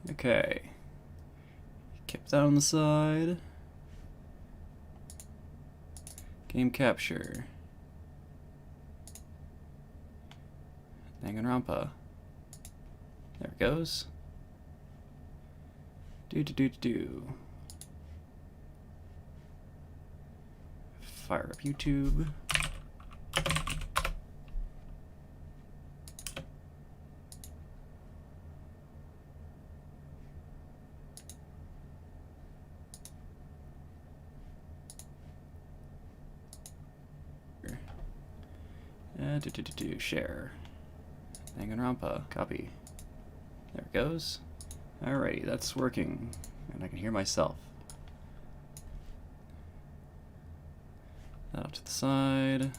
Okay. Keep that on the side. Game capture. Danganronpa. There it goes. Do. Fire up YouTube. Share. Danganronpa. Copy. There it goes. Alrighty, that's working. And I can hear myself. That off to the side.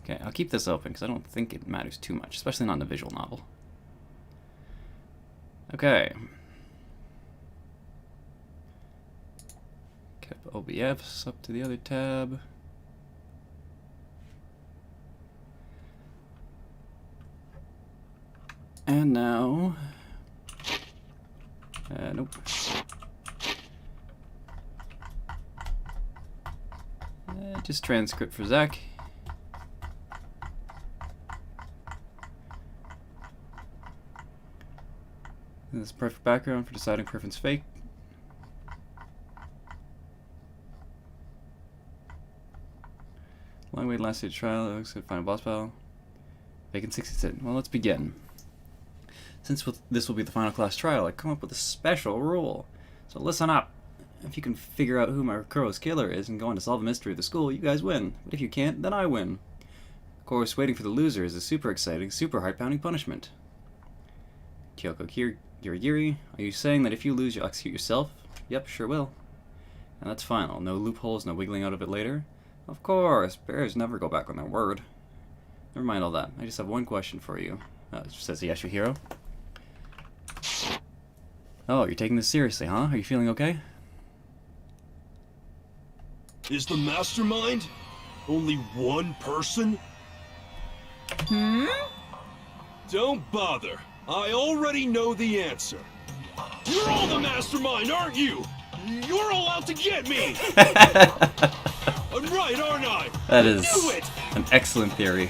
Okay, I'll keep this open because I don't think it matters too much, especially not in a visual novel. Okay. Kept OBFs up to the other tab. And now... nope. Just transcript for Zach. This is perfect background for deciding Griffin's fake. Long wait last stage trial. It looks like final boss battle. Vacant 60. Well, let's begin. Since this will be the final class trial, I come up with a special rule. So listen up. If you can figure out who Makuro's killer is and go on to solve the mystery of the school, you guys win. But if you can't, then I win. Of course, waiting for the loser is a super exciting, super heart-pounding punishment. Kyoko Kirigiri, are you saying that if you lose, you'll execute yourself? Yep, sure will. And that's final. No loopholes, no wiggling out of it later? Of course, bears never go back on their word. Never mind all that. I just have one question for you. Says Yasuhiro. Oh, you're taking this seriously, huh? Are you feeling okay? Is the mastermind only one person? Don't bother. I already know the answer. You're all the mastermind, aren't you? You're all out to get me! I'm right, aren't I? That is Knew it! an excellent theory.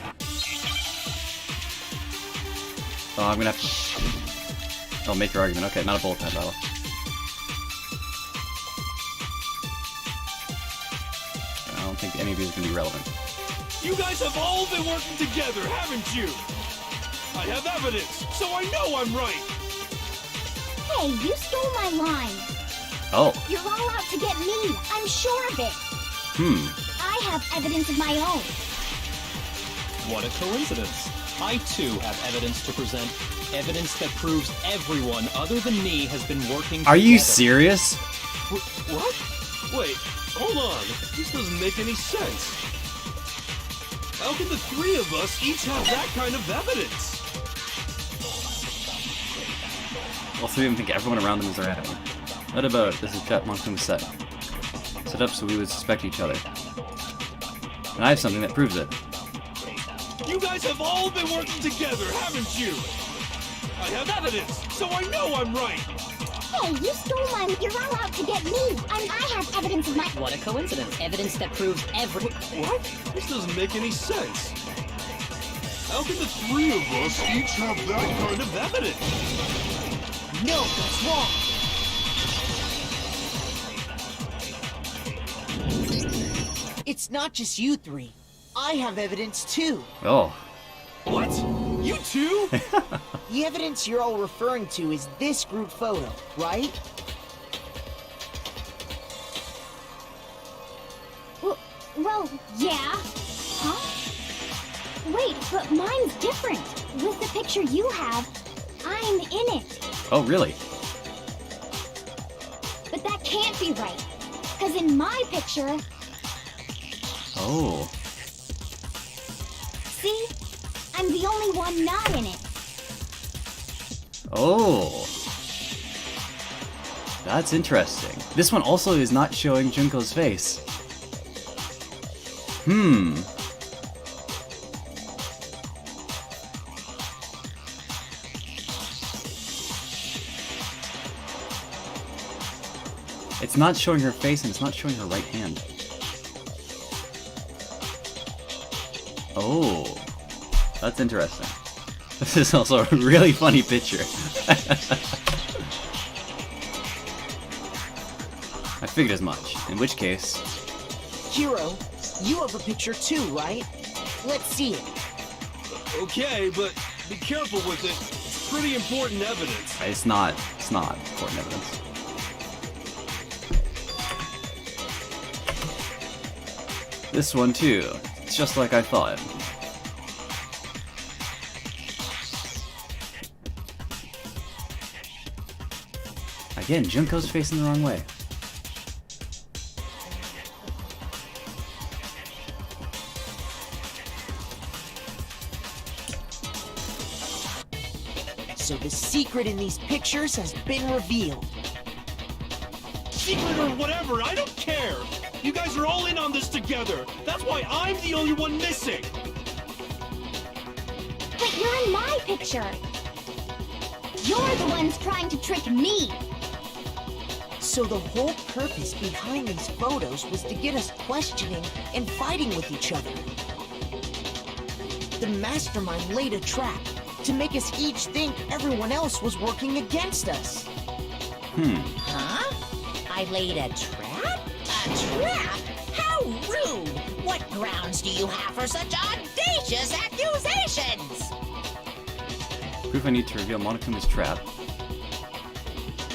Oh, I'm gonna have to... Oh, make your argument. Okay, not a bullet time battle. I don't think any of these are gonna be relevant. You guys have all been working together, haven't you? I have evidence, so I know I'm right! Hey, you stole my line. Oh. You're all out to get me. I'm sure of it. I have evidence of my own. What a coincidence. I too have evidence to present. Evidence that proves everyone other than me has been working Are you together. serious? What? Wait, hold on. This doesn't make any sense. How can the three of us each have that kind of evidence? All three of them think everyone around them is their enemy. What about this is Jet Monsoon's set? Set up so we would suspect each other. And I have something that proves it. You guys have all been working together, haven't you? I have evidence, so I know I'm right! Hey, you stole my... You're all out to get me. I have evidence of my... What a coincidence. Evidence that proves every... What? This doesn't make any sense. How can the three of us each have that kind of evidence? No, that's wrong. It's not just you three. I have evidence too. Oh. What? You too? The evidence you're all referring to is this group photo, right? Well, yeah. Huh? Wait, but mine's different. With the picture you have, I'm in it. Oh, really? But that can't be right. Because in my picture... Oh. See? I'm the only one not in it. Oh. That's interesting. This one also is not showing Junko's face. It's not showing her face and it's not showing her right hand. Oh. That's interesting. This is also a really funny picture. I figured as much. In which case... Hero, you have a picture too, right? Let's see it. Okay, but be careful with it. It's pretty important evidence. It's not important evidence. This one too. It's just like I thought. Again, Junko's facing the wrong way. So the secret in these pictures has been revealed. Secret or whatever, I don't care. You guys are all in on this together. That's why I'm the only one missing. But you're in my picture. You're the ones trying to trick me. So the whole purpose behind these photos was to get us questioning and fighting with each other. The mastermind laid a trap to make us each think everyone else was working against us. Huh? I laid a trap? A trap? How rude! What grounds do you have for such audacious accusations? Proof I need to reveal Monokuma's trap.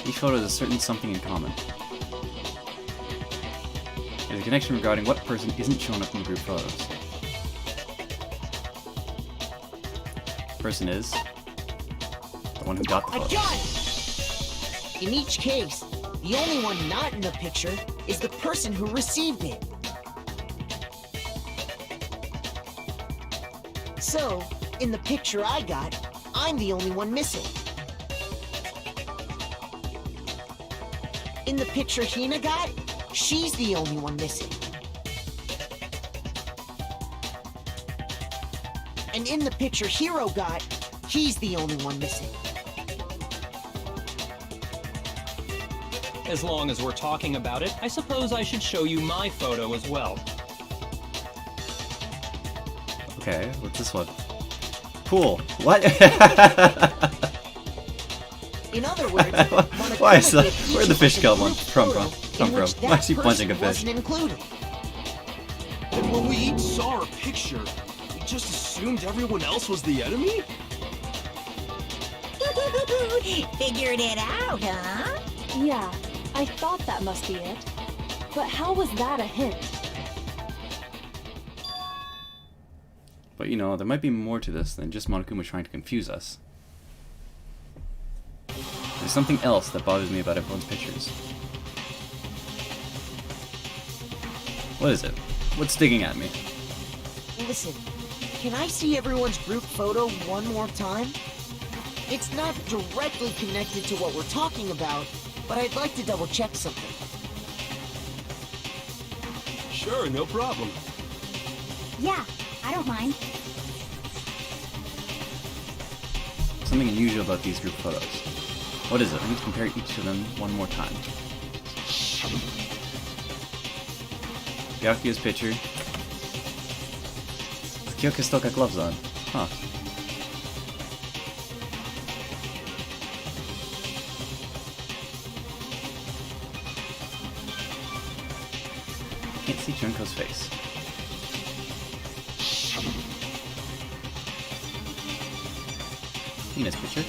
Each photo has a certain something in common. There's a connection regarding what person isn't shown up in the group photos. Person is the one who got the A photos. gun! In each case, the only one not in the picture is the person who received it. So, in the picture I got, I'm the only one missing. In the picture Hina got, she's the only one missing. And in the picture Hero got, he's the only one missing. As long as we're talking about it, I suppose I should show you my photo as well. Okay, what's this one? Pool. What? In other words, Why is Monokuma that? gave Where'd each the fish of come us a from? group Come photo from? in Come which from? that Why is he punching a person fish? wasn't included. And when we each saw our picture, we just assumed everyone else was the enemy? Figured it out, huh? Yeah, I thought that must be it. But how was that a hint? But you know, there might be more to this than just Monokuma trying to confuse us. There's something else that bothers me about everyone's pictures. What is it? What's sticking at me? Listen, can I see everyone's group photo one more time? It's not directly connected to what we're talking about, but I'd like to double check something. Sure, no problem. Yeah, I don't mind. Something unusual about these group photos. What is it? I need to compare each of them one more time. Byakuya's picture. Kyoka still got gloves on. Huh. Can't see Junko's face. Hina's picture.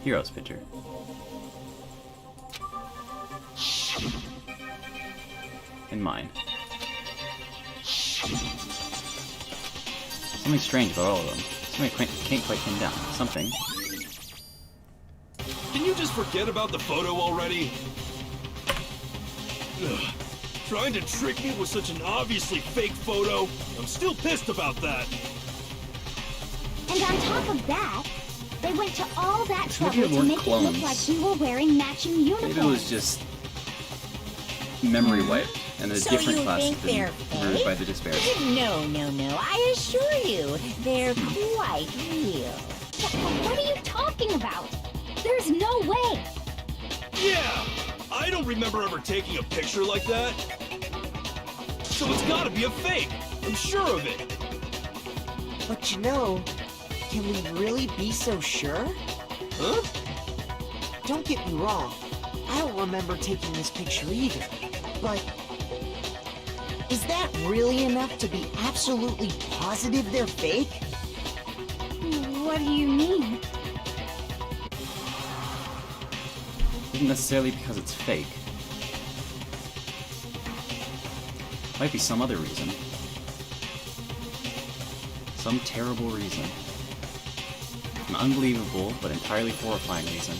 Hero's picture. And mine. Something strange about all of them. Something I can't quite pin down. Something. Can you just forget about the photo already? Ugh. Trying to trick me with such an obviously fake photo? I'm still pissed about that. And on top of that, they went to all that Maybe trouble it to weren't make it look clones. like we were wearing matching uniforms. Maybe it was just memory wiped, and a So different you class think has been they're murdered fake? by the disparity. No, I assure you, they're quite real. What are you talking about? There's no way. Yeah! I don't remember ever taking a picture like that. So it's gotta be a fake. I'm sure of it. But you know, can we really be so sure? Huh? Don't get me wrong, I don't remember taking this picture either. But is that really enough to be absolutely positive they're fake? What do you mean? Isn't necessarily because it's fake. Might be some other reason. Some terrible reason. An unbelievable but entirely horrifying reason.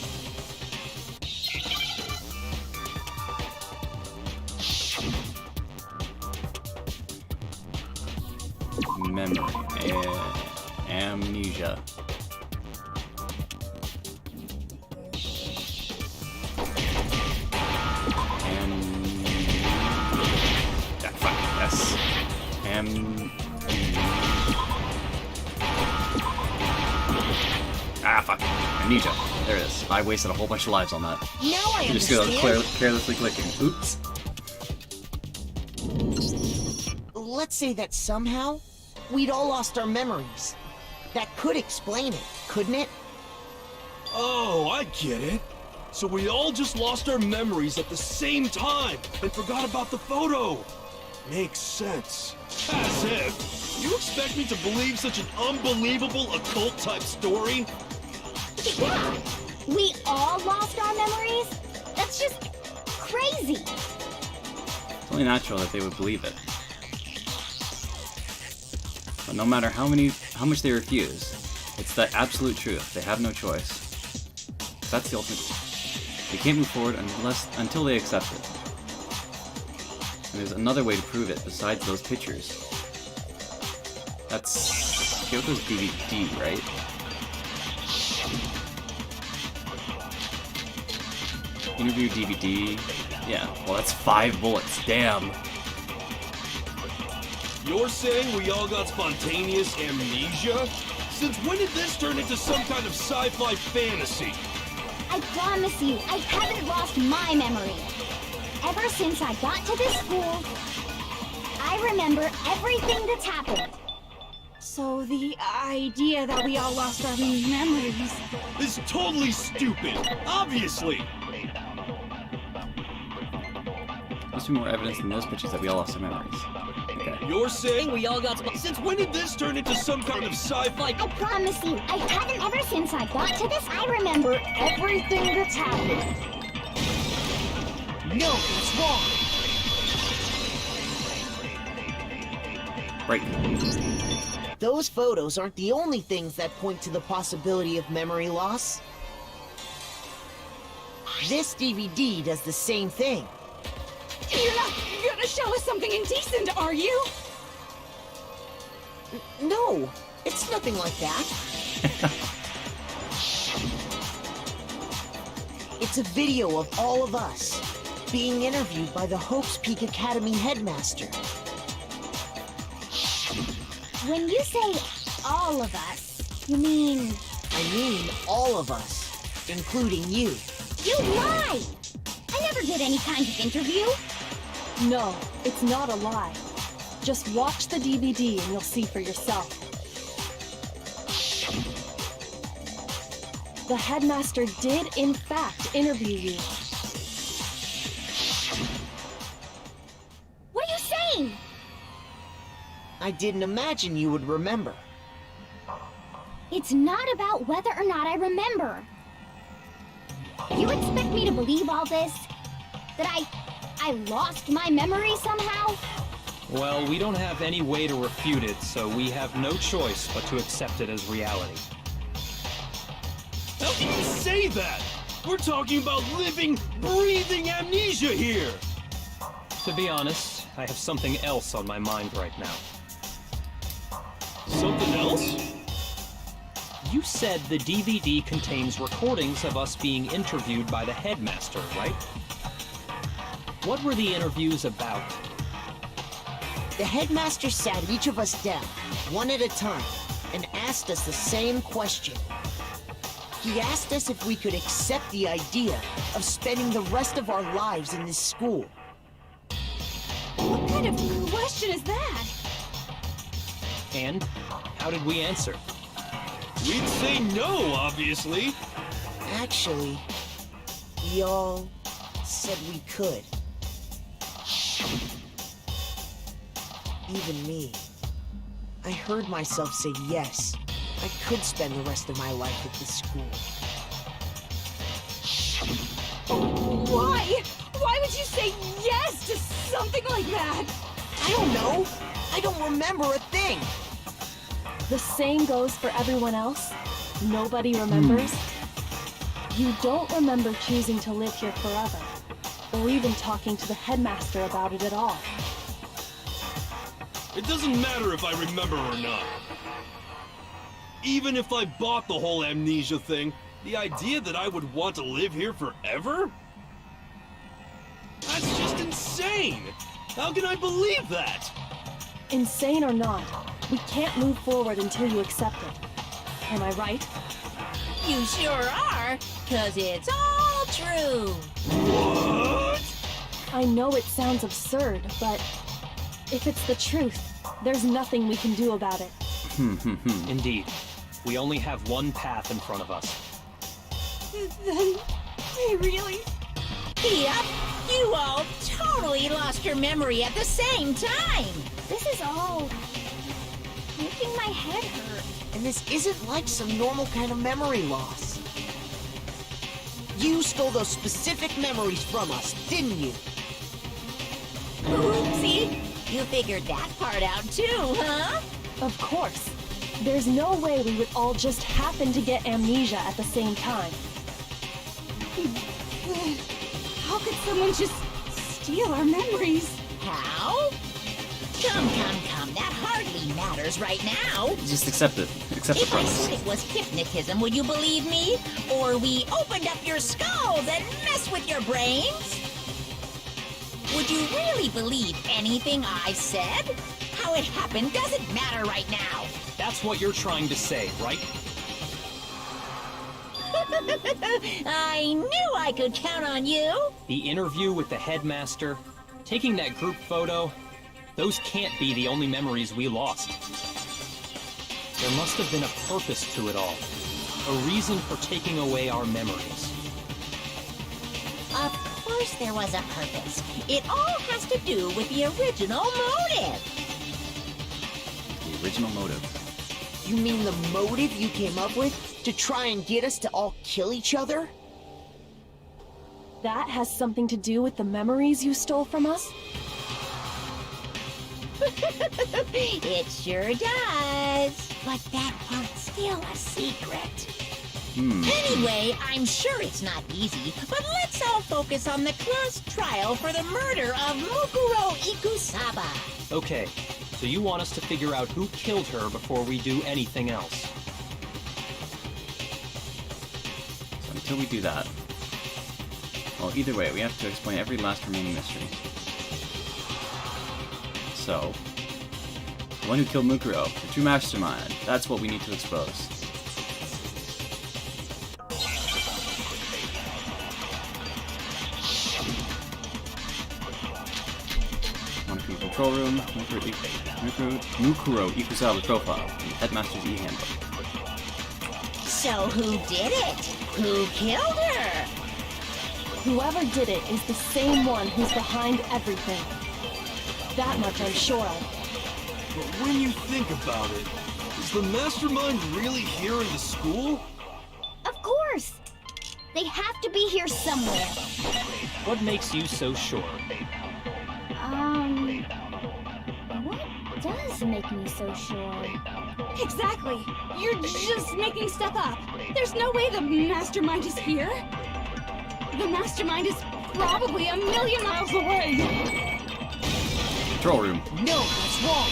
Memory. Amnesia. Yes. Fuck. Amnesia. There it is. I wasted a whole bunch of lives on that. Now I You just understand. carelessly clicking. Oops. Let's say that somehow we'd all lost our memories. That could explain it, couldn't it? Oh, I get it. So we all just lost our memories at the same time and forgot about the photo. Makes sense. As if. You expect me to believe such an unbelievable occult-type story? Yeah, we all lost our memories? That's just crazy. It's only natural that they would believe it. But no matter how much they refuse, it's the absolute truth. They have no choice. That's the ultimate. They can't move forward until they accept it. And there's another way to prove it besides those pictures. That's Kyoto's DVD, right? Interview DVD. Yeah, well that's 5 bullets. Damn. You're saying we all got spontaneous amnesia? Since when did this turn into some kind of sci-fi fantasy? I promise you, I haven't lost my memory. Ever since I got to this school, I remember everything that's happened. So the idea that we all lost our memories. It's totally stupid. Obviously. Must be more evidence than those pictures that we all lost our memories. Okay. You're saying we all got since when did this turn into some kind of sci-fi? I promise you, I haven't ever since I got to this, I remember everything that's happened. No, that's wrong. Right. Those photos aren't the only things that point to the possibility of memory loss. This DVD does the same thing. You're not gonna show us something indecent, are you? No, it's nothing like that. It's a video of all of us being interviewed by the Hope's Peak Academy headmaster. When you say all of us, you mean I mean all of us, including you. you lie! I never did any kind of interview. No, it's not a lie. Just watch the DVD and you'll see for yourself. The headmaster did, in fact, interview you. What are you saying? I didn't imagine you would remember. It's not about whether or not I remember. You expect me to believe all this? That I lost my memory somehow? Well, we don't have any way to refute it, so we have no choice but to accept it as reality. How can you say that? We're talking about living, breathing amnesia here. To be honest, I have something else on my mind right now. Something else? You said the DVD contains recordings of us being interviewed by the headmaster, right? What were the interviews about? The headmaster sat each of us down, one at a time, and asked us the same question. He asked us if we could accept the idea of spending the rest of our lives in this school. What kind of question is that? And how did we answer? We'd say no, obviously. Actually, we all said we could. Even me. I heard myself say yes. I could spend the rest of my life at this school. Why? Why would you say yes to something like that? I don't know. I don't remember a thing. The same goes for everyone else. Nobody remembers. You don't remember choosing to live here forever, or even talking to the headmaster about it at all. It doesn't matter if I remember or not. Even if I bought the whole amnesia thing, the idea that I would want to live here forever? That's just insane! How can I believe that? Insane or not, we can't move forward until you accept it. Am I right? You sure are, 'cause it's all true. What? I know it sounds absurd, but if it's the truth, there's nothing we can do about it. Indeed. We only have one path in front of us. Then, we really... Yep, you all totally lost your memory at the same time. This is all making my head hurt. And this isn't like some normal kind of memory loss. You stole those specific memories from us, didn't you? Oopsie, you figured that part out too, huh? Of course. There's no way we would all just happen to get amnesia at the same time. How could someone just steal our memories? How? Come, that hardly matters right now. Just accept it. Accept the If I premise. said it was hypnotism, would you believe me? Or we opened up your skulls and messed with your brains? Would you really believe anything I said? How it happened doesn't matter right now. That's what you're trying to say, right? I knew I could count on you. The interview with the headmaster, taking that group photo, those can't be the only memories we lost. There must have been a purpose to it all. A reason for taking away our memories. Of course there was a purpose. It all has to do with the original motive. The original motive. You mean the motive you came up with to try and get us to all kill each other? That has something to do with the memories you stole from us? It sure does. But that part's still a secret. Anyway, I'm sure it's not easy, but let's all focus on the class trial for the murder of Mukuro Ikusaba. Okay, so you want us to figure out who killed her before we do anything else. So until we do that... Well, either way, we have to explain every last remaining mystery. So... The one who killed Mukuro, the true mastermind, that's what we need to expose. Monica in the control room, Mukuro Ikusawa profile, and Headmaster's e-handbook. So who did it? Who killed her? Whoever did it is the same one who's behind everything. That much I'm sure of. But when you think about it, is the mastermind really here in the school? Of course! They have to be here somewhere. What makes you so sure? What does make me so sure? Exactly. You're just making stuff up. There's no way the mastermind is here. The mastermind is probably a million miles away. Control room. No, that's wrong.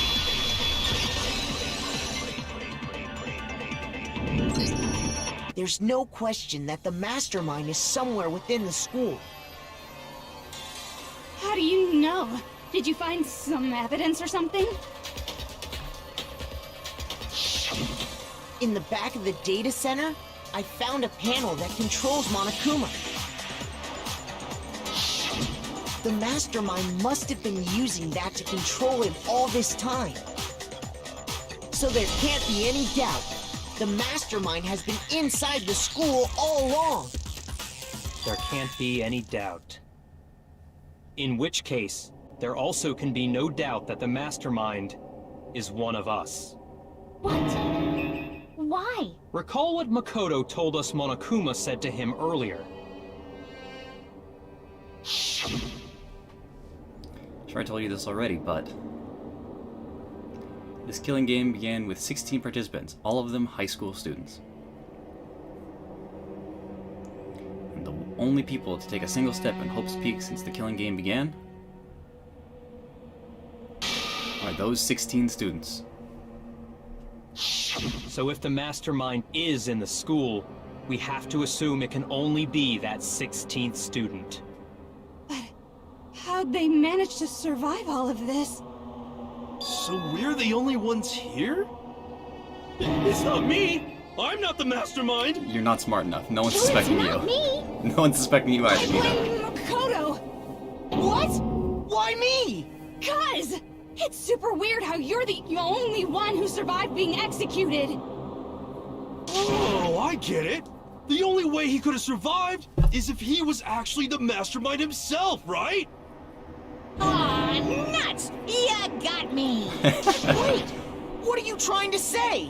There's no question that the mastermind is somewhere within the school. How do you know? Did you find some evidence or something? In the back of the data center, I found a panel that controls Monokuma. The mastermind must have been using that to control him all this time. So there can't be any doubt. The mastermind has been inside the school all along. There can't be any doubt. In which case, there also can be no doubt that the mastermind is one of us. What? Why? Recall what Makoto told us Monokuma said to him earlier. Sure, I told you this already, but this killing game began with 16 participants, all of them high school students. And the only people to take a single step in Hope's Peak since the killing game began are those 16 students. So if the mastermind is in the school, we have to assume it can only be that 16th student. How'd they manage to survive all of this? So we're the only ones here? It's not me! I'm not the mastermind! You're not smart enough. No one's Well, suspecting it's not you. me. No one's suspecting you I either, Nina. blame Makoto! What? Why me? 'Cause it's super weird how you're the only one who survived being executed. Oh, I get it! The only way he could have survived is if he was actually the mastermind himself, right? Aw, nuts! You got me! Wait! What are you trying to say?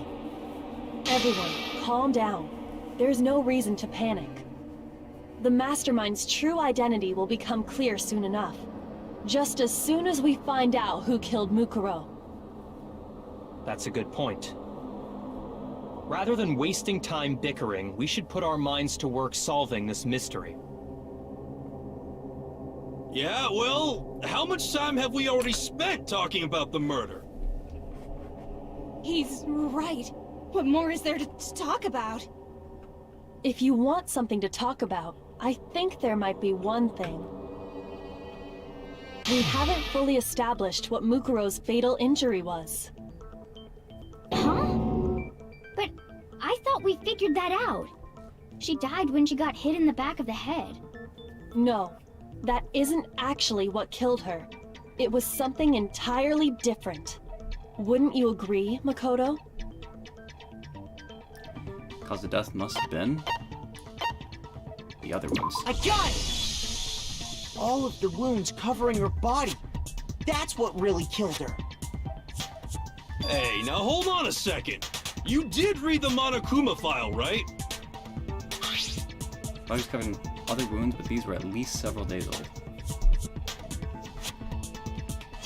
Everyone, calm down. There's no reason to panic. The Mastermind's true identity will become clear soon enough. Just as soon as we find out who killed Mukuro. That's a good point. Rather than wasting time bickering, we should put our minds to work solving this mystery. Yeah, well, how much time have we already spent talking about the murder? He's right. What more is there to talk about? If you want something to talk about, I think there might be one thing. We haven't fully established what Mukuro's fatal injury was. Huh? But I thought we figured that out. She died when she got hit in the back of the head. No, that isn't actually what killed her. It was something entirely different. Wouldn't you agree, Makoto? Cause of death must have been the other ones. I got it! All of the wounds covering her body. That's what really killed her. Hey, now hold on a second. You did read the Monokuma file, right? Bodies covering other wounds, but these were at least several days old.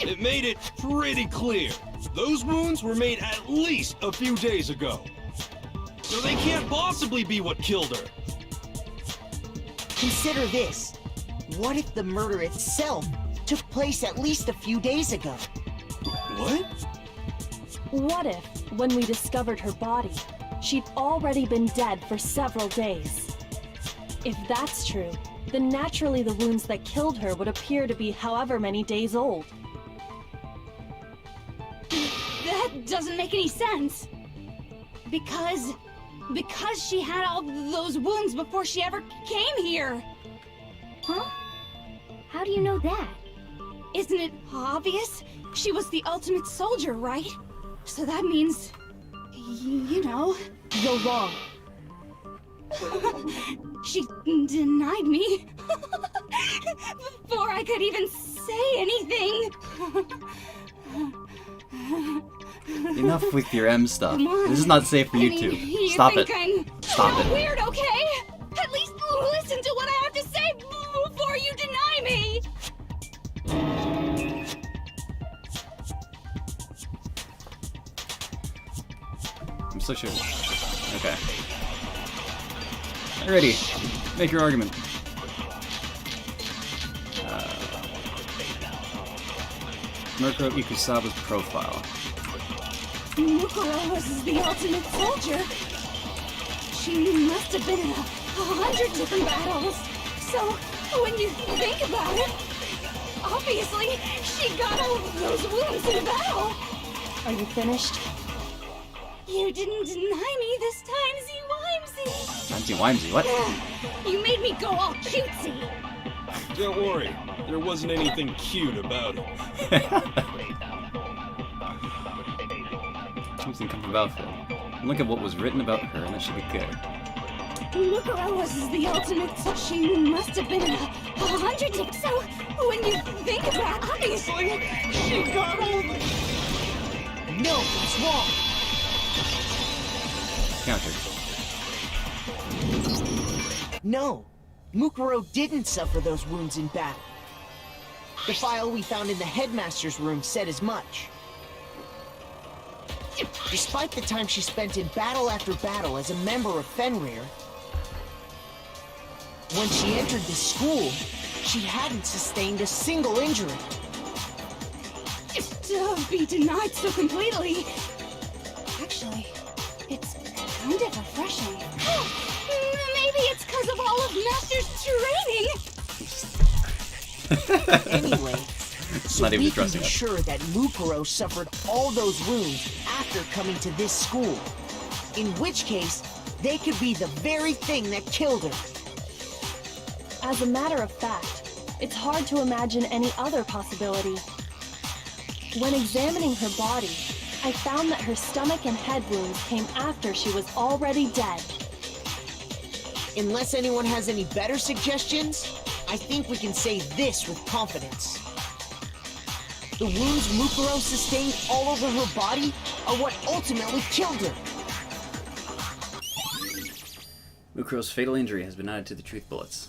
It made it pretty clear. Those wounds were made at least a few days ago. So they can't possibly be what killed her. Consider this. What if the murder itself took place at least a few days ago? What? What if, when we discovered her body, she'd already been dead for several days? If that's true, then naturally the wounds that killed her would appear to be however many days old. That doesn't make any sense. Because she had all those wounds before she ever came here. Huh? How do you know that? Isn't it obvious? She was the ultimate soldier, right? So that means, you know. You're wrong. She denied me before I could even say anything. Enough with your M stuff. Come on. This is not safe for you Kenny, two. you Stop think it. I'm Stop not it. weird, okay? At least listen to what I have to say before you deny me. I'm so sure. Okay. Ready. Make your argument. Mukuro Ikusaba's profile. Mukuro was the ultimate soldier. She must have been in 100 different battles. So, when you think about it, obviously, she got all those wounds in battle. Are you finished? You didn't deny me this time, Z-Wimsey. Wimsey, what? You made me go all cutesy. Don't worry, there wasn't anything cute about it. Something come about her. Look at what was written about her, and that should be good. Mukuro was the ultimate. She must have been in 100 different. So, when you think about it, obviously, she got all. No, it's wrong. Counter. No, Mukuro didn't suffer those wounds in battle. The file we found in the headmaster's room said as much. Despite the time she spent in battle after battle as a member of Fenrir, when she entered the school, she hadn't sustained a single injury. To be denied so completely. Actually, it's kind of refreshing. Maybe it's because of all of Master's training. Anyway, so Not even we can dressing be up. sure that Mukuro suffered all those wounds after coming to this school. In which case, they could be the very thing that killed her. As a matter of fact, it's hard to imagine any other possibility. When examining her body, I found that her stomach and head wounds came after she was already dead. Unless anyone has any better suggestions, I think we can say this with confidence. The wounds Mukuro sustained all over her body are what ultimately killed her. Mukuro's fatal injury has been added to the truth bullets.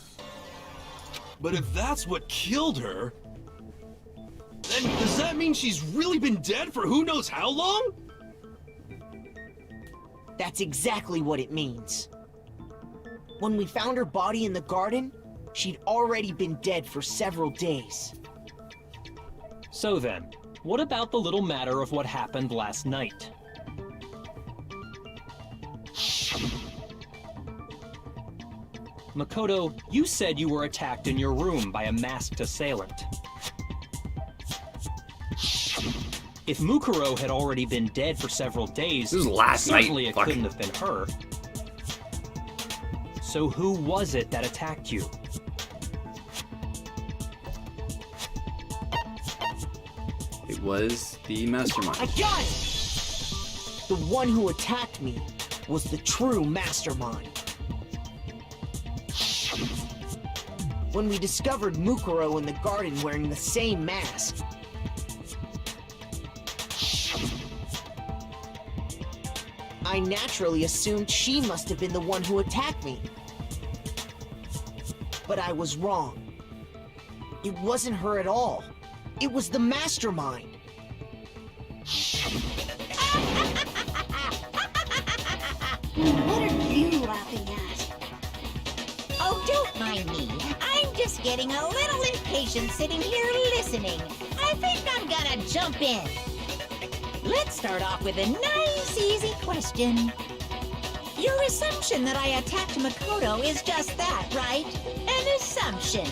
But if that's what killed her, then does that mean she's really been dead for who knows how long? That's exactly what it means. When we found her body in the garden, she'd already been dead for several days. So then, what about the little matter of what happened last night? Makoto, you said you were attacked in your room by a masked assailant. If Mukuro had already been dead for several days, This was last night, certainly it fuck. couldn't have been her. So who was it that attacked you? It was the mastermind. I got it! The one who attacked me was the true mastermind. When we discovered Mukuro in the garden wearing the same mask, I naturally assumed she must have been the one who attacked me. But I was wrong. It wasn't her at all. It was the mastermind. What are you laughing at? Oh, don't mind me. I'm just getting a little impatient sitting here listening. I think I'm gonna jump in. Let's start off with a nice, easy question. Your assumption that I attacked Makoto is just that, right? An assumption.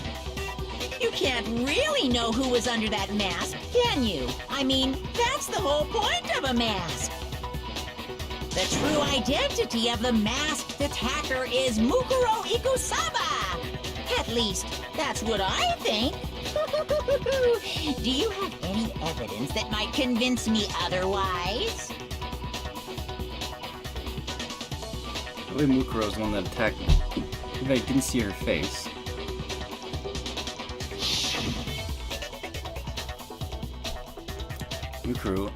You can't really know who was under that mask, can you? I mean, that's the whole point of a mask. The true identity of the masked attacker is Mukuro Ikusaba. At least, that's what I think. Do you have any evidence that might convince me otherwise? I believe Mukuro's the one that attacked me. Maybe I didn't see her face. Mukuro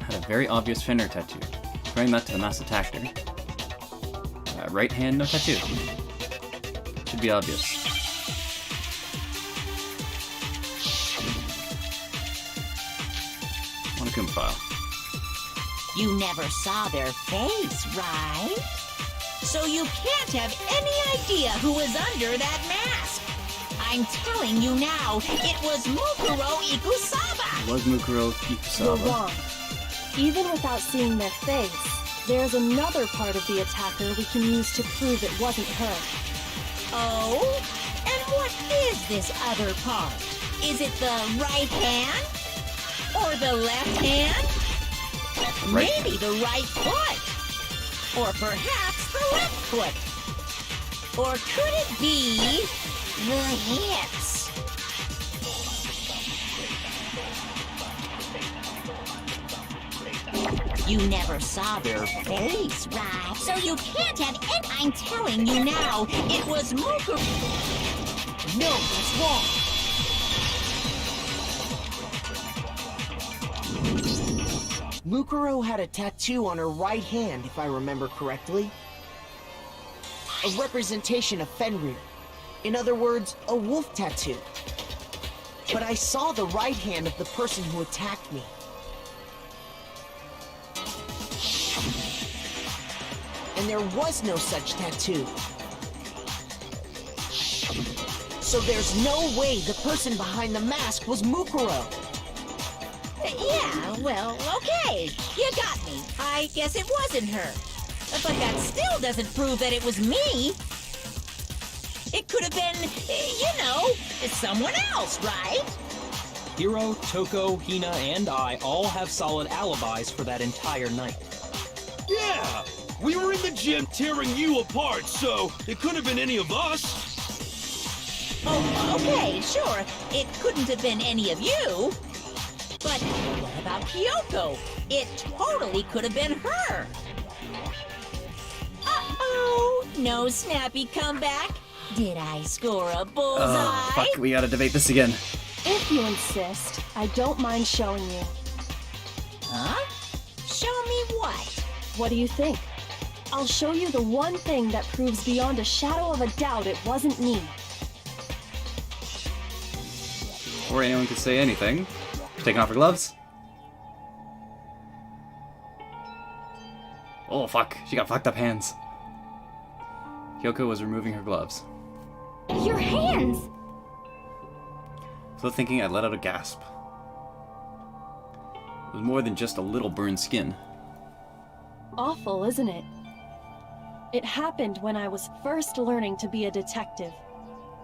had a very obvious Fenrir tattoo, comparing that to the masked attacker. Right hand, no tattoo. Should be obvious. Monokuma file. You never saw their face, right? So you can't have any idea who was under that mask. I'm telling you now, it was Mukuro Ikusaba. Was Mukuro You're Fukusawa? wrong. Even without seeing their face, there's another part of the attacker we can use to prove it wasn't her. Oh? And what is this other part? Is it the right hand? Or the left hand? Right. Maybe the right foot? Or perhaps the left foot? Or could it be the hips? You never saw their face, right? So you can't have any... I'm telling you now, it was Mukuro. No, that's wrong. Mukuro had a tattoo on her right hand, if I remember correctly. A representation of Fenrir. In other words, a wolf tattoo. But I saw the right hand of the person who attacked me. And there was no such tattoo. So there's no way the person behind the mask was Mukuro. Yeah, well, okay. You got me. I guess it wasn't her. But that still doesn't prove that it was me. It could have been, you know, someone else, right? Hiro, Toko, Hina, and I all have solid alibis for that entire night. Yeah! We were in the gym tearing you apart, so it couldn't have been any of us. Oh, okay, sure. It couldn't have been any of you. But what about Kyoko? It totally could have been her. Uh-oh, no snappy comeback. Did I score a bullseye? Oh, fuck, we gotta debate this again. If you insist, I don't mind showing you. Huh? Show me what? What do you think? I'll show you the one thing that proves beyond a shadow of a doubt it wasn't me. Before anyone could say anything, she's taking off her gloves. Oh fuck, she got fucked up hands. Kyoko was removing her gloves. Your hands! Without thinking, I let out a gasp. It was more than just a little burned skin. Awful, isn't it? It happened when I was first learning to be a detective.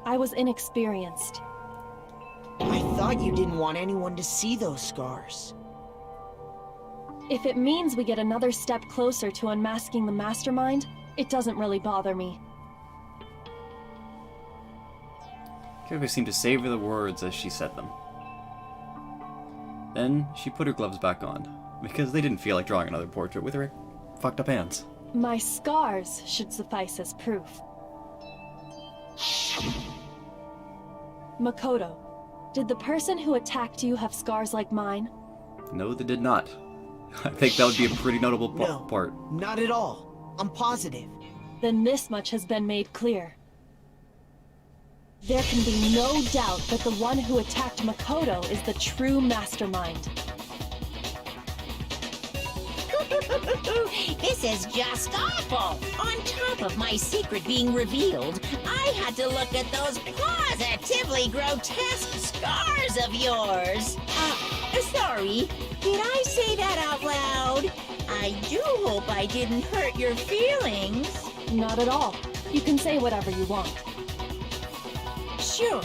I was inexperienced. I thought you didn't want anyone to see those scars. If it means we get another step closer to unmasking the mastermind, it doesn't really bother me. Kyoko seemed to savor the words as she said them. Then she put her gloves back on, because they didn't feel like drawing another portrait with her fucked up hands. My scars should suffice as proof. Makoto, did the person who attacked you have scars like mine? No, they did not. I think that would be a pretty notable No, part. not at all. I'm positive. Then this much has been made clear. There can be no doubt that the one who attacked Makoto is the true mastermind. This is just awful. On top of my secret being revealed, I had to look at those positively grotesque scars of yours. Sorry, did I say that out loud? I do hope I didn't hurt your feelings. Not at all. You can say whatever you want. Sure,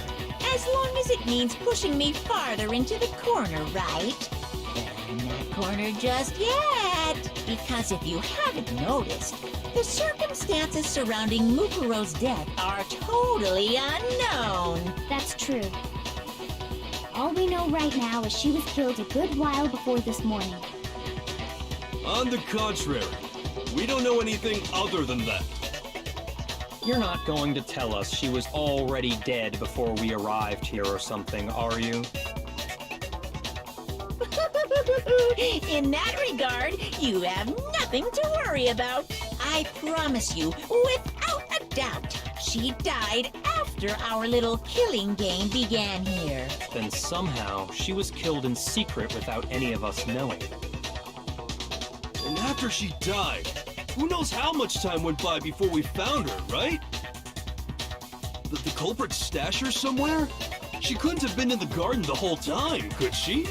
as long as it means pushing me farther into the corner, right? But I'm not cornered just yet. Because if you haven't noticed, the circumstances surrounding Mukuro's death are totally unknown. That's true. All we know right now is she was killed a good while before this morning. On the contrary, we don't know anything other than that. You're not going to tell us she was already dead before we arrived here or something, are you? In that regard, you have nothing to worry about. I promise you, without a doubt, she died after our little killing game began here. Then somehow she was killed in secret without any of us knowing. And after she died, who knows how much time went by before we found her, right? But the culprit stash her somewhere? She couldn't have been in the garden the whole time, could she?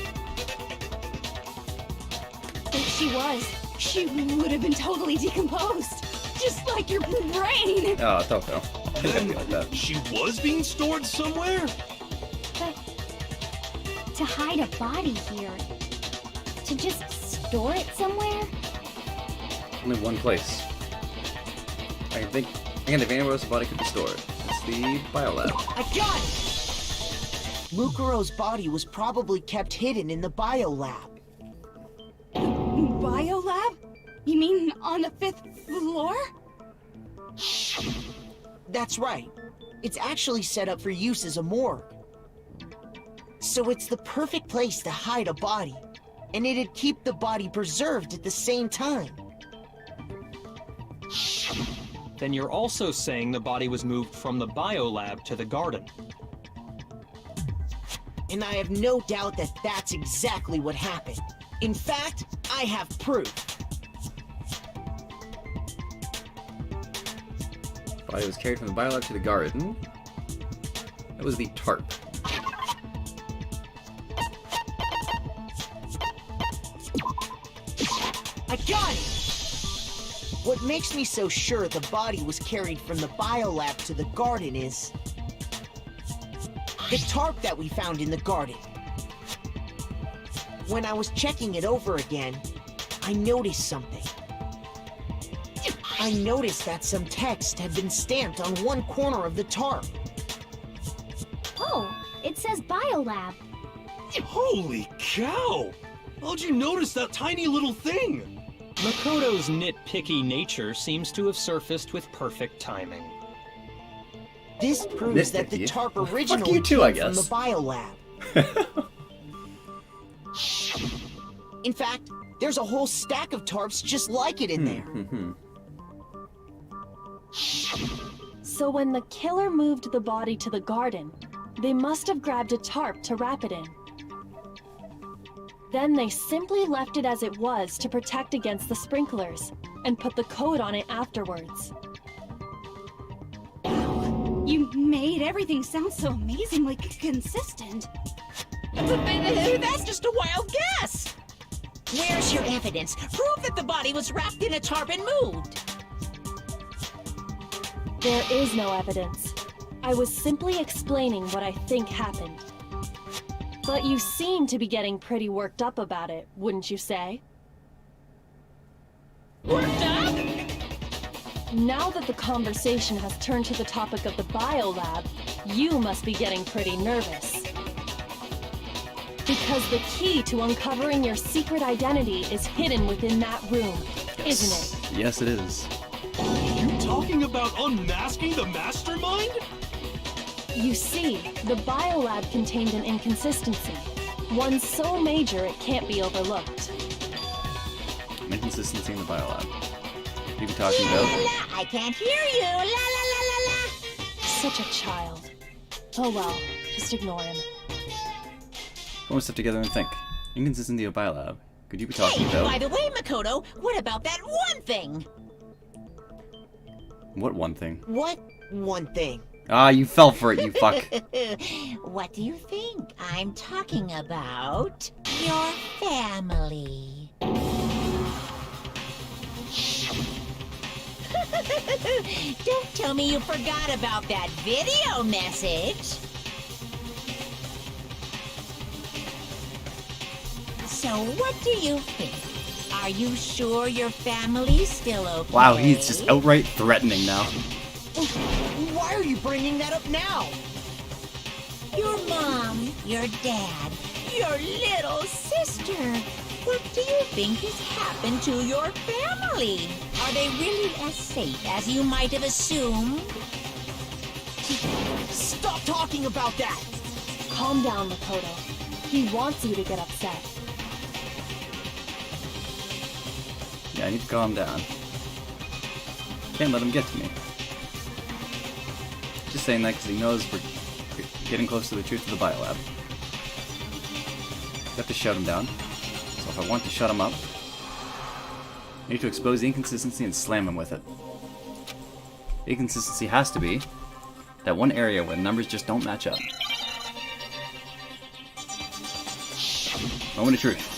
she was, she would have been totally decomposed. Just like your brain. Oh, Toko. I think I'd be like that. She was being stored somewhere? But to hide a body here, to just store it somewhere? Only one place. I can think of anywhere else a body could be stored. It's the biolab. I got it! Mukuro's body was probably kept hidden in the biolab. Biolab? You mean on the 5th floor? That's right. It's actually set up for use as a morgue. So it's the perfect place to hide a body, and it'd keep the body preserved at the same time. Then you're also saying the body was moved from the biolab to the garden. And I have no doubt that that's exactly what happened. In fact, I have proof. Body was carried from the biolab to the garden. That was the tarp. I got it! What makes me so sure the body was carried from the biolab to the garden is the tarp that we found in the garden. When I was checking it over again, I noticed something. I noticed that some text had been stamped on one corner of the tarp. Oh, it says Biolab. Holy cow! How'd you notice that tiny little thing? Makoto's nitpicky nature seems to have surfaced with perfect timing. This proves that the Nitpicky? tarp Well, fuck originally you too, I came from the guess. biolab. In fact, there's a whole stack of tarps just like it in there. So when the killer moved the body to the garden, they must have grabbed a tarp to wrap it in. Then they simply left it as it was to protect against the sprinklers, and put the coat on it afterwards. You made everything sound so amazingly consistent. That's just a wild guess. Where's your evidence? Prove that the body was wrapped in a tarp and moved. There is no evidence. I was simply explaining what I think happened. But you seem to be getting pretty worked up about it, wouldn't you say? Worked up? Now that the conversation has turned to the topic of the biolab, you must be getting pretty nervous. Because the key to uncovering your secret identity is hidden within that room, isn't it? Yes, it is. You talking about unmasking the mastermind? You see, the biolab contained an inconsistency. One so major it can't be overlooked. An inconsistency in the biolab. You be talking about? I can't hear you. La la la la la. Such a child. Oh well, just ignore him. Put one step together and think. Inconsistency of biolab. Could you be talking Hey, by about? the way, Makoto, what about that one thing? What one thing? What one thing? Ah, you fell for it, you fuck. What do you think? I'm talking about your family. Don't tell me you forgot about that video message. So what do you think? Are you sure your family's still okay? Wow, he's just outright threatening now. Why are you bringing that up now? Your mom, your dad, your little sister. What do you think has happened to your family? Are they really as safe as you might have assumed? Stop talking about that! Calm down, Makoto. He wants you to get upset. Yeah, I need to calm down. Can't let him get to me. Just saying that because he knows we're getting close to the truth of the biolab. I have to shut him down. So if I want to shut him up, I need to expose the inconsistency and slam him with it. The inconsistency has to be that one area where the numbers just don't match up. Moment of truth.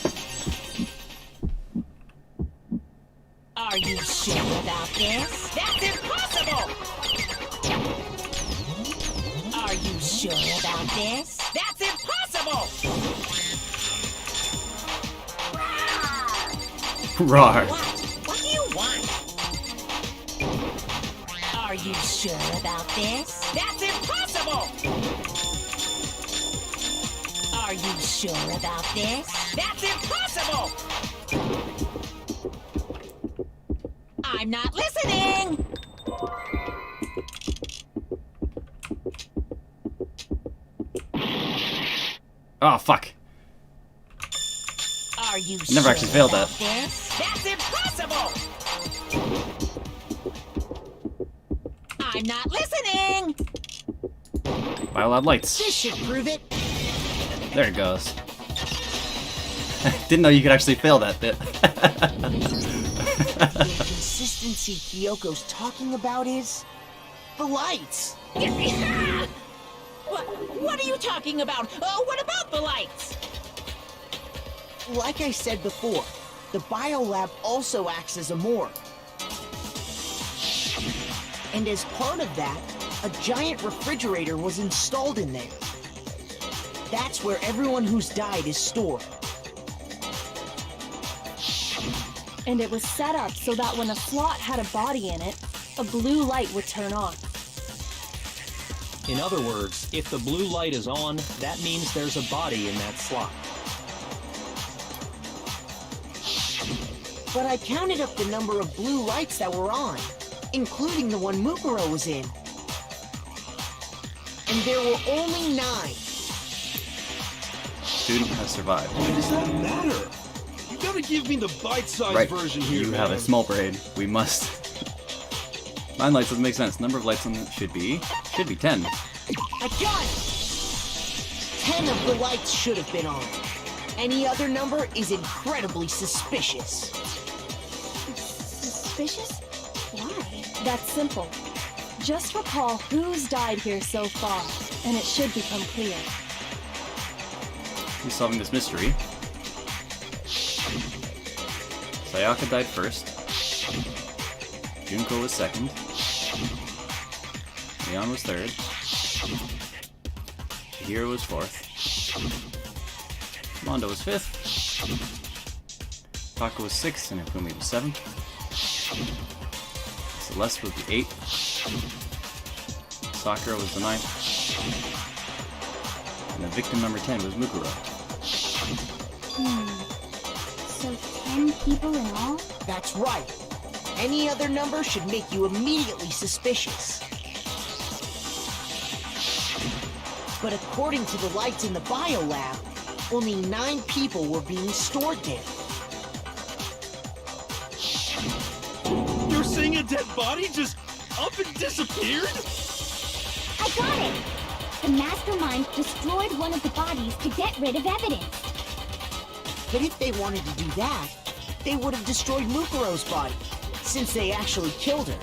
this? That's impossible! Are you sure about this? That's impossible! Rawr. What do you want? Are you sure about this? That's impossible! Are you sure about this? That's impossible! I'm not listening! Oh, fuck. Are you I never actually failed about that. this? That's impossible! I'm not listening! Biolab lights. This should prove it. There it goes. Didn't know you could actually fail that bit. The inconsistency Kyoko's talking about is the lights. What are you talking about? Oh, what about the lights? Like I said before, the biolab also acts as a morgue. And as part of that, a giant refrigerator was installed in there. That's where everyone who's died is stored. And it was set up so that when a slot had a body in it, a blue light would turn on. In other words, if the blue light is on, that means there's a body in that slot. But I counted up the number of blue lights that were on, including the one Mukuro was in. And there were only 9. Student has survived. Why does that matter? You gotta give me the bite-sized Right. version here, You man. have a small brain. We must. 9 lights doesn't make sense. Number of lights on it should be 10. I got it! 10 of the lights should have been on. Any other number is incredibly suspicious. Suspicious? Why? That's simple. Just recall who's died here so far, and it should become clear. He's solving this mystery. Sayaka died first. Junko was second. Leon was third. Hiro was fourth. Mondo was fifth. Taka was sixth, and Ifumi was seventh. Celeste was the eighth. Sakura was the ninth. And the victim number 10 was Mukuro. So 10 people in all? That's right. Any other number should make you immediately suspicious. But according to the lights in the biolab, only 9 people were being stored there. You're saying a dead body just up and disappeared? I got it! The mastermind destroyed one of the bodies to get rid of evidence. But if they wanted to do that, they would have destroyed Mukuro's body, since they actually killed her.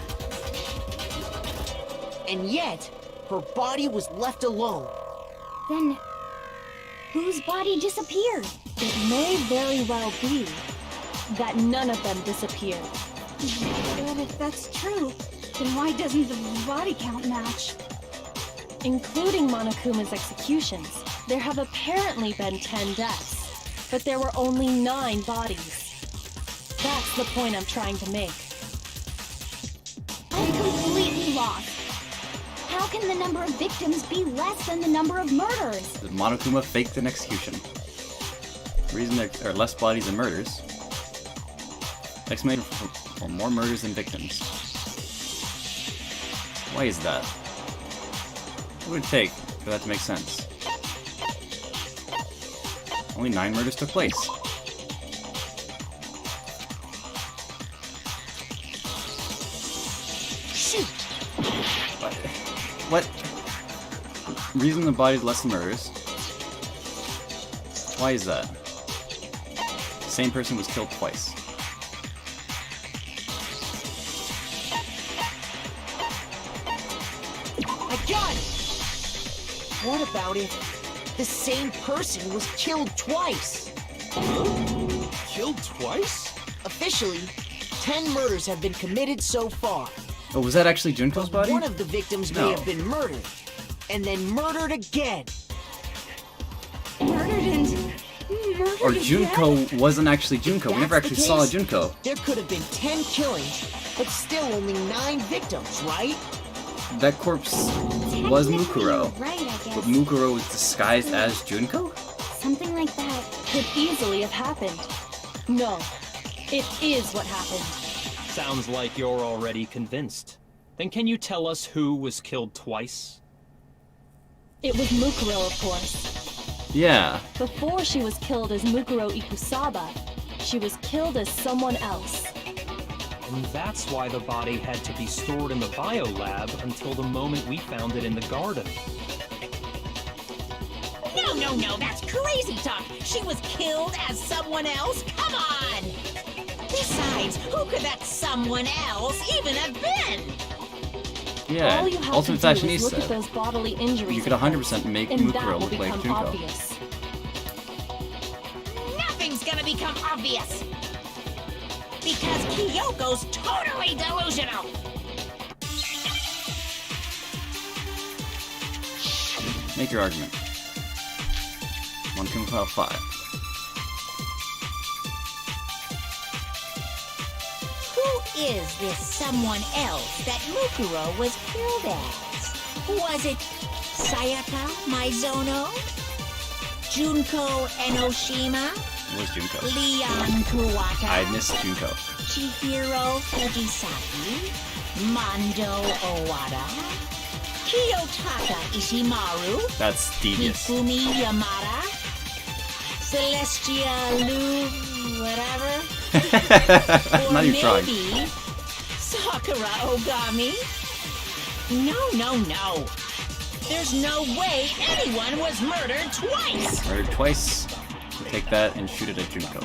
And yet, her body was left alone. Then, whose body disappeared? It may very well be that none of them disappeared. But if that's true, then why doesn't the body count match? Including Monokuma's executions, there have apparently been 10 deaths, but there were only 9 bodies. That's the point I'm trying to make. I'm completely lost. How can the number of victims be less than the number of murders? Did Monokuma faked an execution? The reason there are less bodies than murders. Estimated for more murders than victims. Why is that? What would it take for that to make sense? Only 9 murders took place. Shoot! What? Reason the body's less than murders. Why is that? The same person was killed twice. I got it! What about if the same person was killed twice? Killed twice? Officially, 10 murders have been committed so far. Oh, was that actually Junko's body? One of the victims may No. have been murdered, and then murdered again. Murdered and murdered Or again? Junko wasn't actually Junko. We never That's the actually saw case. Junko. There could have been 10 killings, but still only 9 victims, right? That corpse was Technically, Mukuro. you're right, I guess. But Mukuro was disguised as Junko? Something like that. Could easily have happened. No, it is what happened. Sounds like you're already convinced. Then can you tell us who was killed twice? It was Mukuro, of course. Yeah. Before she was killed as Mukuro Ikusaba, she was killed as someone else. And that's why the body had to be stored in the biolab until the moment we found it in the garden. No, that's crazy talk. She was killed as someone else? Come on! Besides, who could that someone else even have been? Yeah. All you have Ultimate to do is look at Fashionista. those bodily injuries. You could of 100% hers, make and that Mukuro will look like become Junko. obvious. Nothing's gonna become obvious. Because Kyoko's totally delusional. Make your argument. 1 chemical 5. Who is this someone else that Mukuro was killed as? Was it Sayaka Maizono? Junko Enoshima? It was Junko. Leon Kuwata? I missed Junko. Chihiro Fujisaki? Mondo Owada? Kiyotaka Ishimaru? That's devious. Mikumi Yamada? Celestia Lu... whatever? Not Or even trying. maybe Sakura Ogami? No. There's no way anyone was murdered twice! Murdered twice. Take that and shoot it at Junko.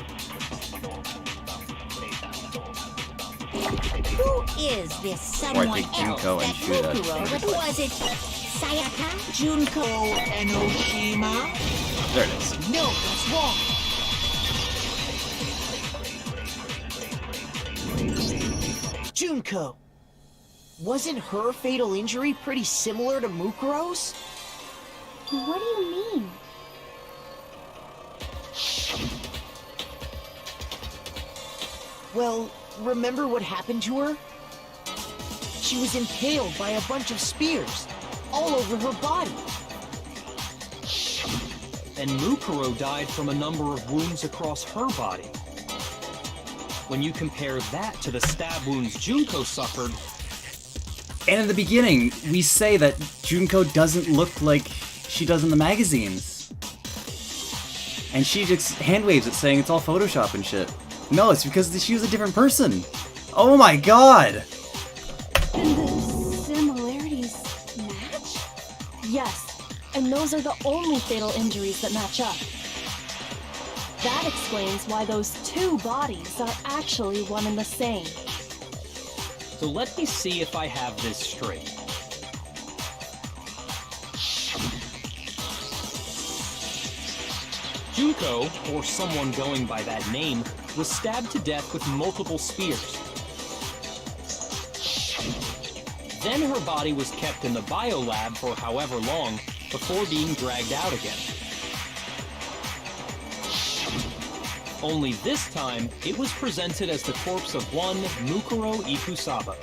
Who is this someone take Junko else and that shoot at Mukuro Junko. was it Sayaka? Junko Enoshima? There it is. No, that's wrong. Junko. Wasn't her fatal injury pretty similar to Mukuro's? What do you mean? Well, remember what happened to her? She was impaled by a bunch of spears, all over her body. And Mukuro died from a number of wounds across her body. When you compare that to the stab wounds Junko suffered, And in the beginning, we say that Junko doesn't look like she does in the magazines. And she just hand waves it saying it's all Photoshop and shit. No, it's because she was a different person. Oh my god! And the similarities match? Yes, and those are the only fatal injuries that match up. That explains why those two bodies are actually one and the same. so let me see if I have this straight. Junko, or someone going by that name, was stabbed to death with multiple spears. Then her body was kept in the biolab for however long before being dragged out again. Only this time, it was presented as the corpse of one Mukuro Ikusaba.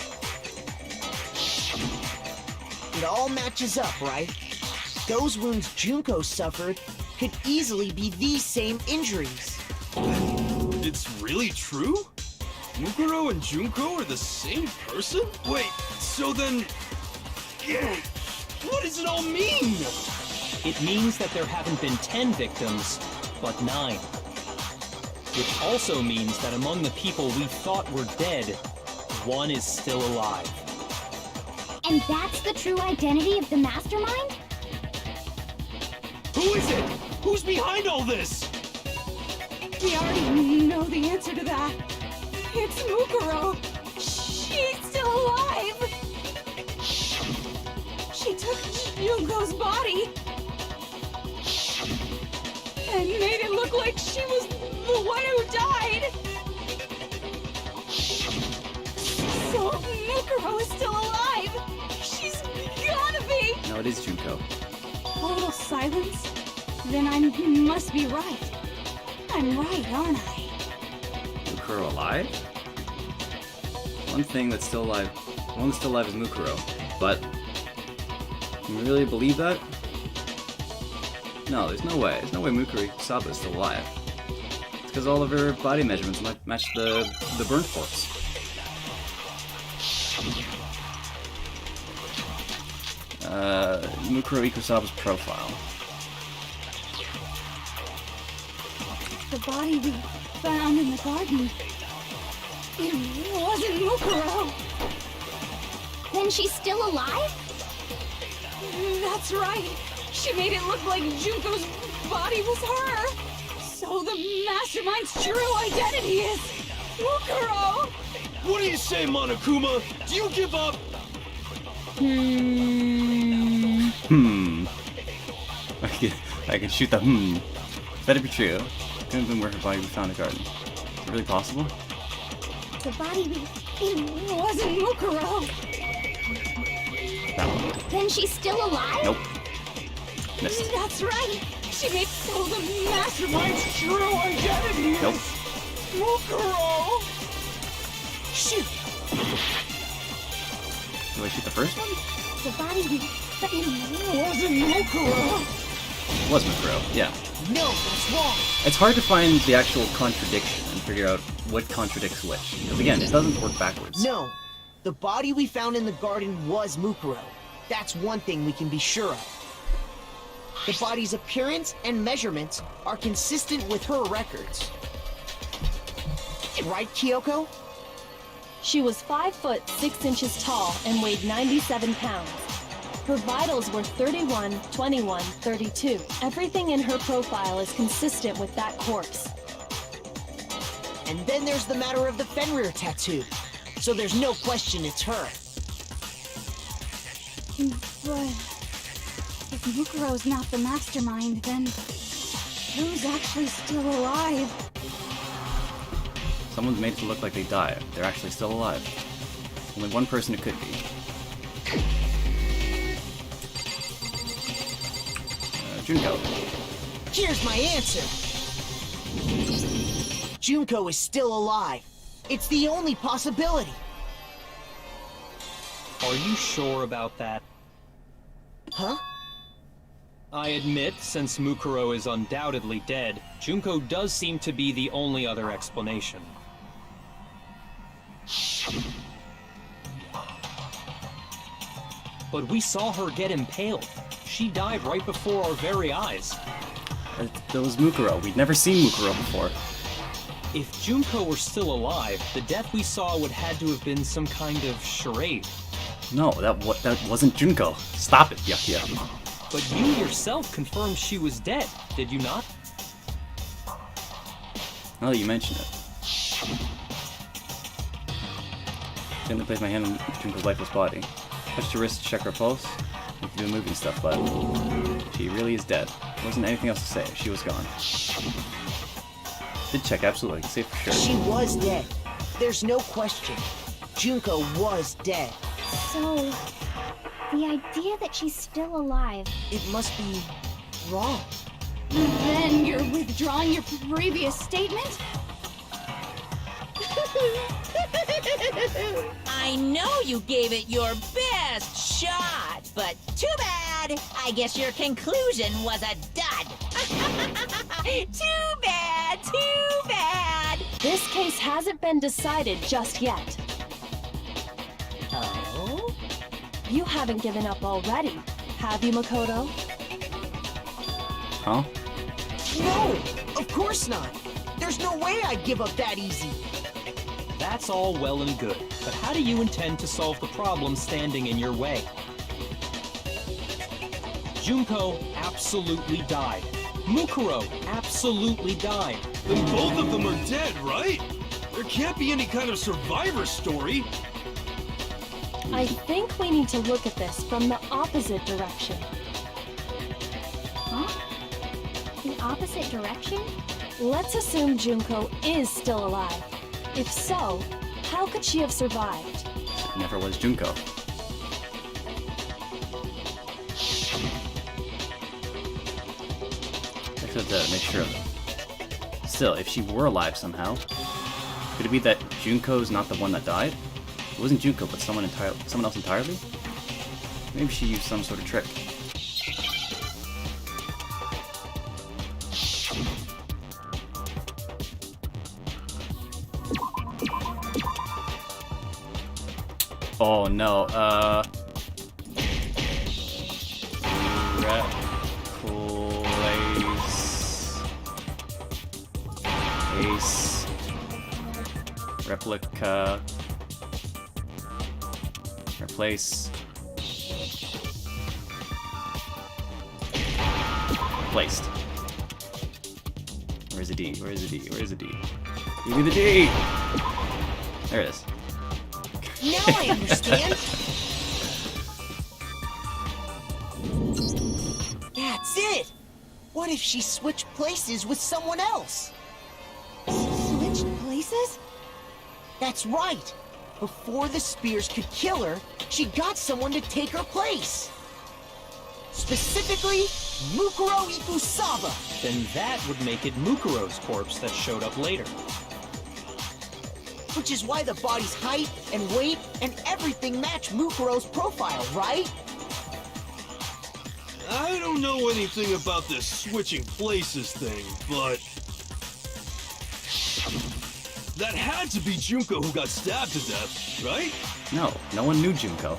It all matches up, right? Those wounds Junko suffered could easily be these same injuries. It's really true? Mukuro and Junko are the same person? Wait, so then... What does it all mean? It means that there haven't been 10 victims, but 9. Which also means that among the people we thought were dead, one is still alive. And that's the true identity of the mastermind? Who is it? Who's behind all this? We already know the answer to that. It's Mukuro. She's still alive. She took Junko's body and made it look like she was the one who died. Mukuro is still alive! She's gotta be! No, it is Junko. Total silence? Then I must be right. I'm right, aren't I? Mukuro alive? One thing that's still alive. The one that's still alive is Mukuro. But can you really believe that? No, there's no way. There's no way Mukuro Ikusaba is still alive. It's because all of her body measurements match the burnt corpse. Mukuro Ikusaba's profile. The body we found in the garden. It wasn't Mukuro. Then she's still alive? That's right. She made it look like Junko's body was her. So the mastermind's true identity is Mukuro. What do you say, Monokuma? Do you give up? I can shoot the Better be true. Couldn't have been where her body we found in the garden. Is it really possible? The body we... It wasn't Mukuro. That one. Then she's still alive? Nope. Missed. That's right. She made so the mastermind's true identity is Nope. Mukuro. Shoot. Do I shoot the first one? The body we... It wasn't Mukuro. It was Mukuro, yeah. No, that's wrong. It's hard to find the actual contradiction and figure out what contradicts which. Because again, it doesn't work backwards. No, the body we found in the garden was Mukuro. That's one thing we can be sure of. The body's appearance and measurements are consistent with her records. Right, Kyoko? She was 5 foot 6 inches tall and weighed 97 pounds. Her vitals were 31, 21, 32. Everything in her profile is consistent with that corpse. And then there's the matter of the Fenrir tattoo. So there's no question it's her. But if Mukuro's not the mastermind, then who's actually still alive? Someone's made it to look like they died. They're actually still alive. Only one person it could be. Junko. Here's my answer. Junko is still alive. It's the only possibility. Are you sure about that? Huh? I admit, since Mukuro is undoubtedly dead, Junko does seem to be the only other explanation. But we saw her get impaled. She died right before our very eyes. That was Mukuro. We'd never seen Mukuro before. If Junko were still alive, the death we saw would had to have been some kind of charade. No, that wasn't Junko. Stop it, Yakuya. But you yourself confirmed she was dead, did you not? Now that you mention it. Gently place my hand on Junko's lifeless body. Touched her wrist to check her pulse. We can do moving stuff, but she really is dead. There wasn't anything else to say. She was gone. Did check, absolutely. I can say for sure. She was dead. There's no question. Junko was dead. So, the idea that she's still alive... It must be wrong. Then you're withdrawing your previous statement? I know you gave it your best shot, but too bad. I guess your conclusion was a dud. Too bad, too bad. This case hasn't been decided just yet. Oh? You haven't given up already, have you, Makoto? Huh? No, of course not. There's no way I'd give up that easy. That's all well and good, but how do you intend to solve the problem standing in your way? Junko absolutely died. Mukuro absolutely died. Then both of them are dead, right? There can't be any kind of survivor story. I think we need to look at this from the opposite direction. Huh? The opposite direction? Let's assume Junko is still alive. If so, how could she have survived? never was Junko. I should make sure of it. Still, if she were alive somehow, could it be that Junko's not the one that died? It wasn't Junko, but someone else entirely? Maybe she used some sort of trick. Oh no, replica, replace, replaced. Where's the D? Where's the D? Where's the D? Give me the D! There it is. Now I understand. That's it. What if she switched places with someone else? Switched places? That's right. Before the spears could kill her, she got someone to take her place. Specifically, Mukuro Ikusaba. Then that would make it Mukuro's corpse that showed up later. Which is why the body's height and weight and everything match Mukuro's profile, right? I don't know anything about this switching places thing, but... that had to be Junko who got stabbed to death, right? No, no one knew Junko.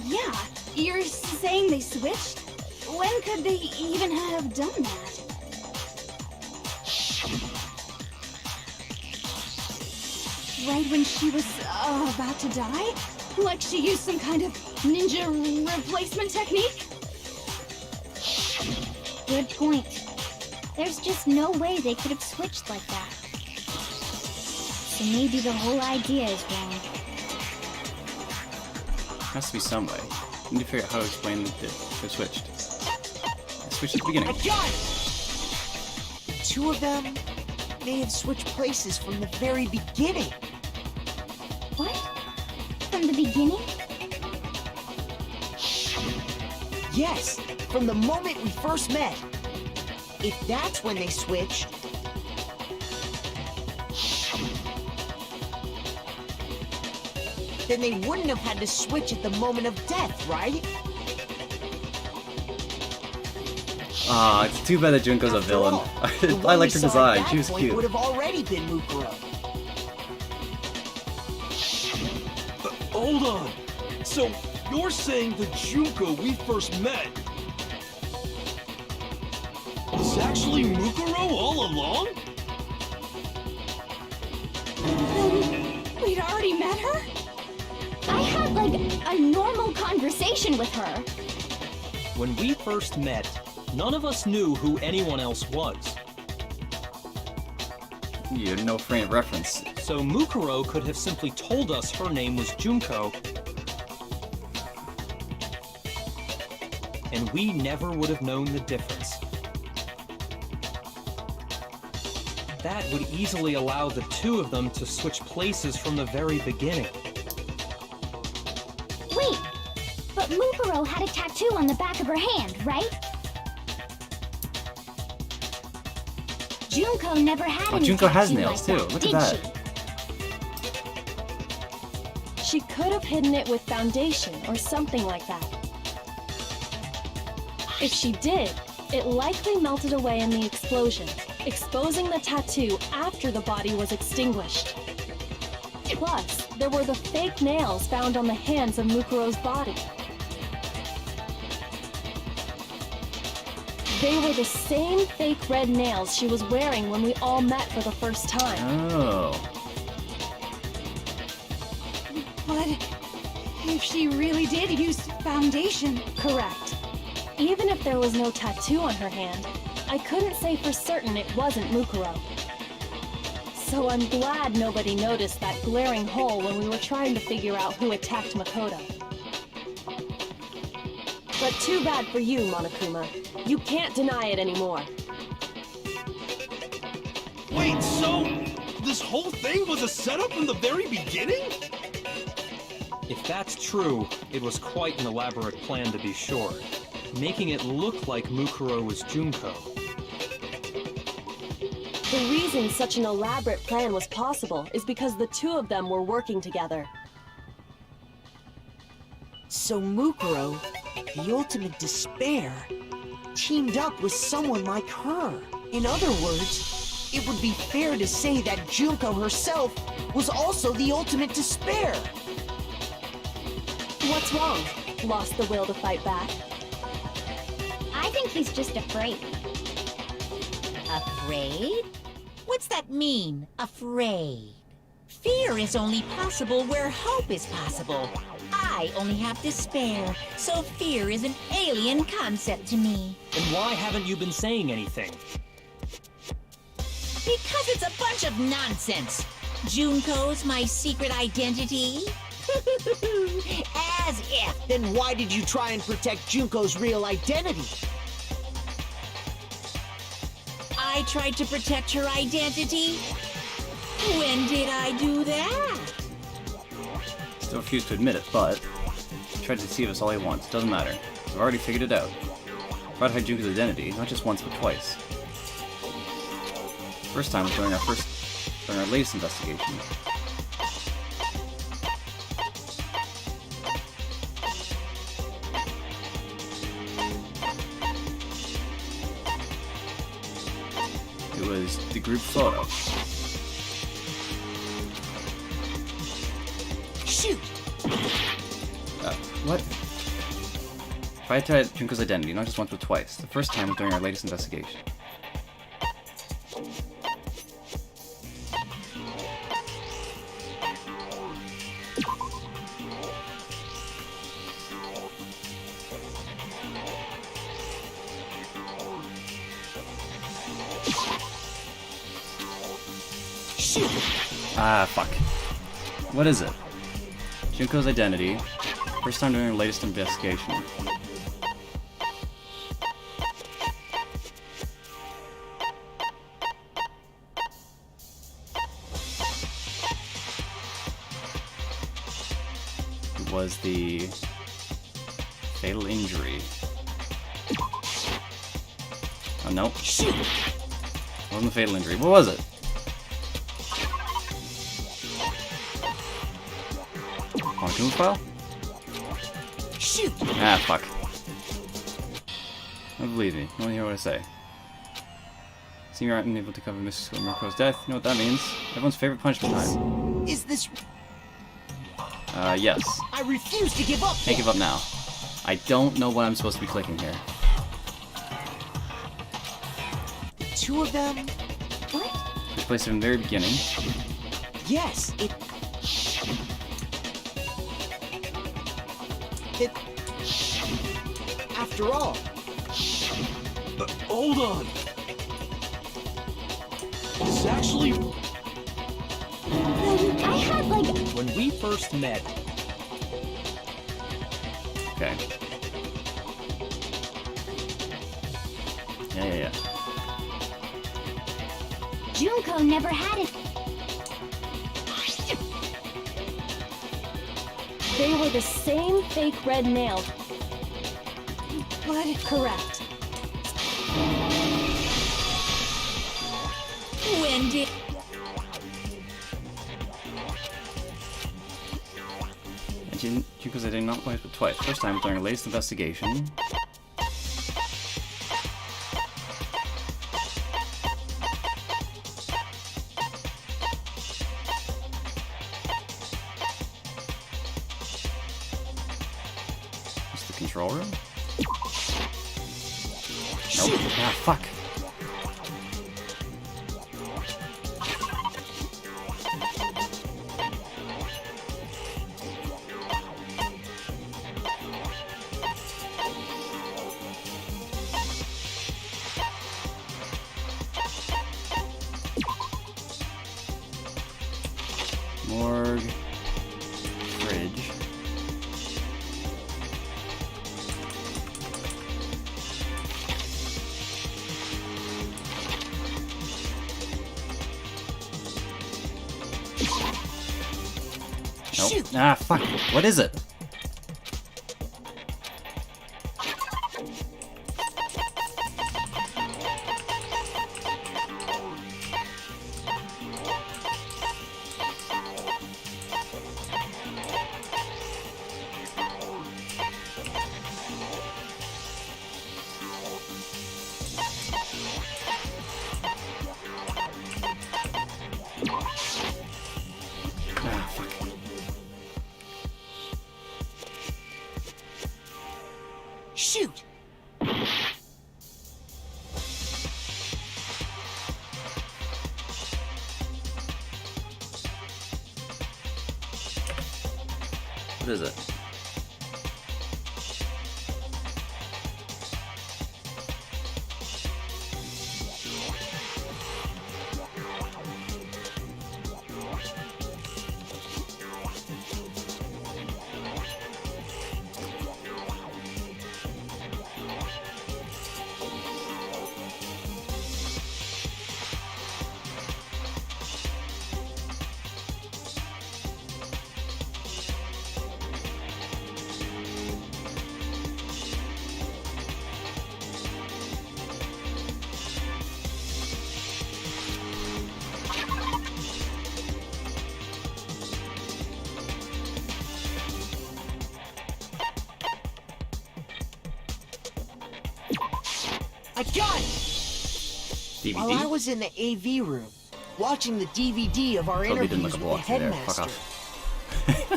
Yeah, you're saying they switched? When could they even have done that? Right when she was about to die? Like she used some kind of ninja replacement technique? Good point. There's just no way they could have switched like that. So maybe the whole idea is wrong. Has to be some way. We need to figure out how to explain that they switched. They switched at the beginning. I got it! The two of them may have switched places from the very beginning. What? From the beginning? Yes, from the moment we first met. If that's when they switched, then they wouldn't have had to switch at the moment of death, right? It's too bad that Junko's a After villain. all, the I one liked we her saw at design. that She was point cute. would have already been Mukuro. Hold on. So, you're saying the Junko we first met was actually Mukuro all along? Then we'd already met her? I had, like, a normal conversation with her. When we first met, none of us knew who anyone else was. You had no frame of reference. So Mukuro could have simply told us her name was Junko, and we never would have known the difference. That would easily allow the two of them to switch places from the very beginning. Wait, but Mukuro had a tattoo on the back of her hand, right? Junko never had any Junko has tattoo nails, like too. that, Look did at that. She could have hidden it with foundation or something like that. If she did, it likely melted away in the explosion, exposing the tattoo after the body was extinguished. Plus, there were the fake nails found on the hands of Mukuro's body. They were the same fake red nails she was wearing when we all met for the first time. Oh. But if she really did use foundation... Correct. Even if there was no tattoo on her hand, I couldn't say for certain it wasn't Mukuro. So I'm glad nobody noticed that glaring hole when we were trying to figure out who attacked Makoto. But too bad for you, Monokuma. You can't deny it anymore. Wait, so this whole thing was a setup from the very beginning? If that's true, it was quite an elaborate plan to be sure, making it look like Mukuro was Junko. The reason such an elaborate plan was possible is because the two of them were working together. So Mukuro, the ultimate despair, teamed up with someone like her. In other words, it would be fair to say that Junko herself was also the ultimate despair. What's wrong? Lost the will to fight back? I think he's just afraid. Afraid? What's that mean, afraid? Fear is only possible where hope is possible. I only have despair, so fear is an alien concept to me. Then why haven't you been saying anything? Because it's a bunch of nonsense. Junko's my secret identity. As if. Then why did you try and protect Junko's real identity? I tried to protect her identity? When did I do that? Still refused to admit it, but he tried to deceive us all he wants. Doesn't matter. I've already figured it out. Brought hide Junko's identity, not just once but twice. First time was during our latest investigation. It was the group photo. Shoot! What? I tried Junko's identity, not just once but twice. The first time was during our latest investigation. Shoot! Ah, fuck. What is it? Junko's identity. First time during our latest investigation. It was the fatal injury. Oh, nope. Shoot! Wasn't the fatal injury. What was it? Quantum file? Shoot! Ah, fuck. Don't believe me. You won't hear what I say. Seeing you're unable to cover Mrs. Muko's death, you know what that means? Everyone's favorite punishment time. Is this... Yes. I refuse to give up! Can't give up now. I don't know what I'm supposed to be clicking here. Two of them? What? This place from the very beginning. Yes, it... After all... Hold on. It's actually... I had like... When we first met, Okay. Yeah. Junko never had it. They were the same fake red nail. But correct. When did... And Junko's identity not once but twice. First time during our latest investigation. Just the control room? Nope. Ah, fuck. Morgue. Fridge. Nope. Nope. Shoot. Ah, fuck. What is it? Ah, fuck. Shoot! What is it? I got it! DVD? While I was in the AV room, watching the DVD of our Totally didn't interviews look with a the walkthrough there. Fuck headmaster. off.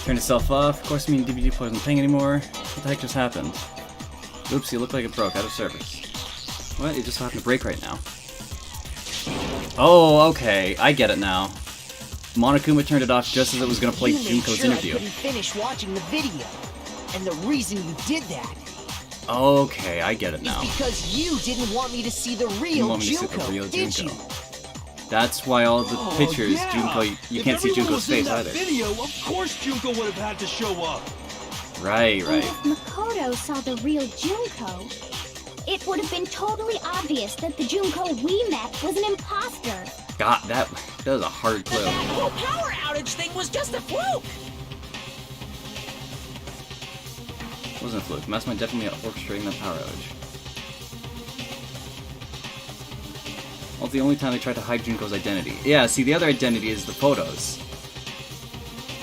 Turned itself off. Of course, I mean DVD player isn't playing anymore. What the heck just happened? Oops, you look like it broke. Out of service. What? You just happened to break right now. Oh, okay. I get it now. Monokuma turned it off just as it was gonna play You made Junko's sure interview. I couldn't finish watching the video. And the reason you did that Okay, I get it is now. because you didn't want me to see the You real want me to see the Junko, real did you? Junko. That's why all the pictures, yeah. Junko, you If can't see everyone Junko's was in face that either. Video, of course Junko would have had to show up. Right, And right. if Makoto saw the real Junko, it would have been totally obvious that the Junko we met was an imposter. God, that was a hard clue. That whole power outage thing was just a fluke. It wasn't a fluke. Mastermind definitely orchestrating that power outage. Well, the only time they tried to hide Junko's identity. Yeah, see, the other identity is the photos.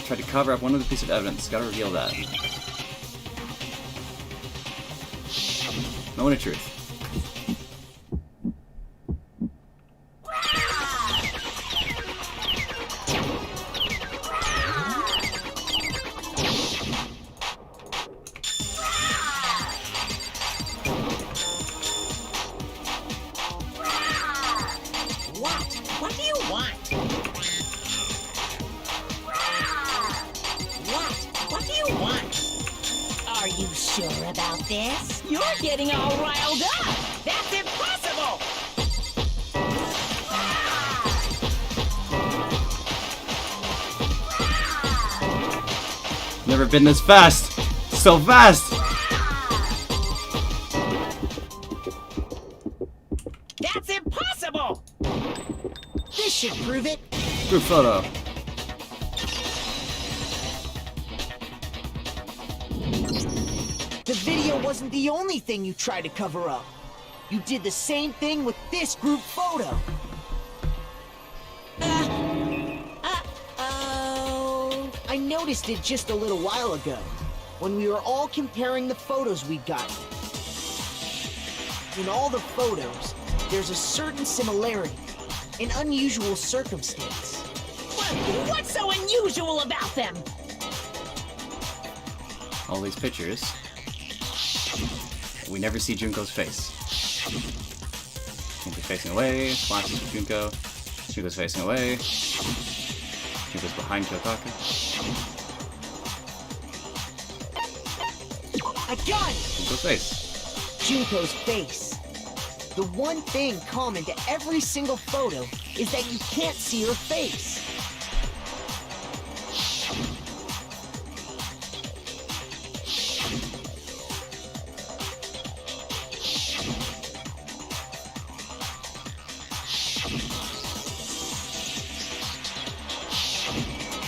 Tried to cover up one other piece of evidence. Gotta reveal that. Moment of truth. What? What do you want? What? What do you want? Are you sure about this? You're getting all riled up. That's impossible. Never been this fast! So fast! That's impossible. This should prove it. Group photo. The video wasn't the only thing you tried to cover up. You did the same thing with this group photo. Uh-oh. I noticed it just a little while ago, when we were all comparing the photos we'd gotten. In all the photos, there's a certain similarity, an unusual circumstance. What's so unusual about them? All these pictures. We never see Junko's face. Junko's facing away, flashes with Junko. Junko's facing away. Junko's behind Kyotaka. I got it! Junko's face. Junko's face. The one thing common to every single photo is that you can't see her face.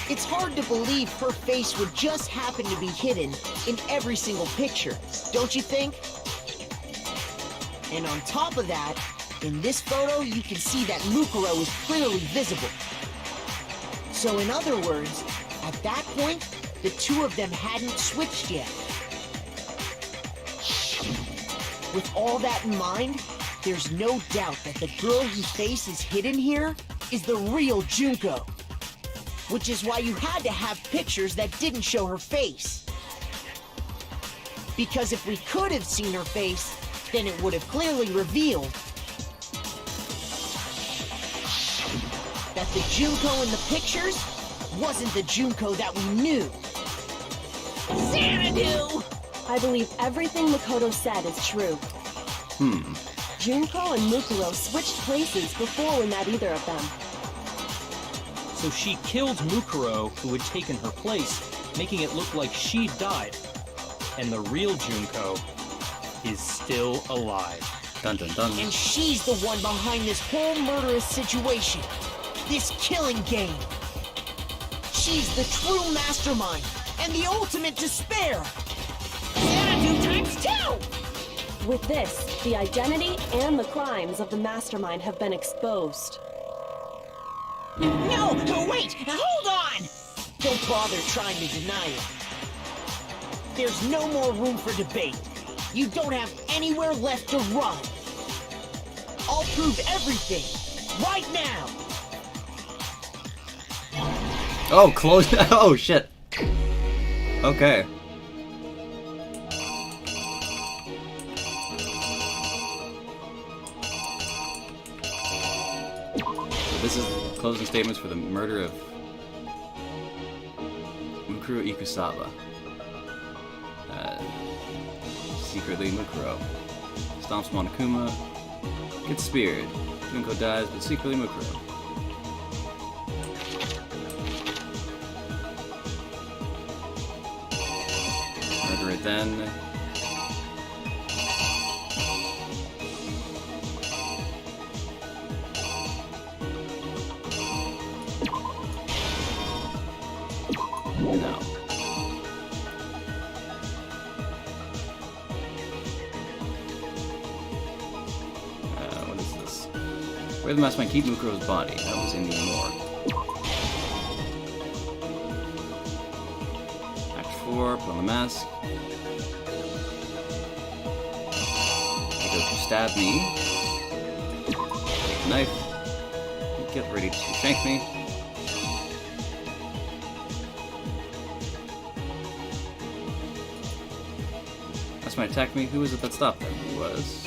It's hard to believe her face would just happen to be hidden in every single picture, don't you think? And on top of that, in this photo, you can see that Mukuro is clearly visible. So in other words, at that point, the two of them hadn't switched yet. With all that in mind, there's no doubt that the girl whose face is hidden here is the real Junko. Which is why you had to have pictures that didn't show her face. Because if we could have seen her face, then it would have clearly revealed that the Junko in the pictures wasn't the Junko that we knew. Xanadu! I believe everything Makoto said is true. Junko and Mukuro switched places before we met either of them. So she killed Mukuro, who had taken her place, making it look like she died. And the real Junko is still alive. Dun dun dun. And she's the one behind this whole murderous situation. This killing game. She's the true mastermind and the ultimate despair. Xanadu times 2! With this, the identity and the crimes of the mastermind have been exposed. No, wait, hold on! Don't bother trying to deny it. There's no more room for debate. You don't have anywhere left to run. I'll prove everything, right now. Oh, close. Oh, shit. Okay. This is closing statements for the murder of Mukuro Ikusaba. Secretly, Mukuro stomps Monokuma, gets speared. Junko dies, but secretly Mukuro. Murder right then. No. What is this? Where the mastermind keep Mukuro's body? That was in the morgue. Act 4, put on the mask. They go to stab me. Take the knife. Get ready to shank me. Might attack me. Who was it that stopped them? Who was?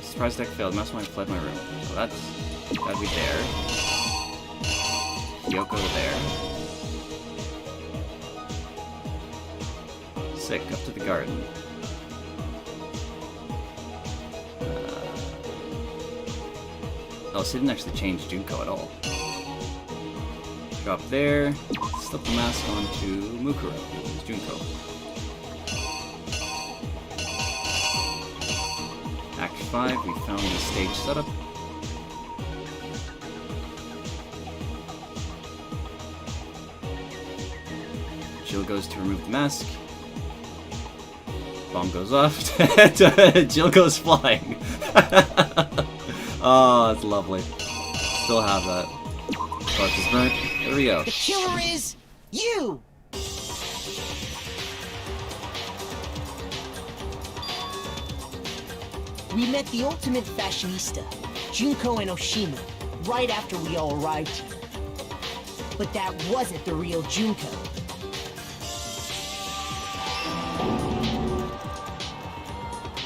Surprise attack failed. Mastermind fled my room. So that's gotta be there. Yoko there. Sick. Up to the garden. Oh, so he didn't actually change Junko at all. Drop there. Slip the mask onto Mukuro. It's Junko. Act 5, we found the stage setup. Jill goes to remove the mask. Bomb goes off. Jill goes flying. Oh, that's lovely. Still have that. Torch is burnt. There we go. The killer is you! We met the ultimate fashionista, Junko and Oshima, right after we all arrived here. But that wasn't the real Junko.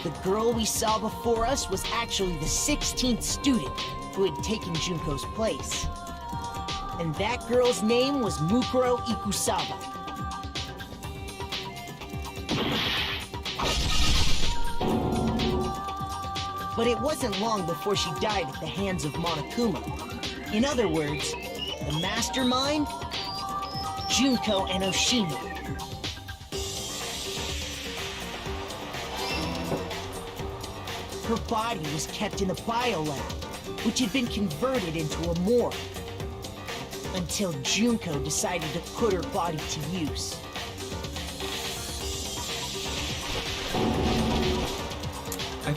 The girl we saw before us was actually the 16th student who had taken Junko's place. And that girl's name was Mukuro Ikusaba. But it wasn't long before she died at the hands of Monokuma. In other words, the mastermind, Junko and Oshima. Her body was kept in a biolab, which had been converted into a morgue. Until Junko decided to put her body to use.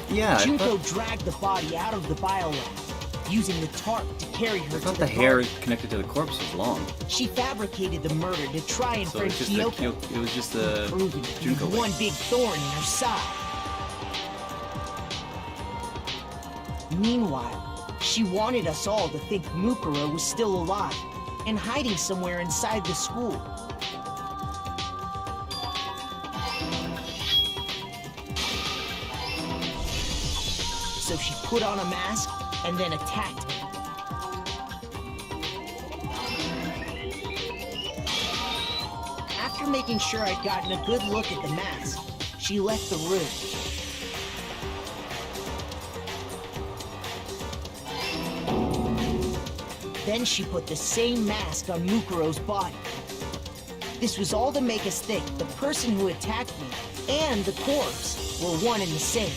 Yeah, Junko dragged the body out of the biolab, using the tarp to carry her I to thought the the hair garden. connected to the corpse was long. She fabricated the murder to try and So frame it's just Kyoko, it was just the proving it Junko was one way. big thorn in her side. Meanwhile, she wanted us all to think Mukuro was still alive and hiding somewhere inside the school. So she put on a mask and then attacked me. After making sure I'd gotten a good look at the mask, she left the room. Then she put the same mask on Mukuro's body. This was all to make us think the person who attacked me and the corpse were one and the same.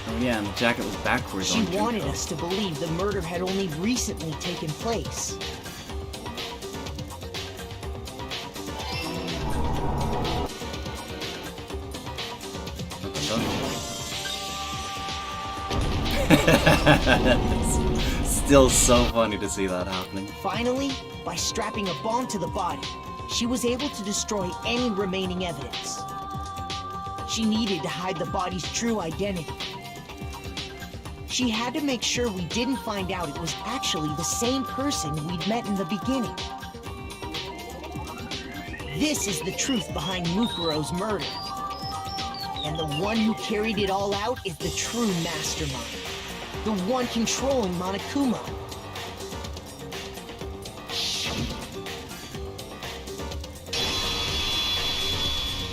Oh yeah, and the jacket was backwards She on Junko. wanted us to believe the murder had only recently taken place. Still so funny to see that happening. Finally, by strapping a bomb to the body, she was able to destroy any remaining evidence. She needed to hide the body's true identity. She had to make sure we didn't find out it was actually the same person we'd met in the beginning. This is the truth behind Mukuro's murder. And the one who carried it all out is the true mastermind. The one controlling Monokuma.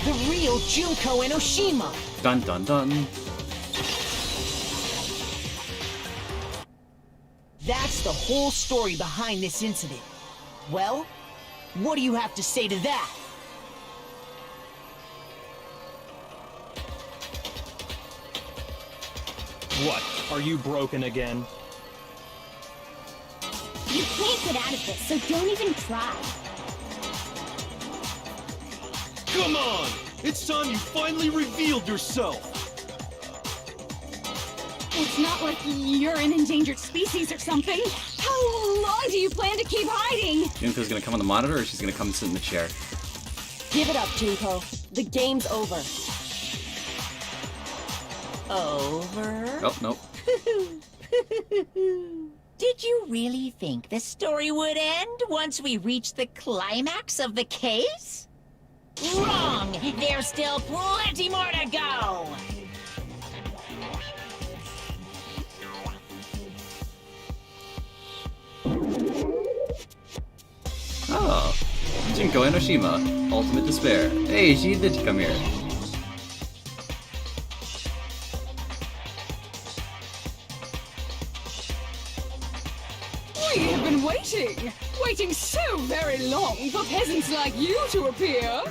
The real Junko Enoshima. Dun dun dun. That's the whole story behind this incident. Well, what do you have to say to that? What? Are you broken again? You can't get out of this, so don't even try. Come on! It's time you finally revealed yourself! It's not like you're an endangered species or something. How long do you plan to keep hiding? Junko's gonna come on the monitor, or she's gonna come and sit in the chair. Give it up, Junko. The game's over. Over? Oh, nope. Did you really think the story would end once we reached the climax of the case? Wrong! There's still plenty more to go! Oh. Junko Enoshima. Ultimate Despair. Hey, she did come here. We have been waiting so very long for peasants like you to appear.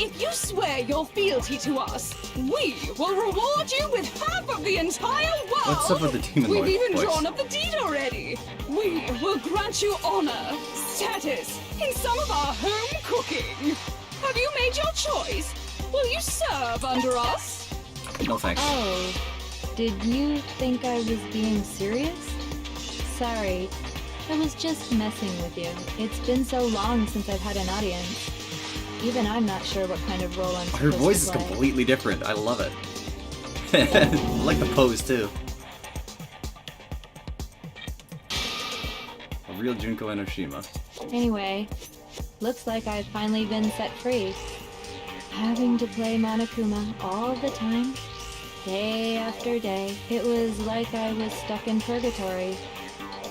If you swear your fealty to us, we will reward you with half of the entire world. What's up with the demon We've lord even voice? drawn up the deed already. We will grant you honor, status, in some of our home cooking. Have you made your choice? Will you serve under us? No thanks. Oh, did you think I was being serious? Sorry, I was just messing with you. It's been so long since I've had an audience. Even I'm not sure what kind of role I'm supposed Her voice is to play. completely different. I love it. I like the pose too. A real Junko Enoshima. Anyway, looks like I've finally been set free. Having to play Monokuma all the time, day after day, it was like I was stuck in purgatory.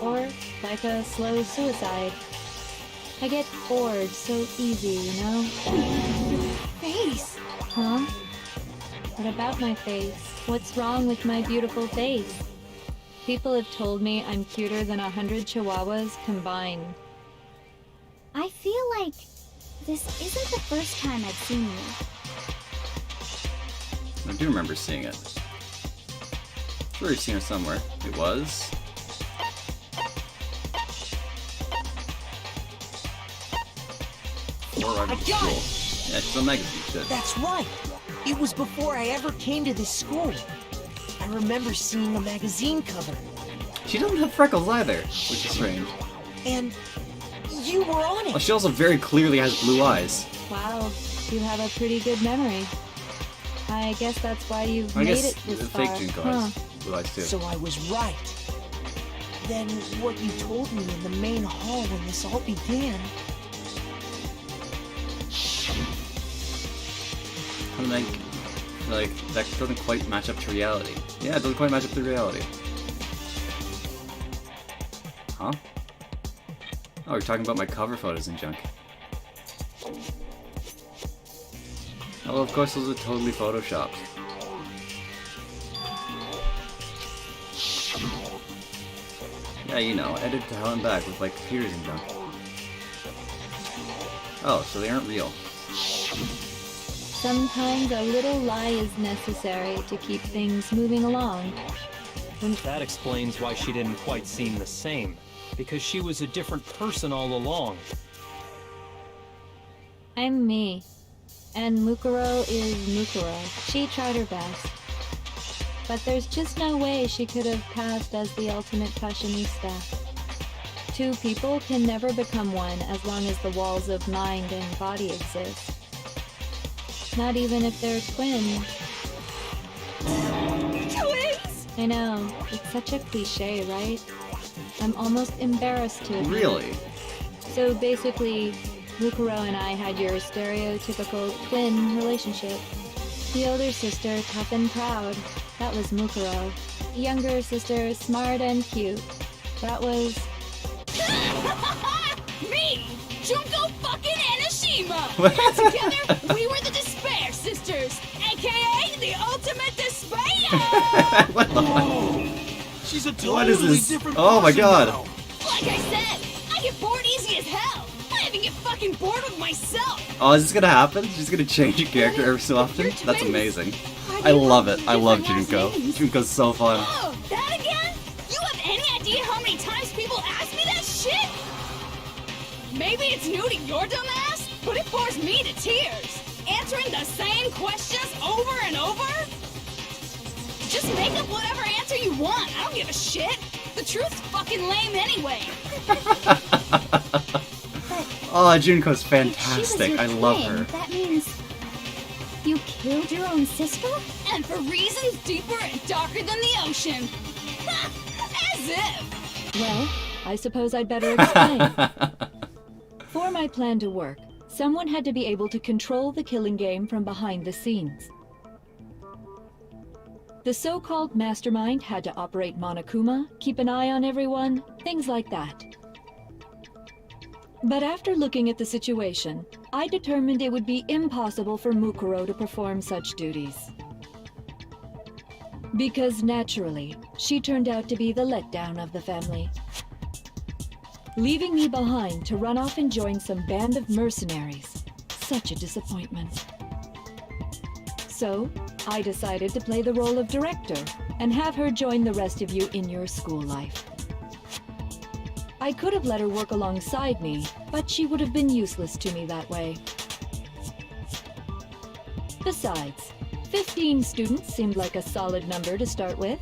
Or like a slow suicide. I get bored so easy, you know? Face. Huh? What about my face? What's wrong with my beautiful face? People have told me I'm cuter than 100 chihuahuas combined. I feel like this isn't the first time I've seen you. I do remember seeing it. Sure, you've seen her somewhere. It was... arrived at I the got school. it. Yeah, she's on magazine shit. That's right. It was before I ever came to this school. I remember seeing a magazine cover. She doesn't have freckles either, which is strange. And you were on Well, it. she also very clearly has blue eyes. Wow, you have a pretty good memory. I guess that's why you've I made guess it this the far. fake Junko Huh. has blue eyes too. So I was right. Then what you told me in the main hall when this all began. I'm like, that doesn't quite match up to reality. Yeah, it doesn't quite match up to reality. Huh? Oh, you're talking about my cover photos and junk. Oh, of course those are totally photoshopped. Yeah, you know, edited to hell and back with like computers and junk. Oh, so they aren't real. Sometimes a little lie is necessary to keep things moving along. And that explains why she didn't quite seem the same. Because she was a different person all along. I'm me. And Mukuro is Mukuro. She tried her best. But there's just no way she could have passed as the ultimate fashionista. Two people can never become one as long as the walls of mind and body exist. Not even if they're twins. Twins? I know. It's such a cliche, right? I'm almost embarrassed to admit it. Really? So basically, Mukuro and I had your stereotypical twin relationship. The older sister, tough and proud. That was Mukuro. The younger sister, smart and cute. That was... Me! Junko fucking Enoshima! What? Together, we were the Despair Sisters, aka the ultimate despair! What the Whoa! She's a totally What is this? different Oh my person god. now. Like I said, I get bored easy as hell! I even get fucking bored with myself! Oh, is this gonna happen? She's gonna change your character every so often? You're That's twins. amazing. Why do I you love have it. I love different Junko. last names? Junko's so fun. Oh, that again? You have any idea how many times people ask me that shit? Maybe it's new to your dumb ass, but it bores me to tears. Answering the same questions over and over? Just make up whatever answer you want. I don't give a shit. The truth's fucking lame anyway. Oh, Junko's If fantastic. she was I your love twin, her. That means you killed your own sister? And for reasons deeper and darker than the ocean. As if. Well, I suppose I'd better explain. For my plan to work, someone had to be able to control the killing game from behind the scenes. The so-called mastermind had to operate Monokuma, keep an eye on everyone, things like that. But after looking at the situation, I determined it would be impossible for Mukuro to perform such duties. Because naturally, she turned out to be the letdown of the family, leaving me behind to run off and join some band of mercenaries. Such a disappointment. So, I decided to play the role of director and have her join the rest of you in your school life. I could have let her work alongside me, but she would have been useless to me that way. Besides, 15 students seemed like a solid number to start with.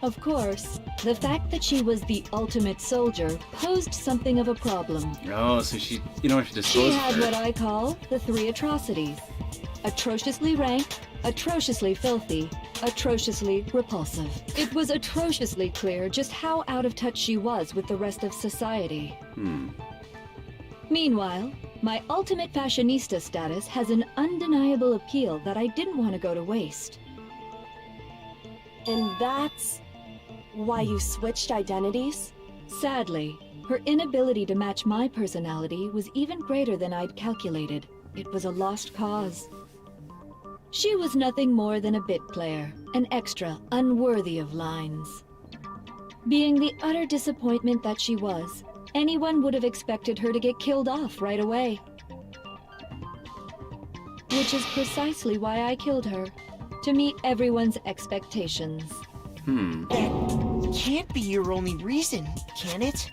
Of course, the fact that she was the ultimate soldier posed something of a problem. Oh, so she, you know, she She disposed had of what her. I call the three atrocities. Atrociously rank, atrociously filthy, atrociously repulsive. It was atrociously clear just how out of touch she was with the rest of society. Meanwhile, my ultimate fashionista status has an undeniable appeal that I didn't want to go to waste. And that's why you switched identities? Sadly, her inability to match my personality was even greater than I'd calculated. It was a lost cause. She was nothing more than a bit player, an extra unworthy of lines. Being the utter disappointment that she was, anyone would have expected her to get killed off right away. Which is precisely why I killed her, to meet everyone's expectations. That can't be your only reason, can it?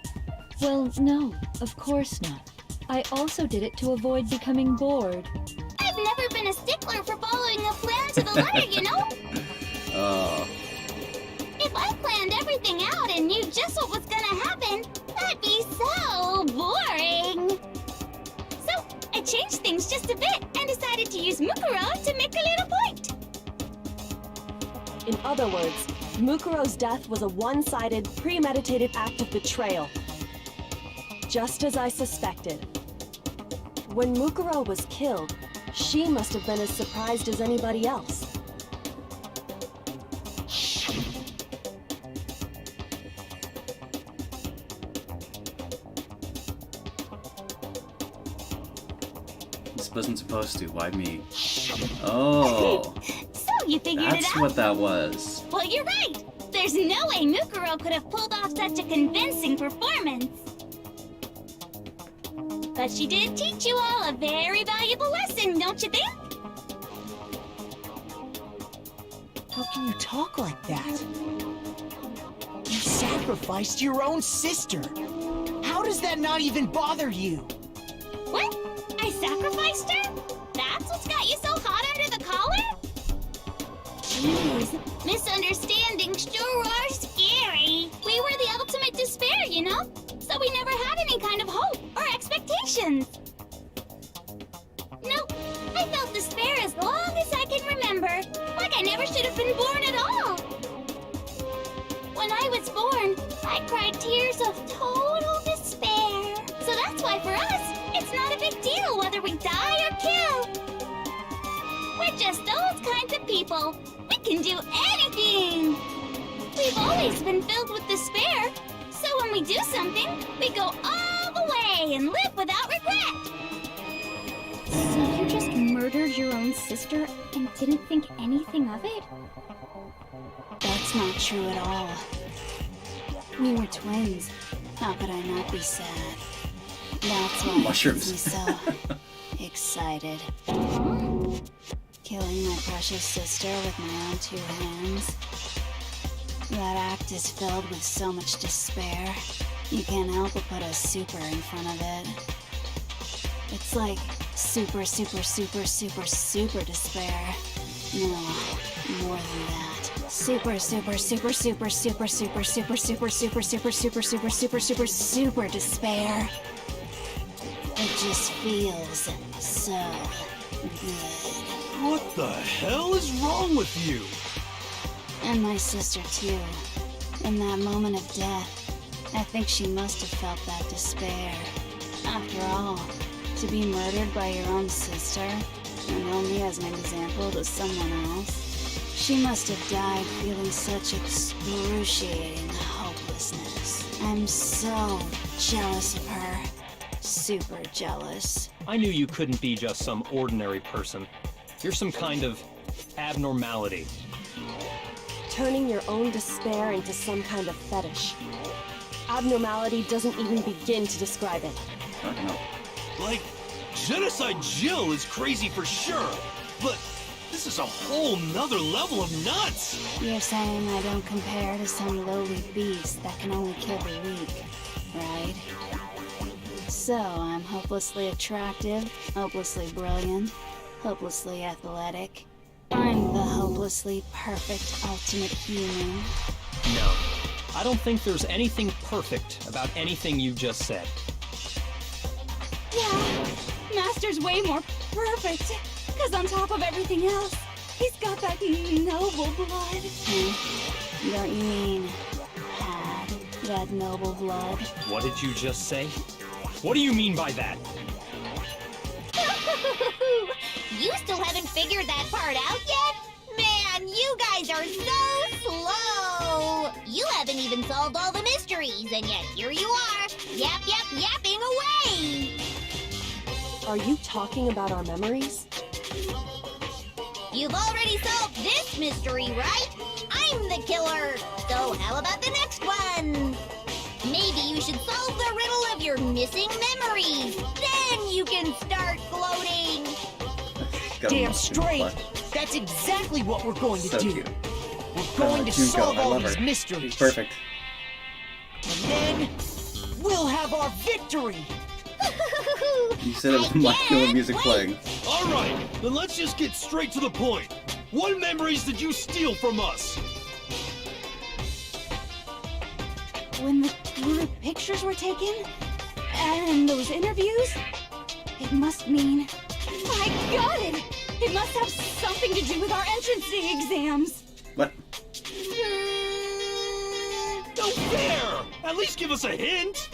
Well, no, of course not. I also did it to avoid becoming bored. I've never been a stickler for following a plan to the letter, you know? Oh. If I planned everything out and knew just what was gonna happen, that'd be so boring. So, I changed things just a bit and decided to use Mukuro to make a little point. In other words, Mukuro's death was a one-sided, premeditated act of betrayal. Just as I suspected. When Mukuro was killed, she must have been as surprised as anybody else. This wasn't supposed to. Why me? Oh. So you figured it That's out? what that was. Well, you're right. There's no way Mukuro could have pulled off such a convincing performance. But she did teach you all a very valuable lesson, don't you think? How can you talk like that? You sacrificed your own sister. How does that not even bother you? What? I sacrificed her? That's what's got you so hot under the collar? Jeez, misunderstandings sure are scary. We were the ultimate despair, you know? So we never had any kind of hope or expectations. Nope, I felt despair as long as I can remember. Like I never should have been born at all. When I was born, I cried tears of total despair. So that's why for us, it's not a big deal whether we die or kill. We're just those kinds of people. We can do anything. We've always been filled with despair. So when we do something, we go all the way and live without regret. So you just murdered your own sister and didn't think anything of it? That's not true at all. We were twins. How could I not be sad? That's why Mushrooms. it gets me so excited. Killing my precious sister with my own two hands. That act is filled with so much despair. You can't help but put a super in front of it. It's like super, super, super, super, super despair. No, more than that. Super, super, super, super, super, super, super, super, super, super, super, super, super, super, super despair. It just feels so good. What the hell is wrong with you? And my sister, too. In that moment of death, I think she must have felt that despair. After all, to be murdered by your own sister, and only as an example to someone else, she must have died feeling such excruciating hopelessness. I'm so jealous of her. Super jealous. I knew you couldn't be just some ordinary person. You're some kind of abnormality. Turning your own despair into some kind of fetish. Abnormality doesn't even begin to describe it. I don't know. Like, Genocide Jill is crazy for sure, but this is a whole nother level of nuts! You're saying I don't compare to some lowly beast that can only kill the weak, right? So, I'm hopelessly attractive, hopelessly brilliant, hopelessly athletic. I'm the hopelessly perfect ultimate human. No, I don't think there's anything perfect about anything you just said. Yeah, Master's way more perfect. Because on top of everything else, he's got that noble blood. Don't you mean had that noble blood? What did you just say? What do you mean by that? You still haven't figured that part out yet? Man, you guys are so slow! You haven't even solved all the mysteries, and yet here you are, yapping away! Are you talking about our memories? You've already solved this mystery, right? I'm the killer! So how about the next one? Maybe you should solve the riddle of your missing memories. Then you can start gloating! Got a Damn mushroom straight! flesh. That's exactly what we're going to So do. cute. We're going to Junko, solve I all love these her. mysteries. She's perfect. And then we'll have our victory! You said it with my killer music playing. Alright, then let's just get straight to the point. What memories did you steal from us? When the pictures were taken, and those interviews, it must mean... I got it! It must have something to do with our entrancing exams. What? No fair! At least give us a hint!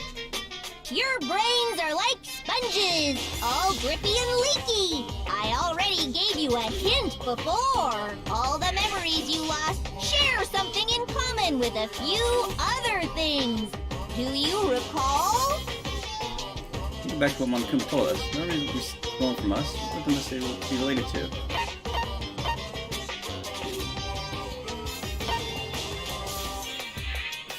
Your brains are like sponges, all drippy and leaky. I already gave you a hint before. All the memories you lost share something in common with a few other things. Do you recall? Get back to what Monokuma told us. No reason to be stolen from us. What them must they be related to?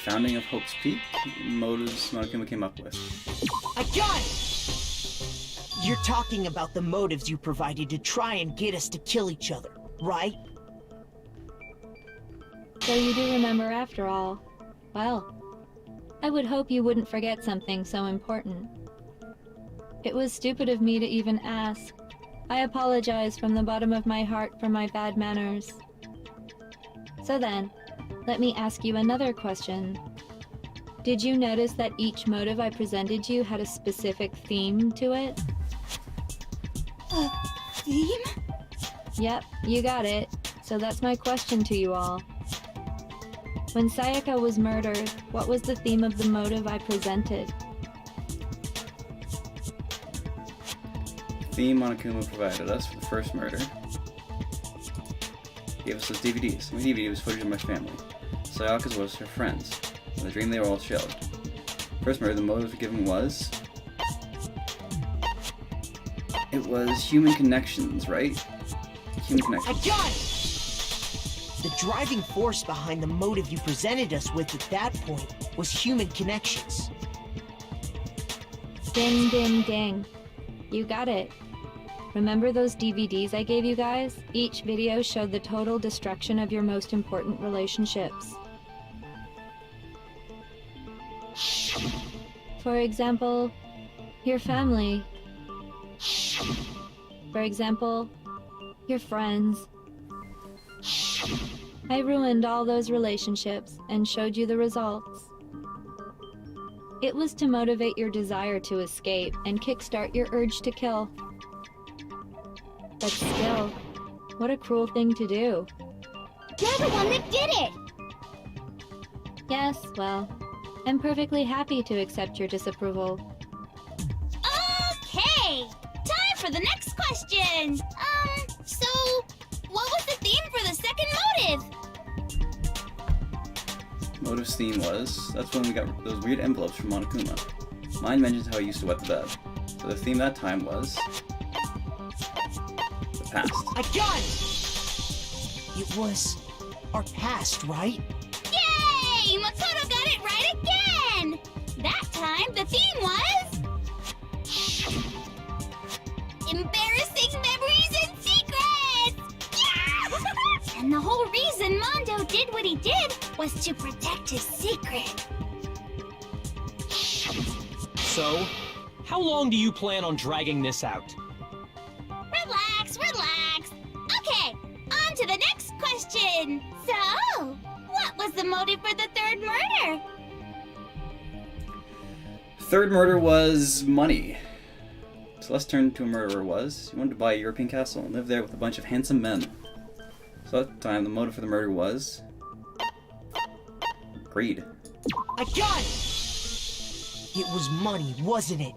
Founding of Hope's Peak? Motives Monokuma came up with. I got it! You're talking about the motives you provided to try and get us to kill each other, right? So you do remember after all. Well, I would hope you wouldn't forget something so important. It was stupid of me to even ask. I apologize from the bottom of my heart for my bad manners. So then, let me ask you another question. Did you notice that each motive I presented you had a specific theme to it? Theme? Yep, you got it. So that's my question to you all. When Sayaka was murdered, what was the theme of the motive I presented? The theme Monokuma provided us for the first murder. He gave us those DVDs. My DVD was footage of my family. Sayaka's was her friends. In the dream they were all shelled. First murder, the motive given was... It was human connections, right? Human I connections. got it! The driving force behind the motive you presented us with at that point was human connections. Ding, ding, ding. You got it. Remember those DVDs I gave you guys? Each video showed the total destruction of your most important relationships. For example, your family. For example, your friends. I ruined all those relationships and showed you the results. It was to motivate your desire to escape and kickstart your urge to kill. But still, what a cruel thing to do. You're the one that did it! Yes, well, I'm perfectly happy to accept your disapproval. Okay! Time for the next question! So, what was the theme for the second motive? Motive's theme was... That's when we got those weird envelopes from Monokuma. Mine mentions how he used to wet the bed. So the theme that time was... the past. I got it! It was our past, right? Yay! Makoto got it right again! That time, the theme was... embarrassing memories and secrets! Yeah! And the whole reason Mondo did what he did was to protect his secret. So, how long do you plan on dragging this out? Relax, relax. Okay, on to the next question. So, what was the motive for the third murder? Third murder was money. Celeste turned into a murderer was... He wanted to buy a European castle and live there with a bunch of handsome men. So at the time, the motive for the murder was... greed. I got it! It was money, wasn't it?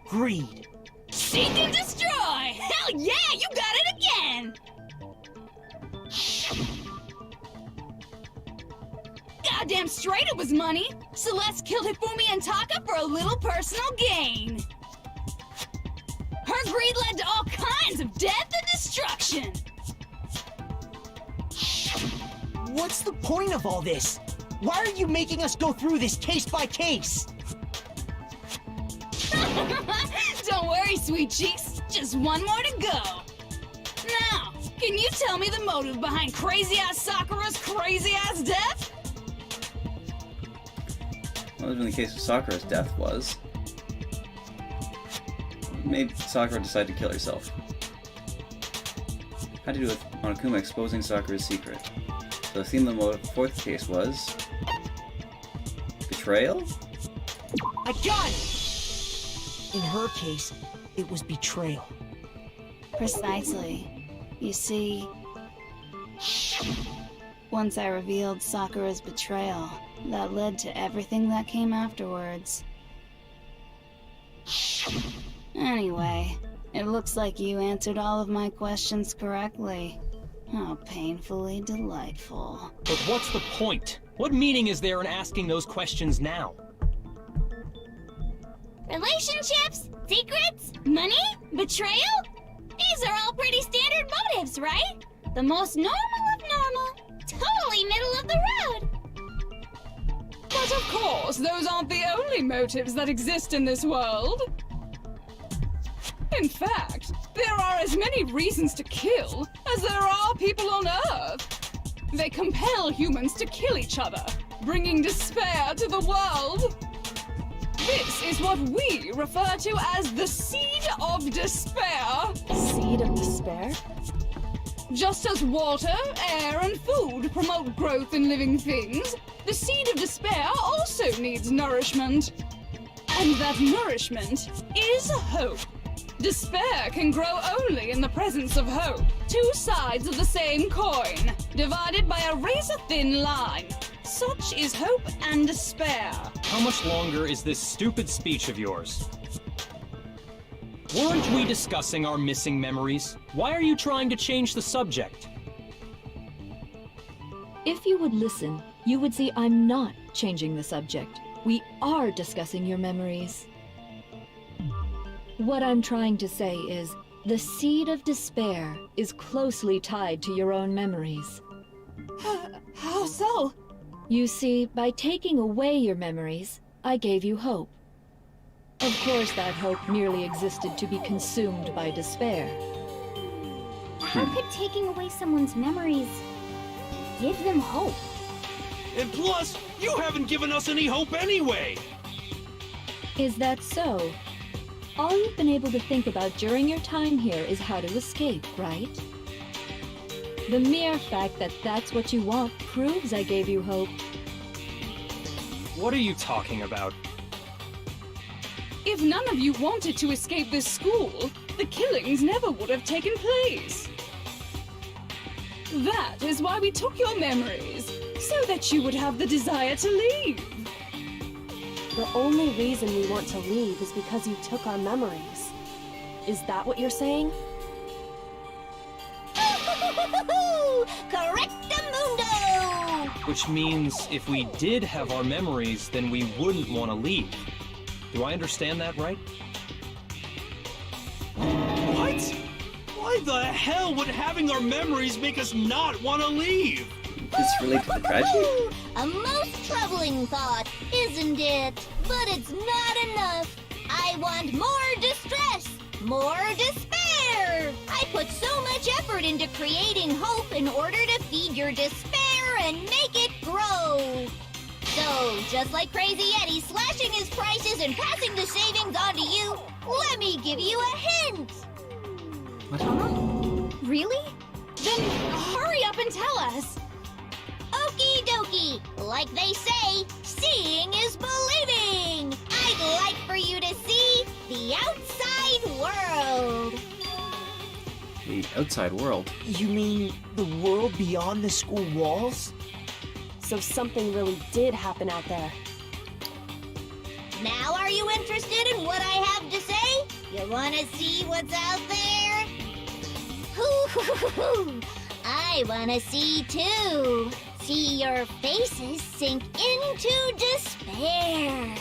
Greed. Seek and destroy! Hell yeah, you got it again! Goddamn straight it was money! Celeste killed Hifumi and Taka for a little personal gain. Her greed led to all kinds of death and destruction! What's the point of all this? Why are you making us go through this case by case? Don't worry, sweet cheeks. Just one more to go. Now, can you tell me the motive behind crazy-ass Sakura's crazy-ass death? Well, in the case of Sakura's death was... made Sakura decide to kill herself? Had to do with Monokuma exposing Sakura's secret. So the theme of the fourth case was... betrayal? I got it! In her case, it was betrayal. Precisely. You see, once I revealed Sakura's betrayal, that led to everything that came afterwards. Anyway, it looks like you answered all of my questions correctly. How painfully delightful. But what's the point? What meaning is there in asking those questions now? Relationships? Secrets? Money? Betrayal? These are all pretty standard motives, right? The most normal of normal. Totally middle of the road. But of course, those aren't the only motives that exist in this world. In fact, there are as many reasons to kill as there are people on Earth. They compel humans to kill each other, bringing despair to the world. This is what we refer to as the seed of despair. Seed of despair? Just as water, air, and food promote growth in living things, the seed of despair also needs nourishment. And that nourishment is hope. Despair can grow only in the presence of hope. Two sides of the same coin, divided by a razor-thin line. Such is hope and despair. How much longer is this stupid speech of yours? Weren't we discussing our missing memories? Why are you trying to change the subject? If you would listen, you would see I'm not changing the subject. We are discussing your memories. What I'm trying to say is, the seed of despair is closely tied to your own memories. How so? You see, by taking away your memories, I gave you hope. Of course, that hope merely existed to be consumed by despair. How could taking away someone's memories give them hope? And plus, you haven't given us any hope anyway! Is that so? All you've been able to think about during your time here is how to escape, right? The mere fact that that's what you want proves I gave you hope. What are you talking about? If none of you wanted to escape this school, the killings never would have taken place. That is why we took your memories, so that you would have the desire to leave. The only reason we want to leave is because you took our memories. Is that what you're saying? Correctamundo! Which means if we did have our memories, then we wouldn't want to leave. Do I understand that right? What? Why the hell would having our memories make us not want to leave? This related to the tragedy? A most troubling thought, isn't it? But it's not enough. I want more distress, more despair. I put so much effort into creating hope in order to feed your despair and make it grow. So, just like Crazy Eddie slashing his prices and passing the savings on to you, let me give you a hint. What? Really? Then hurry up and tell us. Okie dokie. Like they say, seeing is believing. I'd like for you to see the outside world. The outside world? You mean the world beyond the school walls? So something really did happen out there. Now are you interested in what I have to say? You want to see what's out there? Hoo-hoo-hoo-hoo. I want to see too. See your faces sink into despair.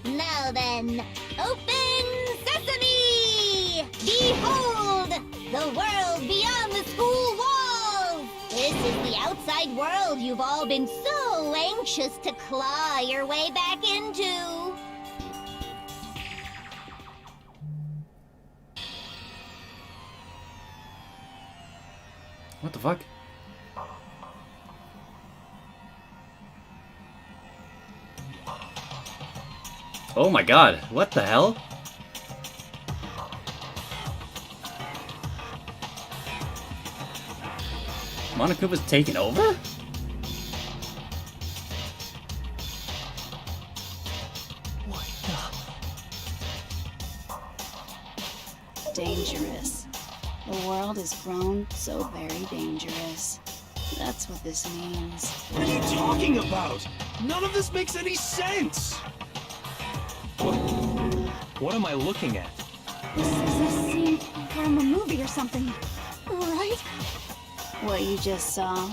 Now then, open sesame! Behold, the world beyond the school walls! This is the outside world you've all been so anxious to claw your way back into. What the fuck? Oh my god, what the hell? Monokuma's taken over? Dangerous. The world has grown so very dangerous. That's what this means. What are you talking about? None of this makes any sense! What am I looking at? This is a scene from a movie or something, right? What you just saw,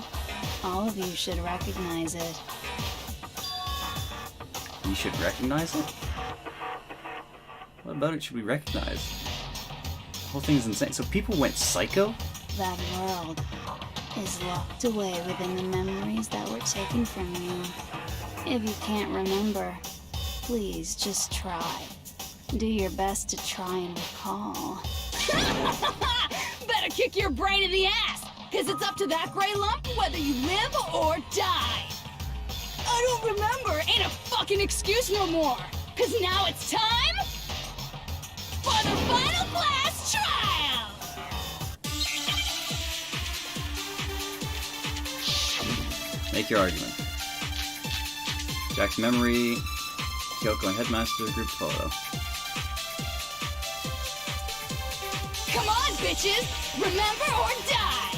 all of you should recognize it. You should recognize it? What about it should we recognize? The whole thing is insane. So people went psycho? That world is locked away within the memories that were taken from you. If you can't remember, please just try. Do your best to try and recall. Better kick your brain in the ass, cause it's up to that gray lump whether you live or die. I don't remember ain't a fucking excuse no more, cause now it's time for the final class trial! Make your argument. Jack's memory, Kyoko and Headmaster group photo. Come on, bitches! Remember or die!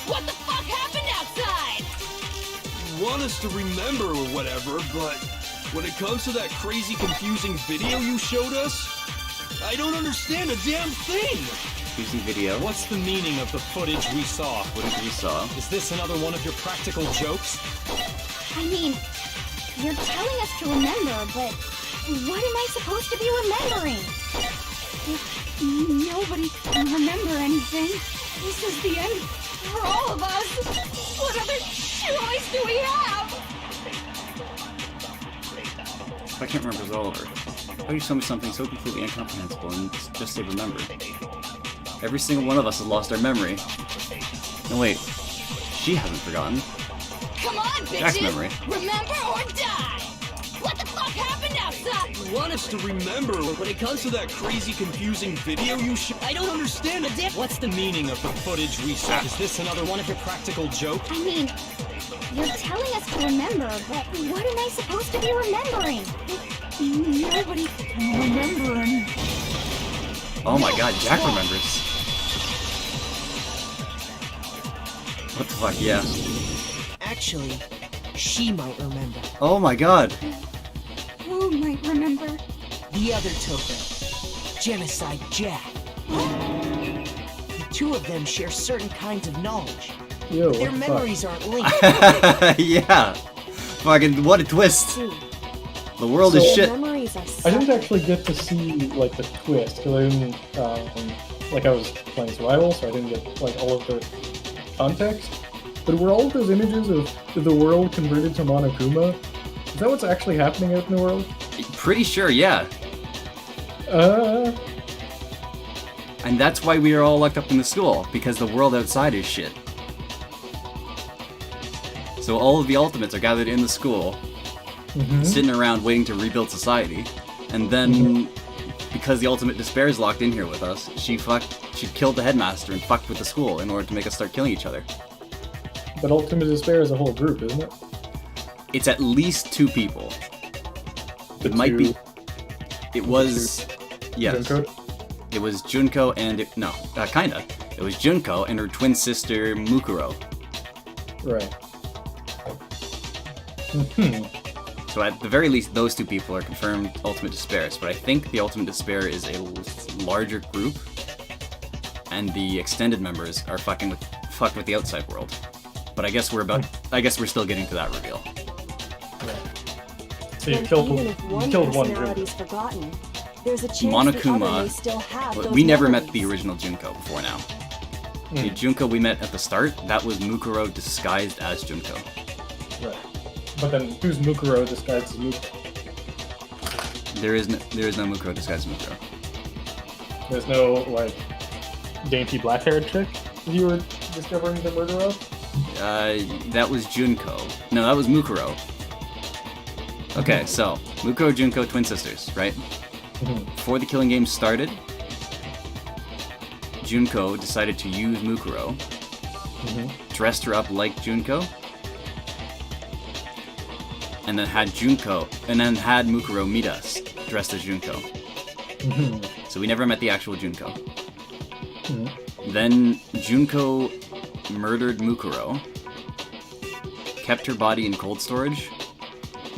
What the fuck happened outside? You want us to remember or whatever, but when it comes to that crazy, confusing video you showed us, I don't understand a damn thing! Confusing video. What's the meaning of the footage we saw? Footage we saw. Is this another one of your practical jokes? I mean, you're telling us to remember, but what am I supposed to be remembering? Nobody can remember anything. This is the end for all of us. What other choice do we have? I can't remember it's all over. How do you show me something so completely incomprehensible and just say remember? Every single one of us has lost our memory. No wait, she hasn't forgotten. Come on, bitches! Jack's memory. Remember or die! What the fuck happened outside? You want us to remember when it comes to that crazy, confusing video you showed? I don't understand a damn. What's the meaning of the footage we saw? Is this another one of your practical jokes? I mean, you're telling us to remember, but what am I supposed to be remembering? Nobody can remember him. Oh my god, Jack remembers. What the fuck, yeah. Actually, she might remember. Oh my god. Who might remember? The other Toka, Genocide Jack. The two of them share certain kinds of knowledge. Yo, Their what the memories aren't linked. Yeah. Fucking, what a twist. The world is So- shit. Memories are I didn't actually get to see like the twist because I didn't like I was playing survival, so I didn't get like all of the context. But were all of those images of the world converted to Monokuma? Is that what's actually happening out in the world? Pretty sure, yeah. And that's why we are all locked up in the school, because the world outside is shit. So all of the ultimates are gathered in the school, sitting around waiting to rebuild society, and then because the ultimate despair is locked in here with us, she killed the headmaster and fucked with the school in order to make us start killing each other. But Ultimate Despair is a whole group, isn't it? It's at least 2 people. The It might be. two- It was. Yes. Junko? It was Junko and kinda. It was Junko and her twin sister Mukuro. Right. So at the very least, those 2 people are confirmed Ultimate Despairs. But I think the Ultimate Despair is a larger group, and the extended members are fucked with the outside world. But I guess we're still getting to that reveal. So you And killed even if one one group. personality's forgotten, there's a chance the Monokuma. other may still have those We never met memories. the original Junko before now. The Junko we met at the start, that was Mukuro disguised as Junko. Right. But then who's Mukuro disguised as Mukuro? There is no Mukuro disguised as Mukuro. There's no like dainty black-haired chick that you were discovering the murder of? That was Junko. No, that was Mukuro. Okay, so Mukuro, Junko, twin sisters, right? Before the killing game started, Junko decided to use Mukuro to dressed her up like Junko, and then had Mukuro meet us dressed as Junko. So we never met the actual Junko. Then Junko murdered Mukuro, kept her body in cold storage,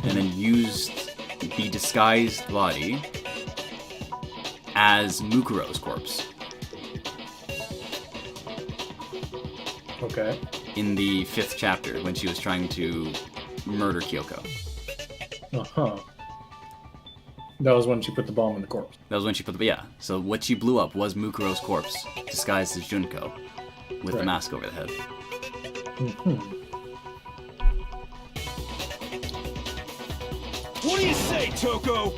and then used the disguised body as Mukuro's corpse. Okay. In the 5th chapter, when she was trying to murder Kyoko. Uh-huh. That was when she put the bomb in the corpse. That was when she put the... Yeah. So what she blew up was Mukuro's corpse, disguised as Junko, with the mask over the head. What do you say, Toko?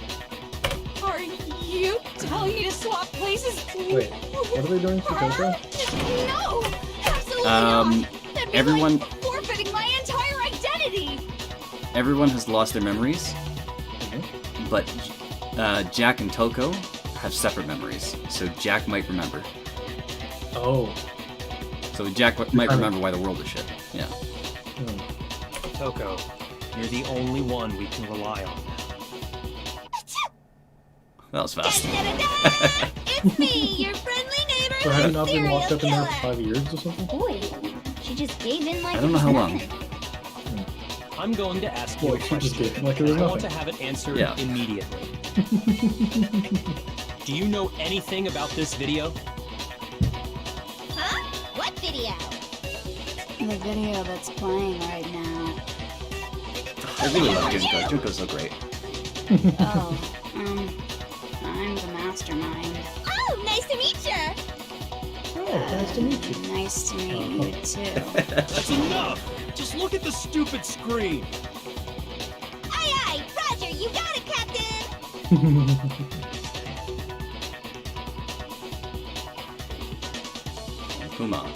Are you telling me to swap places? Wait, what are they doing to Toko? No! Absolutely not! That'd be everyone- like forfeiting my entire identity! Everyone has lost their memories, but Jack and Toko have separate memories, so Jack might remember. Oh. So Jack might remember why the world is shit. Yeah. Toko, you're the only one we can rely on now. That was fast. It's me, your friendly neighbor. So have you not been locked up in there for 5 years or something? Boy, she just gave in like I don't know how long. I'm going to ask you a She just question. gave like it was I want to nothing. have it answered Yeah. immediately. Do you know anything about this video? Huh? What video? The video that's playing right now. I really love Junko. Junko's so great. Oh, I'm the mastermind. Oh, nice to meet you. Oh, nice to meet you. Nice to meet you too. That's enough! Just look at the stupid screen! Aye, aye, Roger, you got it, Captain.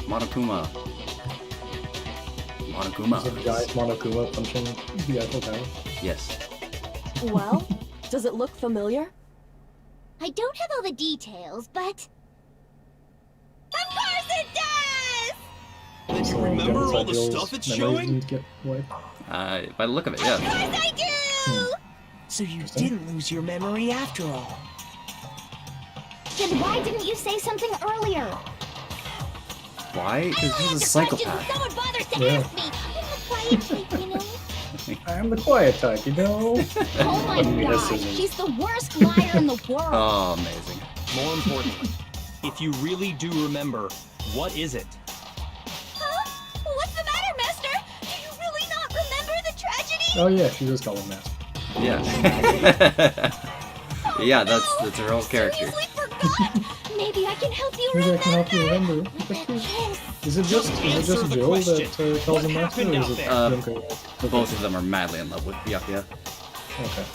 Monokuma. Is it the guy Monokuma punching the Eiffel Tower? Yes. Well, does it look familiar? I don't have all the details, but... Of course it does! Then you So when remember all the Genocide stuff it's Girl's showing? memories get wiped? By the look of it, Of yeah. course I do! So you didn't lose your memory after all. Then why didn't you say something earlier? Why? Because he's a Questions psychopath. when someone bothers to Yeah. ask me. I'm the quiet type, you know? I'm the quiet type, you know? Oh my Let me god, listen. she's the worst liar in the world. Oh, amazing. More importantly, if you really do remember, what is it? Huh? What's the matter, Master? Do you really not remember the tragedy? Oh yeah, she does call him that. Yeah. Yeah, that's her whole character. Seriously forgot? Maybe I can help you Maybe I remember. can help you remember. Is it just Answer the Jill question. that calls him What master, or happened is out it there? Junko? Both of them are madly in love with Byakuya. Okay.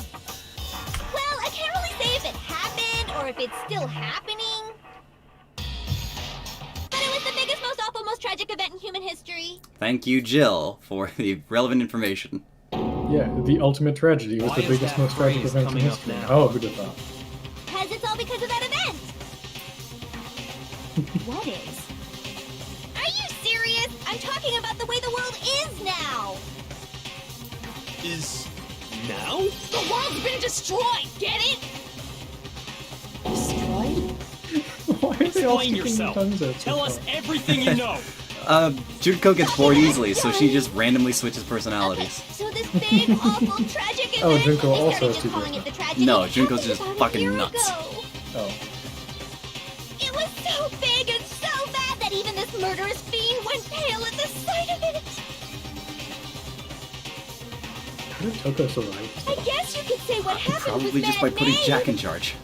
Well, I can't really say if it happened or if it's still happening. But it was the biggest, most awful, most tragic event in human history. Thank you, Jill, for the relevant information. Yeah, the ultimate tragedy was Why the is biggest, that most tragic phrase event in coming up history. now? Oh, who'd have thought? Because it's all because of that event. What is? Are you serious? I'm talking about the way the world is now. Is now? The world's been destroyed, get it? Destroyed? Why are they all Explain sticking yourself. their tongues out so Tell us far? everything you know. Junko gets bored easily, so she just randomly switches personalities. So this big, awful, tragic event. Oh, Junko they also started has just two calling it the tragedy. No, Junko's happened just about a fucking year nuts. ago. Oh. It was so big and so bad that even this murderous fiend went pale at the sight of it. How did Toko survive? I guess you could say what happened Probably was just by putting man-made. Jack in charge.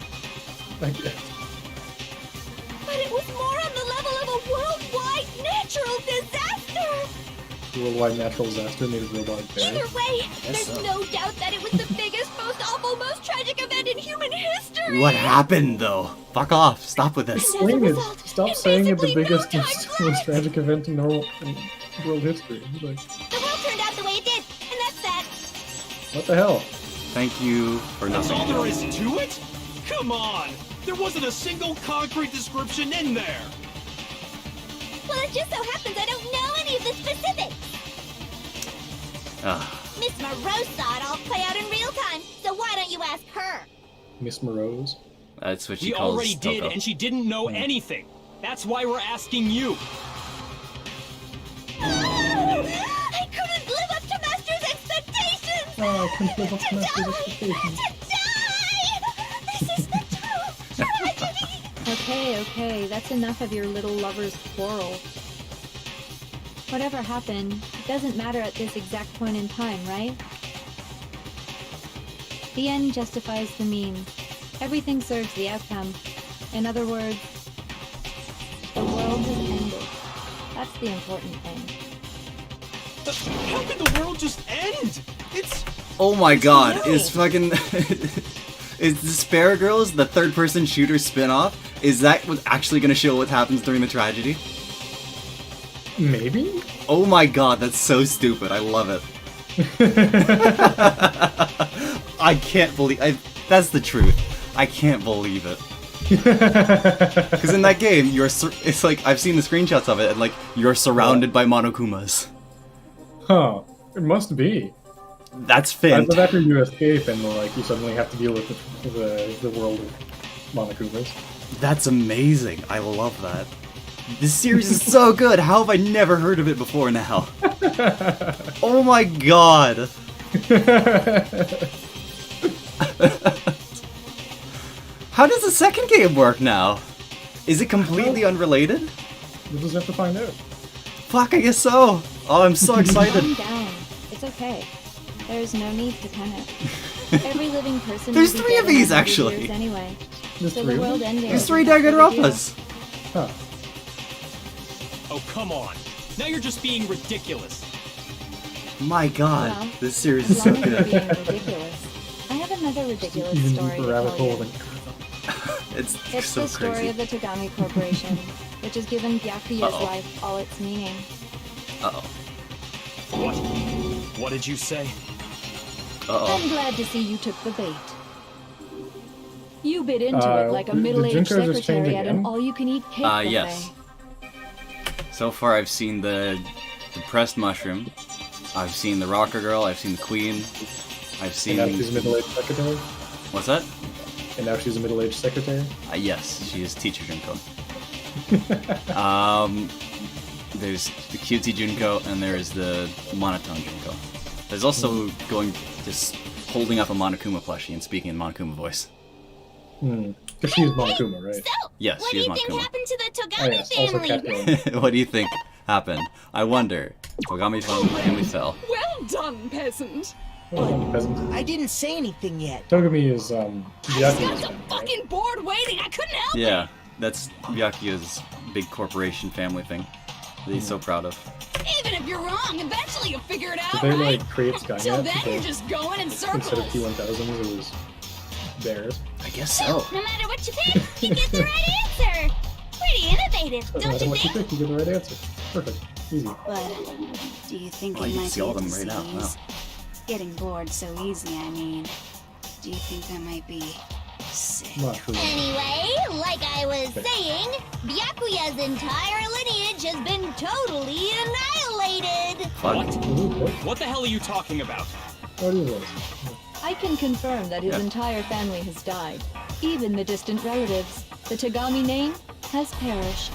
I guess. But it was more on the level of a worldwide natural disaster. Worldwide natural disaster made of robotic Either bears. way, there's so. no doubt that it was the biggest, most awful, most tragic event in human history. What happened, though? Fuck off. Stop with this. As a Explain it. result, Stop in saying it the basically no biggest, time most flat, tragic event in world history. Like, the world turned out the way it did, and that's that. what the hell? Thank you for That's all nothing. there is to it? Come on! There wasn't a single concrete description in there! Well, it just so happens I don't know any the specifics. Miss Morose saw it all play out in real time, so why don't you ask her? Miss Morose. That's what she We calls already did, Toko. and she didn't know anything. That's why we're asking you. I couldn't live up to Master's expectations! Oh, I couldn't live up to Master's expectations. To die! This is the true tragedy! Okay, that's enough of your little lover's quarrel. Whatever happened, it doesn't matter at this exact point in time, right? The end justifies the means. Everything serves the outcome. In other words, the world has ended. That's the important thing. How could the world just end? It's... Oh my god, no. is fucking... is Despair Girls, the third-person shooter spin-off, is that what's actually gonna show what happens during the tragedy? Maybe? Oh my god, that's so stupid. I love it. I can't believe... that's the truth. I can't believe it. Because in that game, it's like, I've seen the screenshots of it, and like, you're surrounded by Monokumas. Huh. It must be. That's But fantastic. after you escape and like you suddenly have to deal with the world of Monokumas. That's amazing. I love that. This series is so good. How have I never heard of it before now? Oh my god. How does the second game work now? Is it completely unrelated? We'll just have to find out. Fuck, I guess so. Oh, I'm so excited. Calm down. It's okay. There's no need to panic. Every living person. There's will be 3 of dead in these, 100 actually. years Anyway. There's So 3 the of world them? ending. There's 3 isn't that big a deal. Danganronpas. Huh. Oh, come on. Now you're just being ridiculous. My god, Well, this series is As so long as you're good. being ridiculous. I have another ridiculous Even story deeper to rabbit tell hole you. than It's It's so the story crazy. of the Tagami Corporation, which has given Byakuya's Uh-oh. life all its meaning. Uh-oh. What? What did you say? Uh-oh. I'm glad to see you took the bait. You bit into it like a the middle-aged Junko just changed secretary at an again? all-you-can-eat cake buffet. Yes. So far I've seen the depressed mushroom. I've seen the rocker girl, I've seen the queen. I've seen... And now she's a middle-aged secretary? What's that? And now she's a middle-aged secretary? Yes, she is teacher Junko. There's the cutesy Junko, and there's the monotone Junko. There's also going just holding up a Monokuma plushie and speaking in Monokuma voice. Because she's Monokuma, right? So, Yes, what she do is you think Monokuma. happened to the Oh Togami yes, also family? Catgirl. What do you think happened? I wonder. Togami family fell. Well done, peasant. Peasant. I didn't say anything yet. Togami is, I Byakuya's got family, so right? fucking bored waiting. I couldn't help it. Yeah, that's Byakuya's big corporation family thing that he's so proud of. Even if you're wrong, eventually you'll figure it out, Did they, right? like, create Skynet? Till then, you're because just going in instead of circles. T-1000s, it was bears? I guess so. No matter what you pick, you get the right answer. Pretty innovative, Doesn't don't matter you what you think? pick, you get the right answer. Perfect. Easy. But do you think Oh, it you can might see be all a of them right now. disease? Wow. Getting bored so easy, I mean. Do you think I might be sick? Mushroom. Anyway, like I was saying, Byakuya's entire lineage has been totally annihilated. Fuck. What the hell are you talking about? What is this? I can confirm that his Yeah. entire family has died. Even the distant relatives. The Tagami name has perished.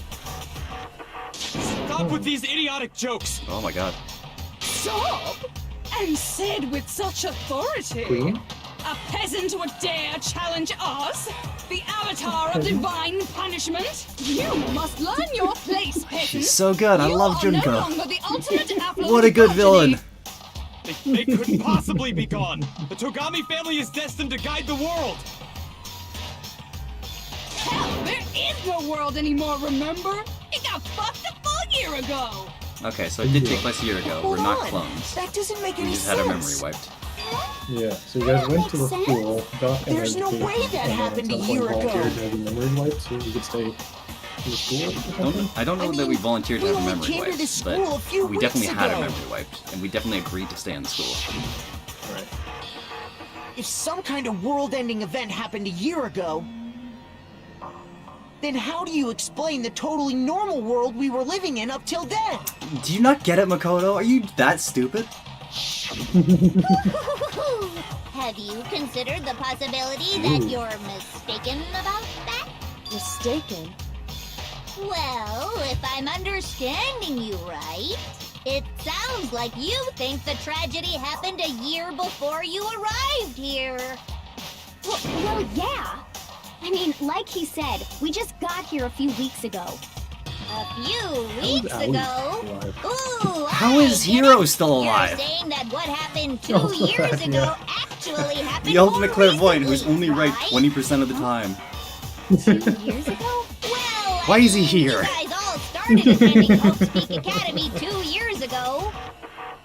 Stop with these idiotic jokes! Oh my god. Stop! And said with such authority. Queen? A peasant would dare challenge us? The avatar of divine punishment? You must learn your place, peasant. She's so good. I You love are Junko. No longer the ultimate affluent What a good progeny. villain. They couldn't possibly be gone! The Togami family is destined to guide the world! Hell, there is no world anymore, remember? It got fucked a full year ago. Okay, so it did take place a year ago. We're Hold not on. clones. That doesn't make We any just had our memory sense. wiped. Yeah, so you guys went to the makes school, got an There's no education, way that and then happened at a some point year ago. volunteered to have your memory wiped so you could stay in the school or something? I don't know I that we mean, volunteered we to have only memory came to wiped, this school a few but we definitely weeks had our ago. memory wiped, and we definitely agreed to stay in the school. Right. If some kind of world-ending event happened a year ago, Then how do you explain the totally normal world we were living in up till then? Do you not get it, Makoto? Are you that stupid? Have you considered the possibility that you're mistaken about that? Mistaken? Well, if I'm understanding you right, it sounds like you think the tragedy happened a year before you arrived here. Well, yeah. I mean, like he said, we just got here a few weeks ago. A few weeks ago? Ooh, How is Hero still alive? You're saying that what happened 2 years ago actually happened The ultimate more clairvoyant who's recently, only right right? 20% of the time. 2 years ago? Well, Why is he here? You guys all started attending Hope Speak Academy 2 years ago.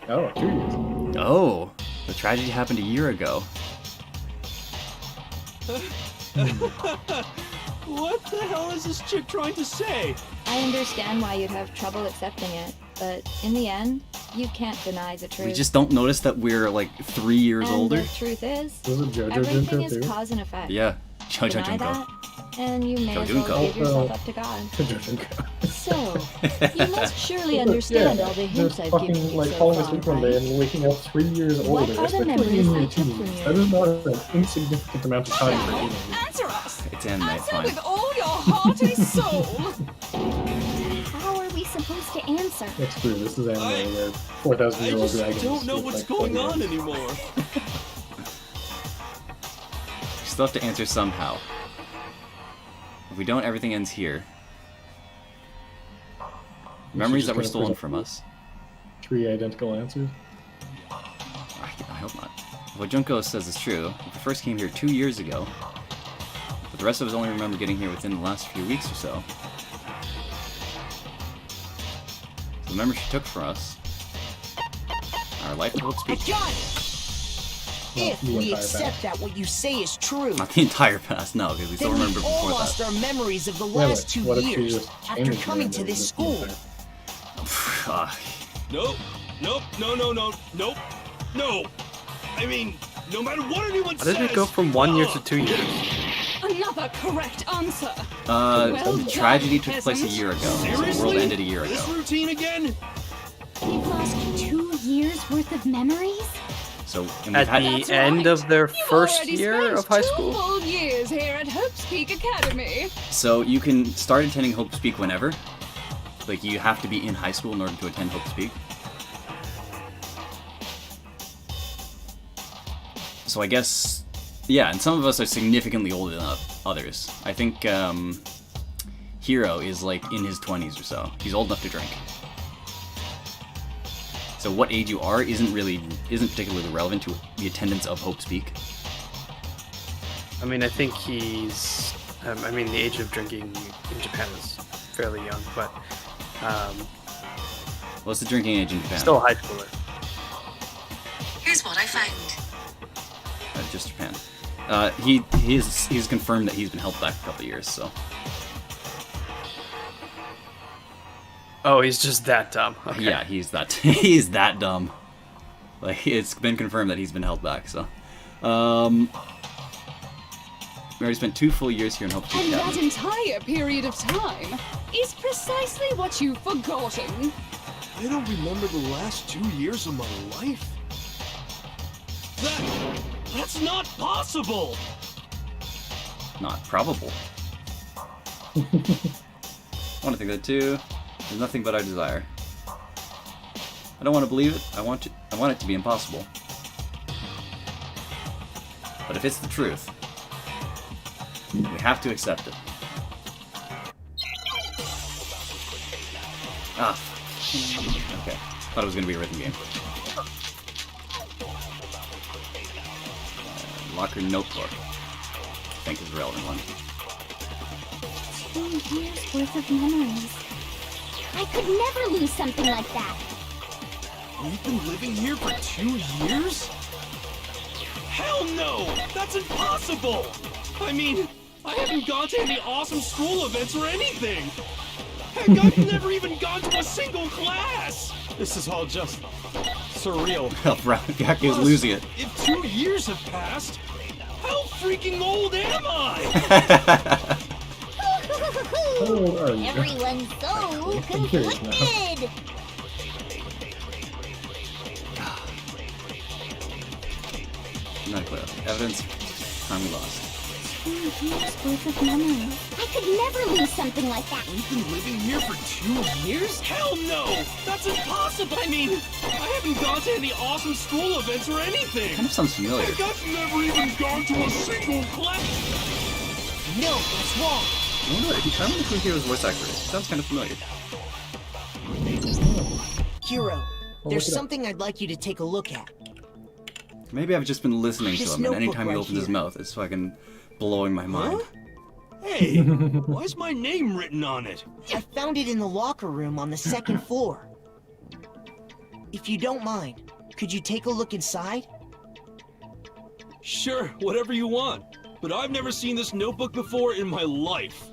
Oh, 2 years. Oh, the tragedy happened a year ago. What the hell is this chick trying to say? I understand why you'd have trouble accepting it, but in the end, you can't deny the truth. We just don't notice that we're like 3 years and older. the truth is, Was it JoJo everything Junko is too? cause and effect. Yeah, Jojo Deny Junko. that, and you may as Junko. well give yourself up to God. JoJo Junko. So, you must surely understand all the hints just I've fucking given you like so falling far, asleep one day right? and waking up 3 years What older, are the especially memories in I your took from teens. you? That is not an insignificant amount of time for a teenager. Answer us! It's anime, it's Answer fine. with all your heart and soul! How are we supposed to answer? That's true. This is anime I- where 4,000-year-old just dragons. don't know look what's like going 20 on years. anymore. We still have to answer somehow. If we don't, everything ends here. Memories that were just stolen present from us. 3 identical answers. I hope not. What Junko says is true. We first came here 2 years ago, but the rest of us only remember getting here within the last few weeks or so. The memory she took from us. Our life of Hope I Speak. got it! If the we entire accept past. that what you say is true, Not the entire past, no, because we still then remember we all before lost that. our memories of the Wait, last 2 what if she years just after changed coming the to this memories school. of the Ah, Nope. Nope. No. Nope. No. I mean, no matter what anyone How says. did it go from 1 year to 2 years? Another correct answer. the done, tragedy took place a peasant. year ago. So the Seriously? world ended a year This ago. routine again? We've lost 2 years worth of memories? So and we've At had the end of their You've first already year spent of high 2 school? full years here at Hope Speak Academy. So you can start attending Hope Speak whenever. Like you have to be in high school in order to attend Hope Speak. So I guess, yeah, and some of us are significantly older than others. I think Hero is like in his 20s or so. He's old enough to drink. So what age you are isn't particularly relevant to the attendance of Hope Speak. I mean, I think he's. I mean, the age of drinking in Japan is fairly young, but What's the drinking age in Japan? still a high schooler. Here's what I found. Just Japan. He's confirmed that he's been held back a couple of years. So Oh, he's just that dumb. Okay. yeah, he's that dumb. Like it's been confirmed that he's been held back. So we already spent 2 full years here in Hope Speak And that Academy. entire period of time is precisely what you've forgotten. I don't remember the last 2 years of my life. That's not possible. Not probable. I want to think that too. There's nothing but our desire. I don't want to believe it. I want it to be impossible. But if it's the truth, we have to accept it. Ah. Okay. Thought it was gonna be a rhythm game. Locker notebook. I think is a relevant one. 2 years worth of memories. I could never lose something like that. We've been living here for 2 years? Hell no! That's impossible! I mean, I haven't gone to any awesome school events or anything! Heck, I've never even gone to a single class! This is all just surreal. Yaku is losing it. If 2 years have passed, how freaking old am I? How old are you? Everyone's so I'm curious now. conflicted. Not clear. Evidence. Time we lost. Explosive memory. I could never lose something like that. We've been living here for 2 years? Hell no! That's impossible! I mean, I haven't gone to any awesome school events or anything! Kind of sounds familiar. Like, I've never even gone to a single class! No, that's wrong. I wonder who Hero's voice actor is. Sounds kind of familiar. Hero, there's look it up. something I'd like you to take a look at. Maybe I've just been listening to This him, and notebook anytime he right opens his here. mouth, it's fucking blowing my mind. Hey, why's my name written on it? I found it in the locker room on the second floor. If you don't mind, could you take a look inside? Sure, whatever you want. But I've never seen this notebook before in my life.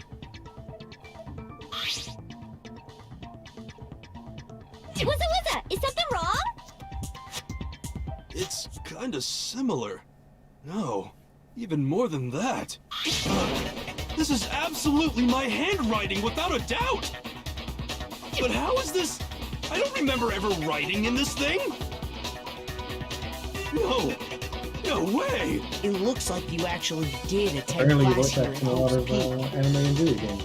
Wizza, is something wrong? It's kinda similar. No, even more than that. This is absolutely my handwriting, without a doubt! But how is this? I don't remember ever writing in this thing! No way! It looks like you actually did attend Apparently you class voice here act in in a lot Hope's of Peak. anime and video games.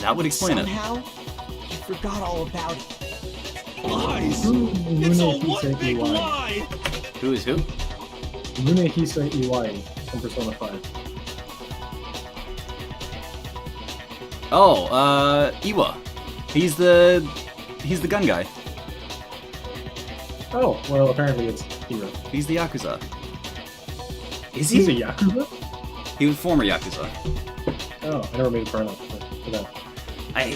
That would explain it. Somehow, you forgot all about it. Lies! Rune It's all Hisei one big Iwai. lie! Who is who? Rune Hisei Iwai from Persona 5. Oh, Iwa. He's the gun guy. Oh, well, apparently it's Hero. He's the Yakuza. Is He's a he? Yakuza? He was former Yakuza. Oh, I never made it far enough for that.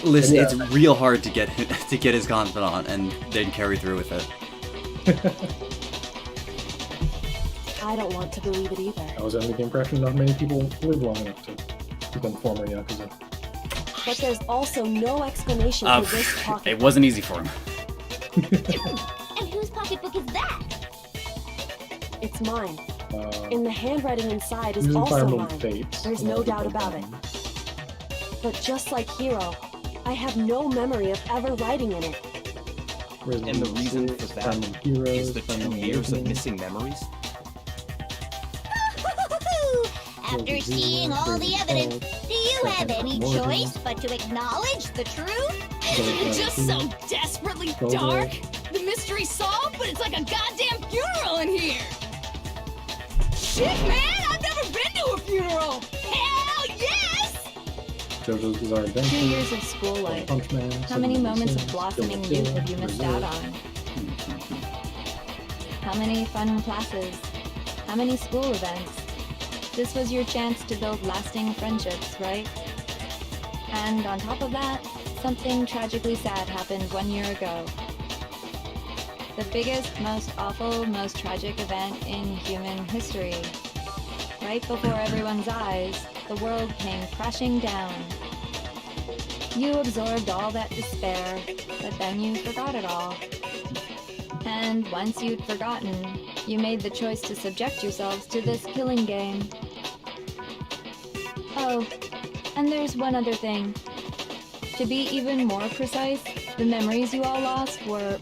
Listen, Yeah. it's real hard to get his confidant and then carry through with it. I don't want to believe it either. I was under the impression not many people live long enough to become former Yakuza. But there's also no explanation for this pocket. It wasn't easy for him. And whose pocketbook is that? It's mine. Uh, And the handwriting inside is using also Fire Emblem mine. Fates. There's a lot no of doubt people about it. can. But just like Hero, I have no memory of ever writing in it. Resident And the reason Evil, for that Fire Emblem Heroes, is the Fire 2 Emblem years of Awakening. missing memories? After seeing all the evidence, do you have any choice but to acknowledge the truth? It's just so desperately dark. The mystery's solved, but it's like a goddamn funeral in here. Shit, man, I've never been to a funeral. Hell yes! JoJo's Bizarre 2 Adventure, years of school life. Punch Man, How many 7 moments of Sins, blossoming Kill la youth Kill, have you missed Berserk. out on? How many fun classes? How many school events? This was your chance to build lasting friendships, right? And on top of that, something tragically sad happened 1 year ago. The biggest, most awful, most tragic event in human history. Right before everyone's eyes, the world came crashing down. You absorbed all that despair, but then you forgot it all. And once you'd forgotten, you made the choice to subject yourselves to this killing game. Oh, and there's one other thing. To be even more precise, the memories you all lost were...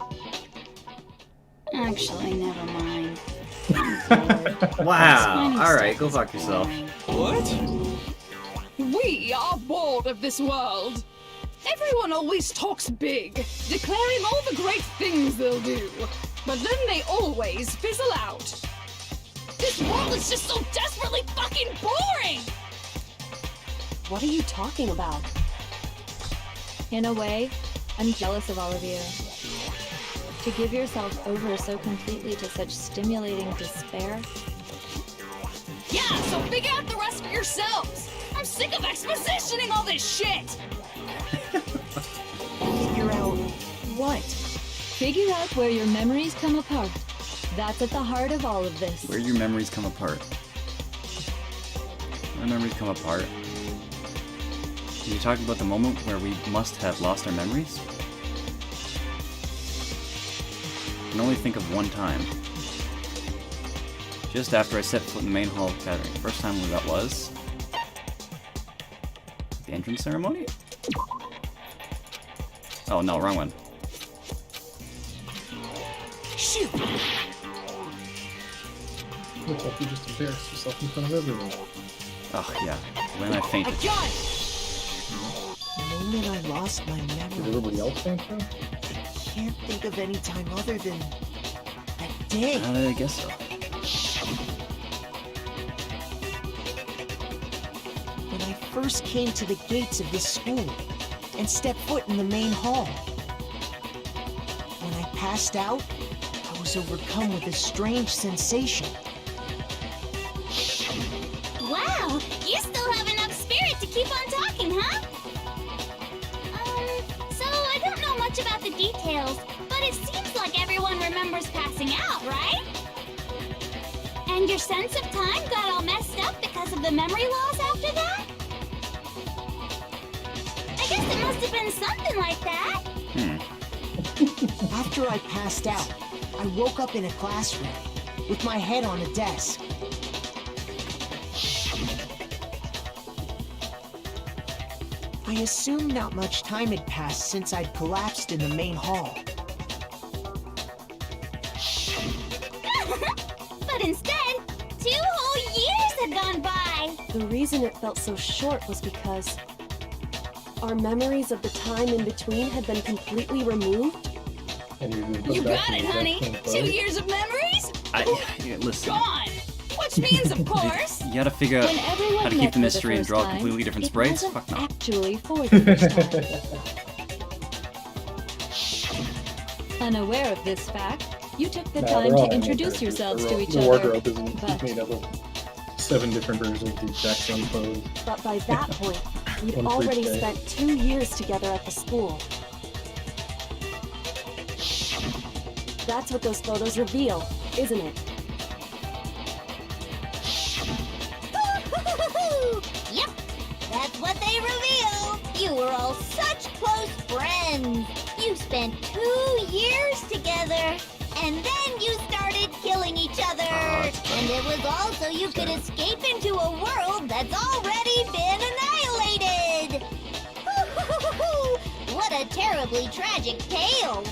Actually, never mind. Wow. Alright, go fuck yourself. What? We are bored of this world. Everyone always talks big, declaring all the great things they'll do. But then they always fizzle out. This world is just so desperately fucking boring! What are you talking about? In a way, I'm jealous of all of you. To give yourself over so completely to such stimulating despair. Yeah, so figure out the rest for yourselves! I'm sick of expositioning all this shit! Figure out what? Figure out where your memories come apart. That's at the heart of all of this. Where your memories come apart. Where memories come apart. Are you talking about the moment where we must have lost our memories? I can only think of one time. Just after I set foot in the main hall of Academy. First time when that was? The entrance ceremony? Oh no, wrong one. Shoot! Looks like you just embarrassed yourself in front of everyone. Oh yeah, when I I fainted. got it! The moment I lost my Did memory, everybody else faint though? can't think of any time other than that day. I guess so. When I first came to the gates of this school and stepped foot in the main hall. When I passed out, I was overcome with a strange sensation. Wow, you still have enough spirit to keep on talking, huh? So I don't know much about the details, but it seems like everyone remembers passing out, right? And your sense of time got all messed up because of the memory loss after that? I guess it must have been something like that. After I passed out, I woke up in a classroom with my head on a desk. I assumed not much time had passed since I'd collapsed in the main hall. But instead, 2 whole years had gone by. The reason it felt so short was because our memories of the time in between had been completely removed. And you You got it, honey. 2 years of memories? Yeah, listen. Gone. Which means, of course. You gotta figure out When everyone how to met keep the for mystery and first draw time, completely different it sprites. wasn't Fuck no. actually for the first time. Unaware of this fact, you took the time to introduce yourselves to each the other. wardrobe isn't but- made up of 7 different versions of the exact same clothes. But by that point, we'd One for each already day. spent 2 years together at the school. That's what those photos reveal, isn't it? Yep, that's what they reveal. You were all such close friends. You spent 2 years together, and then you started killing each other. And it was all so you could escape into a world that's already been annihilated. What a terribly tragic tale.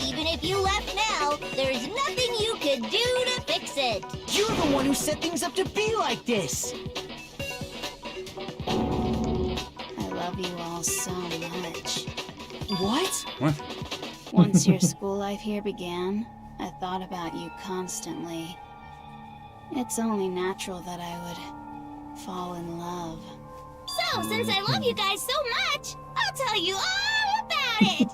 Even if you left now, there's nothing you could do to fix it. You're the one who set things up to be like this! I love you all so much. What? What? Once your school life here began, I thought about you constantly. It's only natural that I would fall in love. So, since I love you guys so much, I'll tell you all about it.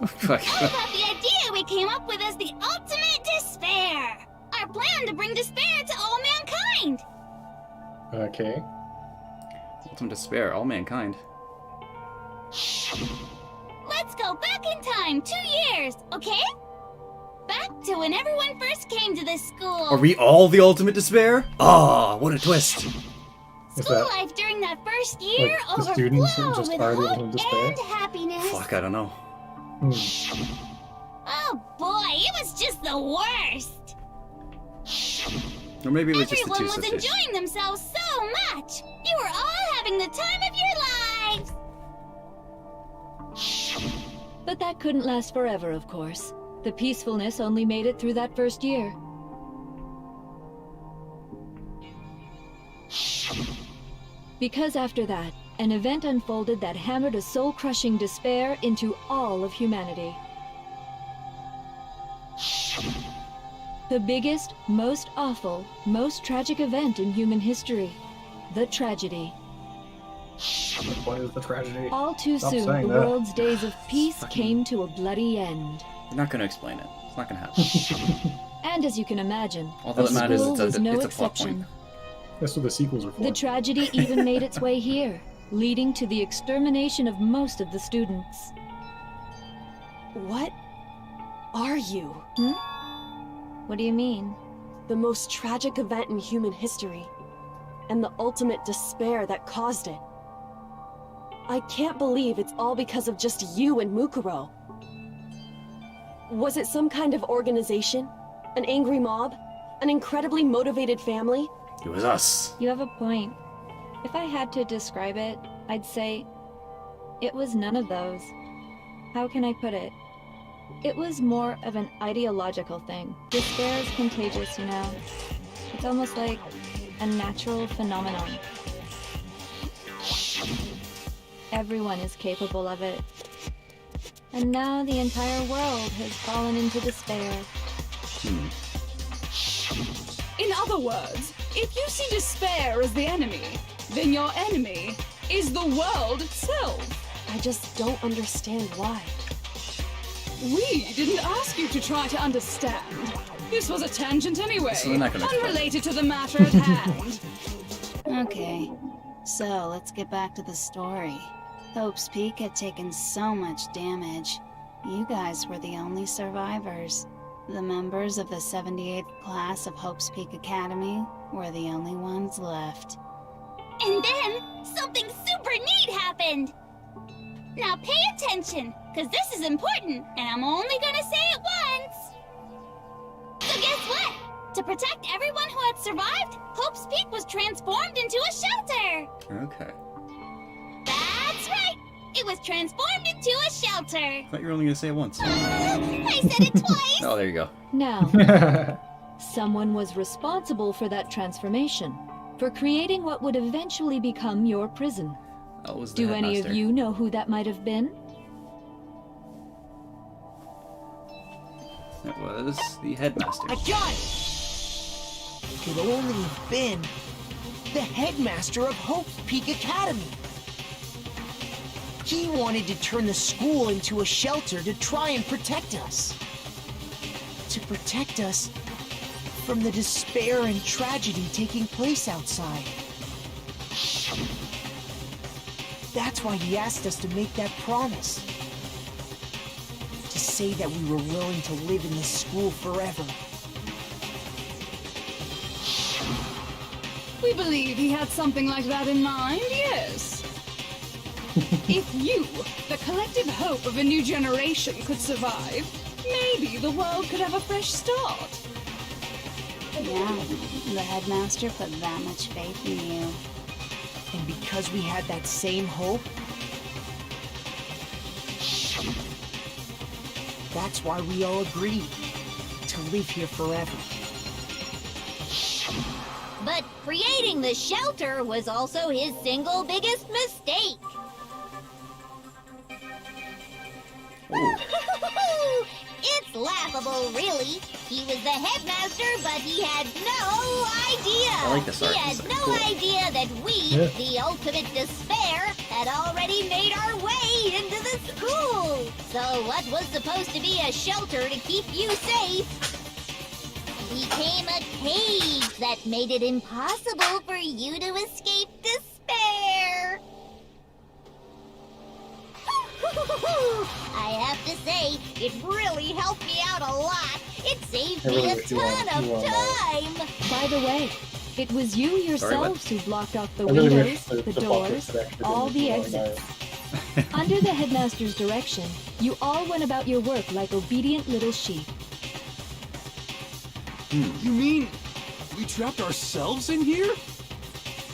Fuck. All about the idea we came up with as the ultimate despair. Our plan to bring despair to all mankind. Okay. Ultimate despair, all mankind. Let's go back in time 2 years, okay? Back to when everyone first came to this school. Are we all the ultimate despair? Ah, what a twist. Is School that life during that first year like the students overflowed just with are the hope ultimate despair? and happiness. Fuck, I don't know. Oh boy, it was just the worst. Or maybe it was just the Everyone two was sisters. enjoying themselves so much. You were all having the time of your lives. But that couldn't last forever, of course. The peacefulness only made it through that first year. Because after that, an event unfolded that hammered a soul-crushing despair into all of humanity. The biggest, most awful, most tragic event in human history. The tragedy. What is the tragedy? All too Stop soon, saying the that. world's days of peace Fucking- came to a bloody end. You're not gonna explain it. It's not gonna happen. And as you can imagine, All the that matters school is was no it's a plot point. exception. That's what the sequels are for. The tragedy even made its way here, leading to the extermination of most of the students. What are you? What do you mean? The most tragic event in human history, and the ultimate despair that caused it. I can't believe it's all because of just you and Mukuro. Was it some kind of organization? An angry mob? An incredibly motivated family? It was us. You have a point. If I had to describe it, I'd say it was none of those. How can I put it? It was more of an ideological thing. Despair is contagious, you know. It's almost like a natural phenomenon. Everyone is capable of it. And now the entire world has fallen into despair. In other words, if you see despair as the enemy, then your enemy is the world itself. I just don't understand why. We didn't ask you to try to understand. This was a tangent anyway, So we're not gonna explain. unrelated to the matter at hand. Okay, so let's get back to the story. Hope's Peak had taken so much damage. You guys were the only survivors. The members of the 78th class of Hope's Peak Academy were the only ones left. And then, something super neat happened! Now pay attention, because this is important, and I'm only gonna say it once! So guess what? To protect everyone who had survived, Hope's Peak was transformed into a shelter! Okay. That's right! It was transformed into a shelter! I thought you were only gonna say it once. I said it twice! Oh, there you go. Now, someone was responsible for that transformation, for creating what would eventually become your prison. That was the Do any of headmaster. you know who that might have been? It was the headmaster. I got it! It could only have been the headmaster of Hope's Peak Academy. He wanted to turn the school into a shelter to try and protect us. To protect us from the despair and tragedy taking place outside. That's why he asked us to make that promise. To say that we were willing to live in this school forever. We believe he had something like that in mind, yes. If you, the collective hope of a new generation, could survive, maybe the world could have a fresh start. Yeah, the headmaster put that much faith in you. And because we had that same hope, that's why we all agreed to live here forever. But creating the shelter was also his single biggest mistake. It's laughable, really. He was the headmaster, but he had no idea. I like this art. He had It's no cool. idea that we, Yeah. the ultimate despair, had already made our way into the school. So what was supposed to be a shelter to keep you safe became a cage that made it impossible for you to escape despair. I have to say, it really helped me out a lot. It saved me a ton of time. By the way, it was you yourselves who blocked off the I really windows, wish the the doors, buckets had actually all been the going exits. Under the headmaster's direction, you all went about your work like obedient little sheep. You mean we trapped ourselves in here?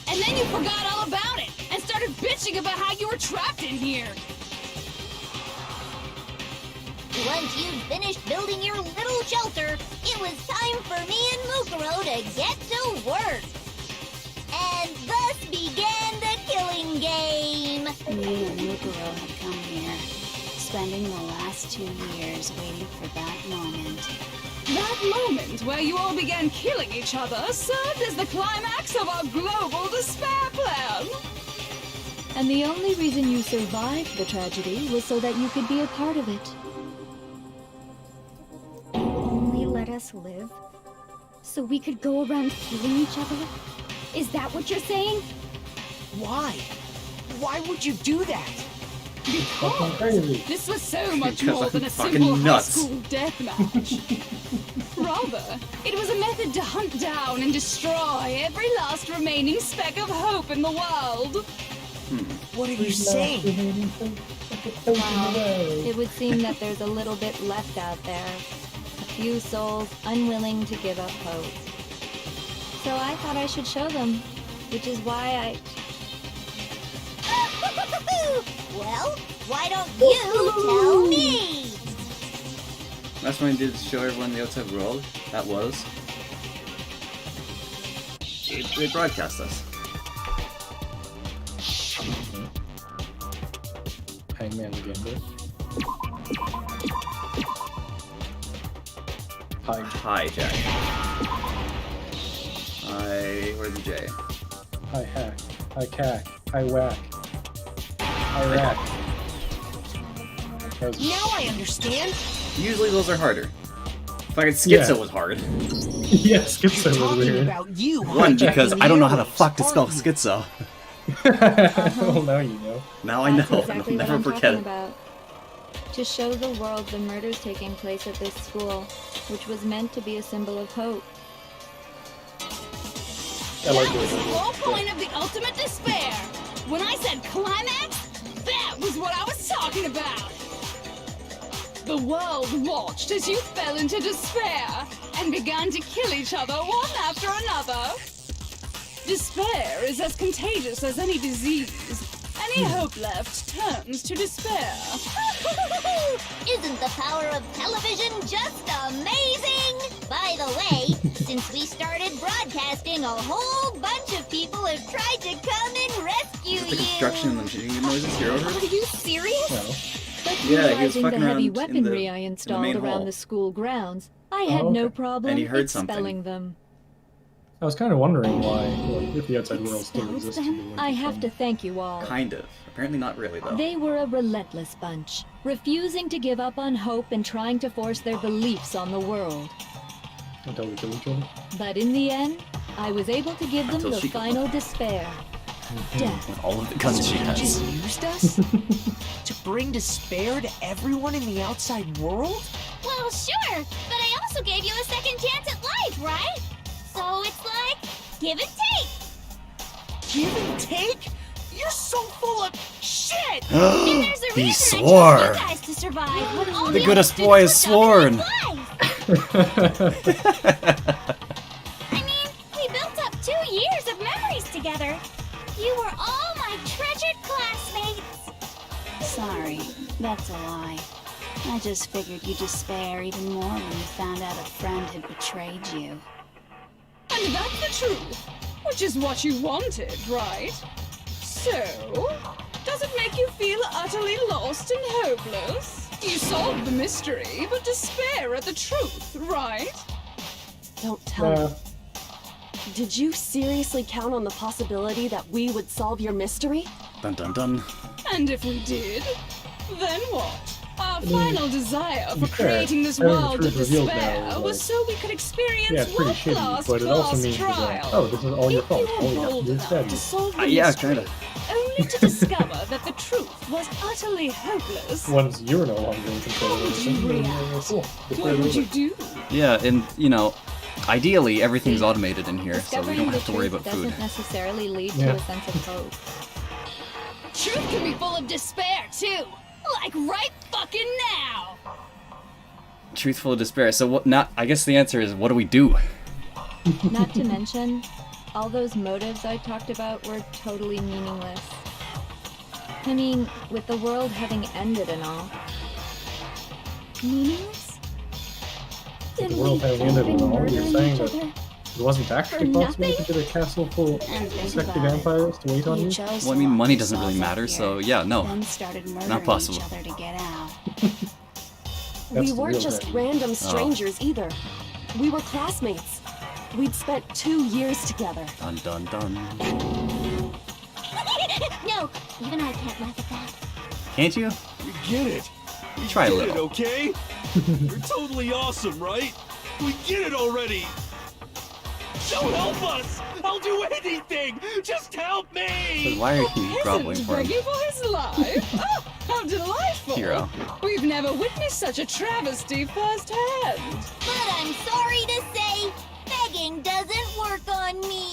And then you forgot all about it and started bitching about how you were trapped in here. Once you'd finished building your little shelter, it was time for me and Mukuro to get to work. And thus began the killing game. Me and Mukuro had come here, spending the last 2 years waiting for that moment. That moment where you all began killing each other served as the climax of our global despair plan. And the only reason you survived the tragedy was so that you could be a part of it. Only let us live? So we could go around killing each other? Is that what you're saying? Why? Why would you do that? Fucking crazy. This was so much Because more than I'm a fucking simple high nuts. school death match. Rather, it was a method to hunt down and destroy every last remaining speck of hope in the world. What are you saying? Well, it would seem that there's a little bit left out there. A few souls unwilling to give up hope. So I thought I should show them, which is why I... Well, Why don't you tell me? Mastermind did show everyone the outside world. That was. They broadcast us. Hangman the Gambler. Hi, Jack. Where's the J? I hack. I cack. I whack. I rack. Now I understand. Usually those are harder. Fucking Schizo was hard. Yeah, Schizo was Talking weird. about you. One, because hijacking I don't know the how the fuck to spell Schizo. Well, now you know. Now I know, That's exactly and I'll what never I'm forget talking it. about. To show the world the murders taking place at this school, which was meant to be a symbol of hope. I like That was the it. whole point of the ultimate despair. When I said climax, that was what I was talking about. The world watched as you fell into despair and began to kill each other one after another. Despair is as contagious as any disease. Any hope left turns to despair. Isn't the power of television just amazing? By the way, since we started broadcasting, a whole bunch of people have tried to come and rescue The construction and the machining noises here over. Are you serious? No. But Yeah, he was utilizing the fucking heavy around in weaponry the- I in the installed main around hall. the school grounds, I had Oh, no okay. problem And he heard something. expelling them. I was kind of wondering why, if the outside world still Expelled existed. them? I have to thank you all. Kind of. Apparently not really, though. They were a relentless bunch, refusing to give up on hope and trying to force their beliefs on the world. Until we kill each other. But in the end, I was able to give them Until the she could- final despair. Death. With all of the guns she You has. just used us to bring despair to everyone in the outside world? Well, sure, but I also gave you a second chance at life, right? So it's like, give and take. Give and take? You're so full of shit! And there's a He reason swore. I chose you guys to survive when all The the goodest other boy students has were jumping sworn. in life. I mean, we built up 2 years of memories together. You were all my treasured classmates. Sorry, that's a lie. I just figured you'd despair even more when you found out a friend had betrayed you. And that's the truth, which is what you wanted, right? So, does it make you feel utterly lost and hopeless? You solved the mystery, but despair at the truth, right? Don't tell me. Did you seriously count on the possibility that we would solve your mystery? Dun dun dun. And if we did, then what? Our final desire for fair, creating this having the world of truth revealed despair now is was so we could experience Yeah, it's pretty one shitty, last but it also class means trial. that, oh, this is all your If fault. you All were you have to bold do is enough stab to you. solve the Yeah, mystery, kinda. only to discover that the truth was utterly hopeless, Once you're no longer in control of How would everything, you then, react? cool. what would you do? Yeah, and, you know, ideally everything's automated in here, so we Discovering don't the have to worry truth about food. doesn't necessarily lead Yeah. to a sense of hope. Truth can be full of despair, too. Like right fucking now. Truthful despair. So what? Not. I guess the answer is, what do we do? Not to mention, all those motives I talked about were totally meaningless. I mean, with the world having ended and all. Meaningless? The world having ended and all, you're saying that it wasn't actually For possible to nothing? get a castle full of And think sexy about it. vampires to wait on you? chose Well, I to mean, lock money doesn't really yourself up matter, here, so yeah, no. Then started murdering Not possible. each other to get out. That's We the weren't real just tragedy. random strangers either. We were classmates. We'd spent 2 years together. Dun dun dun. No, even I can't laugh at that. Can't you? We get it. We Try a get little. it, okay? You're totally awesome, right? We get it already. So help us. I'll do anything. Just help But me. why are you groveling Peasant for him? begging for his life? Oh, how delightful. Hero. We've never witnessed such a travesty firsthand. But I'm sorry to say, begging doesn't work on me.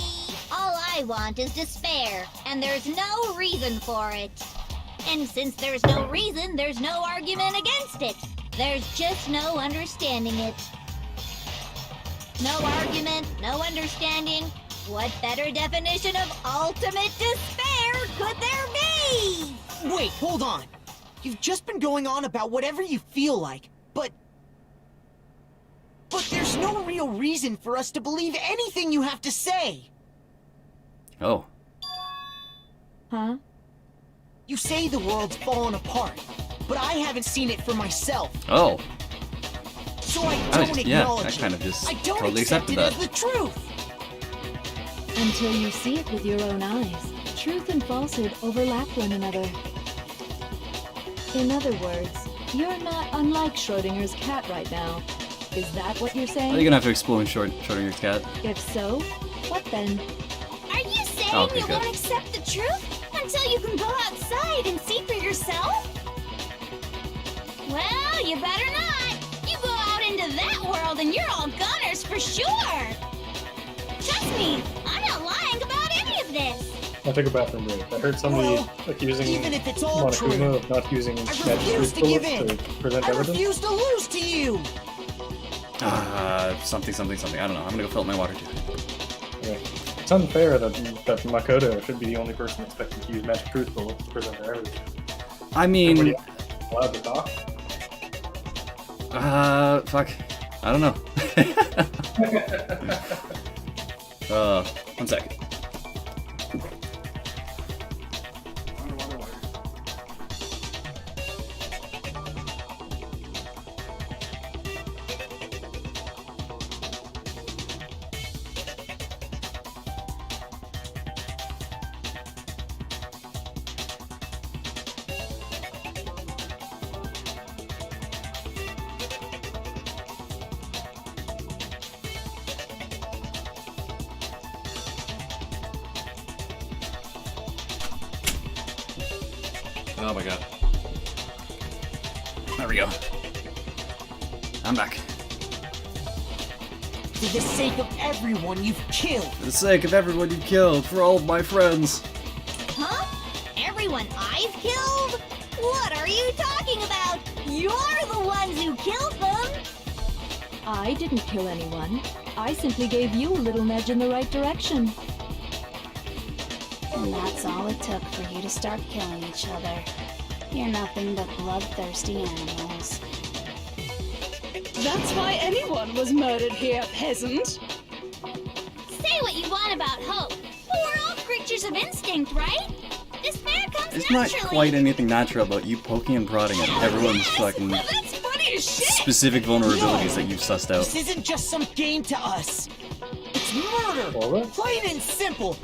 All I want is despair, and there's no reason for it. And since there's no reason, there's no argument against it. There's just no understanding it. No argument, no understanding. What better definition of ultimate despair could there be? Wait, hold on. You've just been going on about whatever you feel like, but there's no real reason for us to believe anything you have to say. Oh. Huh? You say the world's fallen apart, but I haven't seen it for myself. Oh. So I don't acknowledge I kind of just I don't totally accept accepted it as that. the truth. Until you see it with your own eyes, truth and falsehood overlap one another. In other words, you're not unlike Schrodinger's cat right now. Is that what you're saying? Are you gonna have to explain Schrodinger's cat? If so, what then? Are you saying Okay, you good. won't accept the truth until you can go outside and see for yourself? Well, you better not. You go out into that world and you're all gunners for sure. Trust me, I'm not lying about any of this. I took a bathroom break. I heard somebody Well, accusing even if it's all true, Monokuma of not using I magic refuse truth to give bullets in. to present I evidence. refuse to lose to you. Something. I don't know. I'm gonna go fill up my water too. Yeah. It's unfair that Makoto should be the only person expected to use magic truth bullets to present their evidence. I mean, Everybody allowed to talk. fuck. I don't know. 1 second. Oh my god. There we go. I'm back. For the sake of everyone you've killed. For the sake of everyone you killed, for all of my friends. Huh? Everyone I've killed? What are you talking about? You're the ones who killed them! I didn't kill anyone. I simply gave you a little nudge in the right direction. And that's all it took for you to start killing each other. You're nothing but bloodthirsty animals. That's why anyone was murdered here, peasant. Say what you want about hope, but we're all creatures of instinct, right? Despair comes It's naturally. not quite anything natural about you poking and prodding at everyone's fucking That's funny as shit! specific vulnerabilities that you've sussed out. This isn't just some game to us. It's murder. What? Plain and simple.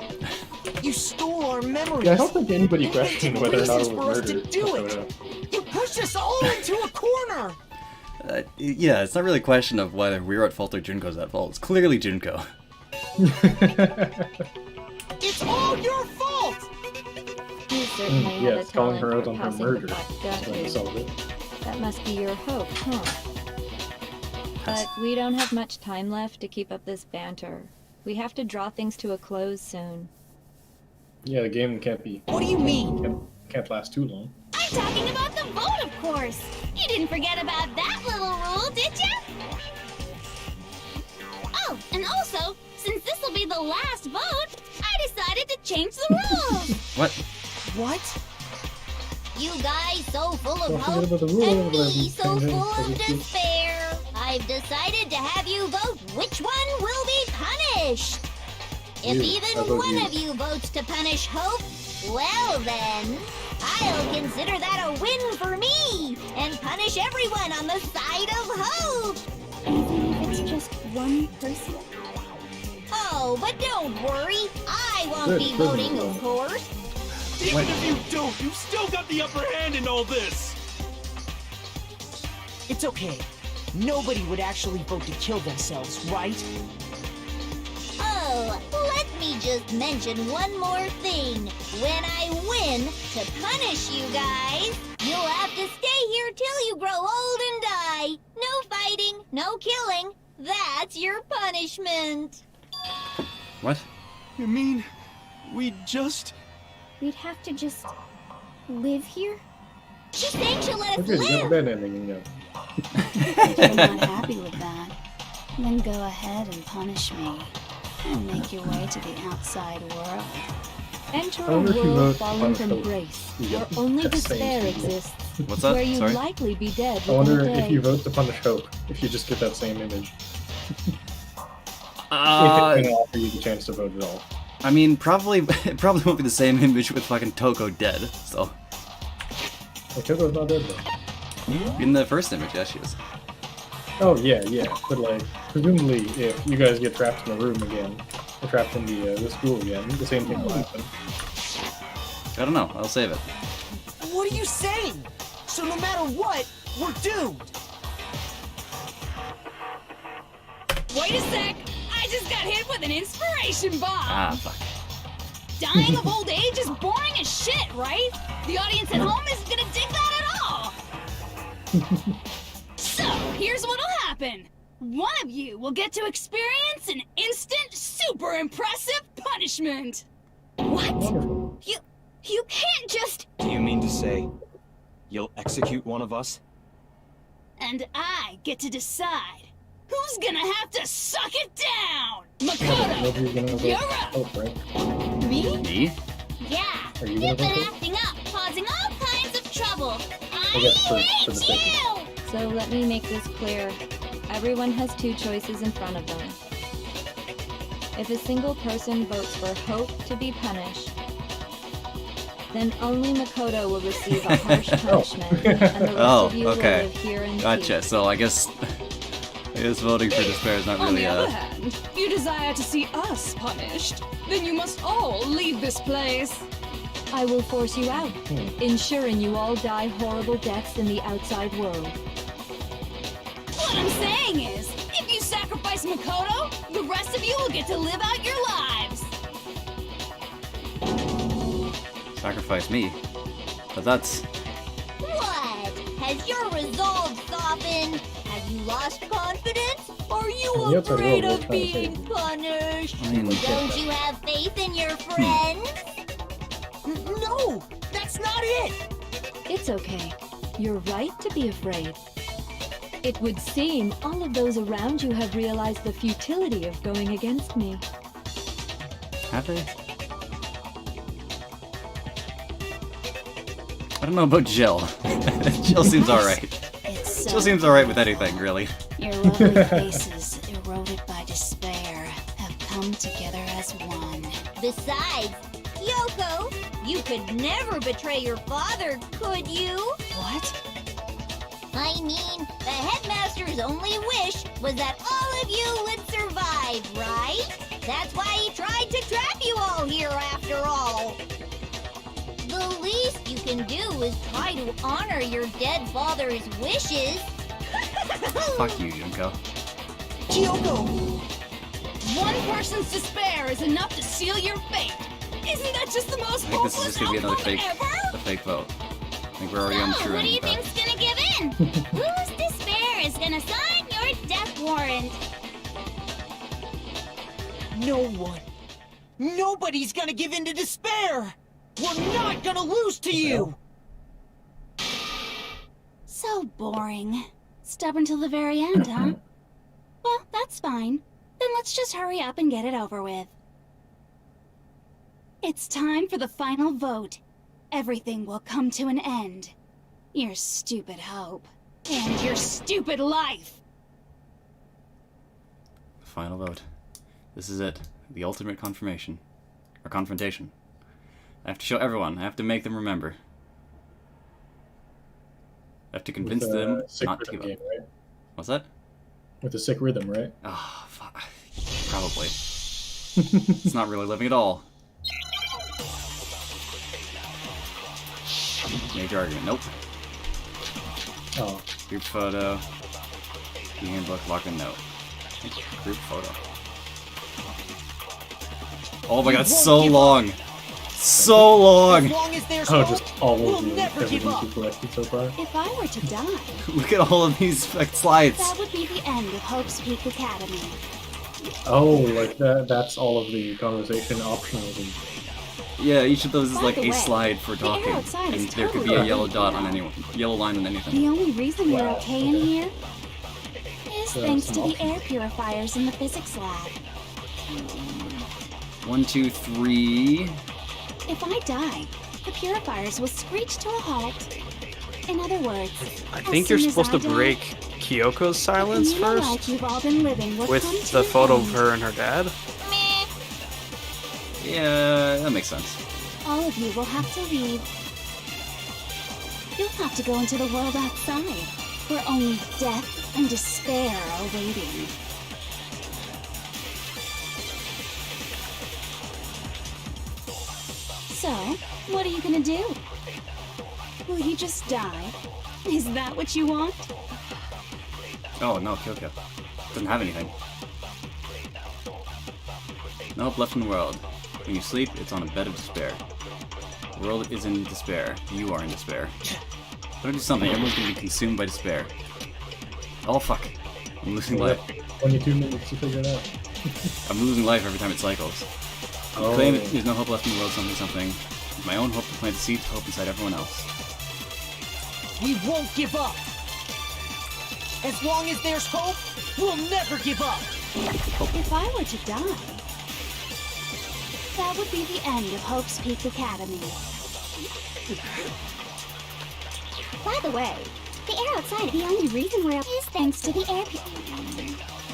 You stole our memories. Yeah, I don't think anybody questioned whether or not it reasons for was us to murder. do it. You pushed us all into a corner. Yeah, it's not really a question of whether we're at fault or Junko's at fault. It's clearly Junko. It's all your fault. You certainly have Yeah, a it's calling talent her out for on her passing the murder. buck, don't Like, you? solve it. That must be your hope, huh? But we don't have much time left to keep up this banter. We have to draw things to a close soon. Yeah, the game can't be. What do you mean? Can't last too long. I'm talking about the vote, of course. You didn't forget about that little rule, did you? Oh, and also, since this will be the last vote, I decided to change the rules. What? What? You guys so full Don't of forget hope, about the rule and of me so changing full of everything. despair. I've decided to have you vote which one will be punished. If You. even How about one you? of you votes to punish Hope, well then, I'll consider that a win for me and punish everyone on the side of Hope. Even if it's just one person? Oh, but don't worry, I won't Good, be good voting, one. of course. Even if you don't, you've still got the upper hand in all this. It's okay. Nobody would actually vote to kill themselves, right? Oh, let me just mention one more thing. When I win, to punish you guys, you'll have to stay here till you grow old and die. No fighting, no killing. That's your punishment. What? You mean we just... We'd have to just live here? She's saying she'll let us Okay, you got a live. bad ending, yeah. If you're not happy with that, then go ahead and punish me. And make your way to the outside world. Enter I a wonder if you world vote fallen on from Hope. grace, You where get only that same despair sequel. exists. What's that? Where you'd Sorry? likely be dead I within wonder a day. if you vote to punish Hope, if you just get that same image. If it's gonna offer you the chance to vote at all. I mean, it probably won't be the same image with fucking Toko dead, so. Well, Toko's not dead though. In the first image, yeah, she is. Oh yeah, yeah. But like, presumably, if you guys get trapped in the room again, or trapped in the school again, the same thing will happen. I don't know. I'll save it. What are you saying? So no matter what, we're doomed. Wait a sec! I just got hit with an inspiration bomb! Ah, fuck. Dying of old age is boring as shit, right? The audience at home isn't gonna dig that at all! So, here's what'll happen. One of you will get to experience an instant, super impressive punishment! What? You can't just... Do you mean to say you'll execute one of us? And I get to decide who's gonna have to suck it down! Makoto, Nobody's gonna vote you're up! Hope, right? Me? Me? Yeah, Are you you've gonna been vote? acting up, causing all kinds of trouble. I guess for the sake of You! So let me make this clear. Everyone has two choices in front of them. If a single person votes for Hope to be punished, then only Makoto will receive a harsh punishment, and the rest of you will okay. live here in Gotcha. peace. So I guess voting for despair is not On really the other hand, you desire to see us punished, then you must all leave this place. I will force you out, ensuring you all die horrible deaths in the outside world. What I'm saying is, if you sacrifice Makoto, the rest of you will get to live out your lives. sacrifice me. But that's What? Has your resolve softened? Have you lost confidence? Are you On the outside afraid world, of we're trying to being punished? I mean, Don't you have faith in your friends? No, that's not it. It's okay. You're right to be afraid. It would seem all of those around you have realized the futility of going against me. have they? I don't know about Jill. Jill seems alright. It's Jill seems alright with anything, really. Your lovely faces, eroded by despair, have come together as one. Besides, Kyoko, you could never betray your father, could you? What? I mean, the headmaster's only wish was that all of you would survive, right? That's why he tried to trap you all here after all. The least you can do is try to honor your dead father's wishes. Fuck you, Junko. Kyoko! One person's despair is enough to seal your fate. Isn't that just the most I think this is hopeless just gonna be another outcome fake, ever? a fake vote. I think we're already on the So, true what do end you of that. think's gonna give in? Whose despair is gonna sign your death warrant? No one. Nobody's gonna give in to despair! We're not gonna lose to you! So boring. Stubborn till the very end, huh? Well, that's fine. Then let's just hurry up and get it over with. It's time for the final vote. Everything will come to an end. Your stupid hope. And your stupid life. Final vote. This is it. The ultimate confirmation. Or confrontation. I have to show everyone. I have to make them remember. I have to convince With, them sick not to rhythm give up. game, right? What's that? With a sick rhythm, right? Ah, fuck. Probably. It's not really living at all. Major argument. Nope. Oh. Group photo. Handbook, lock and note. Group photo. Oh my god, so long! So long! As long as there's Oh, hope, just all we'll of the never give evidence up. you collected so far. If I were to die, Look at all of these like, slides. that would be the end of Hope's Peak Academy. Oh, like that's all of the conversation optionalism. Yeah, each of those is By like the a way, slide for the air talking, outside is and there could be totally a yellow fine. dot on anyone, yellow line on anything. The only reason we're okay in here is So thanks some to the options. air purifiers in the physics lab. 1, 2, 3. If I die, the purifiers will screech to a halt, In other words, I think you're supposed to break Kyoko's silence first you've all been living will come with to the an photo of end. her and her dad. Yeah, that makes sense. All of you will have to leave. You'll have to go into the world outside, where only death and despair are waiting. So, what are you gonna do? Will you just die? Is that what you want? Oh no, Kyoko. Doesn't have anything. No hope left in the world. When you sleep, it's on a bed of despair. The world is in despair. You are in despair. Better do something. Everyone's gonna be consumed by despair. Oh fuck. I'm losing life. 22 minutes to figure it out. I'm losing life every time it cycles. You Oh. claim there's no hope left in the world, something, something. My own hope to plant the seeds of hope inside everyone else. We won't give up. As long as there's hope, we'll never give up. If I were to die, that would be the end of Hope's Peak Academy. By the way, the air outside, the only reason we're up is thanks to the air.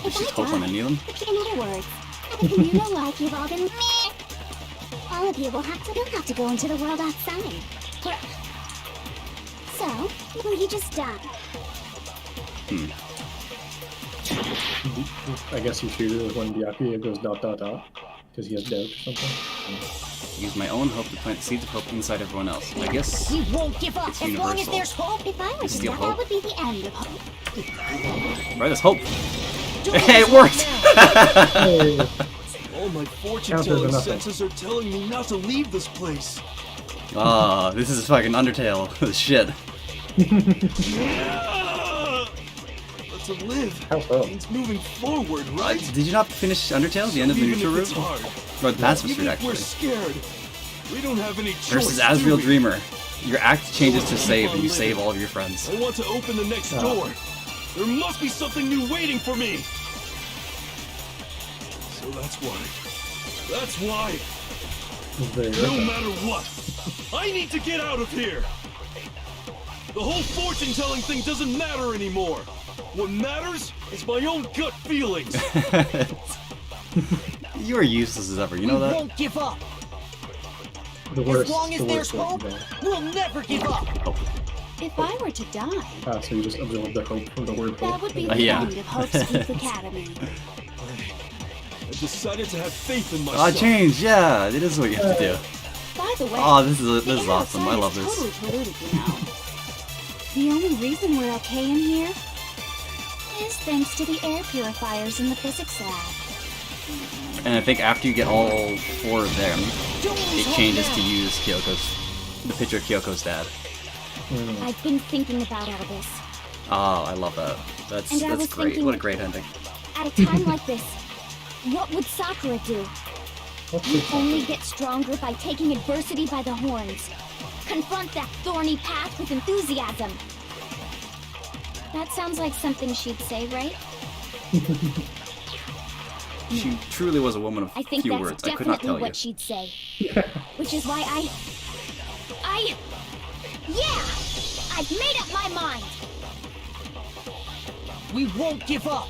There's just hope on any of them. In other words, at the communal life you've all been meh. All of you will have to go into the world outside. So, will you just die? I guess you treat it when Byakuya goes ... because he has doubt or something. Use my own hope to plant seeds of hope inside everyone else. I guess We won't give up. it's As long as universal. there's hope. If I were to Steal die, hope. that would be the end of hope. Right, there's hope. Don't Hey, it lose worked! hope now. Hey, All my Counter fortune-telling to nothing. senses are telling me not to leave this place. Ah, this is fucking Undertale. Shit. Yeah! But to live How so? means moving forward, right? Did you not finish Undertale? The end of the Even neutral if it's route? hard, Or the pacifist even route, if we're actually. scared, we don't have any choice. Versus do Asriel we? Dreamer. Your act changes to Keep save on and you living. save all of your friends. I want to open the next Oh. door. There must be something new waiting for me. So that's why. That's why. very No okay. matter what, I need to get out of here. The whole fortune-telling thing doesn't matter anymore. What matters is my own gut feelings. You are useless as ever, you know We that? won't give up. The worst. As long as the there's worst hope, way. we'll never give up. If I were to die, Ah, so you just absorb the hope from the word that hope. would be the Yeah. end of Hope's Peak Academy. I decided to have faith in Ah, myself. change, yeah, it is what you have to do. By the way, Oh, this is the air awesome. I outside love is this. Totally polluted, you know. The only reason we're okay in here is thanks to the air purifiers in the physics lab. And I think after you get all 4 of them, Don't lose it hope changes now. to use the picture of Kyoko's dad. I've been thinking about all this. Oh, I love that. That's And I was great. thinking- What a great ending. At a time like this, what would Sakura do? What's You this? only get stronger by taking adversity by the horns. Confront that thorny path with enthusiasm. That sounds like something she'd say, right? She truly was a woman of I think few that's words. I could not definitely tell you. what she'd say. Which is why yeah! I've made up my mind! We won't give up.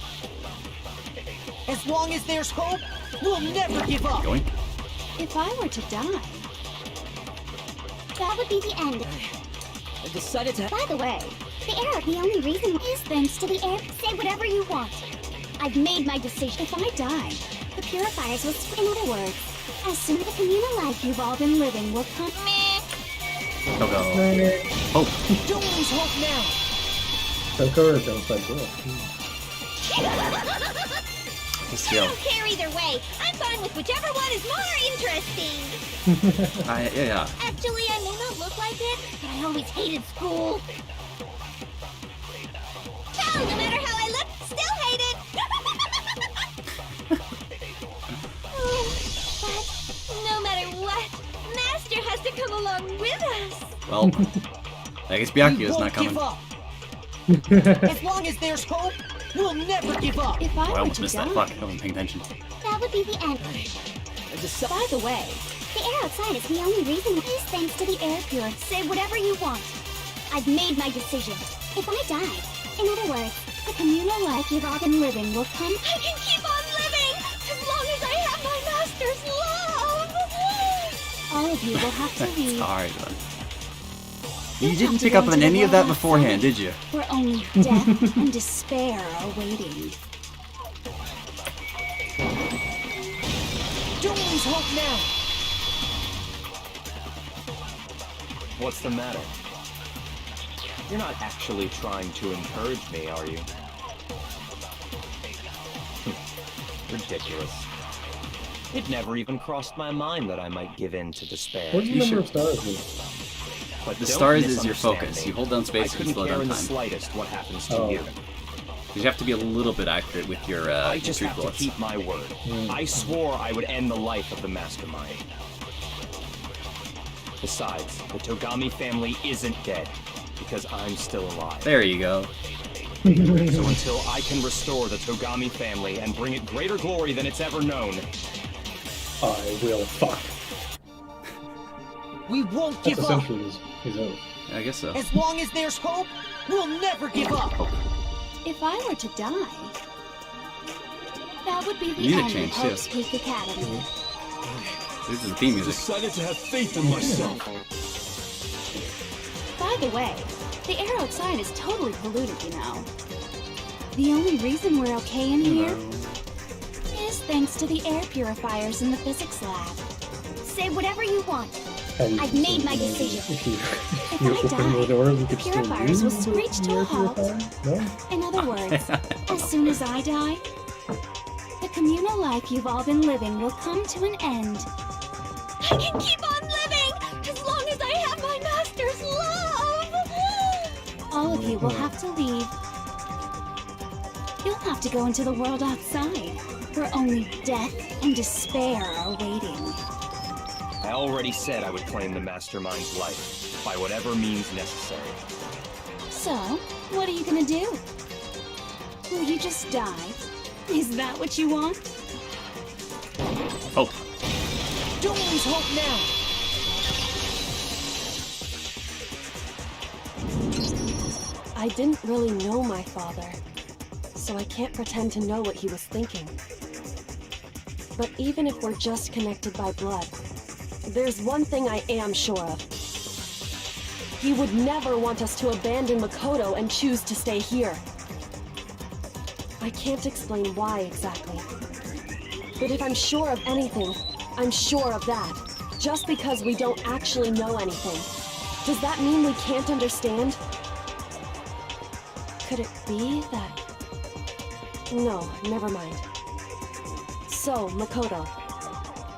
As long as there's hope, we'll never give up. Going? If I were to die, That would be the end. I decided to... By the way, the only reason is thanks to the air. Say whatever you want. I've made my decision. if I die, The purifiers will spring. in other words, as soon as the communal life you've all been living will come. Go go. Hope. Don't lose hope now. Coco or Downside Girl? Just I go. don't care either way. I'm fine with whichever one is more interesting. Yeah. Actually, I may not look like it, but I always hated school. Hell, no matter how I look, still hate it. But no matter what, Master has to come along with us. Well, I guess We Byakuya is won't not coming. give up. As long as there's hope, we'll never give up. If Oh, I I were almost to missed die, that. Fuck, I wasn't paying attention. That would be the end. I decided... by the way, The air outside is the only reason. Is thanks to the air pure. Say whatever you want. I've made my decision. If I die, in other words, the communal life you've all been living will come. I can keep on living as long as I have my master's love. All of you will have to leave. Sorry, then. You didn't pick up on any of that beforehand, did you? Where only death and despair are waiting. Don't lose hope now! What's the matter? You're not actually trying to encourage me, are you? Ridiculous. It never even crossed my mind that I might give in to despair. What's the You number should- of stars mean? But The don't stars is your misunderstand focus. me. You hold down space I and couldn't slow care down in the time. slightest what happens to Oh. you. You have to be a little bit accurate with your I just truth have to bullets. keep my word. I swore I would end the life of the mastermind. Besides, the Togami family isn't dead, because I'm still alive. There you go. So until I can restore the Togami family and bring it greater glory than it's ever known, I will fuck. We won't That's give up! essentially his oath. I guess so. As long as there's hope, we'll never give up! If I were to die, that would be the Music end change, of too. Hope's Peak Academy. This is the theme music. Decided to have faith in myself. By the way, the air outside is totally polluted, you know. The only reason we're okay in here is thanks to the air purifiers in the physics lab. Say whatever you want. And I've made my decision. If you, If you I open die, the door, we the could still purifiers will use the screech to a air halt. purifier? No? In other words, as soon as I die, the communal life you've all been living will come to an end. I can keep on living as long as I have my master's love. All of you will have to leave. You'll have to go into the world outside, where only death and despair are waiting. I already said I would claim the mastermind's life, by whatever means necessary. So, what are you gonna do? Will you just die? Is that what you want? Hope. Don't lose hope now! I didn't really know my father, so I can't pretend to know what he was thinking. But even if we're just connected by blood, there's one thing I am sure of. He would never want us to abandon Makoto and choose to stay here. I can't explain why exactly. But if I'm sure of anything, I'm sure of that. Just because we don't actually know anything, does that mean we can't understand? Could it be that... No, never mind. So, Makoto,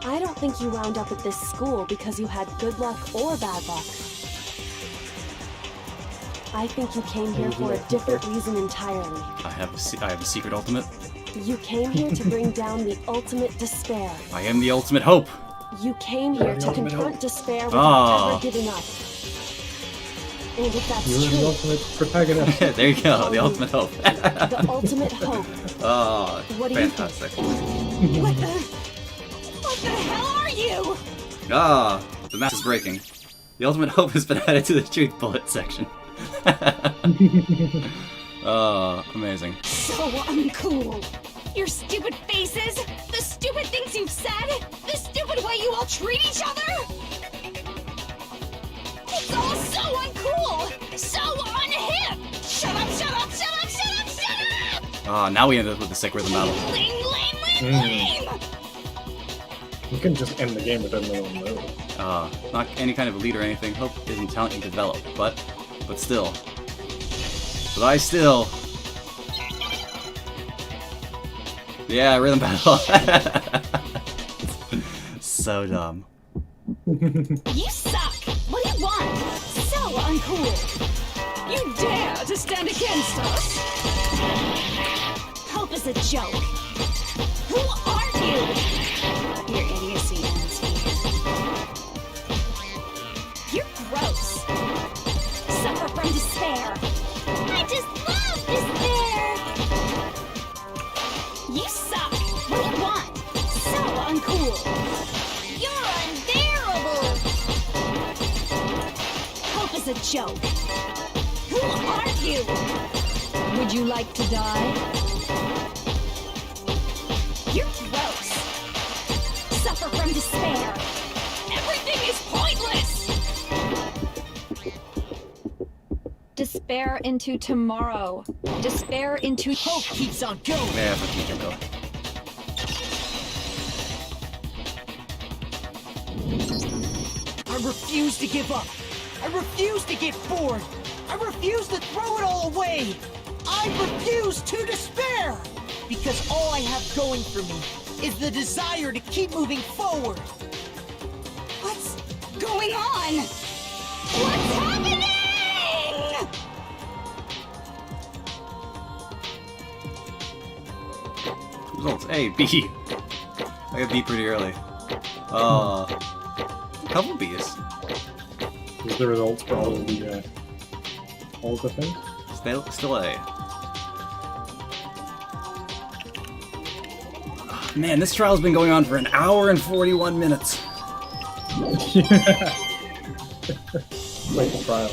I don't think you wound up at this school because you had good luck or bad luck. I think you came here for a different reason entirely. I have a secret ultimate. You came here to bring down the ultimate despair. I am the ultimate hope. You came here to ultimate confront hope. despair without ever giving up. And if that's You're the true, ultimate protagonist. There you go, the ultimate hope. the ultimate hope. Oh, What do you fantastic. What the hell are you? Ah, the mask is breaking. The ultimate hope has been added to the truth bullet section. Oh, amazing. So uncool. Your stupid faces, the stupid things you've said, the stupid way you all treat each other. It's all so uncool, so unhip. Shut up, shut up, shut up, shut up, shut up! Ah, now we end up with the sick rhythm battle. Lame. You can just end the game with another mode. Not any kind of elite or anything. Hope isn't talent you develop, but still. But I still. Yeah, rhythm battle. So dumb. You suck. What do you want? So uncool. You dare to stand against us? Hope is a joke. Who are you? Your idiocy ends here. You're gross. Suffer from despair. I just love despair. You suck. What do you want? So uncool. You're unbearable. Hope is a joke. Who are you? Would you like to die? You're gross. Suffer from despair. Everything is pointless. Despair into tomorrow. Despair into Hope keeps on going. Yeah, but keep it going. I refuse to give up. I refuse to get bored. I refuse to throw it all away. I refuse to despair. Because all I have going for me is the desire to keep moving forward. What's going on? What's happening? Results A, B. I got B pretty early. Couple B's. Is the results for all of the things? Still A. Man, this trial's been going on for an hour and 41 minutes. Like the trial.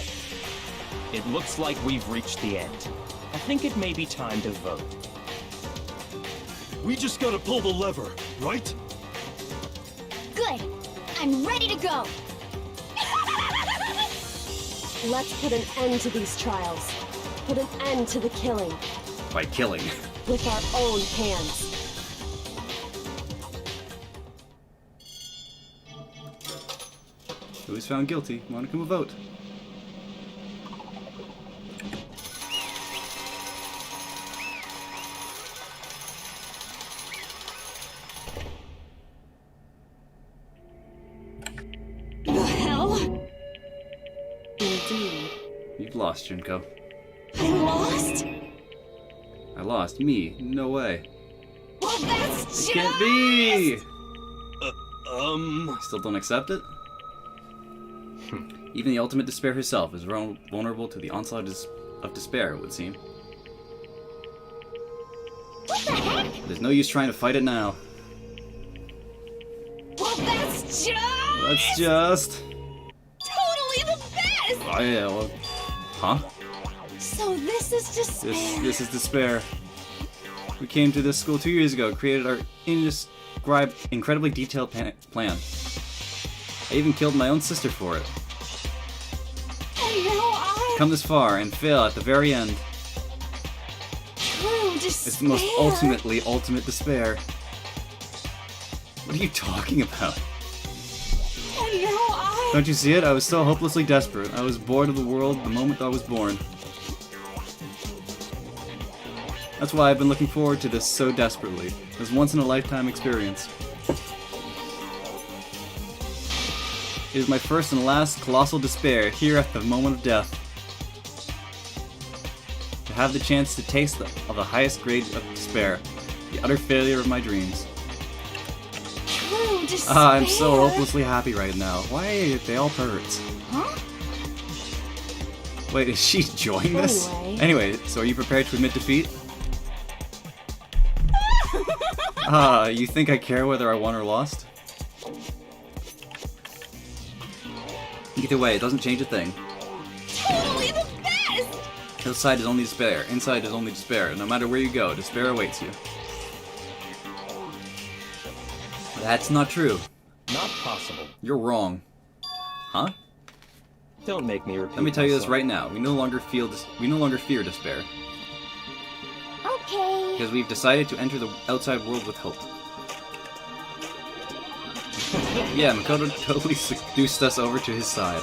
It looks like we've reached the end. I think it may be time to vote. We just gotta pull the lever, right? Good. I'm ready to go. Let's put an end to these trials. Put an end to the killing. By killing. With our own hands. Who is found guilty? Want to come a vote? The hell? Indeed. You've lost, Junko. I lost? I lost. Me? No way. Well, that's just... Can't be! I Still don't accept it? Even the ultimate despair herself is vulnerable to the onslaught of despair, it would seem. What the heck? There's no use trying to fight it now. Well, that's just... totally the best! Oh yeah, well... Huh? So this is despair. This is despair. We came to this school 2 years ago, created our incredibly detailed plan. I even killed my own sister for it. And now I... Come this far and fail at the very end. True despair. It's the most ultimate despair. What are you talking about? And now I... Don't you see it? I was so hopelessly desperate. I was bored of the world the moment I was born. That's why I've been looking forward to this so desperately. This once-in-a-lifetime experience. It is my first and last colossal despair here at the moment of death. To have the chance to taste of the highest grade of despair. The utter failure of my dreams. True despair. I'm so hopelessly happy right now. Why are they all perverts? Huh? Wait, is she enjoying this? Anyway, so are you prepared to admit defeat? You think I care whether I won or lost? Either way, it doesn't change a thing. Totally the best! Outside is only despair, inside is only despair. No matter where you go, despair awaits you. That's not true. Not possible. You're wrong. Huh? Don't make me repeat Let me tell you this myself. right now. We no longer fear despair. Okay. Because we've decided to enter the outside world with hope. Yeah, Makoto totally seduced us over to his side.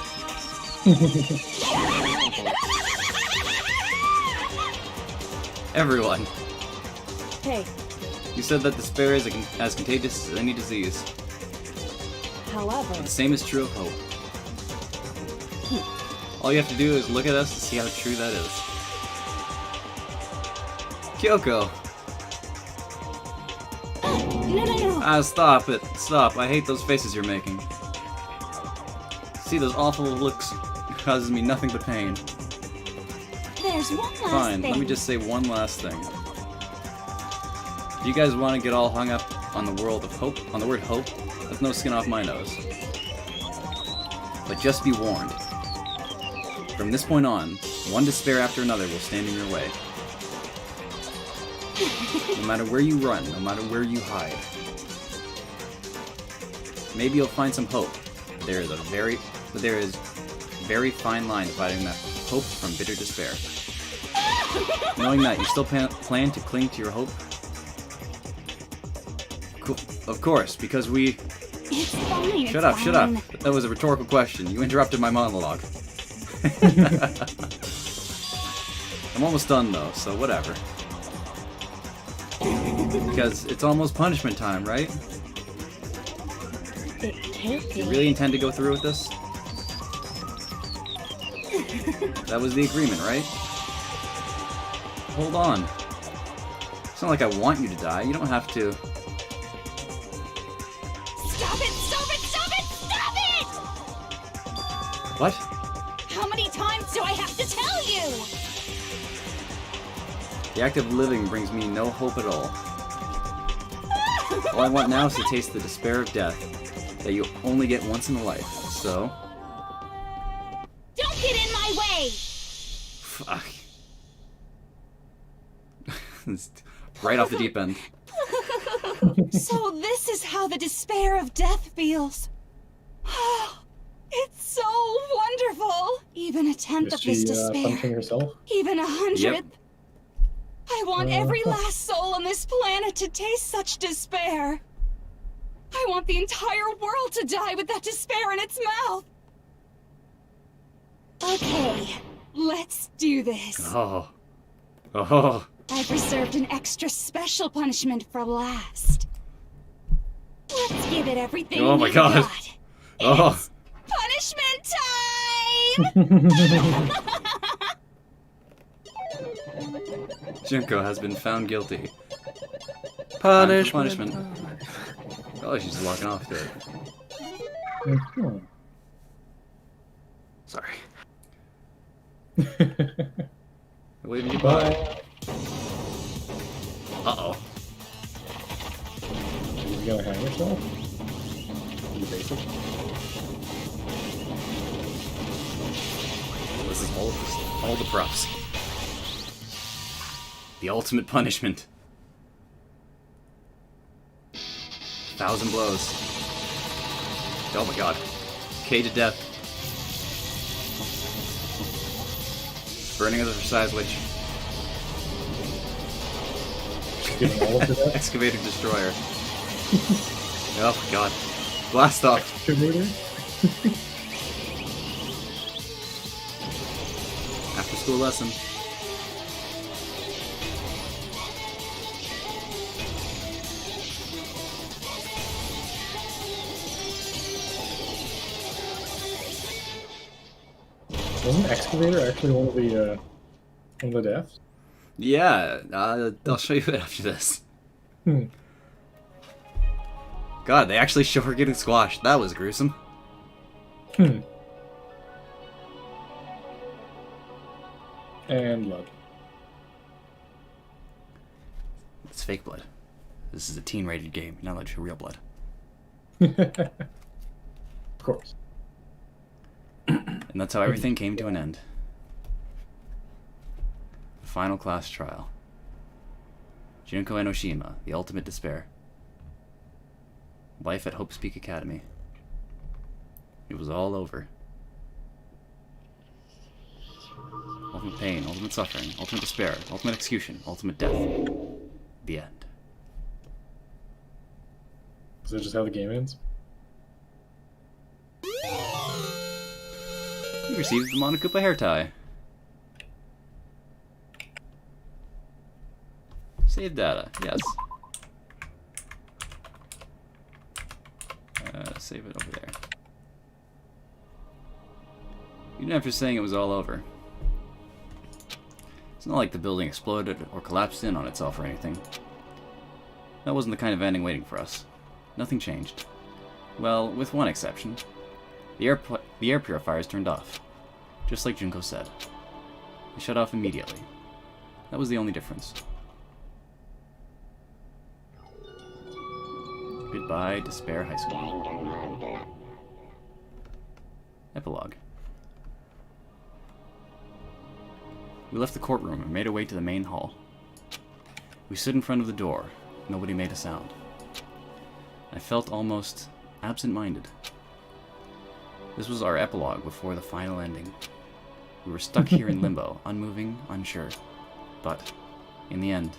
Everyone. Hey, You said that despair is as contagious as any disease. however... The same is true of hope. All you have to do is look at us to see how true that is. Kyoko! No. Stop it. Stop. I hate those faces you're making. See, those awful looks causes me nothing but pain. There's one last Fine, thing. let me just say one last thing. If you guys want to get all hung up on the word hope, that's no skin off my nose. But just be warned. From this point on, One despair after another will stand in your way. No matter where you run, no matter where you hide. Maybe you'll find some hope. There is very fine line dividing that hope from bitter despair. Knowing that, you still plan to cling to your hope? Cool. Of course, because we... It's fine. Shut up, shut up. That was a rhetorical question. You interrupted my monologue. I'm almost done though, so whatever. Because it's almost punishment time, right? It can't be. You really intend to go through with this? That was the agreement, right? Hold on. It's not like I want you to die. You don't have to... Stop it! Stop it! Stop it! Stop it! What? How many times do I have to tell you? The act of living brings me no hope at all. All I want now is to taste the despair of death that you only get once in a life, so... Don't get in my way! Fuck. Right off the deep end. So this is how the despair of death feels. It's so wonderful. Even a tenth Is of she this despair. punching herself? Even 100th. Yep. I want every last soul on this planet to taste such despair. I want the entire world to die with that despair in its mouth. Okay, let's do this. Oh. Oh. I've reserved an extra special punishment for last. Let's give it everything Oh my we've god. got. Oh. Punishment time! Junko has been found guilty. Punishment. Oh, she's locking off to it. Sorry. Waving goodbye. Uh-oh. You gonna hang yourself? You basic? This is all the props. The ultimate punishment. 1,000 blows. Oh my god. K to death. Burning of the Versailles Witch. Getting all of the death? Excavator Destroyer. Oh my god. Blast off. Excavator? After school lesson. Wasn't Excavator actually one of the deaths? Yeah, I'll show you it after this. Hmm. God, they actually show her getting squashed. That was gruesome. Hmm. And blood. It's fake blood. This is a teen-rated game. You're not allowed to show real blood. Of course. And that's how everything came to an end. The final class trial. Junko Enoshima, the ultimate despair. Life at Hope's Peak Academy. It was all over. Ultimate pain, ultimate suffering, ultimate despair, ultimate execution, ultimate death. The end. Is that just how the game ends? You received the Monokoopa hair tie. Save data, yes. Save it over there. Even after saying it was all over. It's not like the building exploded or collapsed in on itself or anything. That wasn't the kind of ending waiting for us. Nothing changed. Well, with one exception. The air purifiers turned off. Just like Junko said. They shut off immediately. That was the only difference. Goodbye, Despair High School. Epilogue. We left the courtroom and made our way to the main hall. We stood in front of the door. Nobody made a sound. I felt almost absent-minded. This was our epilogue before the final ending. We were stuck here in limbo, unmoving, unsure. But, in the end...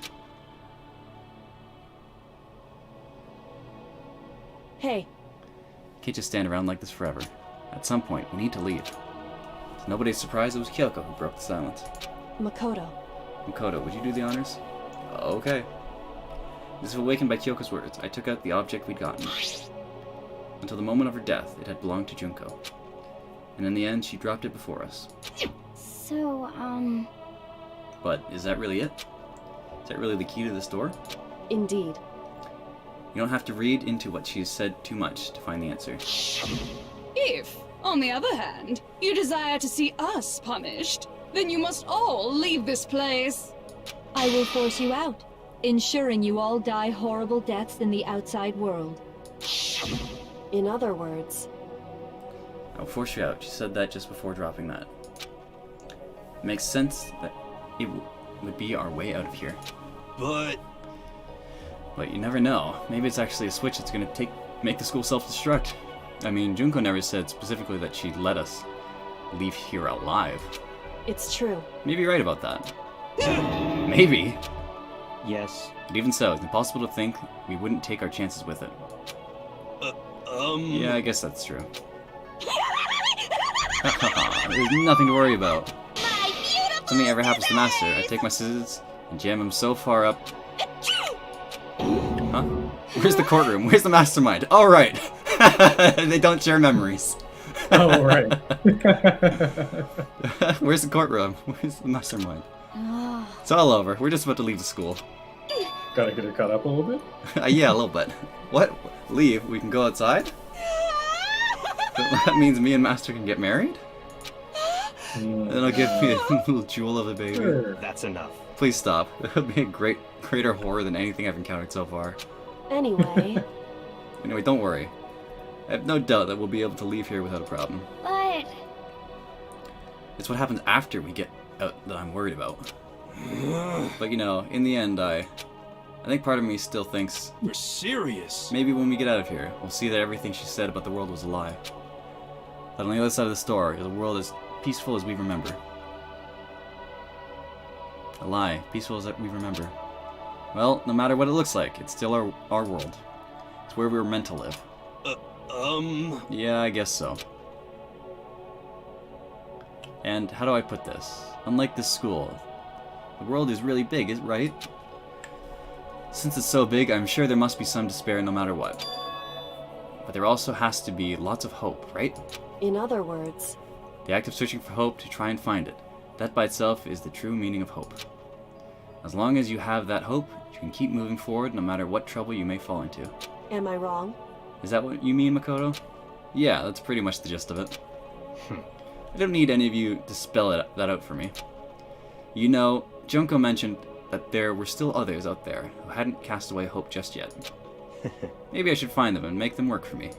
Hey. Can't just stand around like this forever. At some point, we need to leave. To nobody's surprise, it was Kyoko who broke the silence. Makoto. Makoto, would you do the honors? Okay. As if awakened by Kyoko's words, I took out the object we'd gotten. Until the moment of her death, it had belonged to Junko. And in the end, she dropped it before us. So, But is that really it? Is that really the key to this door? Indeed. You don't have to read into what she has said too much to find the answer. If, on the other hand, you desire to see us punished, then you must all leave this place. I will force you out, ensuring you all die horrible deaths in the outside world. In other words... I'll force you out. She said that just before dropping that. It makes sense that it would be our way out of here. But you never know. Maybe it's actually a switch that's gonna make the school self-destruct. I mean, Junko never said specifically that she'd let us leave here alive. It's true. Maybe you're right about that. Maybe. Yes. But even so, it's impossible to think we wouldn't take our chances with it. Yeah, I guess that's true. There's nothing to worry about. If something ever happens to Master, I take my scissors and jam him so far up. Huh? Where's the courtroom? Where's the mastermind? Oh, right. They don't share memories. Oh, right. Where's the courtroom? Where's the mastermind? It's all over. We're just about to leave the school. Gotta get her caught up a little bit? Yeah, a little bit. What? Leave? We can go outside? That means me and Master can get married? Then I'll give me a little jewel of a baby. Sure. That's enough. Please stop. It would be a greater horror than anything I've encountered so far. Anyway... Anyway, don't worry. I have no doubt that we'll be able to leave here without a problem. but... It's what happens after we get out that I'm worried about. But you know, in the end, I think part of me still thinks... you're serious. Maybe when we get out of here, we'll see that everything she said about the world was a lie. That on the other side of the store, the world is peaceful as we remember. A lie, peaceful as we remember. Well, no matter what it looks like, it's still our world. It's where we were meant to live. Yeah, I guess so. And how do I put this? Unlike this school, the world is really big, right? Since it's so big, I'm sure there must be some despair no matter what. But there also has to be lots of hope, right? In other words... The act of searching for hope to try and find it. That by itself is the true meaning of hope. As long as you have that hope, you can keep moving forward no matter what trouble you may fall into. Am I wrong? Is that what you mean, Makoto? Yeah, that's pretty much the gist of it. I don't need any of you to spell that out for me. You know, Junko mentioned that there were still others out there who hadn't cast away hope just yet. Maybe I should find them and make them work for me.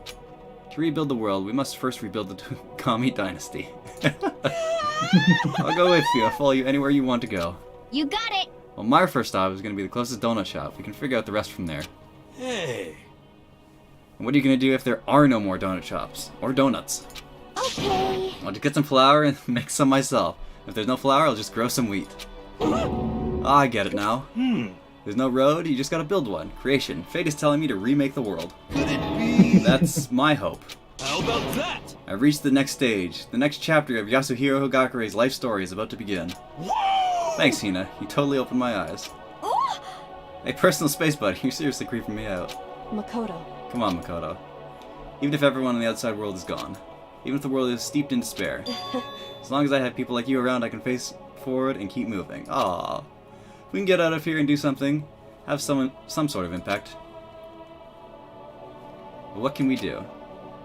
To rebuild the world, we must first rebuild the Kami dynasty. I'll go with you. I'll follow you anywhere you want to go. You got it! Well, my first stop is going to be the closest donut shop. We can figure out the rest from there. Hey. And what are you going to do if there are no more donut shops? Or donuts? Okay. I'll just get some flour and make some myself. If there's no flour, I'll just grow some wheat. I get it now. There's no road, you just gotta build one. Creation. Fate is telling me to remake the world. Could it be? That's my hope. How about that? I've reached the next stage. The next chapter of Yasuhiro Higakure's life story is about to begin. Whoa! Thanks, Hina. You totally opened my eyes. Hey, personal space buddy, you're seriously creeping me out. Makoto. Come on, Makoto. Even if everyone in the outside world is gone, even if the world is steeped in despair, as long as I have people like you around, I can face forward and keep moving. Aww. If we can get out of here and do something, have some sort of impact. But what can we do?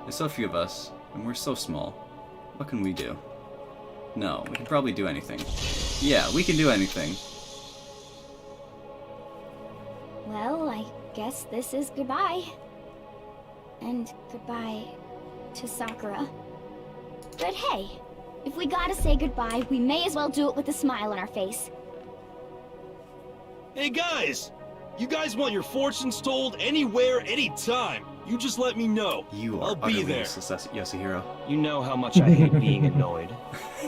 There's so few of us, and we're so small. What can we do? No, we can probably do anything. Yeah, we can do anything. Well, I guess this is goodbye. And goodbye to Sakura. But hey, If we gotta say goodbye, we may as well do it with a smile on our face. Hey guys! You guys want your fortunes told anywhere, anytime. You just let me know. You are I'll be utterly there. useless, Yasuhiro. You know how much I hate being annoyed.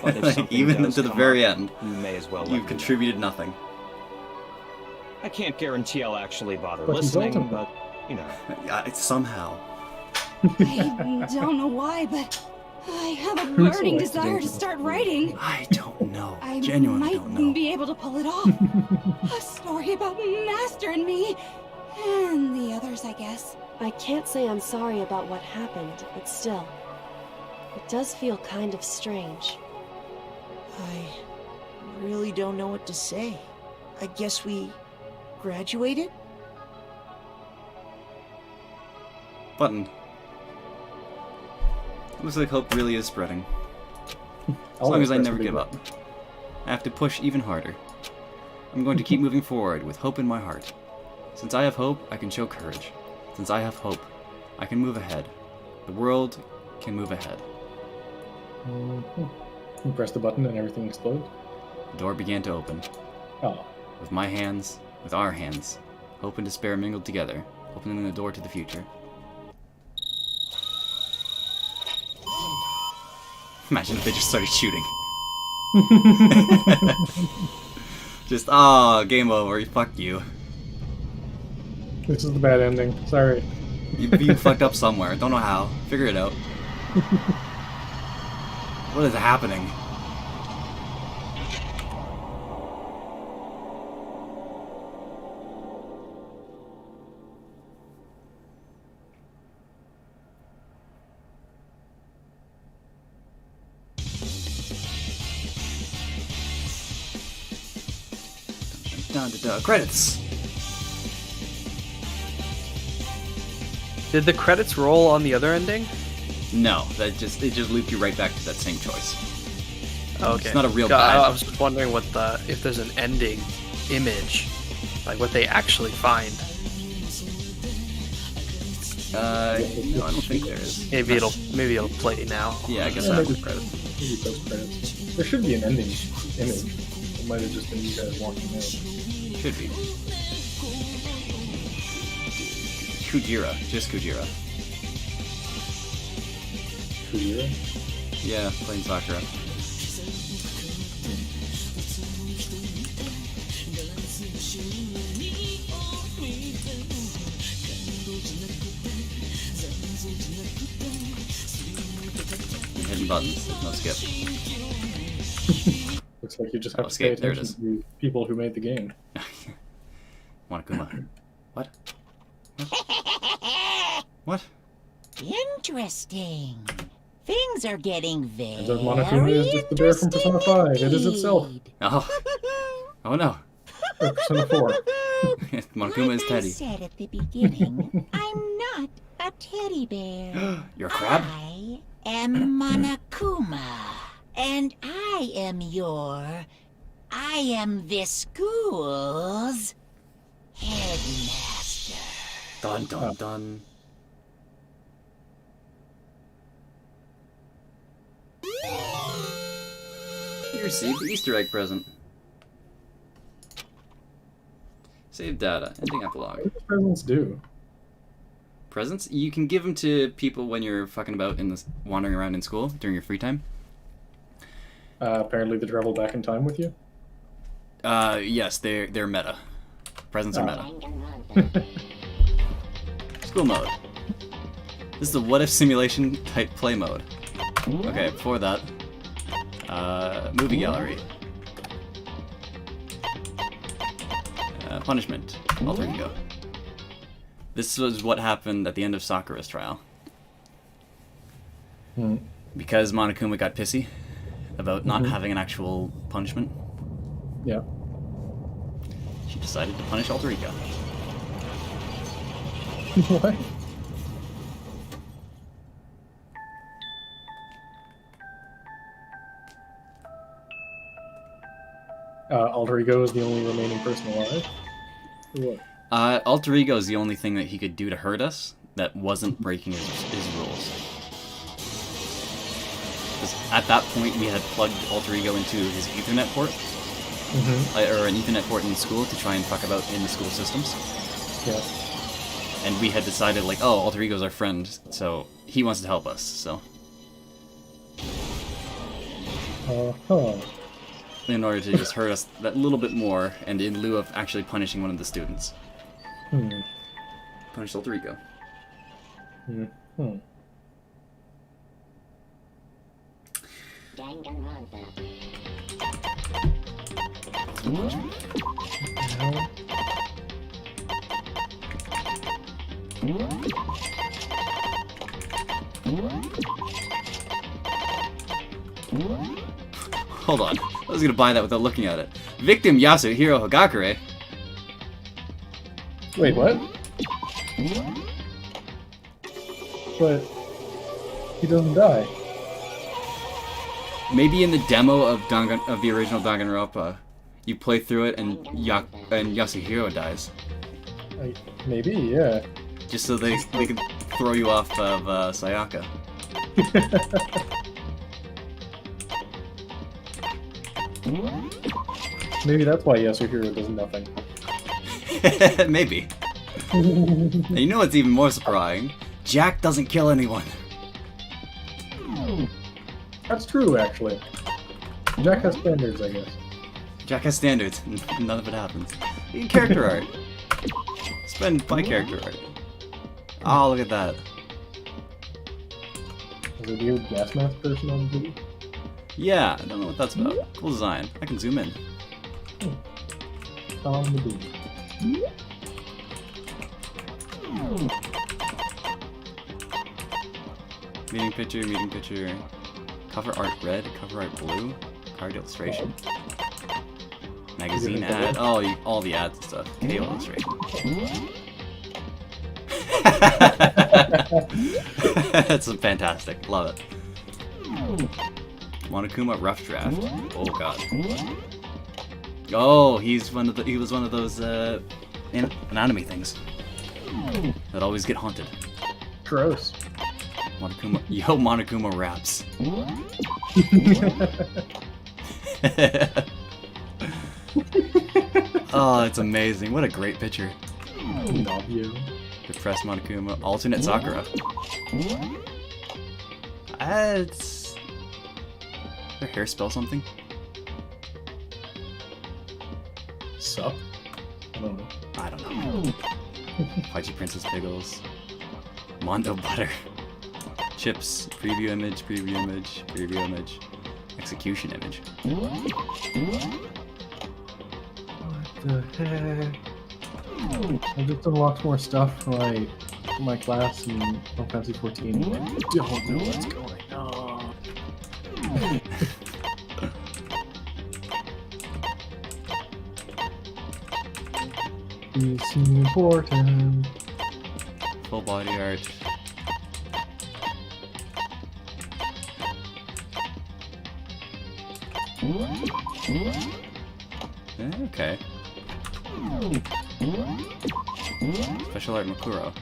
But if something Even does to the come very up, end, you may as well let you've me contributed nothing. know. I can't guarantee I'll actually bother But he's listening, ultimate. but, you know. Somehow. I don't know why, but I have a Who burning selected desire it? to start writing. I don't know. I Genuinely don't know. might be able to pull it off. A story about Master and me. And the others, I guess. I can't say I'm sorry about what happened, but still. It does feel kind of strange. I really don't know what to say. I guess we graduated? Button. Looks like hope really is spreading. As long as I never give up. I have to push even harder. I'm going to keep moving forward with hope in my heart. Since I have hope, I can show courage. Since I have hope, I can move ahead. The world can move ahead. You press the button and everything explodes. The door began to open. Oh. With my hands, with our hands, hope and despair mingled together, opening the door to the future. Imagine if they just started shooting. Just, game over, fuck you. This is the bad ending. Sorry. You fucked up somewhere, don't know how. Figure it out. What is happening? Credits. Did the credits roll on the other ending? No, it just looped you right back to that same choice. Okay. It's not a real I bad. was just wondering if there's an ending image, like what they actually find. No, I don't think there is. Maybe it'll play now. Yeah, I guess Yeah, after maybe- credits. Maybe post credits. There should be an ending image. It might have just been you guys walking out. Should be. Kujira, just Kujira. Kujira? Yeah, playing Sakura. Hitting buttons, no skip. Looks like you just have to escape, pay there it attention to the people who made the game. Monokuma. What? What? Interesting. Things are getting Turns out very Monokuma is just the bear from Persona 5. It is itself. Oh. Oh no. Or Persona 4. Monokuma is I Teddy. said at the beginning, I'm not a teddy bear. You're a crab? I am Monokuma. And I am this school's headmaster. Dun dun dun. You received the Easter egg present. Save data. Ending epilogue. What do presents do? Presents? You can give them to people when you're fucking about wandering around in school during your free time. Apparently they travel back in time with you. Yes, they're meta. Presents are meta. School mode. This is the what if simulation type play mode. Okay, before that, movie gallery. Punishment. Alter ego. This was what happened at the end of Sakura's trial. Because Monokuma got pissy about not having an actual punishment. Yeah. She decided to punish Alter Ego. What? Alter Ego is the only remaining person alive? Or what? Alter Ego is the only thing that he could do to hurt us that wasn't breaking his rules. 'Cause at that point, we had plugged Alter Ego into his Ethernet port, or an Ethernet port in school to try and fuck about in the school systems. Yeah. And we had decided, like, oh, Alter Ego's our friend, so he wants to help us, so. In order to just hurt us that little bit more, and in lieu of actually punishing one of the students. Punish Alter Ego. Danganronpa. Hold on. I was gonna buy that without looking at it. Victim Yasuhiro Hagakure. Wait, what? But he doesn't die. Maybe in the demo of the original Danganronpa, you play through it and Yasuhiro dies. Maybe, yeah. Just so they can throw you off of Sayaka. Maybe that's why Yasuhiro does nothing. Maybe. And you know what's even more surprising? Jack doesn't kill anyone. That's true, actually. Jack has standards, I guess. Jack has standards, and none of it happens. Even character art. Spend by character art. Oh, look at that. Is it a weird gas mask person on the movie? Yeah, I don't know what that's about. Cool design. I can zoom in. On the movie. Meeting picture. Cover art red, cover art blue. Card illustration. Magazine ad. Oh, all the ads and stuff. KO illustration. That's fantastic. Love it. Monokuma rough draft. Oh god. Oh, he was one of those anatomy things that always get haunted. Gross. Monokuma raps. Oh, it's amazing. What a great picture. Love you. Depressed Monokuma. Alternate Sakura. It's... Does her hair spell something? Sup? I don't know. I don't know. Paichi Princess Pickles. Mondo Butter. Chips. Preview image. Execution image. What the heck? I just unlocked more stuff for my class in Final Fantasy 14. I don't know what's going on. These seem important. Full body art. Okay. Special art Makuro.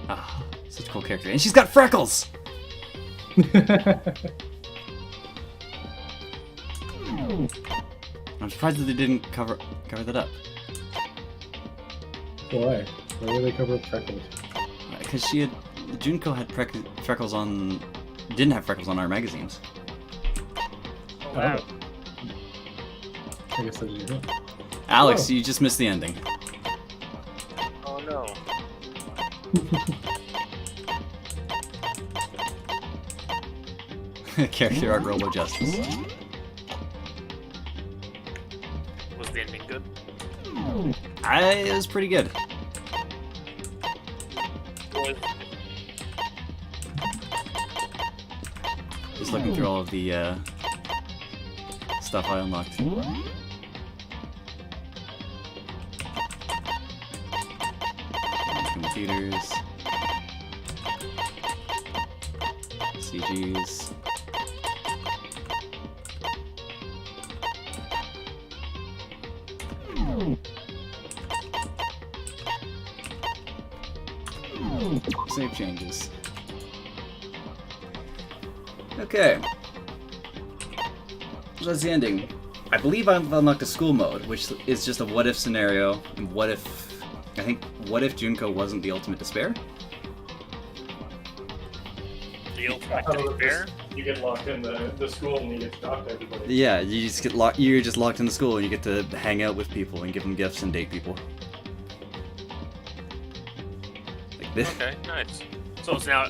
Ah, such a cool character. And she's got freckles! I'm surprised that they didn't cover that up. Why? Why would they cover up freckles? Because Junko had freckles on... Didn't have freckles on our magazines. Oh, wow. I guess that's you. Alex, you just missed the ending. Oh no. Character art Robo Justice. Was the ending good? It was pretty good. Just looking through all of the stuff I unlocked. Theaters. CGs. Save changes. Okay. That's the ending. I believe I've unlocked a school mode, which is just a what-if scenario. And what if Junko wasn't the ultimate despair? The ultimate Oh, despair? You get locked in the school and you get to talk to everybody. Yeah, you just get locked. You're just locked in the school, and you get to hang out with people and give them gifts and date people. Like this. Okay, nice. So it's now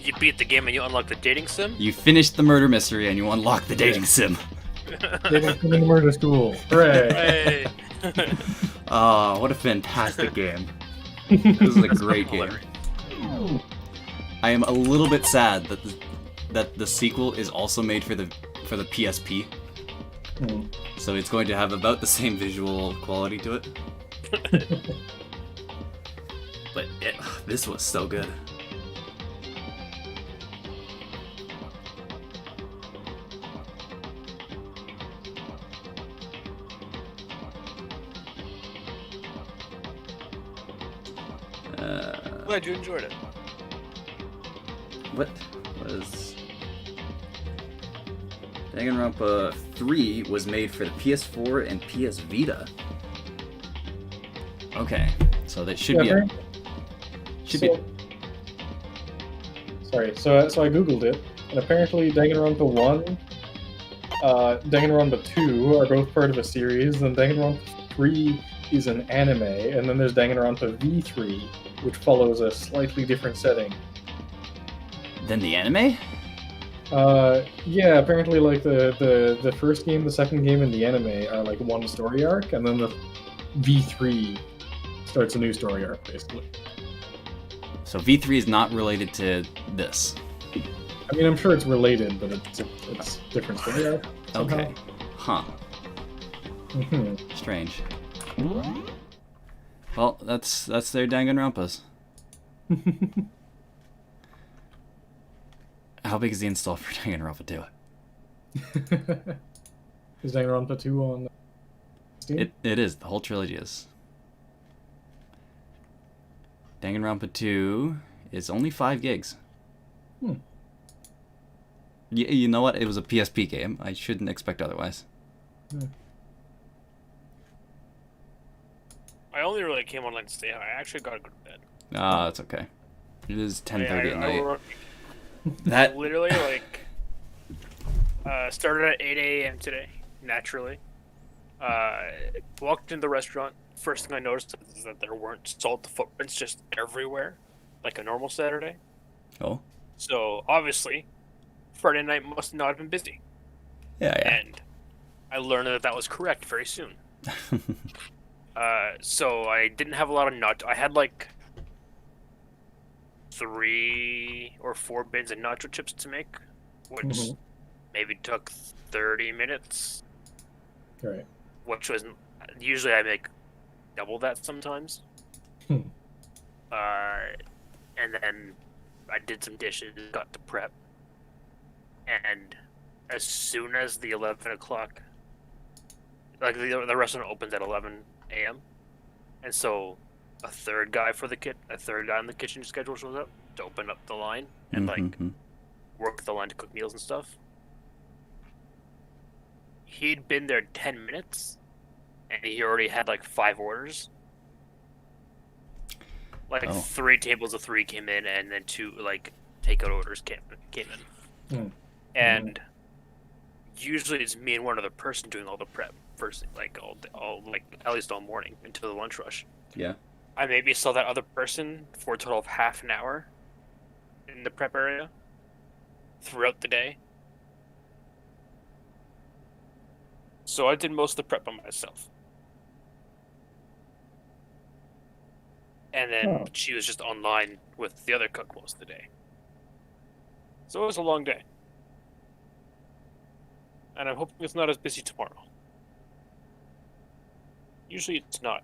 you beat the game and you unlock the dating sim? You finish the murder mystery and you unlock the dating sim. Dating sim in murder school. Hooray! Hey. Oh, what a fantastic game. This is a great game. I am a little bit sad that the sequel is also made for the PSP. So it's going to have about the same visual quality to it. But this was so good. Glad you enjoyed it. What was... Danganronpa 3 was made for the PS4 and PS Vita. Okay, so that should be Sorry, so I googled it, and apparently Danganronpa 1, Danganronpa 2 are both part of a series, and Danganronpa 3 is an anime, and then there's Danganronpa V3, which follows a slightly different setting. Then the anime? Yeah, apparently like the first game, the second game, and the anime are like one story arc, and then the V3 starts a new story arc, basically. So V3 is not related to this. I mean, I'm sure it's related, but it's different story arc. Somehow. Okay. Huh. Mm-hmm. Strange. Well, that's their Danganronpas. How big is the install for Danganronpa 2? Is Danganronpa 2 on Steam? It is. The whole trilogy is. Danganronpa 2 is only 5 gigs. You know what? It was a PSP game. I shouldn't expect otherwise. I only really came online to stay high. I actually gotta go to bed. Ah, that's okay. It is 10:30 at night. That literally started at 8 a.m. today. Naturally, walked into the restaurant. First thing I noticed is that there weren't salt footprints just everywhere, like a normal Saturday. Oh. So obviously, Friday night must not have been busy. Yeah. And I learned that was correct very soon. So I didn't have a lot of nacho. I had like 3 or 4 bins of nacho chips to make, which maybe took 30 minutes. Right. Which was usually I make double that sometimes. And then I did some dishes, got to prep, and as soon as the 11 o'clock, like the restaurant opens at 11 a.m. and so a third guy in the kitchen schedule shows up to open up the line and work the line to cook meals and stuff. He'd been there 10 minutes and he already had like 5 orders. Like 3 tables of 3 came in, and then 2 like takeout orders came in. And usually it's me and one other person doing all the prep first, like all like at least all morning until the lunch rush. Yeah. I maybe saw that other person for a total of half an hour in the prep area throughout the day. So I did most of the prep by myself. And then she was just online with the other cook most of the day. So it was a long day. And I'm hoping it's not as busy tomorrow. Usually it's not.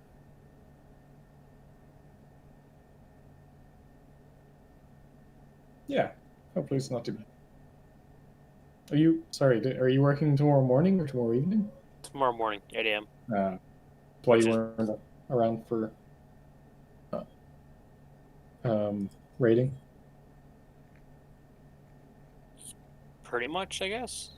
Yeah, hopefully it's not too bad. Are you working tomorrow morning or tomorrow evening? Tomorrow morning, 8 a.m. That's why you weren't around for raiding? pretty much, I guess.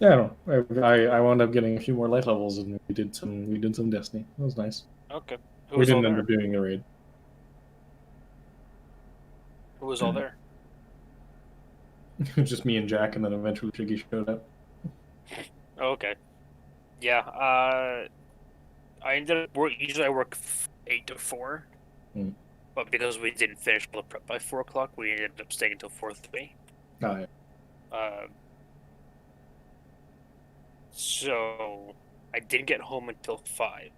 Yeah, I don't know. I wound up getting a few more light levels, and we did some Destiny. That was nice. Okay. Who We was all didn't end there? up doing the raid. Who was all there? Just me and Jack, and then eventually Shiggy showed up. Oh, okay. Yeah. I ended up usually I work 8 to 4, but because we didn't finish all the prep by 4 o'clock, we ended up staying until 4:30. Oh, yeah. So I didn't get home until 5.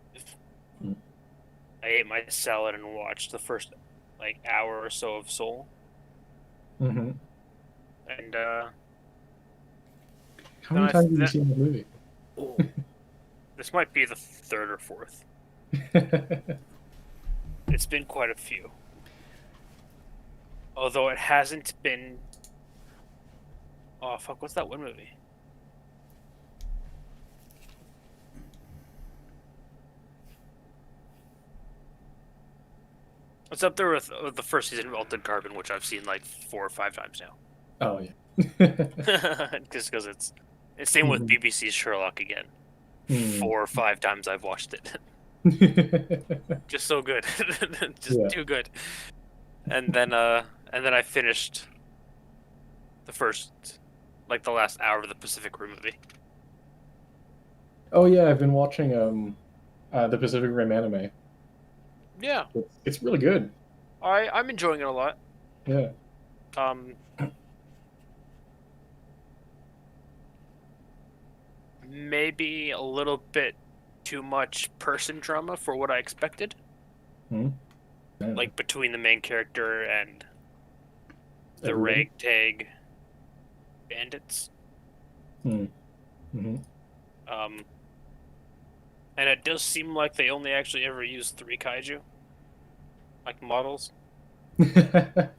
I ate my salad and watched the first like hour or so of Soul. Mm-hmm. And How many times have you seen the movie? This might be the 3rd or 4th. It's been quite a few. Although it hasn't been... Oh, fuck, what's that one movie? It's up there with the first season of Altered Carbon, which I've seen like 4 or 5 times now. Oh, yeah. Just because it's same with BBC's Sherlock again. 4 or 5 times I've watched it. Just so good. Just too good. And then I finished the last hour of the Pacific Rim movie. Oh yeah, I've been watching the Pacific Rim anime. Yeah. It's really good. I'm enjoying it a lot. Yeah. Maybe a little bit too much person drama for what I expected. Like between the main character and the ragtag bandits. And it does seem like they only actually ever use 3 kaiju, like models. I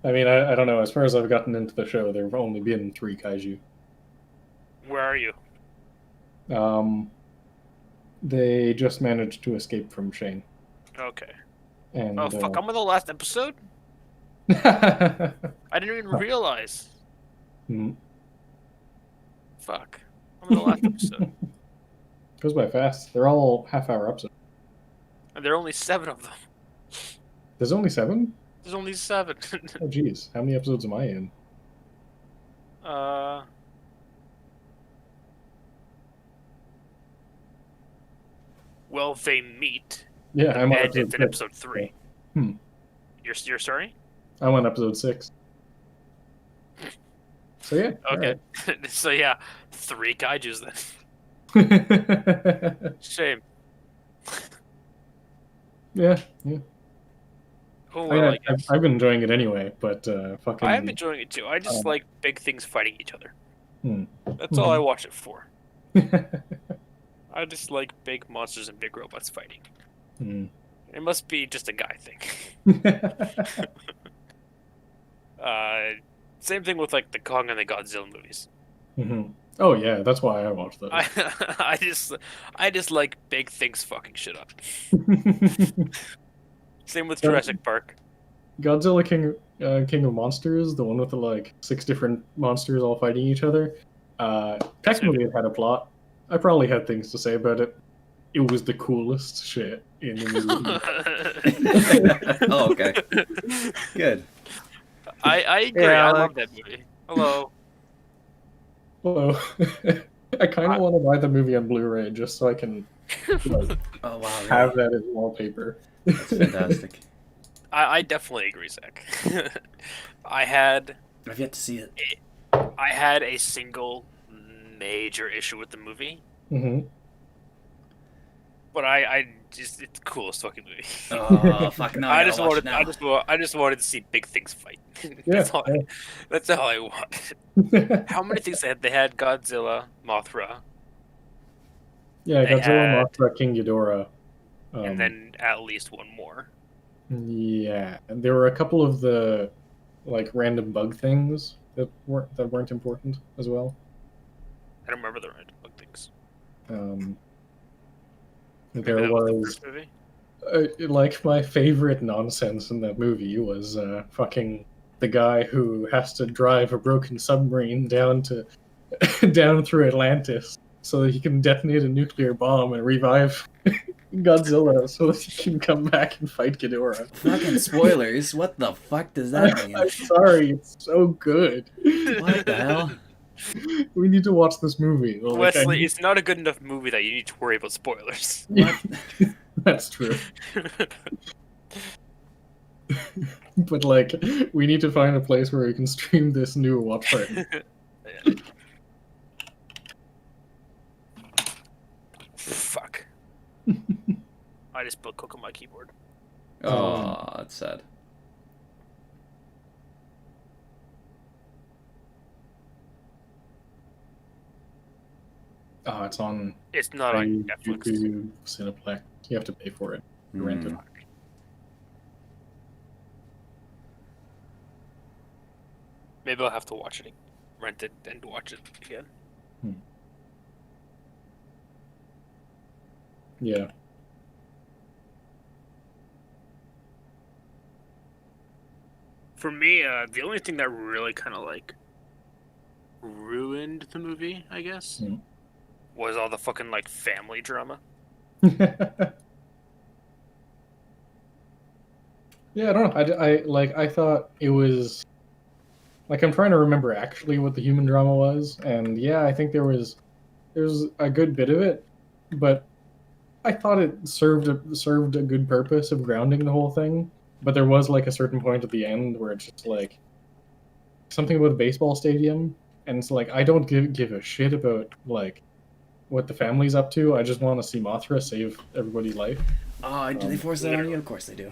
mean, I don't know. As far as I've gotten into the show, there have only been 3 kaiju. Where are you? They just managed to escape from Shane. Okay. And, oh fuck! I'm on the last episode. I didn't even realize. Fuck! I'm on the last episode. Goes by fast. They're all half-hour episodes. And there are only 7 of them. There's only 7? There's only 7. Oh jeez, how many episodes am I in? Well, they meet. Yeah, the I'm on bandits in episode episode 3. You're sorry? I'm on episode 6. So yeah. Okay. So yeah, 3 kaijus then. Shame. Yeah. Oh, I mean, well, I guess. I've been enjoying it anyway, but fucking. I'm enjoying it too. I just like big things fighting each other. That's all I watch it for. I just like big monsters and big robots fighting. It must be just a guy thing. Same thing with like the Kong and the Godzilla movies. Oh yeah, that's why I watched those. I just like big things fucking shit up. Same with Jurassic Park. Godzilla King of Monsters, the one with the like 6 different monsters all fighting each other. Technically, it had a plot. I probably had things to say about it. It was the coolest shit in the movie. Oh, okay. Good. I agree. Yeah, I love that movie. Hello. Hello. I kind of want to buy the movie on Blu-ray just so I can like, oh wow, really? have that as wallpaper. That's fantastic. I definitely agree, Zach. I've yet to see it. I had a single major issue with the movie. But I just it's the coolest fucking movie. Oh fuck no! I just wanted to see big things fight. That's all I wanted. How many things they had? They had Godzilla, Mothra. Yeah, Godzilla, Mothra, King Ghidorah. And then at least one more. Yeah, and there were a couple of the like random bug things that weren't important as well. I don't remember the random bug things. There was like my favorite nonsense in that movie was fucking the guy who has to drive a broken submarine down to down through Atlantis so that he can detonate a nuclear bomb and revive Godzilla so that he can come back and fight Ghidorah. Fucking spoilers. What the fuck does that mean? I'm sorry, it's so good. What the hell? We need to watch this movie. Like, Wesley, it's not a good enough movie that you need to worry about spoilers. What? That's true. But like, we need to find a place where we can stream this new watch party. Fuck. I just spilled Coke on my keyboard. Oh, that's sad. Oh, it's on. It's not on Netflix. YouTube, Cineplex. You have to pay for it. You rent it. Maybe I'll have to watch it, rent it, and watch it again. Yeah. For me, the only thing that really kind of like ruined the movie, I guess, was all the fucking like family drama. Yeah, I don't know. I thought it was like, I'm trying to remember actually what the human drama was, and yeah, I think there's a good bit of it, but I thought it served a good purpose of grounding the whole thing. But there was like a certain point at the end where it's just like something about a baseball stadium, and it's like, I don't give a shit about like what the family's up to. I just want to see Mothra save everybody's life. Oh, do they force that on you? Of course they do.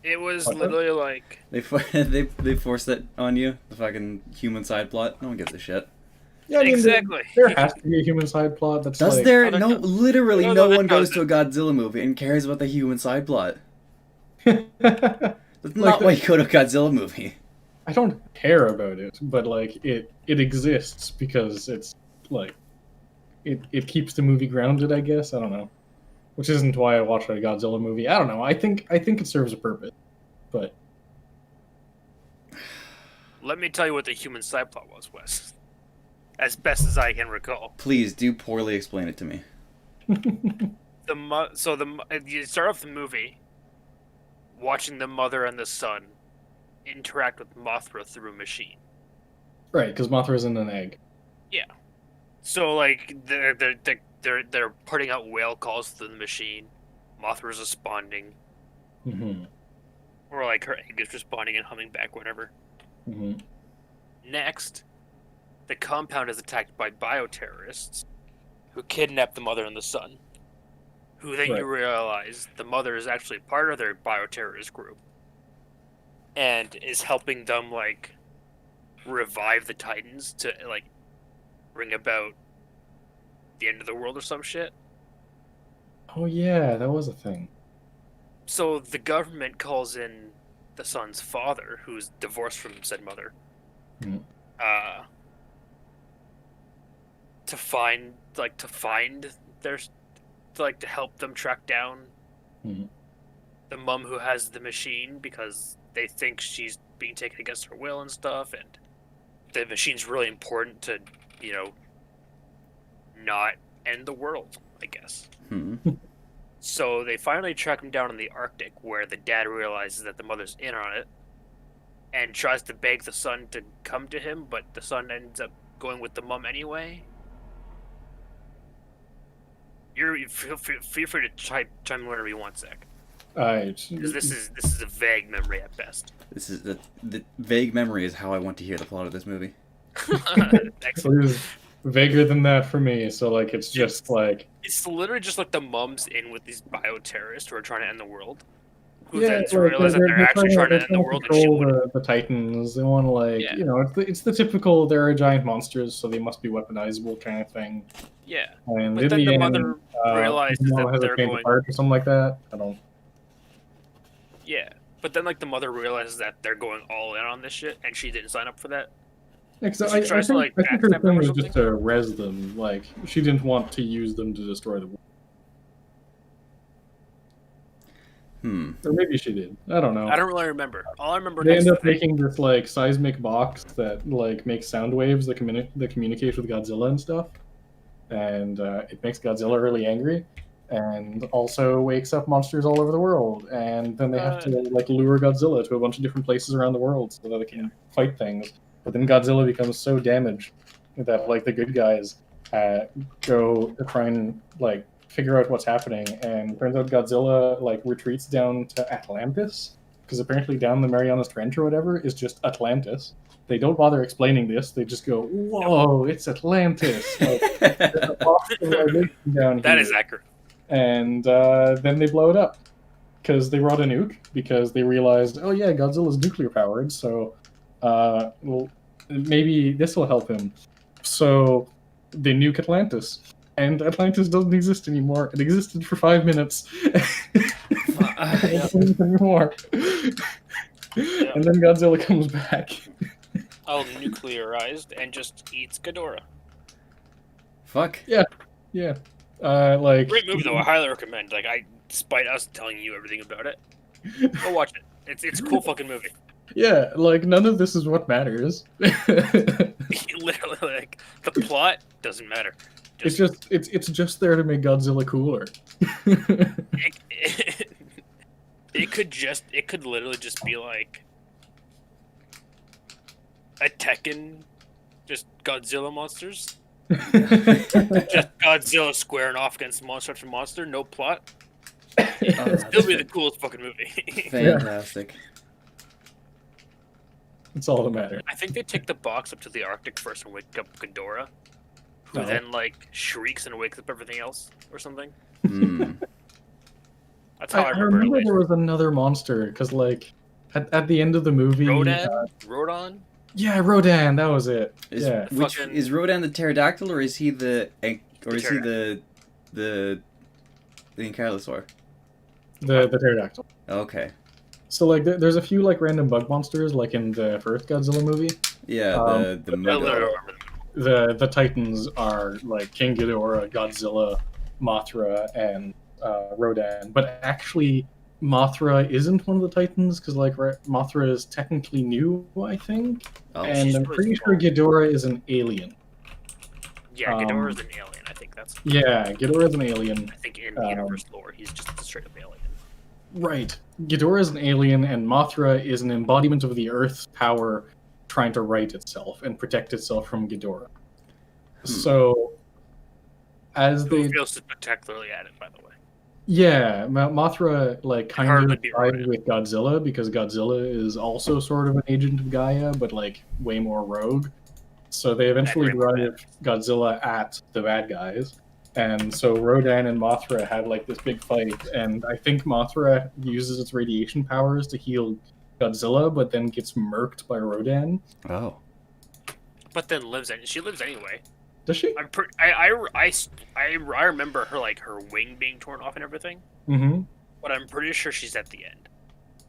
It was literally like they force that on you. The fucking human side plot. No one gives a shit. Yeah, I mean, exactly. There has to be a human side plot. That's Does like, there? No, literally, no one goes to a Godzilla movie and cares about the human side plot. That's not why you go to a Godzilla movie. I don't care about it, but like it exists because it's like it keeps the movie grounded, I guess. I don't know. Which isn't why I watch a Godzilla movie. I don't know. I think it serves a purpose. But let me tell you what the human side plot was, Wes. As best as I can recall. Please do poorly explain it to me. You start off the movie watching the mother and the son interact with Mothra through a machine. Right, because Mothra's in an egg. Yeah. So like they're putting out whale calls through the machine. Mothra's responding. Mm-hmm. Or like her egg is responding and humming back, whatever. Mm-hmm. Next, the compound is attacked by bioterrorists who kidnap the mother and the son. Who then you realize the mother is actually part of their bioterrorist group. And is helping them like revive the Titans to like bring about the end of the world or some shit. Oh yeah, that was a thing. So the government calls in the son's father, who's divorced from said mother, to find their, to help them track down the mom who has the machine, because they think she's being taken against her will and stuff, and the machine's really important to, not end the world, I guess. So they finally track him down in the Arctic, where the dad realizes that the mother's in on it and tries to beg the son to come to him, but the son ends up going with the mom anyway. Feel free to chime in whenever you want, Zach. Because this is a vague memory at best. This is the vague memory is how I want to hear the plot of this movie. It is vaguer than that for me. So like it's just like it's literally just like the mums in with these bioterrorists who are trying to end the world. Who yeah, then like, realize that they're actually trying to end the world and control shit. the Titans. They want to like it's the typical they're giant monsters, so they must be weaponizable kind of thing. Yeah, and but then the mother realizes that they're going apart or something like that. I don't. Yeah, but then like the mother realizes that they're going all in on this shit, and she didn't sign up for that. Yeah, So I she tries think to her backstab thing them or was something. just to res them. Like she didn't want to use them to destroy the world. Or maybe she did. I don't know. I don't really remember. All I remember They next end to up the thing. making this like seismic box that like makes sound waves that communicate with Godzilla and stuff, and it makes Godzilla really angry, and also wakes up monsters all over the world. And then they have to like lure Godzilla to a bunch of different places around the world so that they can fight things. But then Godzilla becomes so damaged that like the good guys go to try and like figure out what's happening, and turns out Godzilla like retreats down to Atlantis, because apparently down the Marianas Trench or whatever is just Atlantis. They don't bother explaining this. They just go, "Whoa, it's Atlantis!" Like, there's a box of civilization down That here. is accurate. And then they blow it up because they brought a nuke, because they realized, oh yeah, Godzilla's nuclear powered, so well, maybe this will help him. So they nuke Atlantis, and Atlantis doesn't exist anymore. It existed for 5 minutes. It doesn't anymore. And then Godzilla comes back. All nuclearized and just eats Ghidorah. Fuck. Yeah. Like Great movie though. I highly recommend. Like, despite us telling you everything about it, go watch it. It's a cool fucking movie. Yeah, like none of this is what matters. Literally, like the plot doesn't matter. It's just there to make Godzilla cooler. It could literally just be like a Tekken, just Godzilla monsters. Just Godzilla squaring off against monster after monster, no plot. It'd still be the coolest fucking movie. Fantastic. That's all that matters. I think they take the box up to the Arctic first and wake up Ghidorah, who then like shrieks and wakes up everything else or something. That's how I remember it. There was another monster because like at the end of the movie, Rodan. Yeah, Rodan. That was it. Is Rodan the pterodactyl, or is he the ankylosaur? The pterodactyl. Okay. So like, there's a few like random bug monsters like in the first Godzilla movie. Yeah, the Titans are like King Ghidorah, Godzilla, Mothra, and Rodan. But actually, Mothra isn't one of the Titans because like Mothra is technically new, I think, and I'm pretty sure Ghidorah is an alien. Yeah, Ghidorah is an alien. I think that's. Yeah, Ghidorah is an alien. I think in universe lore, he's just a straight up alien. Right. Ghidorah is an alien, and Mothra is an embodiment of the Earth's power trying to right itself and protect itself from Ghidorah. So, as Who feels spectacularly at it, by the way. Yeah, Mothra like kind of died with Godzilla because Godzilla is also sort of an agent of Gaia, but like way more rogue. So they eventually drive Godzilla at the bad guys. And so Rodan and Mothra had like this big fight, and I think Mothra uses its radiation powers to heal Godzilla, but then gets murked by Rodan. Oh. But then she lives anyway. Does she? I remember her like her wing being torn off and everything. Mm-hmm. But I'm pretty sure she's at the end.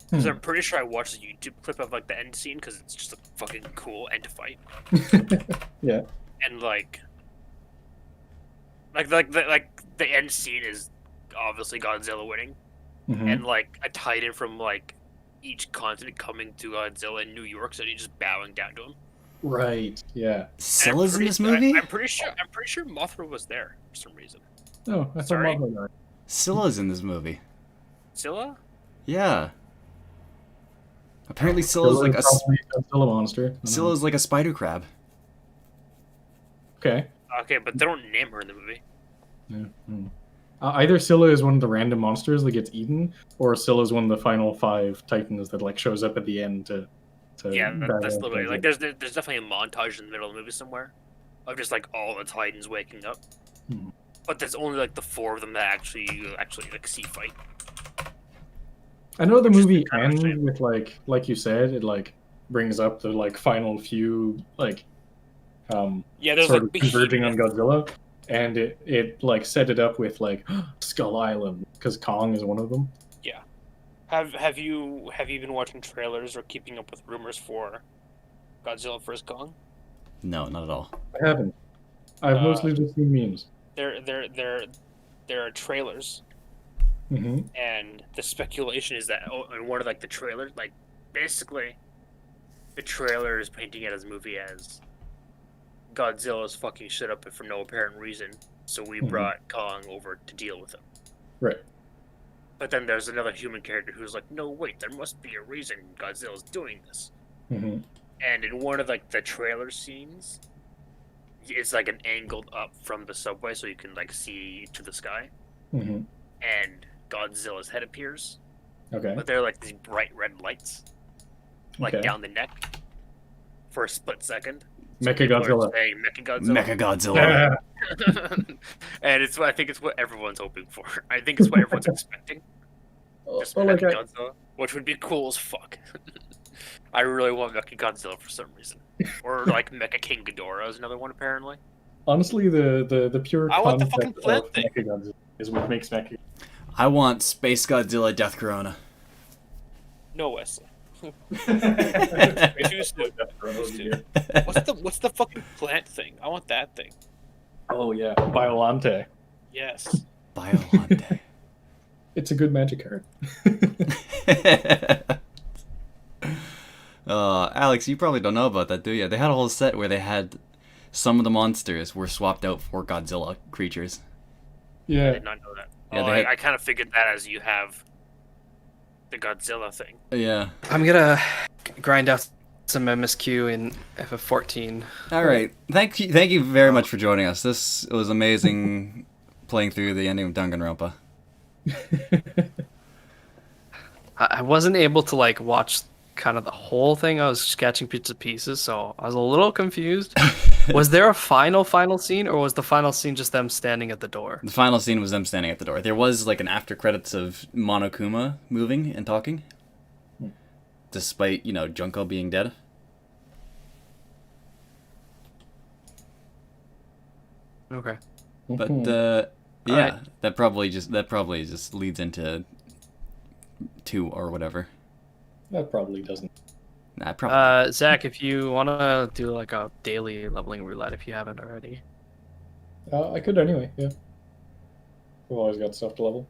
Because I'm pretty sure I watched a YouTube clip of like the end scene because it's just a fucking cool end fight. Yeah. And the end scene is obviously Godzilla winning, and like a Titan from like each continent coming to Godzilla in New York City just bowing down to him. Right. Yeah. Scylla's in this movie? I'm pretty sure Mothra was there for some reason. Oh, I thought Mothra died. Scylla's in this movie. Scylla? Yeah. Apparently Scylla's like a Godzilla monster. Scylla's like a spider crab. Okay. Okay, but they don't name her in the movie. Yeah. Either Scylla is one of the random monsters that gets eaten, or Scylla is one of the final 5 Titans that like shows up at the end to yeah, that's literally like there's definitely a montage in the middle of the movie somewhere of just like all the Titans waking up, but there's only like the 4 of them that actually like see fight. I know the movie ends with like you said, it like brings up the like final few like there's sort like of converging on Godzilla, and it like set it up with like Skull Island because Kong is one of them. Yeah. Have you been watching trailers or keeping up with rumors for Godzilla vs. Kong? No, not at all. I haven't. I've mostly just seen memes. There are trailers Mm-hmm. And the speculation is that in one of like the trailers, like basically, the trailer is painting it as a movie as Godzilla's fucking shit up for no apparent reason, so we brought Kong over to deal with him. Right. But then there's another human character who's like, no, wait, there must be a reason Godzilla's doing this. Mm-hmm. And in one of like the trailer scenes, it's like an angled up from the subway, so you can like see to the sky. Mm-hmm. And Godzilla's head appears. Okay. But they're like these bright red lights, like Okay. down the neck, for a split second. Mechagodzilla. Mechagodzilla. And I think it's what everyone's hoping for. I think it's what everyone's expecting. Just like Mechagodzilla, which would be cool as fuck. I really want Mechagodzilla for some reason. Or like Mecha King Ghidorah is another one apparently. Honestly, the pure I want the concept fucking plant of thing. Mechagodzilla is what makes Mechagodzilla. I want Space Godzilla Death Corona. No, Wesley. Too soon. What's the fucking plant thing? I want that thing. Oh yeah, Biolante. Yes. Biolante. It's a good magic card. Alex, you probably don't know about that, do you? They had a whole set where they had some of the monsters were swapped out for Godzilla creatures. Yeah. I did not know that. Yeah, Oh, they had- I kind of figured that as you have the Godzilla thing. Yeah. I'm gonna grind out some MSQ in FF14. All right. Thank you very much for joining us. This was amazing playing through the ending of Danganronpa. I wasn't able to like watch kind of the whole thing. I was catching bits and pieces, so I was a little confused. Was there a final scene, or was the final scene just them standing at the door? The final scene was them standing at the door. There was like an after credits of Monokuma moving and talking, despite, Junko being dead. Okay. But yeah, Alright. that probably just leads into 2 or whatever. That probably doesn't. Nah, probably. Zach, if you want to do like a daily leveling roulette, if you haven't already. I could anyway. Yeah. We've always got stuff to level.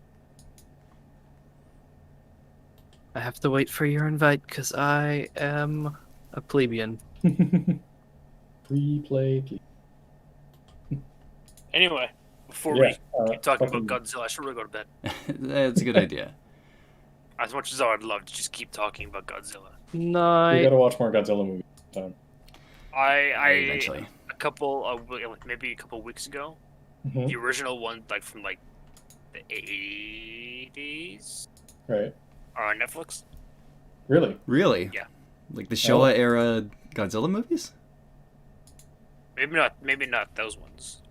I have to wait for your invite because I am a plebeian. Free play. Anyway, before Yeah, we keep talking fucking- about Godzilla, I should really go to bed. That's a good idea. As much as I would love to just keep talking about Godzilla. We Night. gotta watch more Godzilla movies. Time. Eventually. Maybe a couple weeks ago, Mhm. the original one, like from like the 80s, Right. are on Netflix. Really? Really? Yeah. Like the Showa era Godzilla movies? Maybe not those ones.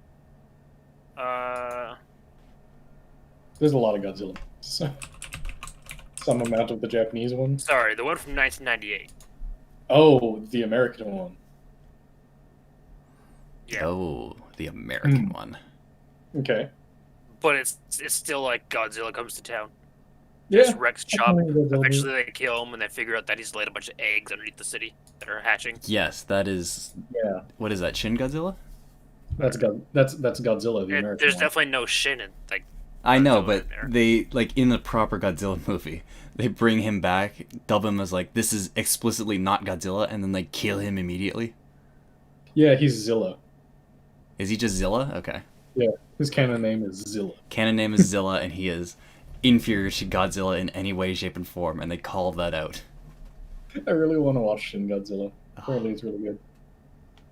There's a lot of Godzilla movies. So. Some amount of the Japanese ones. Sorry, the one from 1998. Oh, the American one. Yeah. Oh, the American one. Okay. But it's still like Godzilla comes to town. Yeah. Just wrecks Chop. Definitely Godzilla Eventually they kill him and they figure out that he's laid a bunch of eggs underneath the city that are hatching. Yes, that is. Yeah. What is that? Shin Godzilla? That's Godzilla, the American There's one. definitely no Shin in like. I know, Godzilla but in there. they in the proper Godzilla movie, they bring him back, dub him as like this is explicitly not Godzilla, and then they kill him immediately. Yeah, he's Zilla. Is he just Zilla? Okay. Yeah, his canon name is Zilla. Canon name is Zilla, and he is inferior to Godzilla in any way, shape, and form, and they call that out. I really want to watch Shin Godzilla. Apparently it's really good.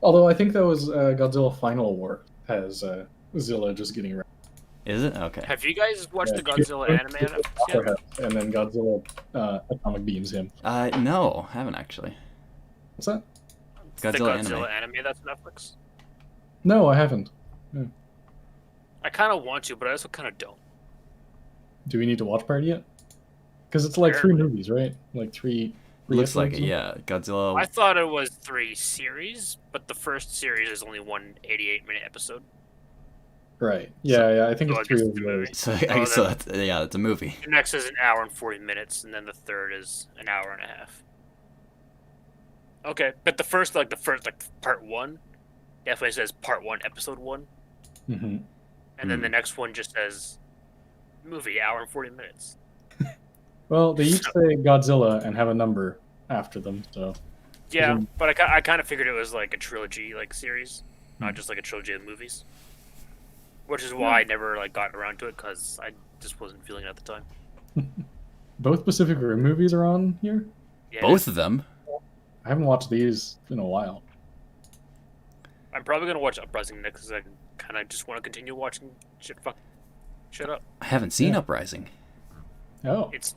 Although I think that was Godzilla Final War has Zilla just getting wrecked. Is it? Okay. Have you guys watched Yeah, the Godzilla anime on Netflix yet? And then Godzilla atomic beams him. No, haven't actually. What's that? The Godzilla Godzilla anime. anime that's Netflix. No, I haven't. No. I kind of want to, but I also kind of don't. Do we need to watch part yet? Because it's like 3 movies, right? Like three Looks like it, episodes? yeah. Godzilla. I thought it was 3 series, but the first series is only one 88-minute episode. Right. Yeah, I think So it's I guess 3 it's of a movie. those. So that's a movie. The next is an hour and 40 minutes, and then the third is an hour and a half. Okay, but the first part 1 definitely says part 1, episode 1. Mm-hmm. And then the next one just says movie, hour and 40 minutes. Well, they each say Godzilla and have a number after them, so. Yeah, but I kind of figured it was like a trilogy like series, not just like a trilogy of movies. Which is why I never like got around to it, because I just wasn't feeling it at the time. Both Pacific Rim movies are on here? Yeah. Both of them? I haven't watched these in a while. I'm probably gonna watch Uprising next, because I kind of just want to continue watching shit. Shut up. I haven't seen Uprising. Oh. It's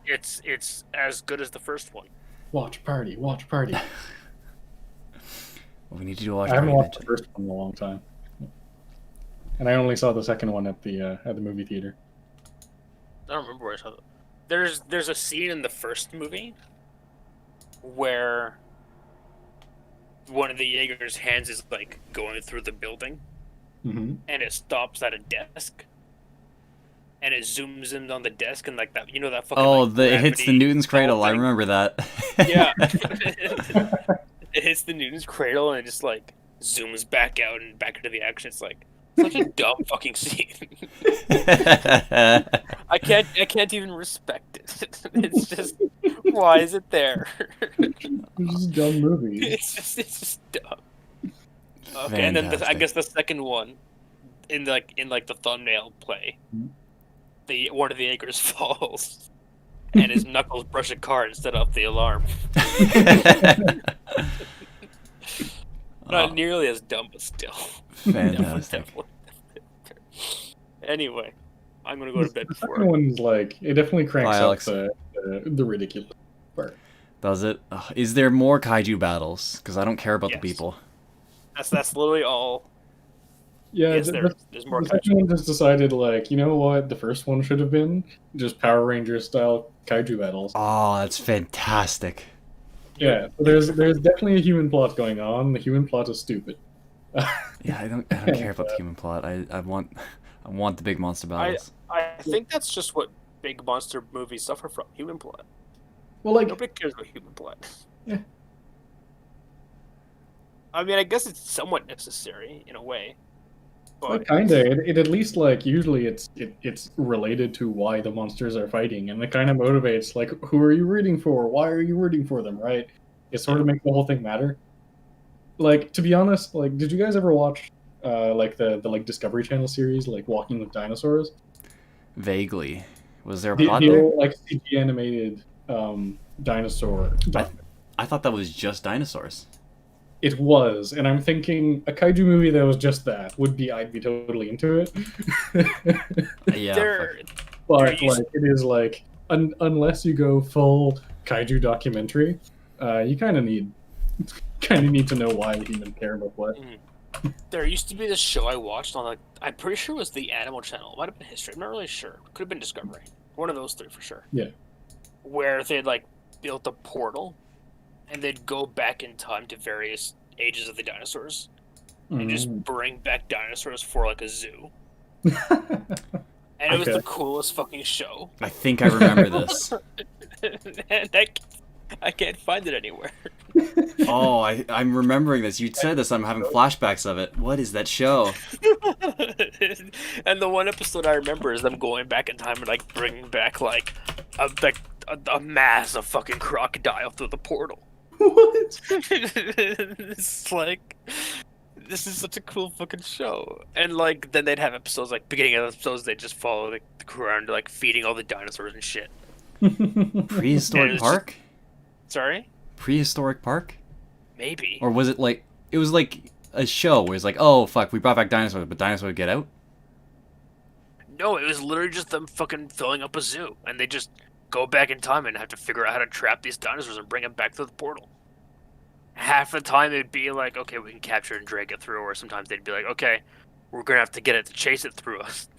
as good as the first one. Watch party, watch party. Well, we need to do a watch I haven't party watched the first one in a long time, and I only saw the second one at the movie theater. I don't remember where I saw it. There's a scene in the first movie where one of the Jaeger's hands is like going through the building, and it stops at a desk, and it zooms in on the desk, and like that, you know, that fucking. Oh, like, it hits the Newton's cradle. I thing? remember that. Yeah. It hits the Newton's cradle and it just like zooms back out and back into the action. It's like such a dumb fucking scene. I can't even respect it. It's just, why is it there? It's just a dumb movie. It's just dumb. Okay, and then I guess the second one, in the thumbnail play, one of the Jaegers falls, and his knuckles brush a car instead of the alarm. Not nearly as dumb, but still. Fantastic. Anyway, I'm gonna go to bed The before. second one's like, it definitely cranks Bye, up Alex. the ridiculous part. Does it? Is there more kaiju battles? Because I don't care about the people. That's literally all. Yeah, Yes, there's more the second one just decided, like, you know what the first one should have been? Just Power Rangers style kaiju battles. Oh, that's fantastic. Yeah, so there's definitely a human plot going on. The human plot is stupid. Yeah, I don't care about the human plot. I want the big monster battles. I think that's just what big monster movies suffer from: human plot. Well, like, nobody cares about human plot. Yeah. I mean, I guess it's somewhat necessary in a way. But kinda. It at least, like, usually it's related to why the monsters are fighting, and it kind of motivates, like, who are you rooting for? Why are you rooting for them? Right? It sort of makes the whole thing matter. Like, to be honest, like, did you guys ever watch like the like Discovery Channel series, like Walking with Dinosaurs? Vaguely. Was there a The plot there? old, like, CG animated dinosaur. I thought that was just dinosaurs. It was, and I'm thinking a kaiju movie that was just that I'd be totally into it. Yeah. But like, it is like, unless you go full kaiju documentary, you kind of need to know why humans care about what. there used to be this show I watched on, like, I'm pretty sure it was the Animal Channel. It might have been History. I'm not really sure. Could have been Discovery. One of those three for sure. Yeah. Where they'd like built a portal, and they'd go back in time to various ages of the dinosaurs, and just bring back dinosaurs for like a zoo. And it was the coolest fucking show. I think I remember this. And I can't find it anywhere. Oh, I'm remembering this. You said this. I'm having flashbacks of it. What is that show? And the one episode I remember is them going back in time and like bringing back like a mass of fucking crocodile through the portal. What? It's like, this is such a cool fucking show. And like, then they'd have episodes, like beginning of episodes, they'd just follow the crew around, like feeding all the dinosaurs and shit. Prehistoric Park? Sorry? Prehistoric Park? Maybe. Or was it like, it was like a show where it's like, oh fuck, we brought back dinosaurs, but dinosaurs get out? No, it was literally just them fucking filling up a zoo, and they just go back in time and have to figure out how to trap these dinosaurs and bring them back through the portal. Half the time it'd be like, okay, we can capture and drag it through, or sometimes they'd be like, okay, we're gonna have to get it to chase it through us.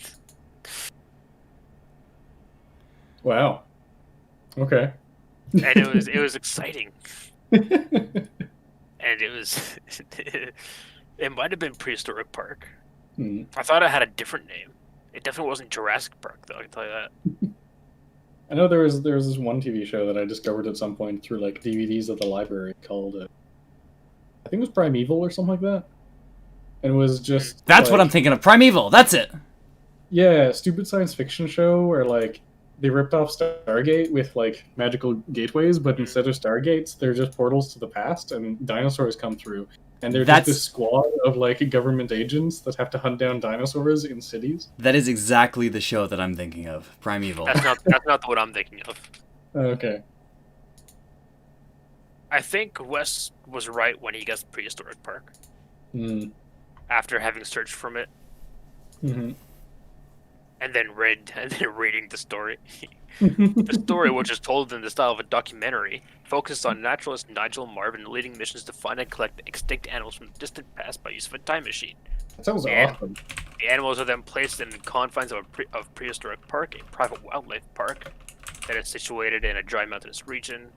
Wow. Okay. And it was exciting. And it was it might have been Prehistoric Park. I thought it had a different name. It definitely wasn't Jurassic Park, though, I can tell you that. I know there was this one TV show that I discovered at some point through like DVDs at the library called I think it was Primeval or something like that. And it was just That's what I'm thinking of. Primeval. That's it. Yeah, stupid science fiction show where like they ripped off Stargate with like magical gateways, but instead of Stargates, they're just portals to the past, and dinosaurs come through, and they're just this squad of like government agents that have to hunt down dinosaurs in cities. That is exactly the show that I'm thinking of. Primeval. That's not what I'm thinking of. Okay. I think Wes was right when he guessed Prehistoric Park. Mm. After having searched from it. Mm-hmm. And then reading the story. The story, which is told in the style of a documentary, focuses on naturalist Nigel Marvin leading missions to find and collect extinct animals from the distant past by use of a time machine. That sounds awesome. The animals are then placed in the confines of Prehistoric Park, a private wildlife park that is situated in a dry mountainous region.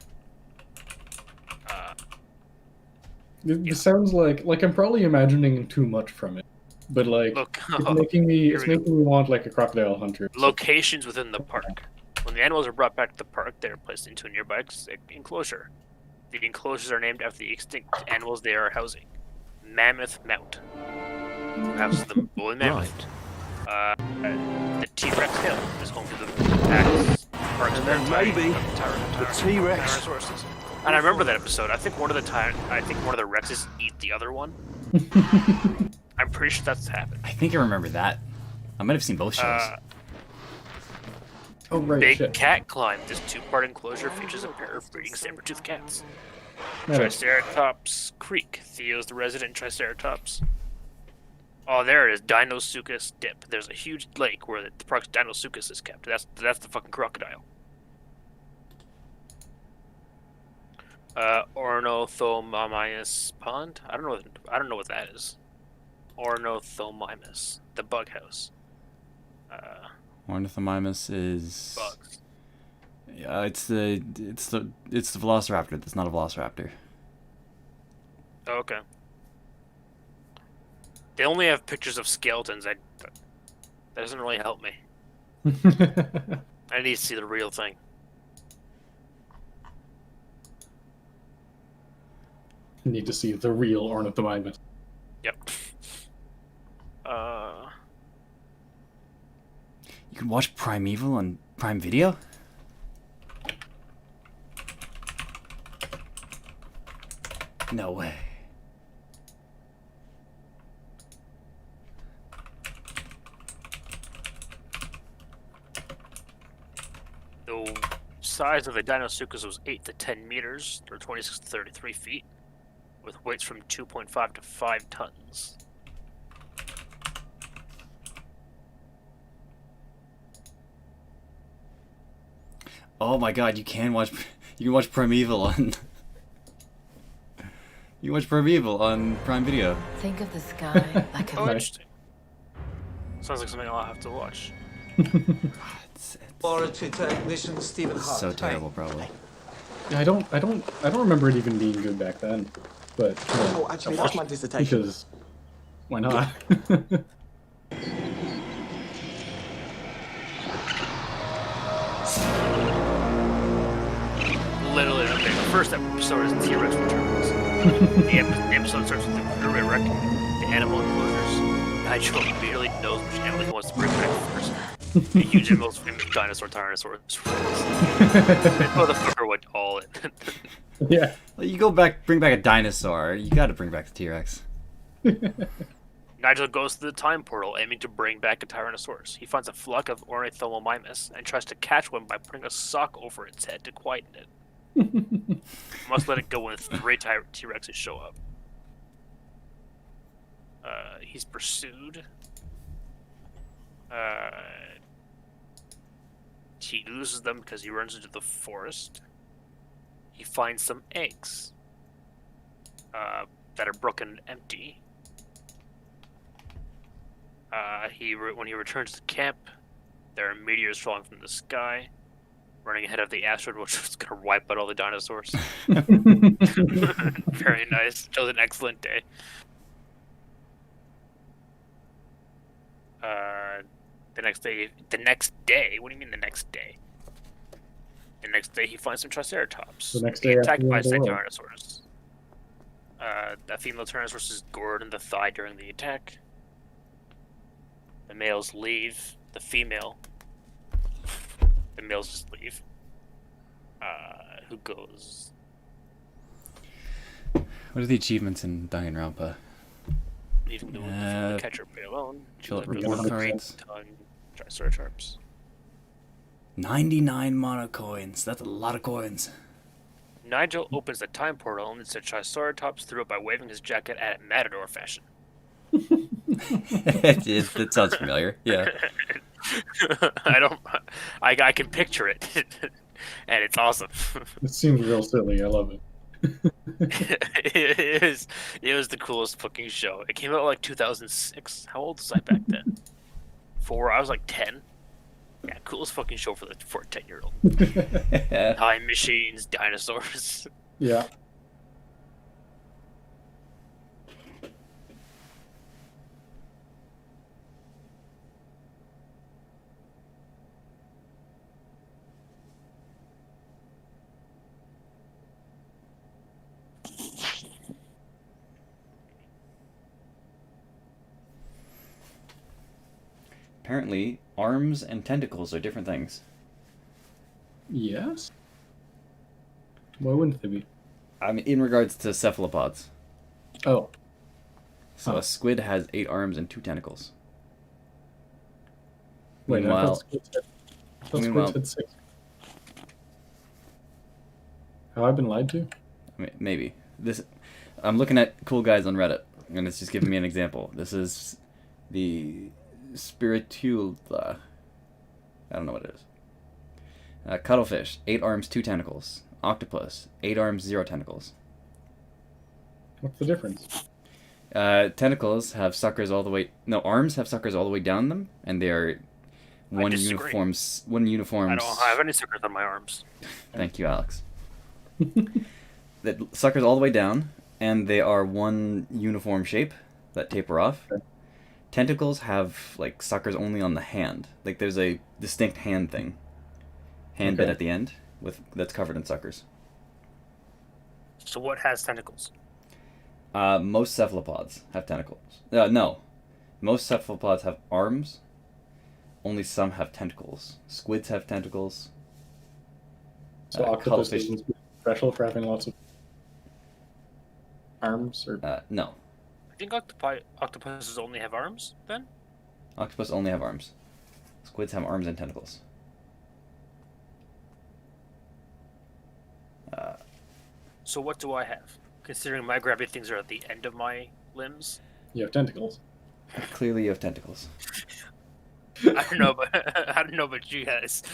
This sounds like I'm probably imagining too much from it, but like it's making me want like a crocodile hunter. Locations within the park. When the animals are brought back to the park, they are placed into a nearby enclosure. The enclosures are named after the extinct animals they are housing. Mammoth Mount, who houses the woolly mammoth. The T-Rex Hill is home to the park's maybe the T-Rex. And I remember that episode. I think one of the Rexes eat the other one. I'm pretty sure that's happened. I think I remember that. I might have seen both shows. Oh, right. Big Cat Climb. This two-part enclosure features a pair of breeding saber-toothed cats. Triceratops Creek. Theo's the resident Triceratops. Oh, there it is. Dinosuchus Dip. There's a huge lake where the park's Dinosuchus is kept. That's the fucking crocodile. Ornithomimus Pond. I don't know what that is. Ornithomimus, the bug house. Ornithomimus is bugs. Yeah, it's the Velociraptor. That's not a Velociraptor. Oh, okay. They only have pictures of skeletons. That doesn't really help me. I need to see the real thing. Need to see the real Ornithomimus. Yep. You can watch Primeval on Prime Video? No way. The size of the Dinosuchus was 8 to 10 meters, or 26 to 33 feet, with weights from 2.5 to 5 tons. Oh my god, you can watch Primeval on you watch Primeval on Prime Video. Think of the sky like a interesting. Sounds like something I'll have to watch. Laboratory technician Stephen Hart. So terrible, probably. Yeah, I don't remember it even being good back then. But oh, actually, that's my dissertation. Because why not? Literally, okay, the first episode is T-Rex returns. The episode starts with the wrecking the animal enclosures. Nigel immediately knows which animal he wants to bring back first. The huge and most famous dinosaur Tyrannosaurus Rex. That motherfucker went all in. Yeah. Well, you bring back a dinosaur, you gotta bring back the T-Rex. Nigel goes to the time portal, aiming to bring back a Tyrannosaurus. He finds a flock of Ornithomimus and tries to catch one by putting a sock over its head to quieten it. Must let it go when 3 T-Rexes show up. He's pursued. He loses them because he runs into the forest. He finds some eggs that are broken and empty. When he returns to camp, there are meteors falling from the sky, running ahead of the asteroid, which is going to wipe out all the dinosaurs. Very nice. It was an excellent day. The next day. What do you mean the next day? The next day, he finds some Triceratops. The next day, attacked by Tyrannosaurus. The female Tyrannosaurus is gored in the thigh during the attack. The males leave, the female. The males just leave. Who goes? What are the achievements in Danganronpa? Leaving the catcher play alone. Fill up Choose report a cards. ton, try sword sharps. 99 mono coins. That's a lot of coins. Nigel opens the time portal and instead Triceratops through it by waving his jacket at it Matador fashion. That sounds familiar. Yeah. I can picture it, and it's awesome. It seems real silly. I love it. it was the coolest fucking show. It came out like 2006. How old was I back then? 4. I was like 10. Yeah, coolest fucking show for a 10-year-old. Time machines, dinosaurs. Yeah. Apparently, arms and tentacles are different things. Yes? Why wouldn't they be? I mean, in regards to cephalopods. Oh. So a squid has 8 arms and 2 tentacles. Wait, Meanwhile, I thought squids had 6. Have I been lied to? Maybe. I'm looking at cool guys on Reddit, and it's just giving me an example. This is the Spiritula. I don't know what it is. Cuttlefish, 8 arms, 2 tentacles. Octopus, 8 arms, 0 tentacles. What's the difference? Tentacles have suckers all the way... No, arms have suckers all the way down them, and they are one uniform... I don't have any suckers on my arms. Thank you, Alex. That suckers all the way down, and they are one uniform shape that taper off. Okay. Tentacles have like suckers only on the hand. Like there's a distinct hand thing, bit at the end that's covered in suckers. So what has tentacles? Most cephalopods have tentacles. No, most cephalopods have arms. Only some have tentacles. Squids have tentacles. So octopus isn't special for having lots of arms, or no. I think octopuses only have arms, then? Octopus only have arms. Squids have arms and tentacles. So what do I have? Considering my grabby things are at the end of my limbs? You have tentacles. Clearly you have tentacles. I don't know about you guys.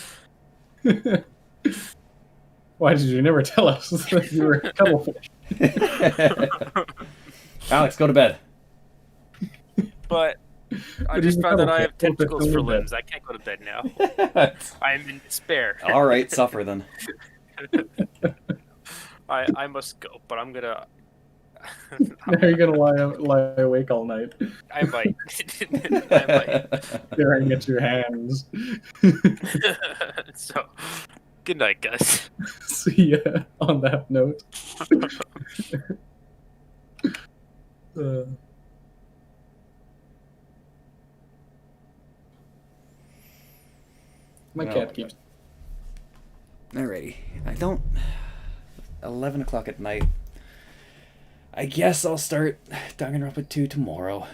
Why did you never tell us that you were a cuttlefish? Alex, go to bed. But I just found that I have tentacles for limbs. I can't go to bed now. I am in despair. All right, suffer then. I must go, but I'm gonna. Are you gonna lie awake all night? I might. I might. Staring at your hands. So, good night, guys. See ya on that note. My cat keeps. Alrighty. 11 o'clock at night. I guess I'll start Danganronpa 2 tomorrow.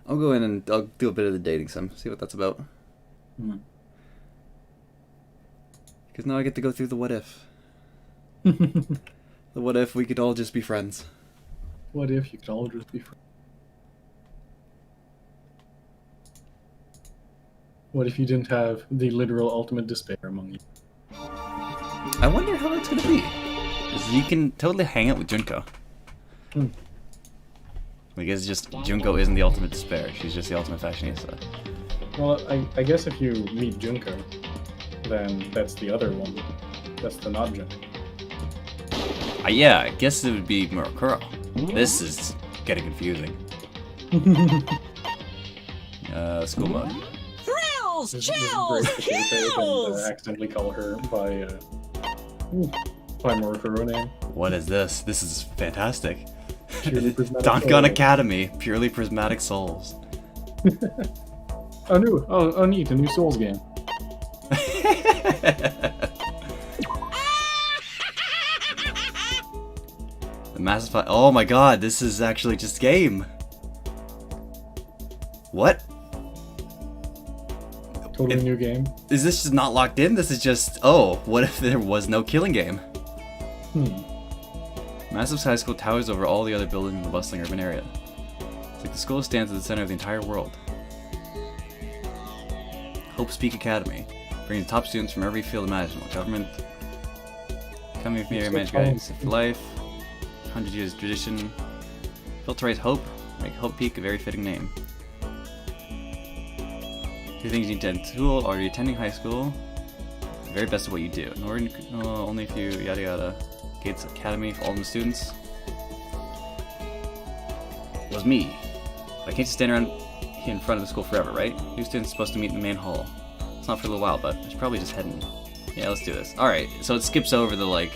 I'll go in and I'll do a bit of the dating sim, see what that's about. Because now I get to go through the what if. The what if we could all just be friends. What if you could all just be friends? What if you didn't have the literal ultimate despair among you? I wonder how that's going to be. Because you can totally hang out with Junko. Because just Junko isn't the ultimate despair. She's just the ultimate fashionista. Well, I guess if you meet Junko, then that's the other one. That's the not Junko. Yeah, I guess it would be Murokuro. This is getting confusing. School mode. Thrills! Chills! Kills! And accidentally call her by Murokuro name. What is this? This is fantastic. Danganronpa Academy, purely prismatic souls. Oh, neat, a new Souls game. The Mass Effect. Oh my god, this is actually just game. What? Totally new game. Is this just not locked in? This is just, oh, what if there was no killing game? Massive high school towers over all the other buildings in the bustling urban area. It's like the school stands at the center of the entire world. Hope's Peak Academy, bringing the top students from every field imaginable. Government, coming from the magic for life, 100 years of tradition. Built to raise hope, make Hope Peak a very fitting name. Two things you need to attend school: are you attending high school? The very best of what you do. In order, only if you yada yada. Gates Academy for all the students. It was me. I can't just stand around here in front of the school forever, right? New students supposed to meet in the main hall. It's not for a little while, but I should probably just head in. Yeah, let's do this. Alright, so it skips over the, like,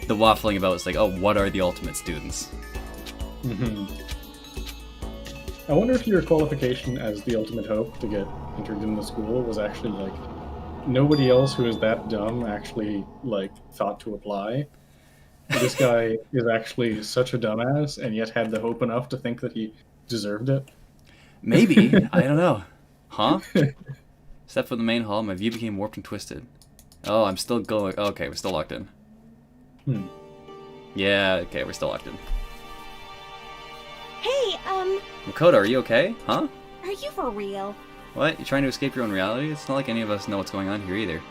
the waffling about, it's like, oh, what are the ultimate students? I wonder if your qualification as the ultimate hope to get entered in the school was actually, like, nobody else who is that dumb actually, like, thought to apply. This guy is actually such a dumbass, and yet had the hope enough to think that he deserved it. Maybe. I don't know. Huh? Step from the main hall, my view became warped and twisted. Oh, I'm still going. Oh, okay, we're still locked in. Yeah, okay, we're still locked in. Hey, Makoto, are you okay? Huh? are you for real? What? You trying to escape your own reality? It's not like any of us know what's going on here either.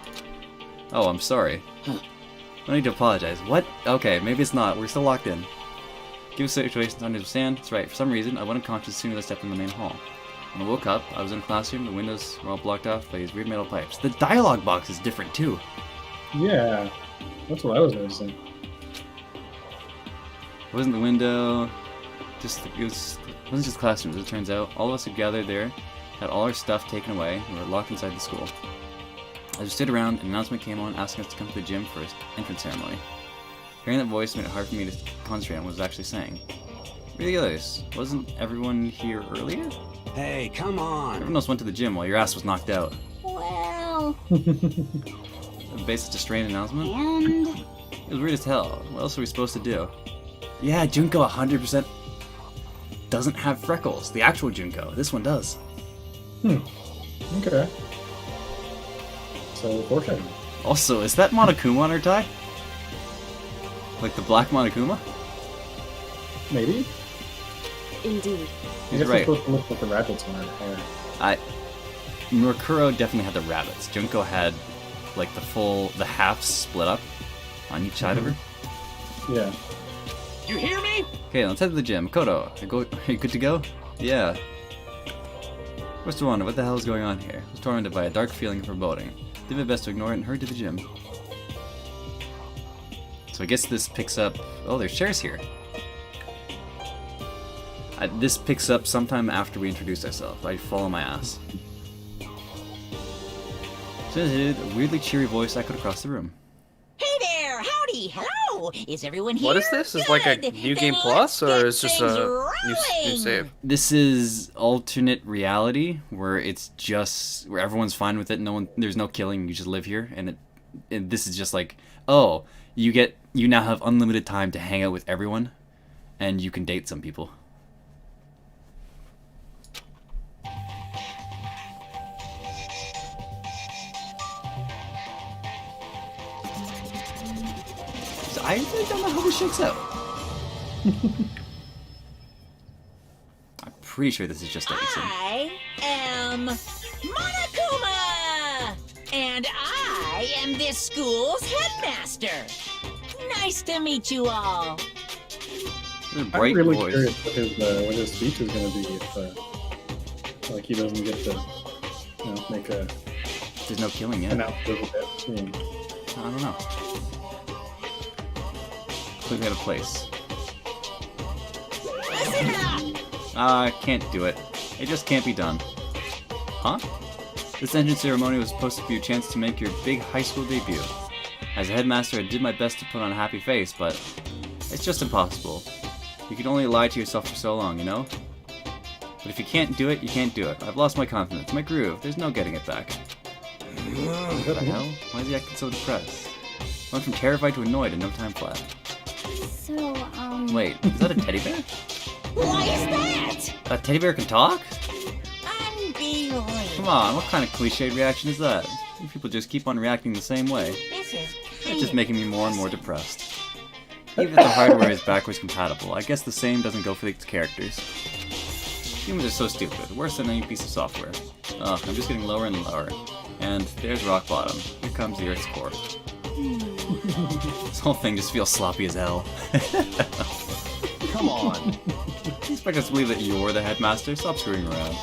Oh, I'm sorry. No need to apologize. What? Okay, maybe it's not. We're still locked in. Give us situations to understand. That's right. For some reason, I went unconscious as soon as I stepped in the main hall. When I woke up, I was in a classroom. The windows were all blocked off by these weird metal pipes. The dialogue box is different too. Yeah, that's what I was noticing. It wasn't the window. It wasn't just classrooms. As it turns out, all of us who gathered there had all our stuff taken away and were locked inside the school. As we stood around, an announcement came on asking us to come to the gym for an entrance ceremony. Hearing that voice made it hard for me to concentrate on what it was actually saying. Where are the others? Wasn't everyone here earlier? Hey, come on! Everyone else went to the gym while your ass was knocked out. Well... A basis, a strange announcement? And... It was weird as hell. What else are we supposed to do? Yeah, Junko 100% doesn't have freckles. The actual Junko. This one does. Okay. So, foreshadowing. Also, is that Monokuma on her tie? Like the black Monokuma? Maybe? Indeed. I guess right. it's supposed to look like the rabbits on her hair. Murkuro definitely had the rabbits. Junko had like the halves split up on each side of her. Yeah. You hear me? Okay, let's head to the gym. Kodo, are you good to go? Yeah. What's the wonder? What the hell is going on here? I was tormented by a dark feeling of foreboding. Did my best to ignore it and hurried to the gym. So I guess this picks up... Oh, there's chairs here. This picks up sometime after we introduce ourselves. I follow my ass. So a weirdly cheery voice echoed across the room. Hey there! Howdy! Hello! Is everyone here? What is this? Is like a new game plus, or is just a new save? This is alternate reality where it's just where everyone's fine with it. There's no killing. You just live here, and this is just like, oh, you now have unlimited time to hang out with everyone, and you can date some people. I really don't know how this shakes out. I'm pretty sure this is just a I am Monokuma! And I am this school's headmaster. Nice to meet you all. I'm really curious what his speech is going to be if like he doesn't get to make a... There's no killing yet. I don't know. Completely out of place. I can't do it. It just can't be done. Huh? This entrance ceremony was supposed to be a chance to make your big high school debut. As a headmaster, I did my best to put on a happy face, but it's just impossible. You can only lie to yourself for so long, you know? But if you can't do it, you can't do it. I've lost my confidence, my groove. There's no getting it back. What the hell? Why is he acting so depressed? Went from terrified to annoyed in no time flat. So, Wait, is that a teddy bear? Why is that? A teddy bear can talk? Unbelievable. Come on, what kind of cliched reaction is that? You people just keep on reacting the same way. This is It's just making me more and more depressed. Even if the hardware is backwards compatible, I guess the same doesn't go for these characters. Humans are so stupid, worse than any piece of software. Ugh, I'm just getting lower and lower. And there's rock bottom. Here comes the Earth's core. This whole thing just feels sloppy as hell. Come on. You expect us to believe that you're the headmaster? Stop screwing around.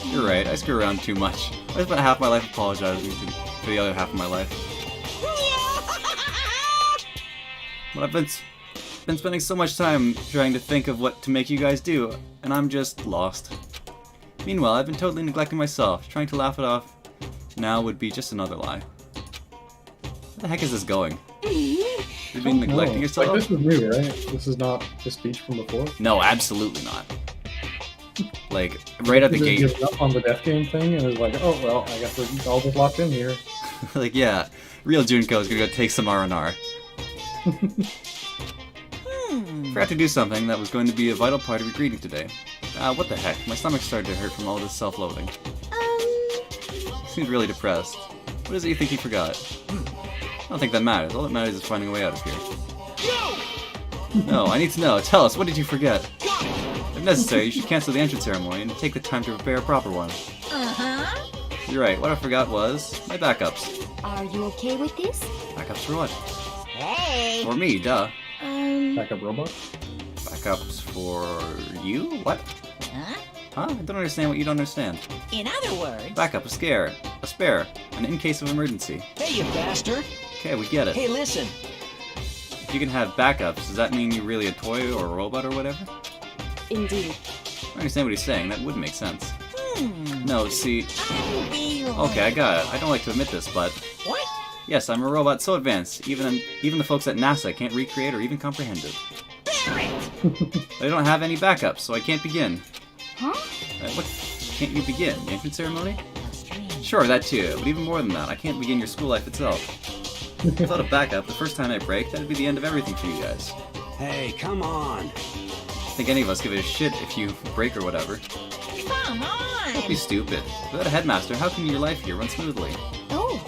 You're right, I screw around too much. I spent half my life apologizing for the other half of my life. But I've been spending so much time trying to think of what to make you guys do, and I'm just lost. Meanwhile, I've been totally neglecting myself. Trying to laugh it off now would be just another lie. Where the heck is this going? You've been neglecting yourself? Like, this is new, right? This is not the speech from before? No, absolutely not. Like, right at the gate. Gives up on the death game thing and is like, oh, well, I guess we're all just locked in here. Like, yeah, real Junko is gonna go take some R&R. Forgot to do something that was going to be a vital part of your greeting today. What the heck? My stomach started to hurt from all this self-loathing. He seems really depressed. What is it you think he forgot? I don't think that matters. All that matters is finding a way out of here. No, I need to know. Tell us, what did you forget? If necessary, you should cancel the entrance ceremony and take the time to prepare a proper one. You're right, what I forgot was my backups. Are you okay with this? Backups for what? Hey. For me, duh. Backup robot? Backups for you? What? Huh? Huh? I don't understand what you don't understand. In other words... Backup, a spare, and in case of emergency. Hey, you bastard! Okay, we get it. Hey, listen! If you can have backups, does that mean you're really a toy or a robot or whatever? Indeed. I understand what he's saying, that would make sense. No, see... Unbelievable. Okay, I got it. I don't like to admit this, but... What? Yes, I'm a robot so advanced, even the folks at NASA can't recreate or even comprehend it. They don't have any backups, so I can't begin. Huh? What? Can't you begin? The entrance ceremony? Sure, that too, but even more than that, I can't begin your school life itself. Without a backup, the first time I break, that'd be the end of everything for you guys. Hey, come on. I think any of us give a shit if you break or whatever. Come on! Don't be stupid. Without a headmaster, how can your life here run smoothly? Oh.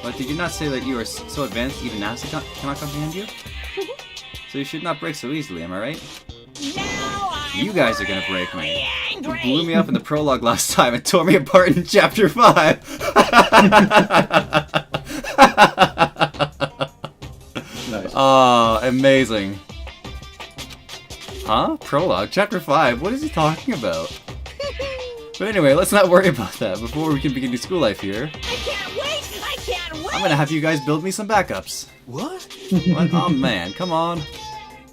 But did you not say that you are so advanced even NASA cannot comprehend you? So you should not break so easily, am I right? You guys are gonna break me. You blew me up in the prologue last time and tore me apart in Chapter 5! Nice. Oh, amazing. Huh? Prologue? Chapter 5? What is he talking about? But anyway, let's not worry about that before we can begin your school life here. I can't wait! I can't wait! I'm gonna have you guys build me some backups. What? What? Oh man, come on.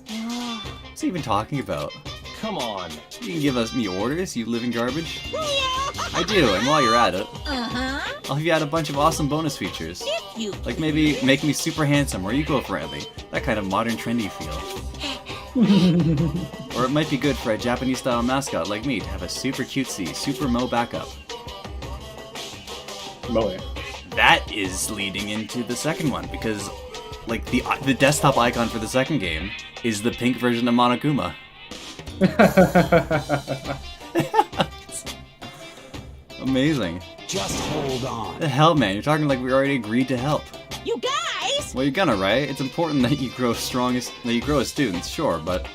What's he even talking about? Come on. You can give me orders, you living garbage? I do, and while you're at it, I'll have you add a bunch of awesome bonus features. Like maybe make me super handsome or eco-friendly. That kind of modern trendy feel. Or it might be good for a Japanese-style mascot like me to have a super cutesy, super mo backup. Moe. That is leading into the second one, because like the desktop icon for the second game is the pink version of Monokuma. Amazing. Just hold on. The hell, man? You're talking like we already agreed to help. You guys! Well, you're gonna, right? It's important that you grow as students, sure, but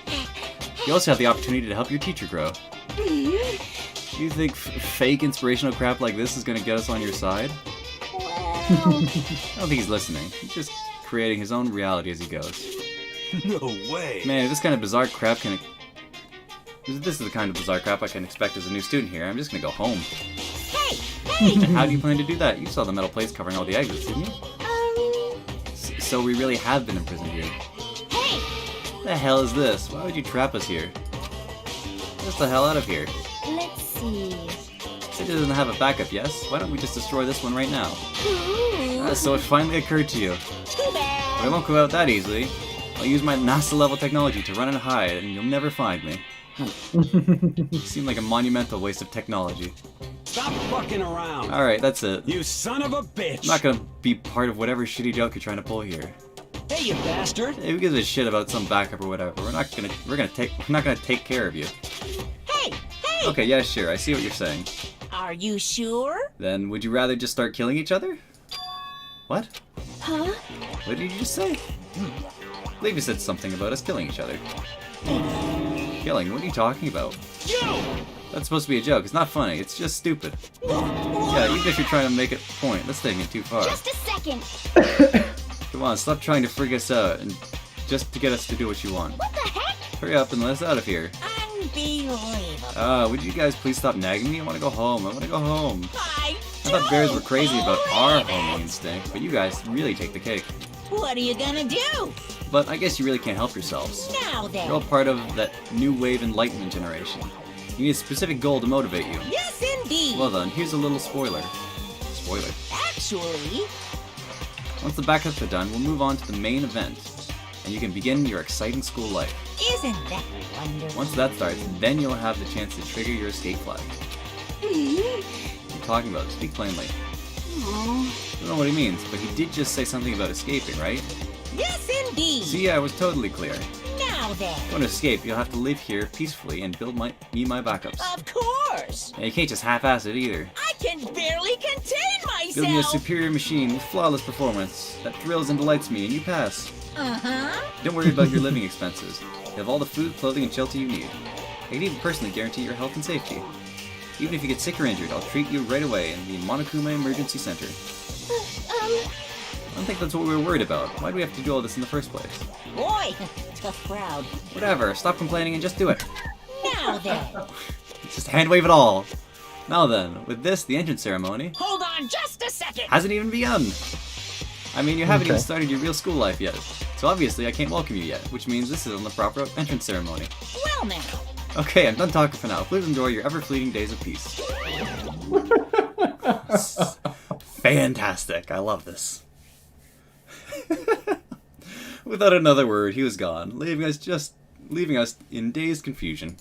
you also have the opportunity to help your teacher grow. You think fake inspirational crap like this is gonna get us on your side? I don't think he's listening. He's just creating his own reality as he goes. No way. Man, if this kind of bizarre crap can... If this is the kind of bizarre crap I can expect as a new student here, I'm just gonna go home. Hey! Hey! And how do you plan to do that? You saw the metal plates covering all the exits, didn't you? So we really have been imprisoned here. Hey! What the hell is this? Why would you trap us here? Get us the hell out of here. Let's see. City doesn't have a backup, yes? Why don't we just destroy this one right now? So it finally occurred to you. Too bad! But it won't go out that easily. I'll use my NASA-level technology to run and hide, and you'll never find me. You seem like a monumental waste of technology. Stop fucking around. Alright, that's it. You son of a bitch. I'm not gonna be part of whatever shitty joke you're trying to pull here. Hey, you bastard. Hey, who gives a shit about some backup or whatever? We're not gonna take care of you. Hey, hey! Okay, yeah, sure. I see what you're saying. Are you sure? Then would you rather just start killing each other? What? Huh? What did you just say? I believe you said something about us killing each other. Killing? What are you talking about? That's supposed to be a joke. It's not funny. It's just stupid. Yeah, even if you're trying to make it a point, that's taking it too far. Just a second. Come on, stop trying to freak us out and just to get us to do what you want. What the heck? Hurry up and let us out of here. Unbelievable. Would you guys please stop nagging me? I want to go home. I want to go home. I thought bears were crazy about our homing instinct, but you guys really take the cake. What are you gonna do? But I guess you really can't help yourselves. Now then. You're all part of that new wave enlightenment generation. You need a specific goal to motivate you. Yes, indeed. Well then, here's a little spoiler. Spoiler. Actually, Once the backups are done, we'll move on to the main event, and you can begin your exciting school life. isn't that wonderful? Once that starts, then you'll have the chance to trigger your escape flag. What are you talking about? Speak plainly. I don't know what he means, but he did just say something about escaping, right? Yes, indeed. See, I was totally clear. Now then. If you want to escape, you'll have to live here peacefully and build my backups. Of course. And you can't just half-ass it either. I can barely contain myself. Building a superior machine with flawless performance that thrills and delights me, and you pass. Uh-huh. Don't worry about your living expenses. You have all the food, clothing, and shelter you need. I can even personally guarantee your health and safety. Even if you get sick or injured, I'll treat you right away in the Monokuma Emergency Center. I don't think that's what we were worried about. Why do we have to do all this in the first place? Boy, tough crowd. Whatever, stop complaining and just do it. Now then. Just hand wave it all. Now then, with this, the entrance ceremony Hold on just a second. hasn't even begun. I mean, you haven't even started your real school life yet. So obviously I can't welcome you yet, which means this isn't the proper entrance ceremony. Well now. Okay, I'm done talking for now. Please enjoy your ever-fleeting days of peace. Fantastic. I love this. Without another word, he was gone, leaving us in dazed confusion.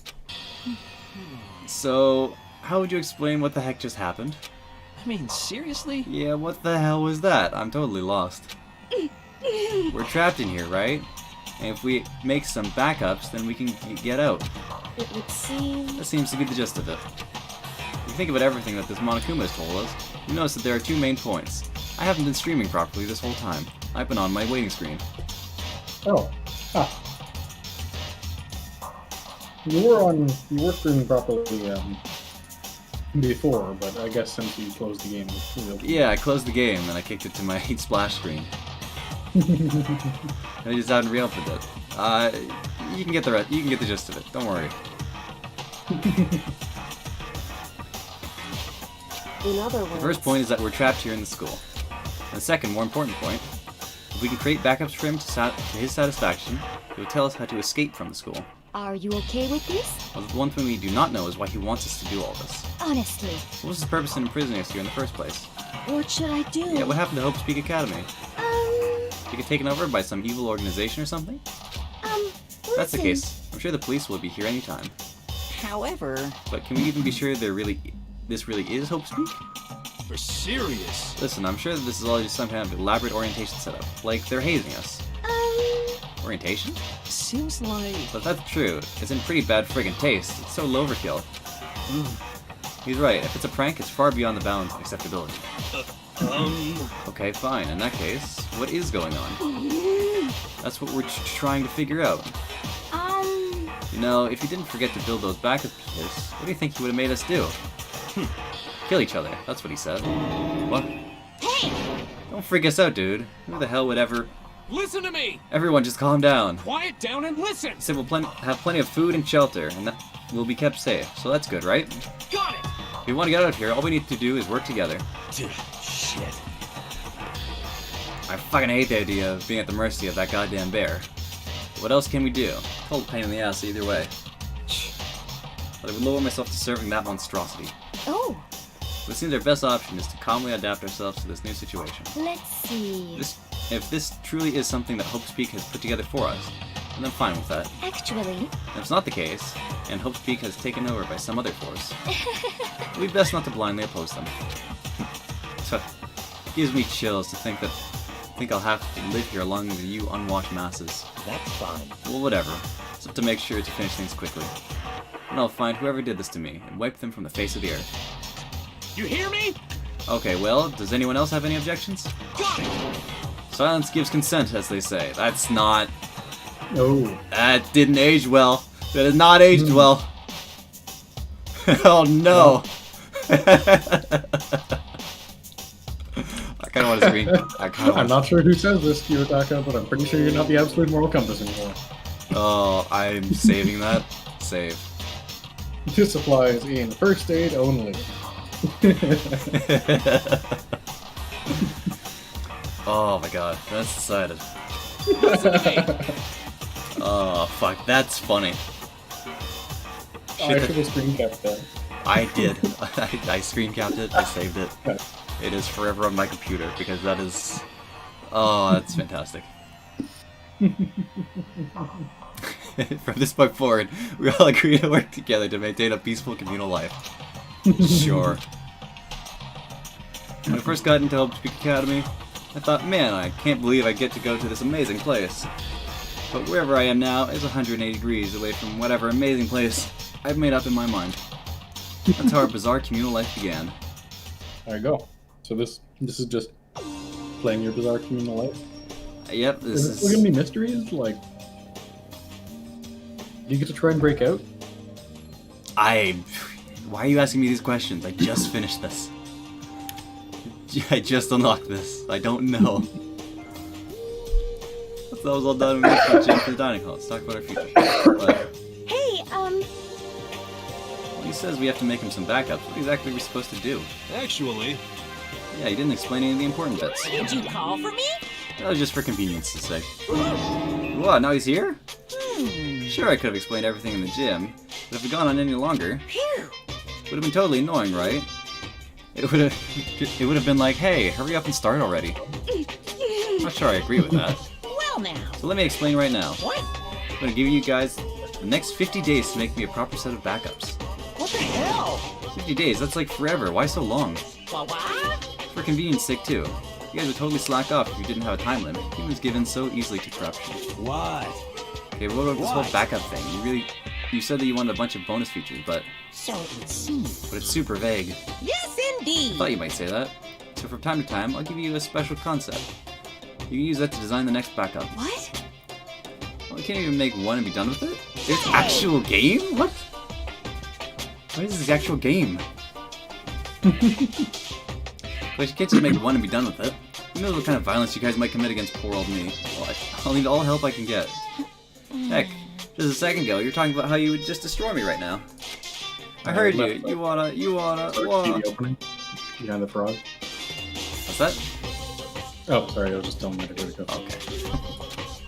So, how would you explain what the heck just happened? I mean, seriously? Yeah, what the hell was that? I'm totally lost. We're trapped in here, right? And if we make some backups, then we can get out. It would seem... That seems to be the gist of it. If you think about everything that this Monokuma has told us, you notice that there are two main points. I haven't been streaming properly this whole time. I've been on my waiting screen. Oh. Ah. You were streaming properly before, but I guess since you closed the game, Yeah, I closed the game and I kicked it to my splash screen. I just haven't reopened it. You can get the rest. You can get the gist of it. Don't worry. In other words... The first point is that we're trapped here in the school. And the second, more important point, if we can create backups for him to his satisfaction, he will tell us how to escape from the school. Are you okay with this? Well, the one thing we do not know is why he wants us to do all this. Honestly. What was his purpose in imprisoning us here in the first place? What should I do? Yeah, what happened to Hope Speak Academy? Did it get taken over by some evil organization or something? If that's the case, I'm sure the police will be here anytime. However... But can we even be sure this really is Hope Speak? For serious? Listen, I'm sure that this is all just some kind of elaborate orientation setup. Like, they're hazing us. Orientation? Seems like... But if that's true, it's in pretty bad friggin' taste. It's so overkill. He's right. If it's a prank, it's far beyond the bounds of acceptability. Okay, fine. In that case, what is going on? That's what we're trying to figure out. You know, if you didn't forget to build those backup pieces, what do you think he would have made us do? Kill each other. That's what he said. What? Hey! Don't freak us out, dude. Who the hell would ever... Listen to me! Everyone just calm down. Quiet down and listen! He said we'll have plenty of food and shelter, and that we'll be kept safe. So that's good, right? Got it! If we want to get out of here, all we need to do is work together. Shit. I fucking hate the idea of being at the mercy of that goddamn bear. But what else can we do? Cold pain in the ass either way. But I would lower myself to serving that monstrosity. Oh. It seems our best option is to calmly adapt ourselves to this new situation. Let's see. if this truly is something that Hope's Peak has put together for us, then I'm fine with that. Actually, If it's not the case, and Hope's Peak has taken over by some other force, it would be best not to blindly oppose them. So, it gives me chills to think I'll have to live here along with you unwashed masses. That's fine. Well, whatever. Just have to make sure to finish things quickly. And I'll find whoever did this to me and wipe them from the face of the earth. You hear me? Okay, well, does anyone else have any objections? Got it! Silence gives consent, as they say. That's not... Oh. That didn't age well. That has not aged well. Oh no! I kind of want to scream. I'm not sure who says this to you, Ataka, but I'm pretty sure you're not the absolute moral compass anymore. Oh, I'm saving that. Save. This applies in first aid only. Oh my god, that's decided. Oh fuck, that's funny. I should have screen capped that. I did. I screen capped it, I saved it. It is forever on my computer because that is... Oh, that's fantastic. From this point forward, we all agree to work together to maintain a peaceful communal life. Sure. When I first got into Hope's Peak Academy, I thought, man, I can't believe I get to go to this amazing place. But wherever I am now is 180 degrees away from whatever amazing place I've made up in my mind. That's how our bizarre communal life began. There you go. So this is just playing your bizarre communal life? Yep, this is... Is there gonna be mysteries? Like, do you get to try and break out? Why are you asking me these questions? I just finished this. I just unlocked this. I don't know. That was all done with the gym for the dining hall. Let's talk about our future. But, hey, well, he says we have to make him some backups. What exactly are we supposed to do? Actually... Yeah, he didn't explain any of the important bits. Did you call for me? That was just for convenience sake. What, now he's here? Sure, I could have explained everything in the gym, but if we'd gone on any longer, it would have been totally annoying, right? It would have been like, hey, hurry up and start already. I'm not sure I agree with that. Well now. So let me explain right now. What? I'm gonna give you guys the next 50 days to make me a proper set of backups. What the hell? 50 days, that's like forever. Why so long? What? For convenience sake, too. You guys would totally slack off if you didn't have a time limit. Humans given so easily to corruption. What? Okay, what about this whole backup thing? You said that you wanted a bunch of bonus features, but... So it would seem. But it's super vague. Yes, indeed. I thought you might say that. So from time to time, I'll give you a special concept. You can use that to design the next backup. What? Well, you can't even make one and be done with it? It's actual game? What? What is this actual game? But you can't just make one and be done with it. Who knows what kind of violence you guys might commit against poor old me? Well, I'll need all help I can get. Heck, just a second ago, you're talking about how you would just destroy me right now. I heard you. You wanna... Behind the frog. What's that? Oh, sorry, I was just telling you where to go. Okay.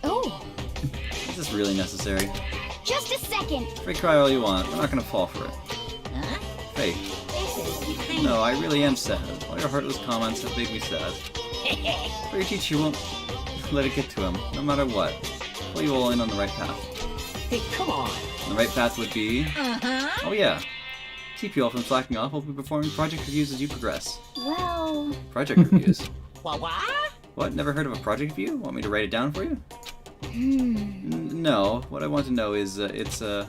Oh, Is this really necessary? just a second. Free cry all you want. We're not gonna fall for it. Huh? Hey. No, I really am sad. All your heartless comments have made me sad. But your teacher won't let it get to him, no matter what. Pull you all in on the right path. Hey, come on. And the right path would be... Uh-huh. Oh yeah. Keep you all from slacking off. We'll be performing project reviews as you progress. Well... Project reviews? What? What? Never heard of a project review? Want me to write it down for you? No. What I want to know is, it's meant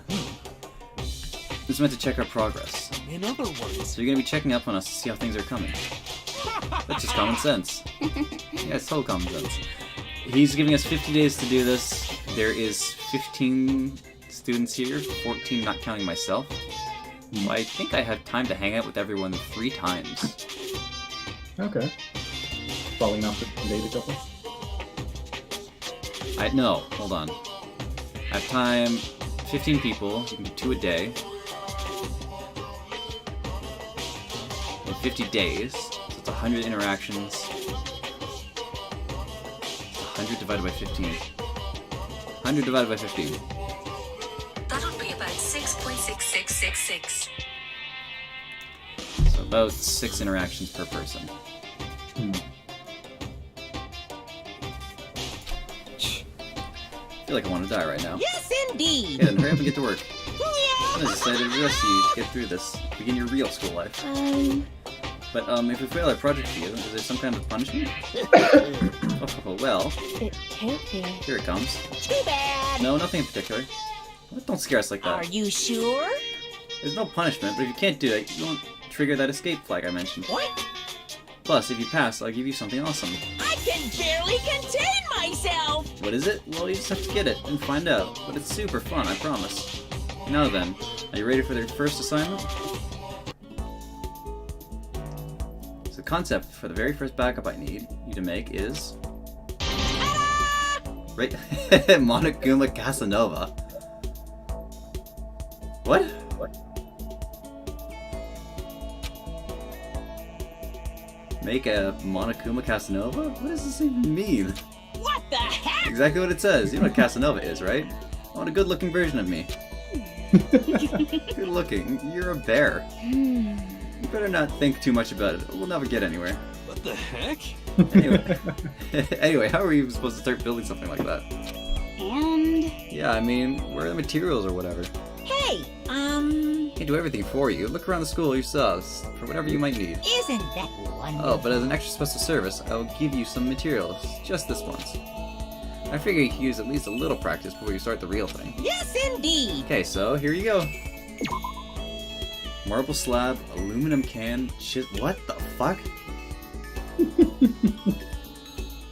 to check our progress. In other words... So you're gonna be checking up on us to see how things are coming. That's just common sense. Yeah, it's total common sense. He's giving us 50 days to do this. There is 15 students here, 14 not counting myself. So I think I have time to hang out with everyone 3 times. Okay. Probably enough to date a couple. No, hold on. I have time, 15 people, you can do 2 a day. In 50 days, so it's 100 interactions. 100 divided by 15. 100 divided by 15. That would be about 6.6666. So about 6 interactions per person. feel like I want to die right now. Yes, indeed. Okay, then hurry up and get to work. I'm excited to rush you to get through this. Begin your real school life. But if we fail our project for you, is there some kind of punishment? Oh, well. It can't be. Here it comes. Too bad. No, nothing in particular. Don't scare us like that. Are you sure? There's no punishment, but if you can't do it, you won't trigger that escape flag I mentioned. What? Plus, if you pass, I'll give you something awesome. I can barely contain myself. What is it? Well, you just have to get it and find out. But it's super fun, I promise. Now then, are you ready for the first assignment? So the concept for the very first backup I need you to make is... Right? Monokuma Casanova. What? Make a Monokuma Casanova? What does this even mean? What the heck? Exactly what it says. You know what Casanova is, right? I want a good-looking version of me. Good-looking? You're a bear. You better not think too much about it. We'll never get anywhere. What the heck? Anyway, how are we supposed to start building something like that? And... Yeah, I mean, where are the materials or whatever? Hey, Can't do everything for you. Look around the school yourselves for whatever you might need. Isn't that wonderful? Oh, but as an extra special service, I will give you some materials. Just this once. I figure you can use at least a little practice before you start the real thing. Yes, indeed. Okay, so here you go. Marble slab, aluminum can, what the fuck?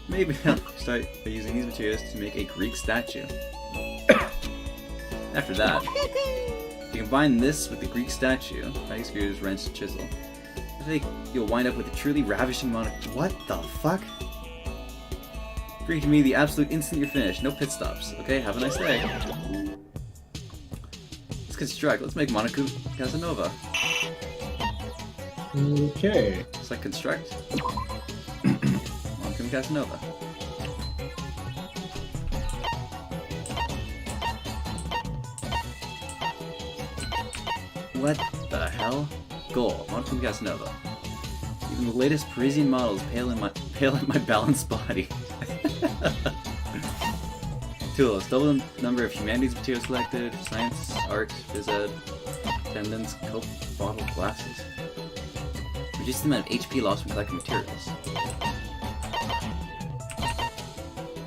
Maybe I'll start by using these materials to make a Greek statue. After that, you combine this with the Greek statue, putty screws, wrench, and chisel. I think you'll wind up with a truly ravishing what the fuck? Bring to me the absolute instant you're finished. No pit stops. Okay, have a nice day. Let's construct. Let's make Monokuma Casanova. Okay. Select construct. Monokuma Casanova. What the hell? Goal. Monokuma Casanova. Even the latest Parisian models pale in my balanced body. Tools. Double the number of humanities materials selected. Science, art, phys ed, attendance, coke, bottle, glasses. Reduce the amount of HP lost when collecting materials.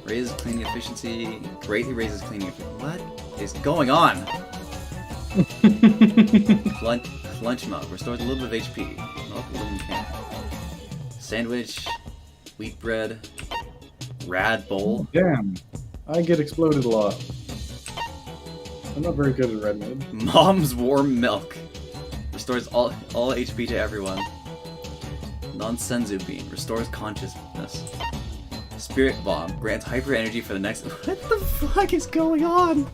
Raises cleaning efficiency. Greatly raises cleaning efficiency. What is going on? Lunch mug. Restores a little bit of HP. Milk, aluminum can. Sandwich. Wheat bread. Rad bowl. Damn. I get exploded a lot. I'm not very good at red mode. Mom's warm milk. Restores all HP to everyone. Non-senzu bean. Restores consciousness. Spirit bomb. Grants hyper energy for the next... What the fuck is going on?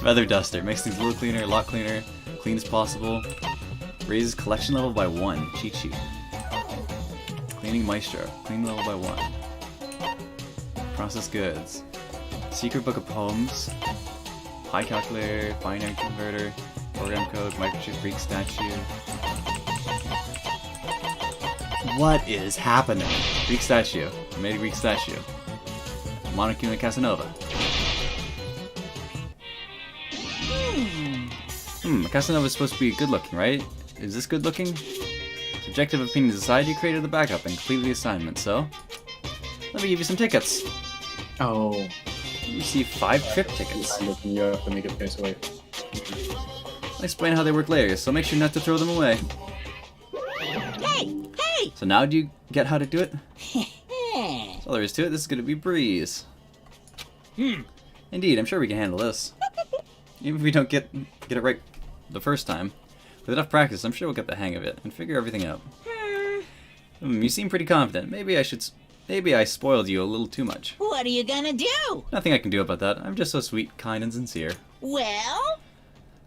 Feather duster. Makes things a little cleaner, a lot cleaner. Clean as possible. Raises collection level by 1. Cheat sheet. Cleaning maestro. Clean level by 1. Processed goods. Secret book of poems. Pi calculator. Binary converter. Program code. Microchip Greek statue. What is happening? Greek statue. I made a Greek statue. Monokuma Casanova. Casanova is supposed to be good looking, right? Is this good looking? Subjective opinion decided you created the backup and completed the assignment, so... Let me give you some tickets. Oh. You receive 5 trip tickets. You have to make it face away. I'll explain how they work later, so make sure not to throw them away. Hey! Hey! So now do you get how to do it? That's all there is to it. This is going to be a breeze. Indeed, I'm sure we can handle this. Even if we don't get it right the first time. With enough practice, I'm sure we'll get the hang of it and figure everything out. You seem pretty confident. Maybe I spoiled you a little too much. What are you gonna do? Nothing I can do about that. I'm just so sweet, kind, and sincere. Well?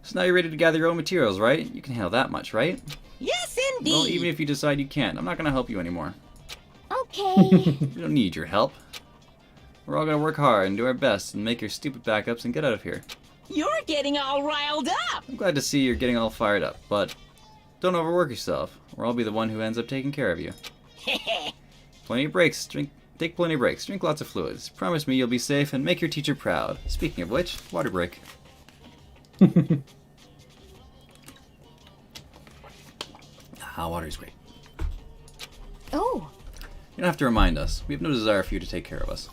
So now you're ready to gather your own materials, right? You can handle that much, right? Yes, indeed. Well, even if you decide you can't, I'm not going to help you anymore. Okay. We don't need your help. We're all going to work hard and do our best and make your stupid backups and get out of here. You're getting all riled up. I'm glad to see you're getting all fired up, but don't overwork yourself, or I'll be the one who ends up taking care of you. Plenty of breaks. Drink Take plenty of breaks, drink lots of fluids. Promise me you'll be safe and make your teacher proud. Speaking of which, water break. Water's great. Oh. You don't have to remind us. We have no desire for you to take care of us.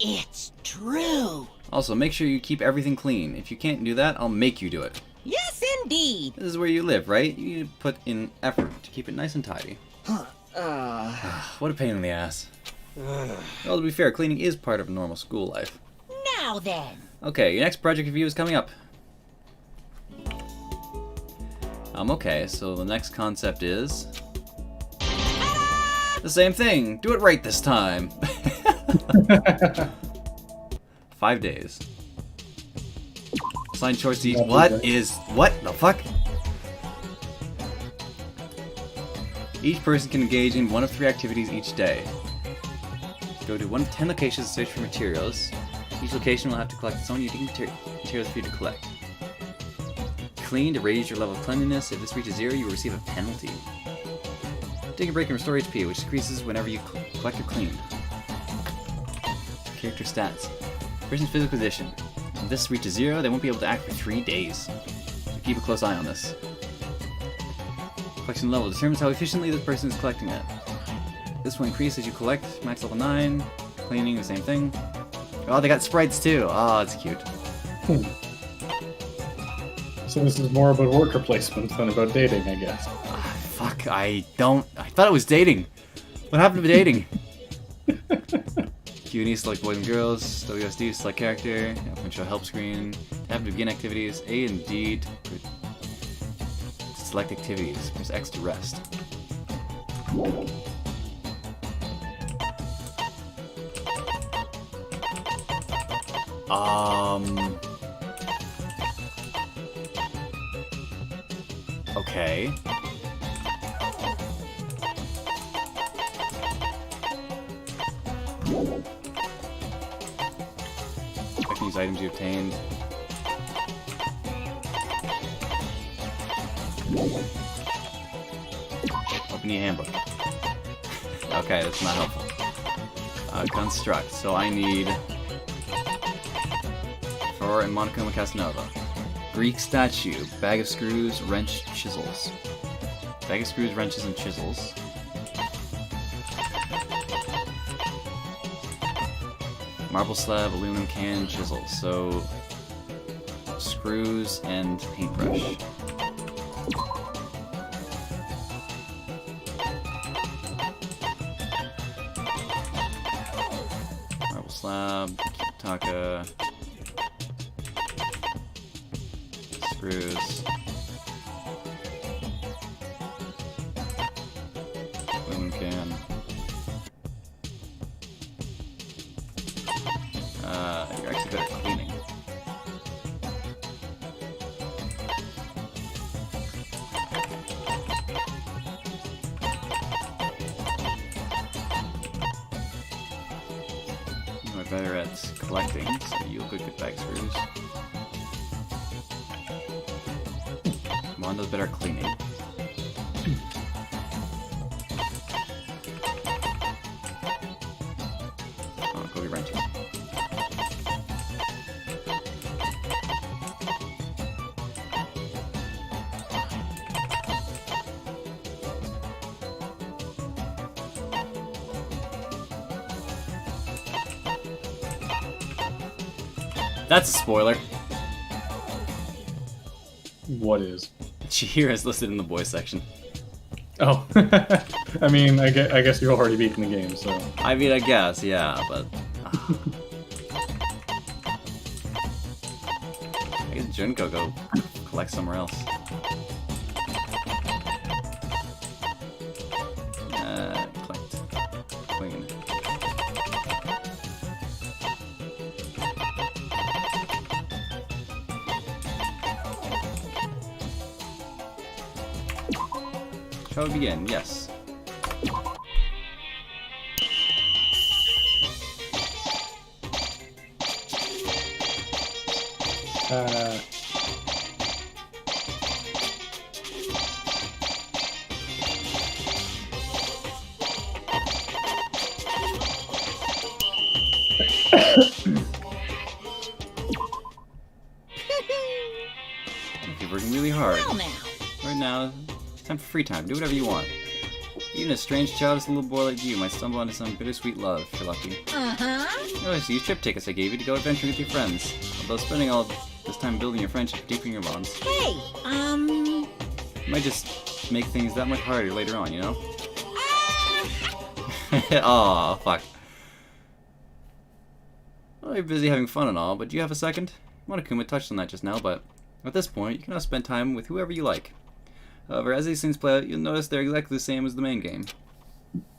It's true. Also, make sure you keep everything clean. If you can't do that, I'll make you do it. Yes, indeed. This is where you live, right? You need to put in effort to keep it nice and tidy. What a pain in the ass. Well, to be fair, cleaning is part of normal school life. Now then. Okay, your next project review is coming up. Okay, so the next concept is... the same thing! Do it right this time! 5 days. Assign chores to each... What the fuck? Each person can engage in 1 of 3 activities each day. Go to 1 of 10 locations to search for materials. Each location will have to collect its own unique materials for you to collect. Clean to raise your level of cleanliness. If this reaches 0, you will receive a penalty. Take a break and restore HP, which decreases whenever you collect or clean. Character stats. Person's physical condition. If this reaches 0, they won't be able to act for 3 days. So keep a close eye on this. Collection level determines how efficiently this person is collecting it. This will increase as you collect. Max level 9. Cleaning, the same thing. Oh, they got sprites too. Oh, that's cute. So this is more about worker placement than about dating, I guess. Fuck, I thought it was dating. What happened to dating? Q&E select boys and girls. WSD select character. Open show help screen. Tab to begin activities. A and D to select activities. Press X to rest. Okay. I can use items you obtained. Open the handbook. Okay, that's not helpful. Construct. So I need Thor and Monochroma Casanova. Greek statue. Bag of screws, wrench, chisels. Bag of screws, wrenches, and chisels. Marble slab, aluminum can, chisels. So screws and paintbrush. Marble slab, Taka. Screws. Aluminum can. You're actually good at cleaning. You're better at collecting, so you'll go get bag screws. Wanda's better at cleaning. Oh, go get wrenches. That's a spoiler. What is? Chihiro is listed in the boys section. Oh. I mean, I guess you've already beaten the game, so... I mean, I guess, yeah, but... I guess Junko go collect somewhere else. Collect. Clean. Shall we begin? Yes. You're working really hard. Well, now. Right now, it's time for free time. Do whatever you want. Even a strange, childish little boy like you might stumble onto some bittersweet love if you're lucky. Uh-huh. Notice these trip tickets I gave you to go adventuring with your friends. Although spending all this time building your friendship, deepening your bonds. Hey, You might just make things that much harder later on, you know? Aw, fuck. Well, you're busy having fun and all, but do you have a second? Monokuma touched on that just now, but at this point, you can now spend time with whoever you like. However, as these things play out, you'll notice they're exactly the same as the main game.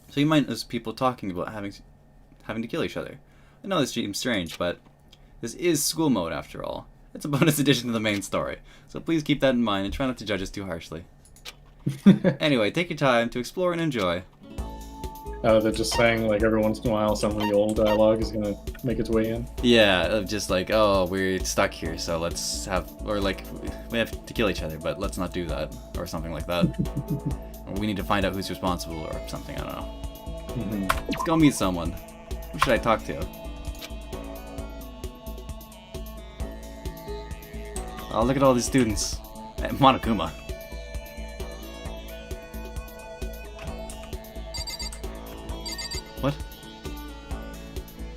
So you might notice people talking about having to kill each other. I know this seems strange, but this is school mode after all. It's a bonus addition to the main story, so please keep that in mind and try not to judge us too harshly. Anyway, take your time to explore and enjoy. They're just saying, like, every once in a while some of the old dialogue is gonna make its way in. Yeah, just like, oh, we're stuck here, so let's have, or like, we have to kill each other, but let's not do that, or something like that. Or we need to find out who's responsible, or something, I don't know. Let's go meet someone. Who should I talk to? Oh, look at all these students. Monokuma. What?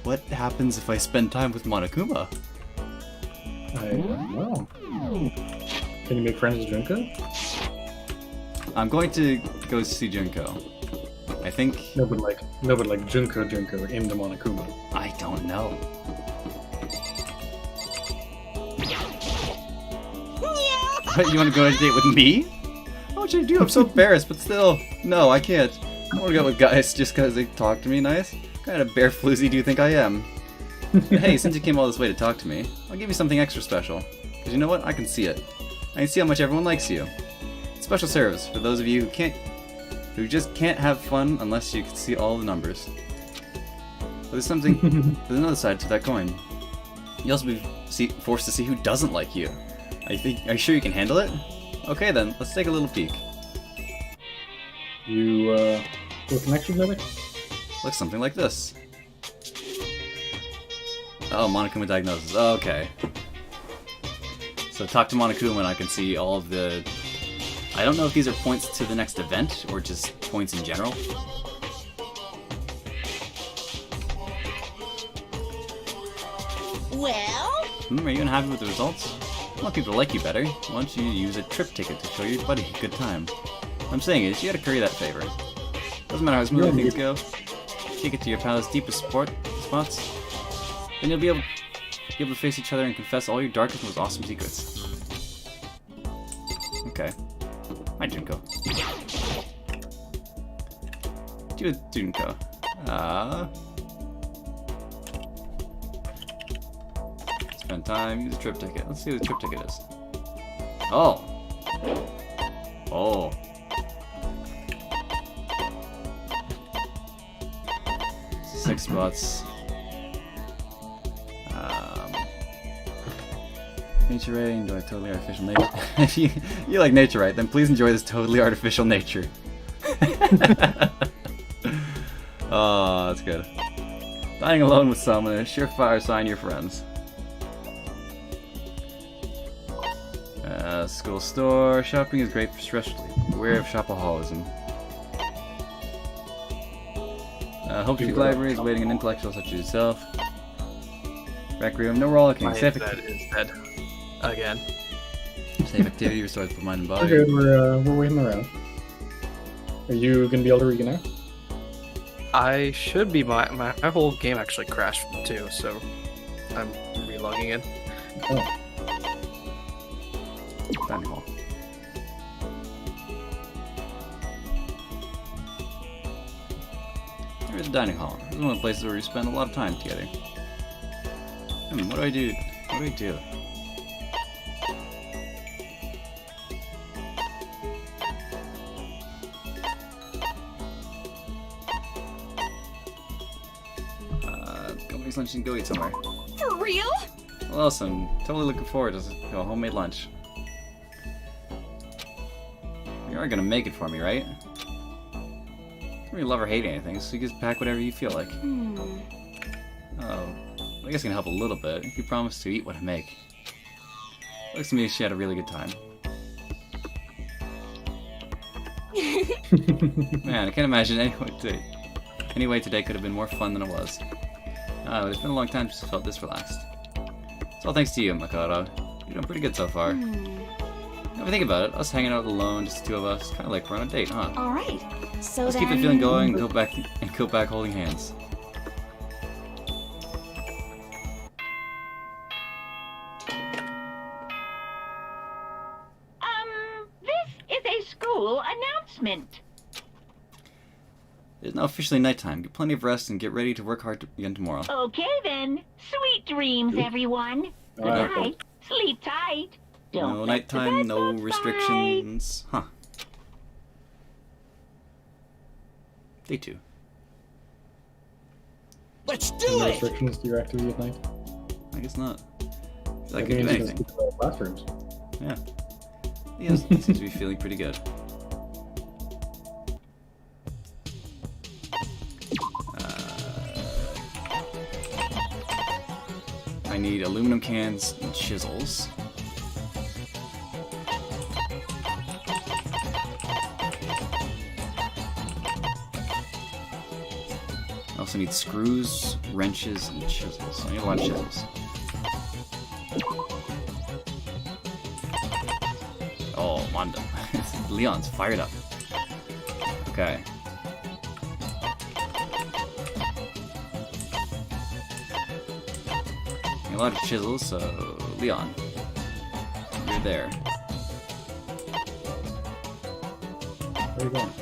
What happens if I spend time with Monokuma? I don't know. Can you make friends with Junko? I'm going to go see Junko. I think... No, but like Junko into Monokuma. I don't know. What, you want to go on a date with me? What should I do? I'm so embarrassed, but still. No, I can't. I don't want to go with guys just because they talk to me nice. What kind of bear floozy do you think I am? But hey, since you came all this way to talk to me, I'll give you something extra special. Because you know what? I can see it. I can see how much everyone likes you. Special service for those of you who just can't have fun unless you can see all the numbers. But there's another side to that coin. You'll also be forced to see who doesn't like you. Are you sure you can handle it? Okay then, let's take a little peek. You, do a connection with it? Looks something like this. Oh, Monokuma diagnosis. Oh, okay. So talk to Monokuma and I can see all of the... I don't know if these are points to the next event, or just points in general. Well? Are you unhappy with the results? I want people to like you better. Why don't you use a trip ticket to show your buddy a good time? What I'm saying is, you gotta curry that favor. Doesn't matter how smoothly things go. Take it to your palace's deepest spots. Then you'll be able to face each other and confess all your darkest, most awesome secrets. Okay. Hi, Junko. Do it, Junko. Spend time, use a trip ticket. Let's see what the trip ticket is. Oh! Oh. Six spots. Nature rating, do I totally artificial nature? If you like nature right, then please enjoy this totally artificial nature. Oh, that's good. Dining alone with someone is a surefire sign your friends. School store. Shopping is great for stress relief. Beware of shopaholism. Hope Street Library is awaiting an intellectual such as yourself. Rec room, no rollicking. My internet is dead. Again. Save activity restores both mind and body. Okay, we're waiting around. Are you gonna be able to read now? I should be. My whole game actually crashed too, so I'm relogging in. Oh. Dining hall. Here's the dining hall. This is one of the places where we spend a lot of time together. What do I do? What do I do? Go make lunch and go eat somewhere. For real? Well, awesome. Totally looking forward to a homemade lunch. You are gonna make it for me, right? I don't really love or hate anything, so you just pack whatever you feel like. Oh, I guess it can help a little bit if you promise to eat what I make. Looks to me she had a really good time. Man, I can't imagine any way today could have been more fun than it was. It's been a long time since I felt this relaxed. It's all thanks to you, Makoto. You're doing pretty good so far. If you think about it, us hanging out alone, just the two of us, kind of like we're on a date, huh? All right. So Let's then... keep the feeling going and go back holding hands. This is a school announcement. It's now officially nighttime. Get plenty of rest and get ready to work hard again tomorrow. Okay then. Sweet dreams, everyone. Good Alright. night. Sleep tight. Don't No let the nighttime, bed no bugs restrictions. Huh. Day 2. Let's No restrictions to your activity at night. I guess not. I That could do means you can anything. skip the classrooms. Yeah. Yes, seems to be feeling pretty good. I need aluminum cans and chisels. I also need screws, wrenches, and chisels. I need a lot of chisels. Oh, Mondo. Leon's fired up. Okay. A lot of chisels, so Leon, you're there. Where are you going?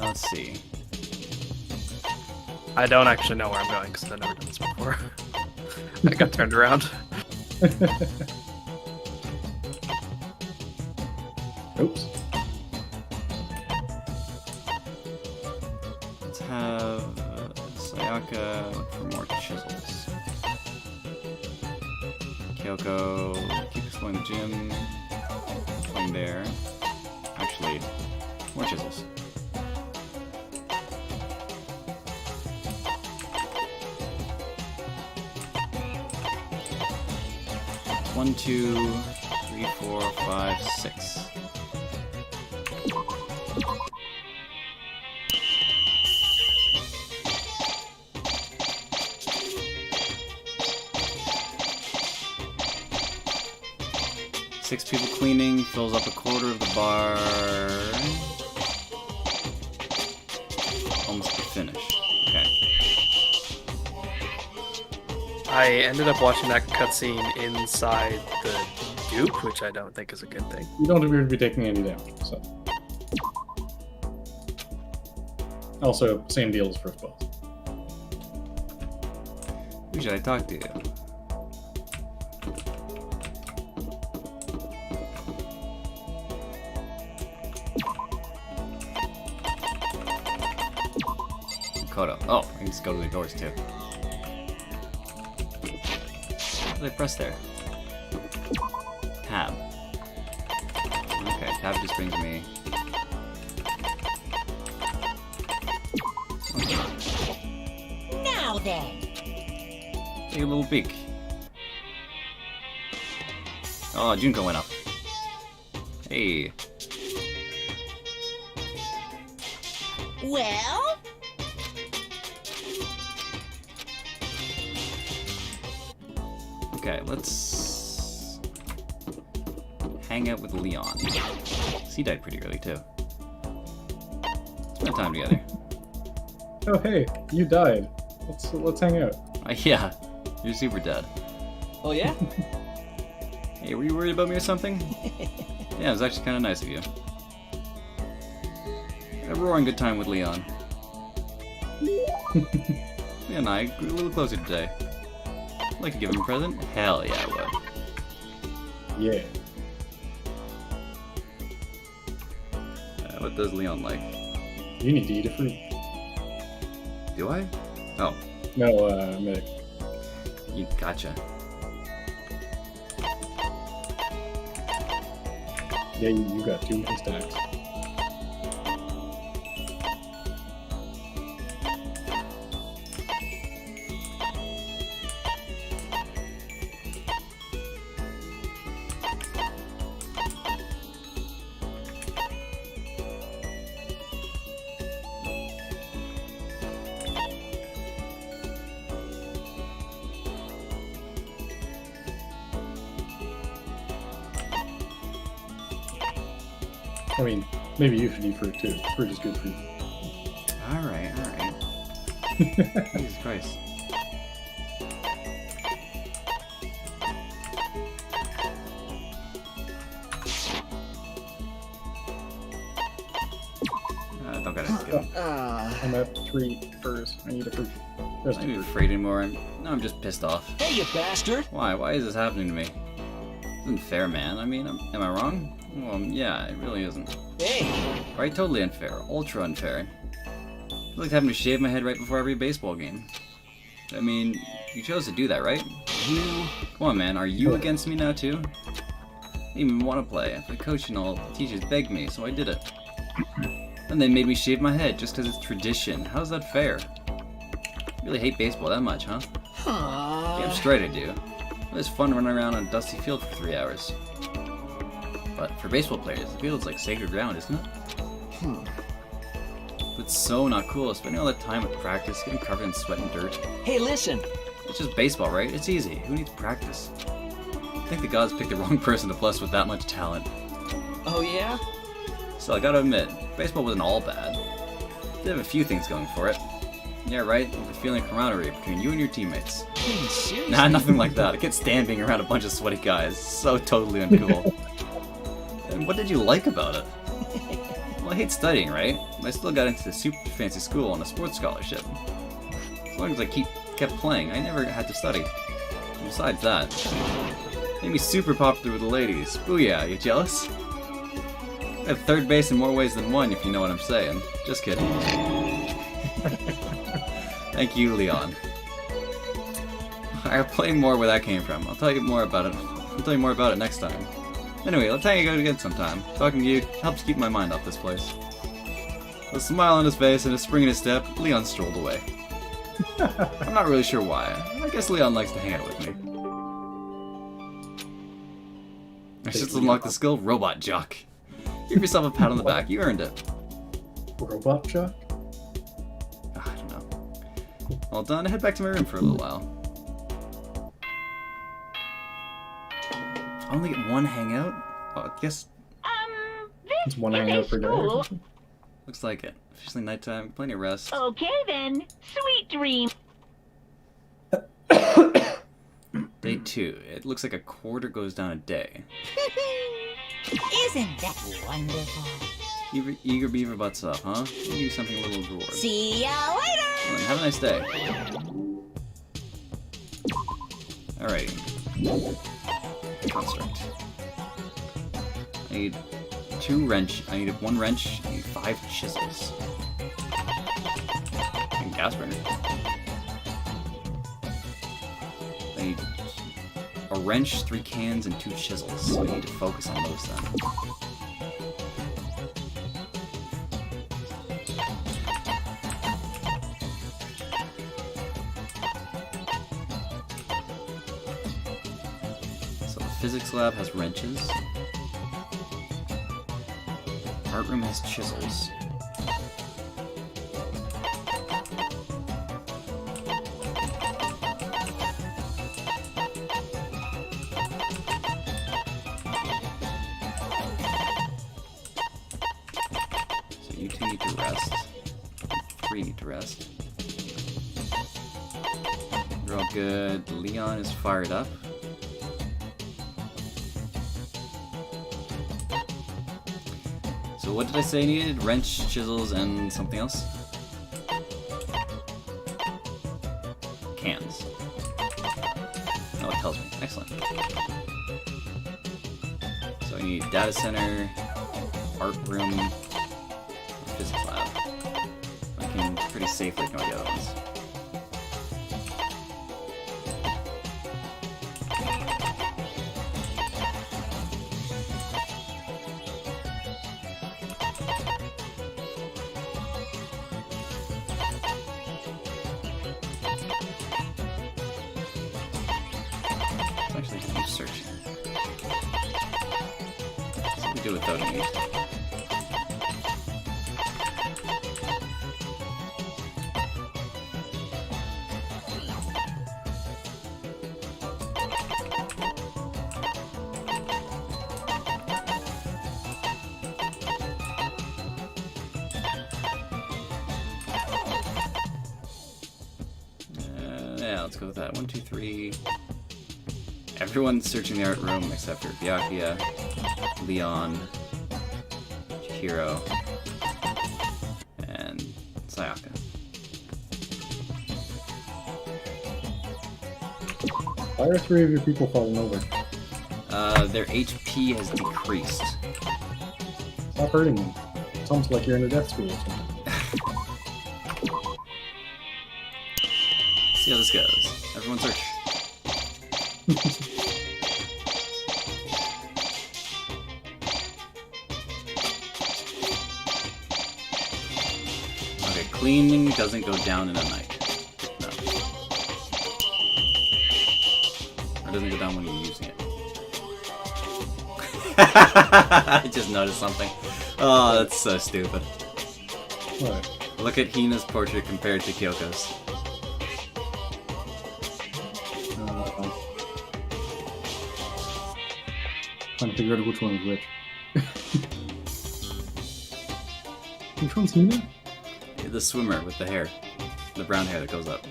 Let's see. I don't actually know where I'm going because I've never done this before. I got turned around. Oops. Let's have Sayaka look for more chisels. Kyoko, keep exploring the gym. Going there. Actually, more chisels. One, 2, 3, 4, 5, 6. Six people cleaning fills up a quarter of the bar. Almost finished. Okay. I ended up watching that cutscene inside the Duke, which I don't think is a good thing. You don't appear to be taking any damage, so. Also, same deal as first boss. Who should I talk to? Kodo. Oh, I can just go to the doors too. What did I press there? Tab. Okay, tab just brings me. Now then. Take a little peek. Oh, Junko went up. Hey. Well? Okay, let's hang out with Leon. He died pretty early too. Spend time together. Oh hey, you died. Let's hang out. Yeah, you're super dead. Oh yeah? Hey, were you worried about me or something? Yeah, it was actually kind of nice of you. A roaring good time with Leon. Leon and I grew a little closer today. I'd like to give him a present? Hell yeah, I would. Yeah. What does Leon like? You need to eat a fruit. Do I? Oh. No, Mick. You gotcha. Yeah, you got too many stacks. I mean, maybe you should eat fruit too. Fruit is good for you. Alright. Jesus Christ. Don't get it. I'm at 3 furs. I need a fruit. There's I'm not even afraid anymore. I'm just pissed off. Hey, you bastard! Why? Why is this happening to me? This isn't fair, man. I mean, am I wrong? Well, yeah, it really isn't. Hey! Right? Totally unfair. Ultra unfair. It's like having to shave my head right before every baseball game. I mean, you chose to do that, right? You... Come on, man. Are you against me now, too? I didn't even want to play. The coach and all the teachers begged me, so I did it. Then they made me shave my head just because it's tradition. How's that fair? You really hate baseball that much, huh? Damn straight I do. It's fun running around on a dusty field for 3 hours. But for baseball players, the field's like sacred ground, isn't it? It's so not cool, spending all that time at practice, getting covered in sweat and dirt. Hey, listen! It's just baseball, right? It's easy. Who needs practice? I think the gods picked the wrong person to bless with that much talent. Oh, yeah? So I gotta admit, baseball wasn't all bad. They have a few things going for it. Yeah, right? The feeling of camaraderie between you and your teammates. Seriously? Nah, nothing like that. I can't stand being around a bunch of sweaty guys. So totally uncool. And what did you like about it? Well, I hate studying, right? But I still got into the super fancy school on a sports scholarship. As long as I kept playing, I never had to study. And besides that, it made me super popular with the ladies. Booyah, you jealous? I have third base in more ways than one, if you know what I'm saying. Just kidding. Thank you, Leon. I'll play more where that came from. I'll tell you more about it. I'll tell you more about it next time. Anyway, let's hang out again sometime. Talking to you helps keep my mind off this place. With a smile on his face and a spring in his step, Leon strolled away. I'm not really sure why. I guess Leon likes to hang out with me. I just unlocked the skill Robot Jock. Give yourself a pat on the back. You earned it. Robot Jock? I don't know. All done. Head back to my room for a little while. I only get one hangout? Oh, I guess... It's one hangout per day. Looks like it. Officially nighttime. Plenty of rest. Okay then, sweet dream. Day 2. It looks like a quarter goes down a day. Isn't that wonderful? Eager beaver butts up, huh? Give you something a little reward. See ya later! Well, then, have a nice day. Alrighty. Construct. I need I need 1 wrench. I need 5 chisels. And gas burner. I need a wrench, 3 cans, and 2 chisels. So I need to focus on those then. So the physics lab has wrenches. Art room has chisels. So you 2 need to rest. 3 need to rest. You're all good. Leon is fired up. So what did I say I needed? Wrench, chisels, and something else? Cans. Oh, it tells me. Excellent. So I need data center, art room, physics lab. I can pretty safely ignore the other ones. Do it though, don't you? let's go with that. 1, 2, 3. Everyone's searching the art room except for Byakuya, Leon, Chihiro, and Sayaka. Why are 3 of your people falling over? Their HP has decreased. Stop hurting them. It's almost like you're in a death spiral or something. See how this goes. Everyone search. Okay, cleaning doesn't go down in a night. No. Or it doesn't go down when you're using it. I just noticed something. Oh, that's so stupid. What? Look at Hina's portrait compared to Kyoko's. Trying to figure out which one's which. Which one's Hina? The swimmer with the hair. The brown hair that goes up.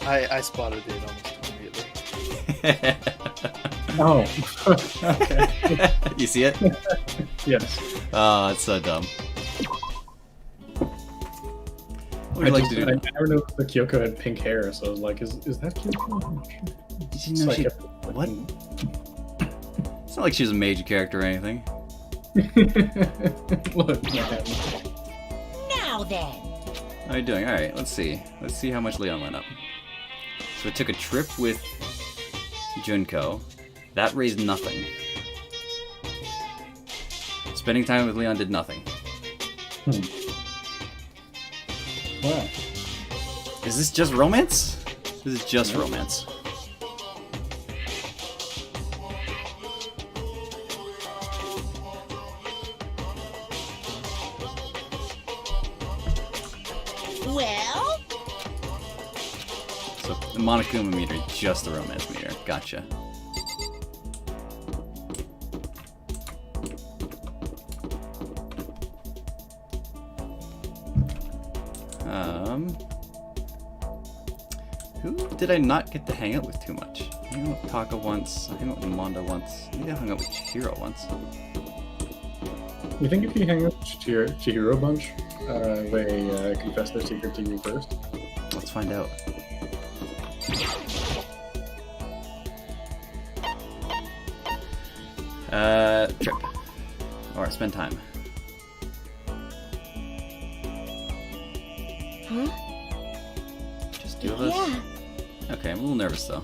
I spotted it almost immediately. Oh. Okay. You see it? Yes. Oh, it's so dumb. What would you like to do? I never noticed that Kyoko had pink hair, so I was like, is that Kyoko? Did you know she... What? It's not like she's a major character or anything. Look, man. Now then. How are you doing? Alright, let's see. Let's see how much Leon went up. So it took a trip with Junko. That raised nothing. Spending time with Leon did nothing. Wow. Is this just romance? This is just romance. Well? So the Monokuma meter, just the romance meter. Gotcha. Who did I not get to hang out with too much? I hung out with Taka once, I hung out with Mondo once, maybe I hung out with Chihiro once. You think if you hang out with Chihiro a bunch, they confess their secret to you first? Let's find out. Trip. Or spend time. Huh? Just two of us? Yeah. Okay, I'm a little nervous though.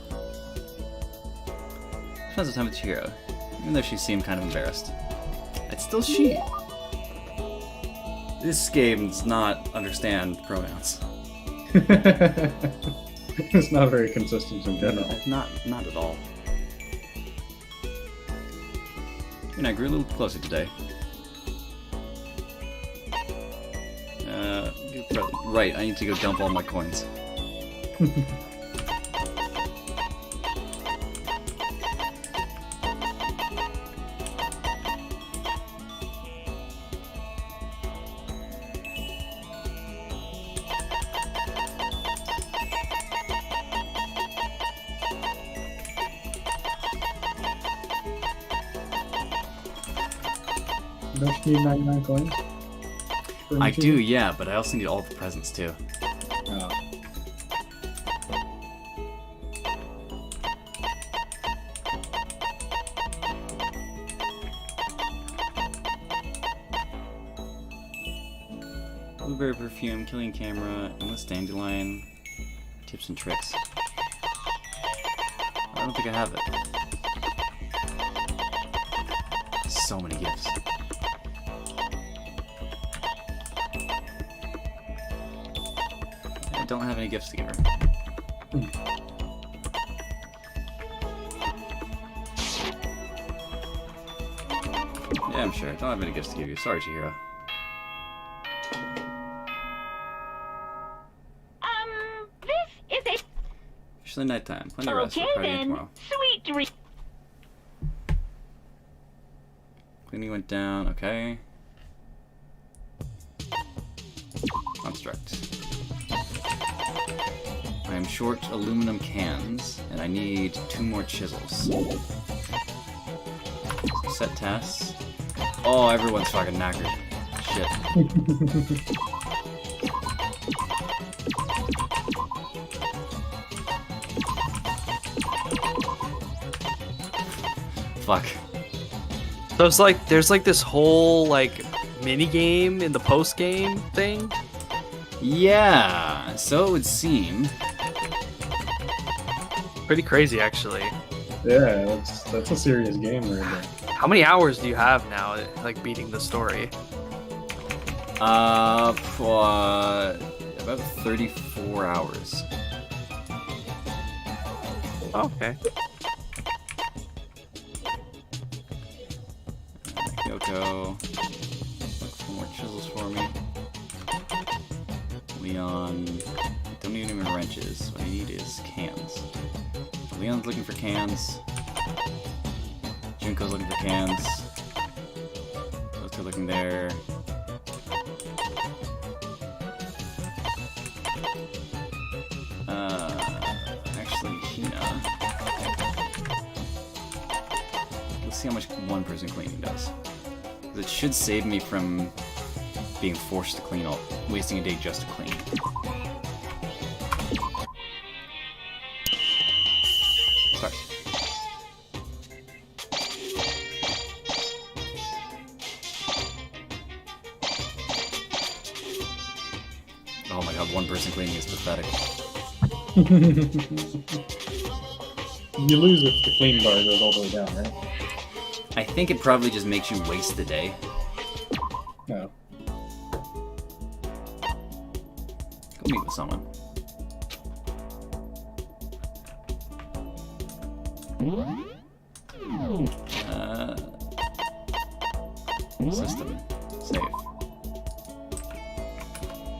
Spends some time with Chihiro, even though she seemed kind of embarrassed. It's still she. This game does not understand pronouns. It's not very consistent in general. Not at all. And I grew a little closer today. Right, I need to go dump all my coins. Don't you need 99 coins? I do, yeah, but I also need all the presents too. Oh. Blueberry perfume, killing camera, endless dandelion, tips and tricks. I don't think I have it. So many gifts. I don't have any gifts to give her. Yeah, I'm sure. I don't have any gifts to give you. Sorry, Chihiro. This is a... Officially nighttime. Plenty of rest for partying tomorrow. Sweet dream. Cleaning went down. Okay. construct. I am short aluminum cans, and I need 2 more chisels. Set tasks. Oh, everyone's fucking knackered. Shit. Fuck. So it's like there's like this whole like mini game in the post game thing. Yeah, so it would seem. Pretty crazy, actually. Yeah, that's a serious game right there. How many hours do you have now, like beating the story? About 34 hours. Okay. Kyoko. Look for more chisels for me. Leon. Don't need any more wrenches. What I need is cans. Leon's looking for cans. Junko's looking for cans. Those two looking there. Actually, Hina. Let's see how much one person cleaning does. It should save me from being forced to clean all, wasting a day just to clean. Sorry. Oh my god, one person cleaning is pathetic. You lose if the clean bar goes all the way down, right? I think it probably just makes you waste the day. No. Go meet with someone. System. Save.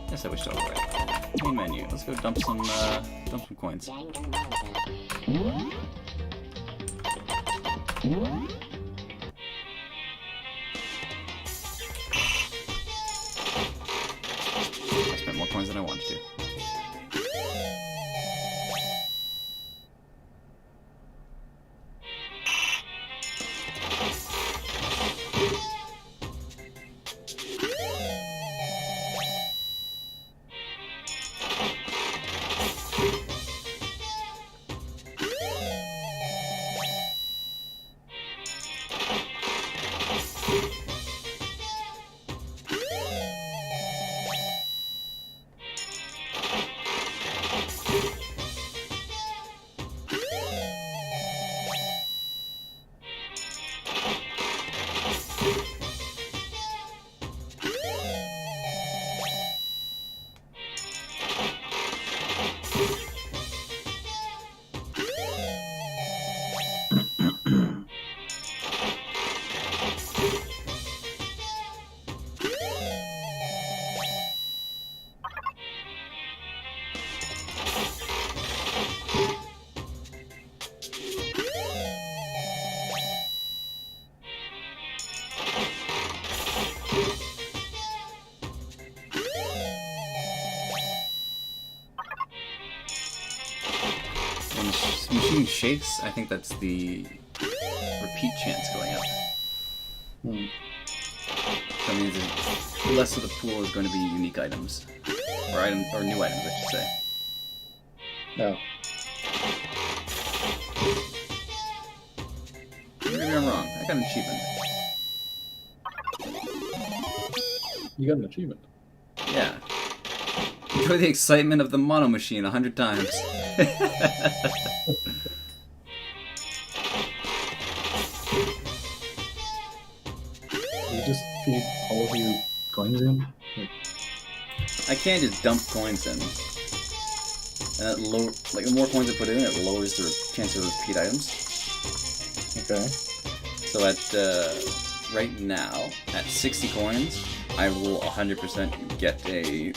Yes, I wish to overwrite. Main menu. Let's go dump some coins. I spent more coins than I wanted to. When the machine shakes, I think that's the repeat chance going up. That means the less of the pool is going to be unique items. Or new items, I should say. No. Maybe I'm wrong. I got an achievement. You got an achievement? Yeah. Enjoy the excitement of the mono machine 100 times. You just feed all of your coins in? I can't just dump coins in. And the more coins I put in, it lowers the chance of repeat items. Okay. So at right now, at 60 coins, I will 100% get a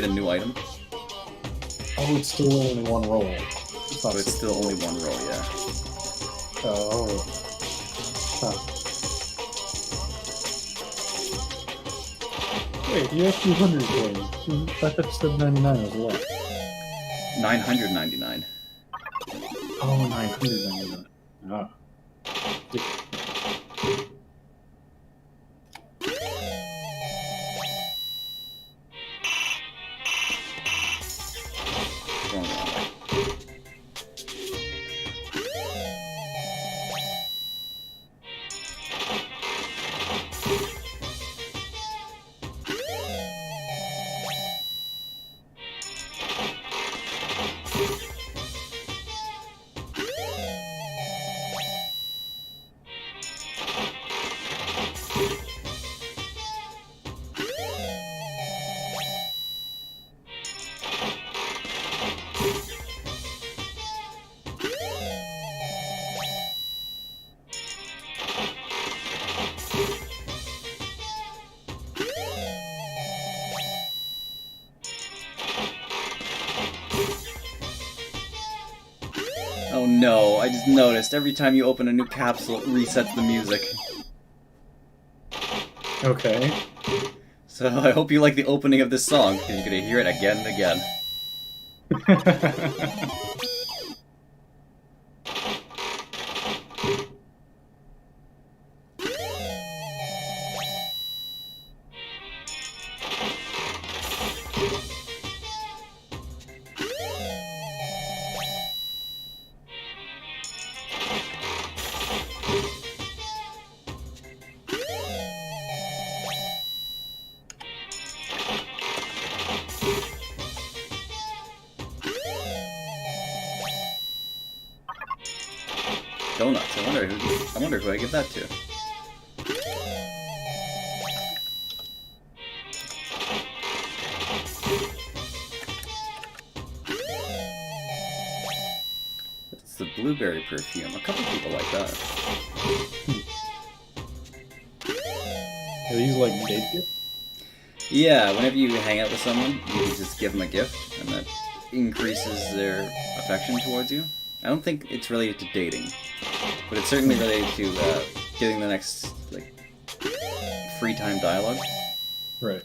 new item. Oh, it's still only one roll. So it's still only one roll, yeah. Oh. Huh. Wait, you have 200 coins. I thought you said 99 was a lot. 999. Oh, 999. Ah. Wrong way. Oh no, I just noticed every time you open a new capsule, it resets the music. Okay. So I hope you like the opening of this song, because you're gonna hear it again and again. Donuts. I wonder who I give that to. It's the blueberry perfume. A couple people like that. Are these like date gifts? Yeah, whenever you hang out with someone, you can just give them a gift, and that increases their affection towards you. I don't think it's related to dating, but it's certainly related to getting the next like free time dialogue. Right.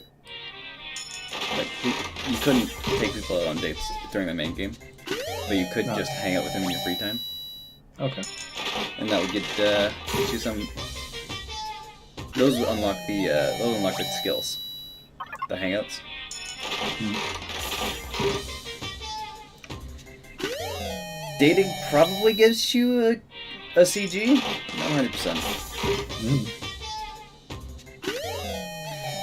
Like you couldn't take people out on dates during the main game, but you could just hang out with them in your free time. Okay. And that would get you some. Those would unlock the skills. The hangouts. Dating probably gives you a CG? Not 100%.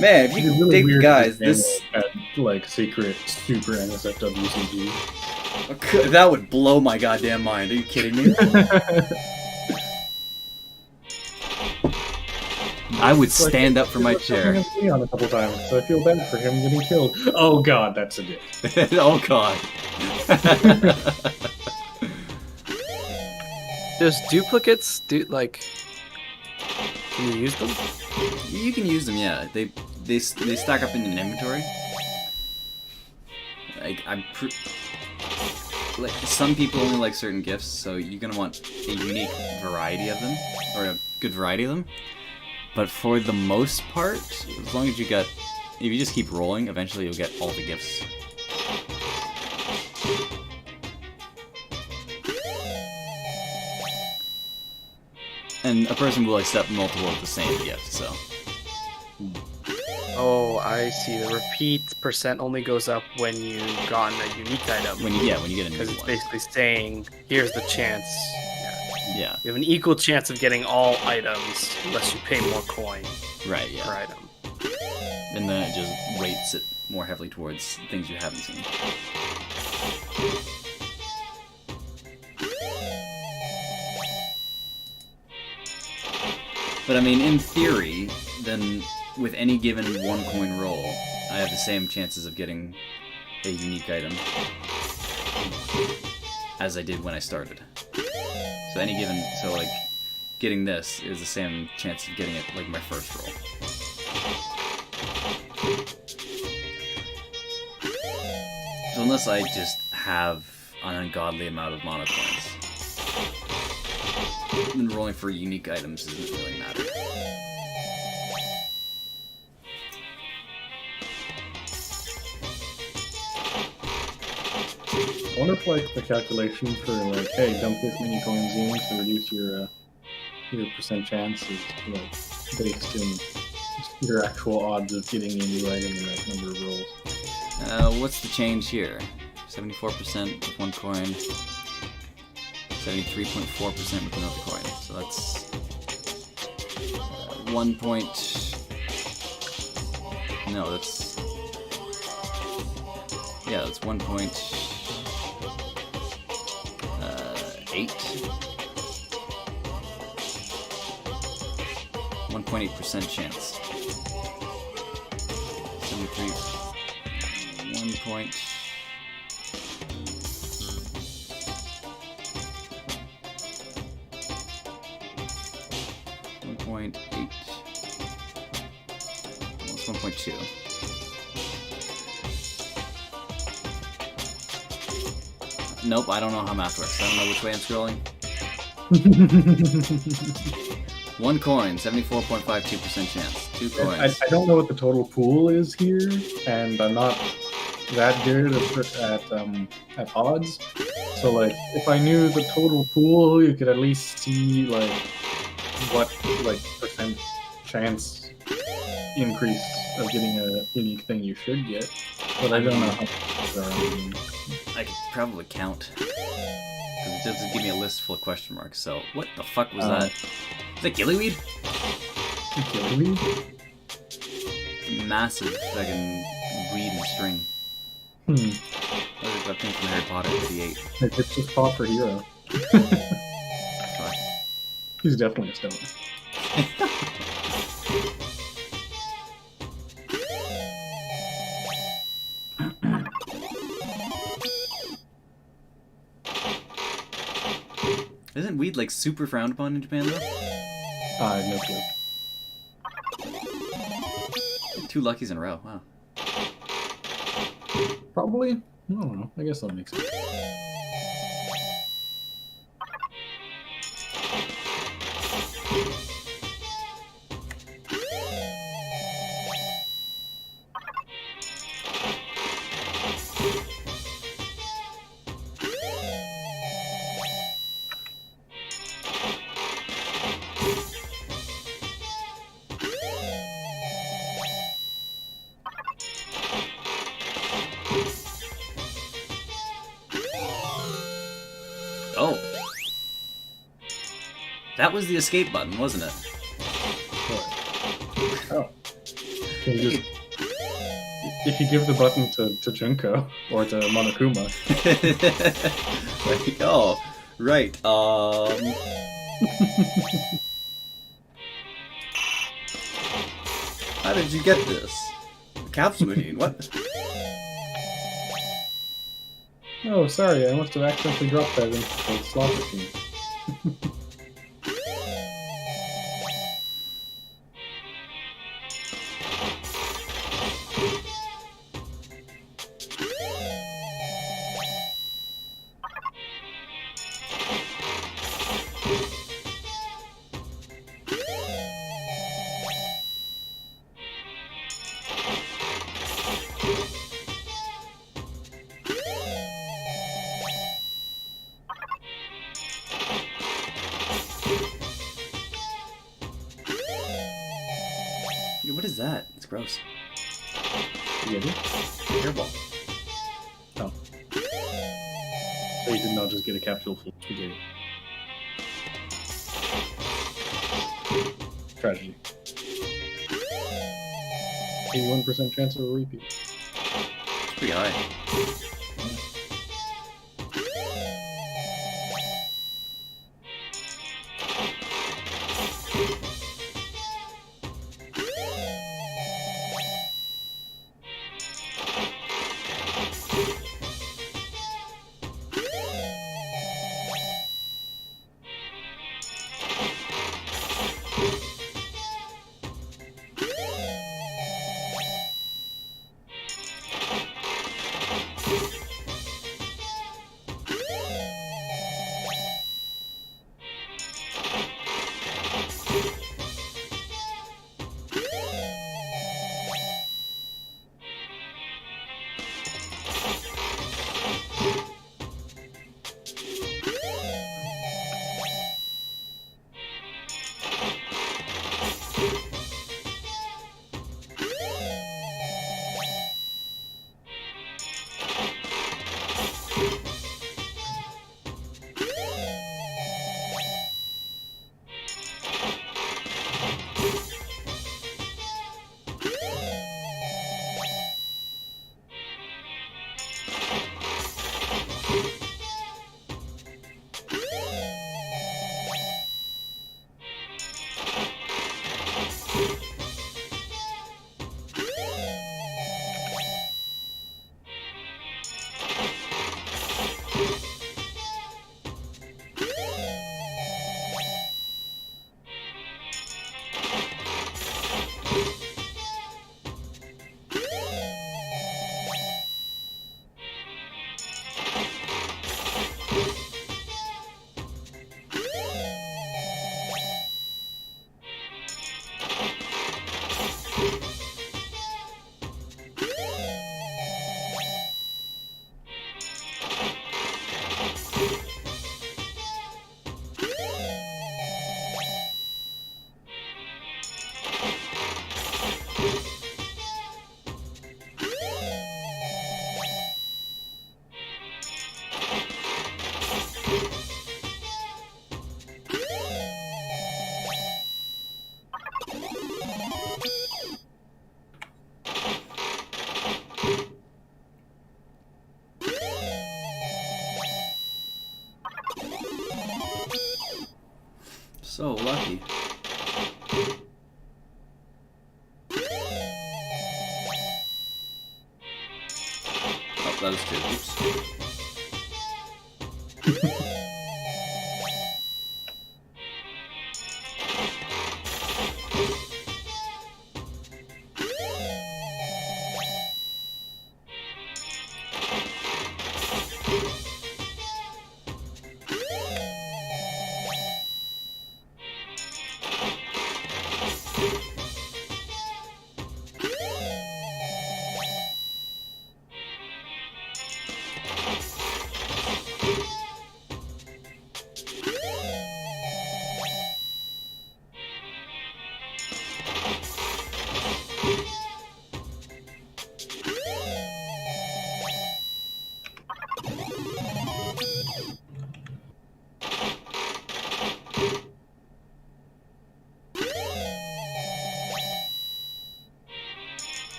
Man, if you really date weird guys, to this... at, like, secret super NSFW CG. That would blow my goddamn mind. Are you kidding me? I would stand up from my chair. Leon a couple times, so I feel bad for him getting killed. Oh god, that's a dick. Oh god. There's duplicates, can you use them? You can use them, yeah. They stack up in an inventory. Like like some people only like certain gifts, so you're gonna want a unique variety of them, or a good variety of them. But for the most part, as long as if you just keep rolling, eventually you'll get all the gifts. And a person will accept multiple of the same gift, so. Oh, I see. The repeat percent only goes up when you've gotten a unique item. When you get a new one. Because it's basically saying, here's the chance. Yeah. You have an equal chance of getting all items unless you pay more coin right, yeah. per item. And then it just weights it more heavily towards things you haven't seen. But I mean, in theory, then with any given 1 coin roll, I have the same chances of getting a unique item as I did when I started. So like, getting this is the same chance of getting it like my first roll. So unless I just have an ungodly amount of mana coins, then rolling for unique items doesn't really matter. I wonder if like the calculation for like, hey, dump this many coins in to reduce your percent chance is like based in your actual odds of getting any right in the right number of rolls. What's the change here? 74% with one coin, 73.4% with another coin. So that's 1 point. No, that's. Yeah, that's 1.8. 1.8% chance. 73. 1 point. .8. Well, it's 1.2. Nope, I don't know how math works. I don't know which way I'm scrolling. 1 coin, 74.52% chance. 2 coins. I don't know what the total pool is here, and I'm not that good at odds. So like, if I knew the total pool, you could at least see like what like percent chance increase of getting a unique thing you should get. But I don't know how many I could probably count. Because it doesn't give me a list full of question marks. So, what the fuck was that? Is that gillyweed? Gillyweed? Massive fucking weed and string. That came from Harry Potter 88. It's just Paw for Hero. He's definitely a stoner. Isn't weed like super frowned upon in Japan though? No clue. 2 luckies in a row, wow. Probably? I don't know. I guess that makes sense. Oh. That was the escape button, wasn't it? Oh. Can you just... If you give the button to Junko, or to Monokuma... Like, oh, right, How did you get this? Capsule machine, what? Oh, sorry, I must have accidentally dropped that into the slot machine. What is that? It's gross. Really? Hairball. Oh. So you did not just get a capsule full of spaghetti. Tragedy. 81% chance of a repeat. Pretty high. So lucky. Oh, that was 2. Oops.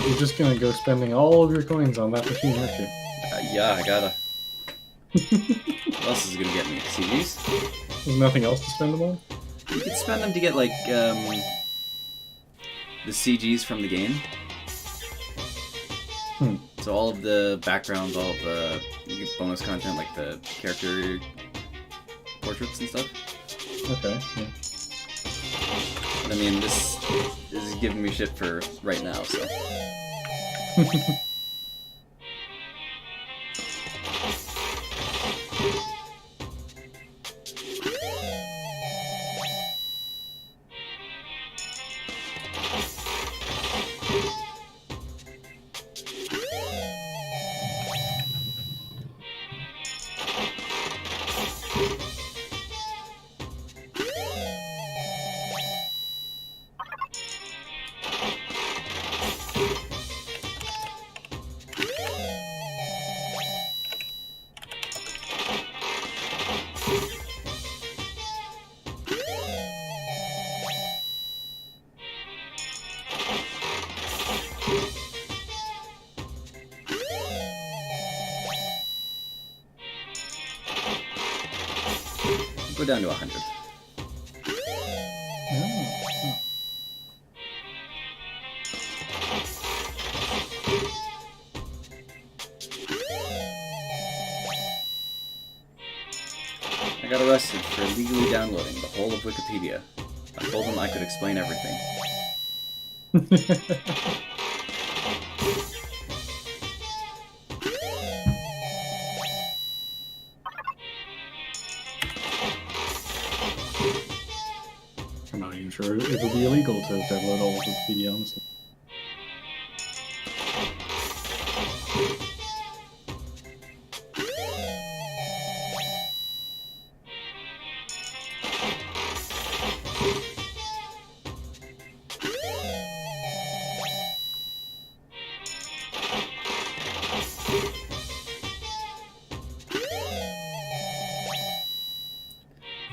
You're just gonna go spending all of your coins on that machine, aren't you? Yeah, I gotta. What else is gonna get me? CDs? There's nothing else to spend them on? You can spend them to get, like, the CGs from the game. So all of the backgrounds, all of the bonus content, like the character portraits and stuff. Okay, yeah. But I mean, this is giving me shit for right now, so. Go down to 100. I got arrested for illegally downloading the whole of Wikipedia. I told them I could explain everything. I'm not even sure it would be illegal to download all of Wikipedia, honestly.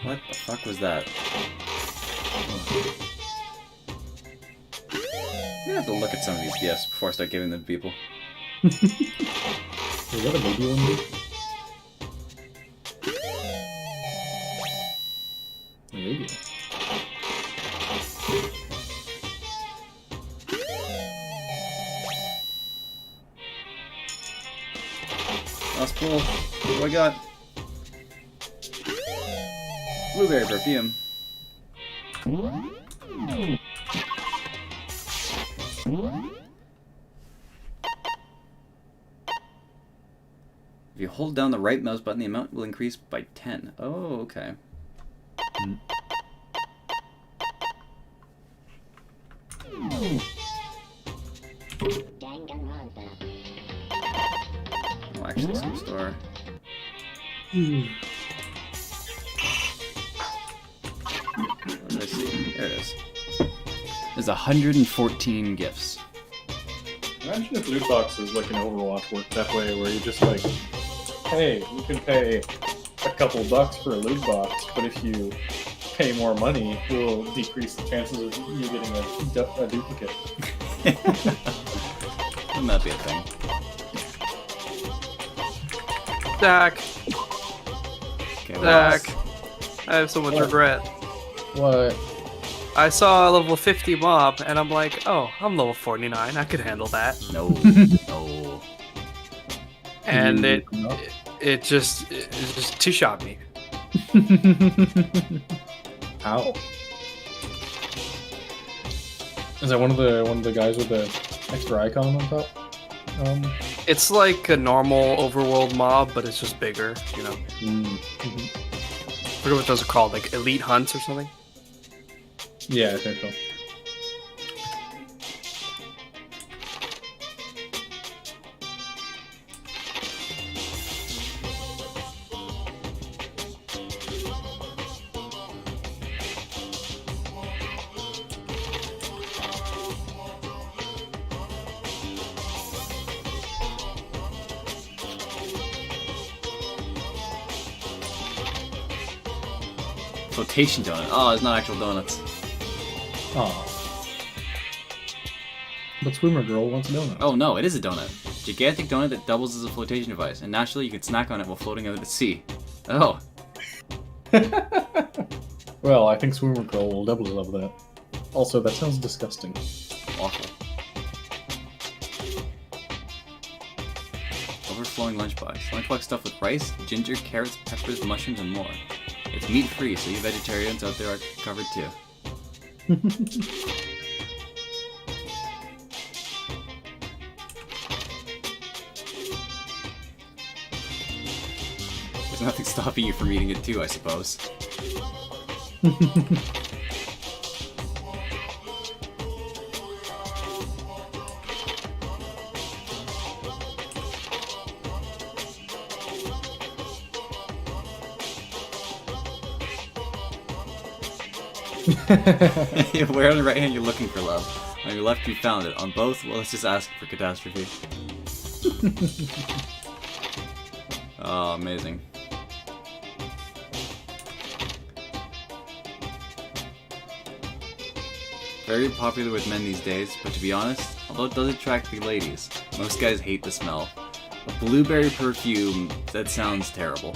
What the fuck was that? I'm gonna have to look at some of these gifts before I start giving them to people. Is that a baby one? Maybe. Last pull. What do I got? Blueberry perfume. If you hold down the right mouse button, the amount will increase by 10. Oh, okay. Oh, actually, some store. What did I see? There it is. There's 114 gifts. Imagine if loot boxes like in Overwatch worked that way, where you just like, hey, you can pay a couple bucks for a loot box, but if you pay more money, it will decrease the chances of you getting a duplicate. Wouldn't that be a thing? Zach. Okay, Zach. I have so much regret. What? I saw a level 50 mob, and I'm like, oh, I'm level 49. I could handle that. No. No. And it just two-shot me. How? Is that one of the guys with the extra icon on top? It's like a normal overworld mob, but it's just bigger, you know. Mm-hmm. I forget what those are called, like elite hunts or something. Yeah, I think so. Flotation donut. Oh, it's not actual donuts. Oh. But Swimmer Girl wants a donut. Oh no, it is a donut. Gigantic donut that doubles as a flotation device, and naturally you can snack on it while floating out at sea. Oh. Well, I think Swimmer Girl will doubly love that. Also, that sounds disgusting. Awful. Overflowing lunchbox. Lunchbox stuffed with rice, ginger, carrots, peppers, mushrooms, and more. It's meat-free, so you vegetarians out there are covered too. There's nothing stopping you from eating it too, I suppose. Where on the right hand you're looking for love. On your left you found it. On both, well, let's just ask for catastrophe. Oh, amazing. Very popular with men these days, but to be honest, although it does attract the ladies, most guys hate the smell. A blueberry perfume, that sounds terrible.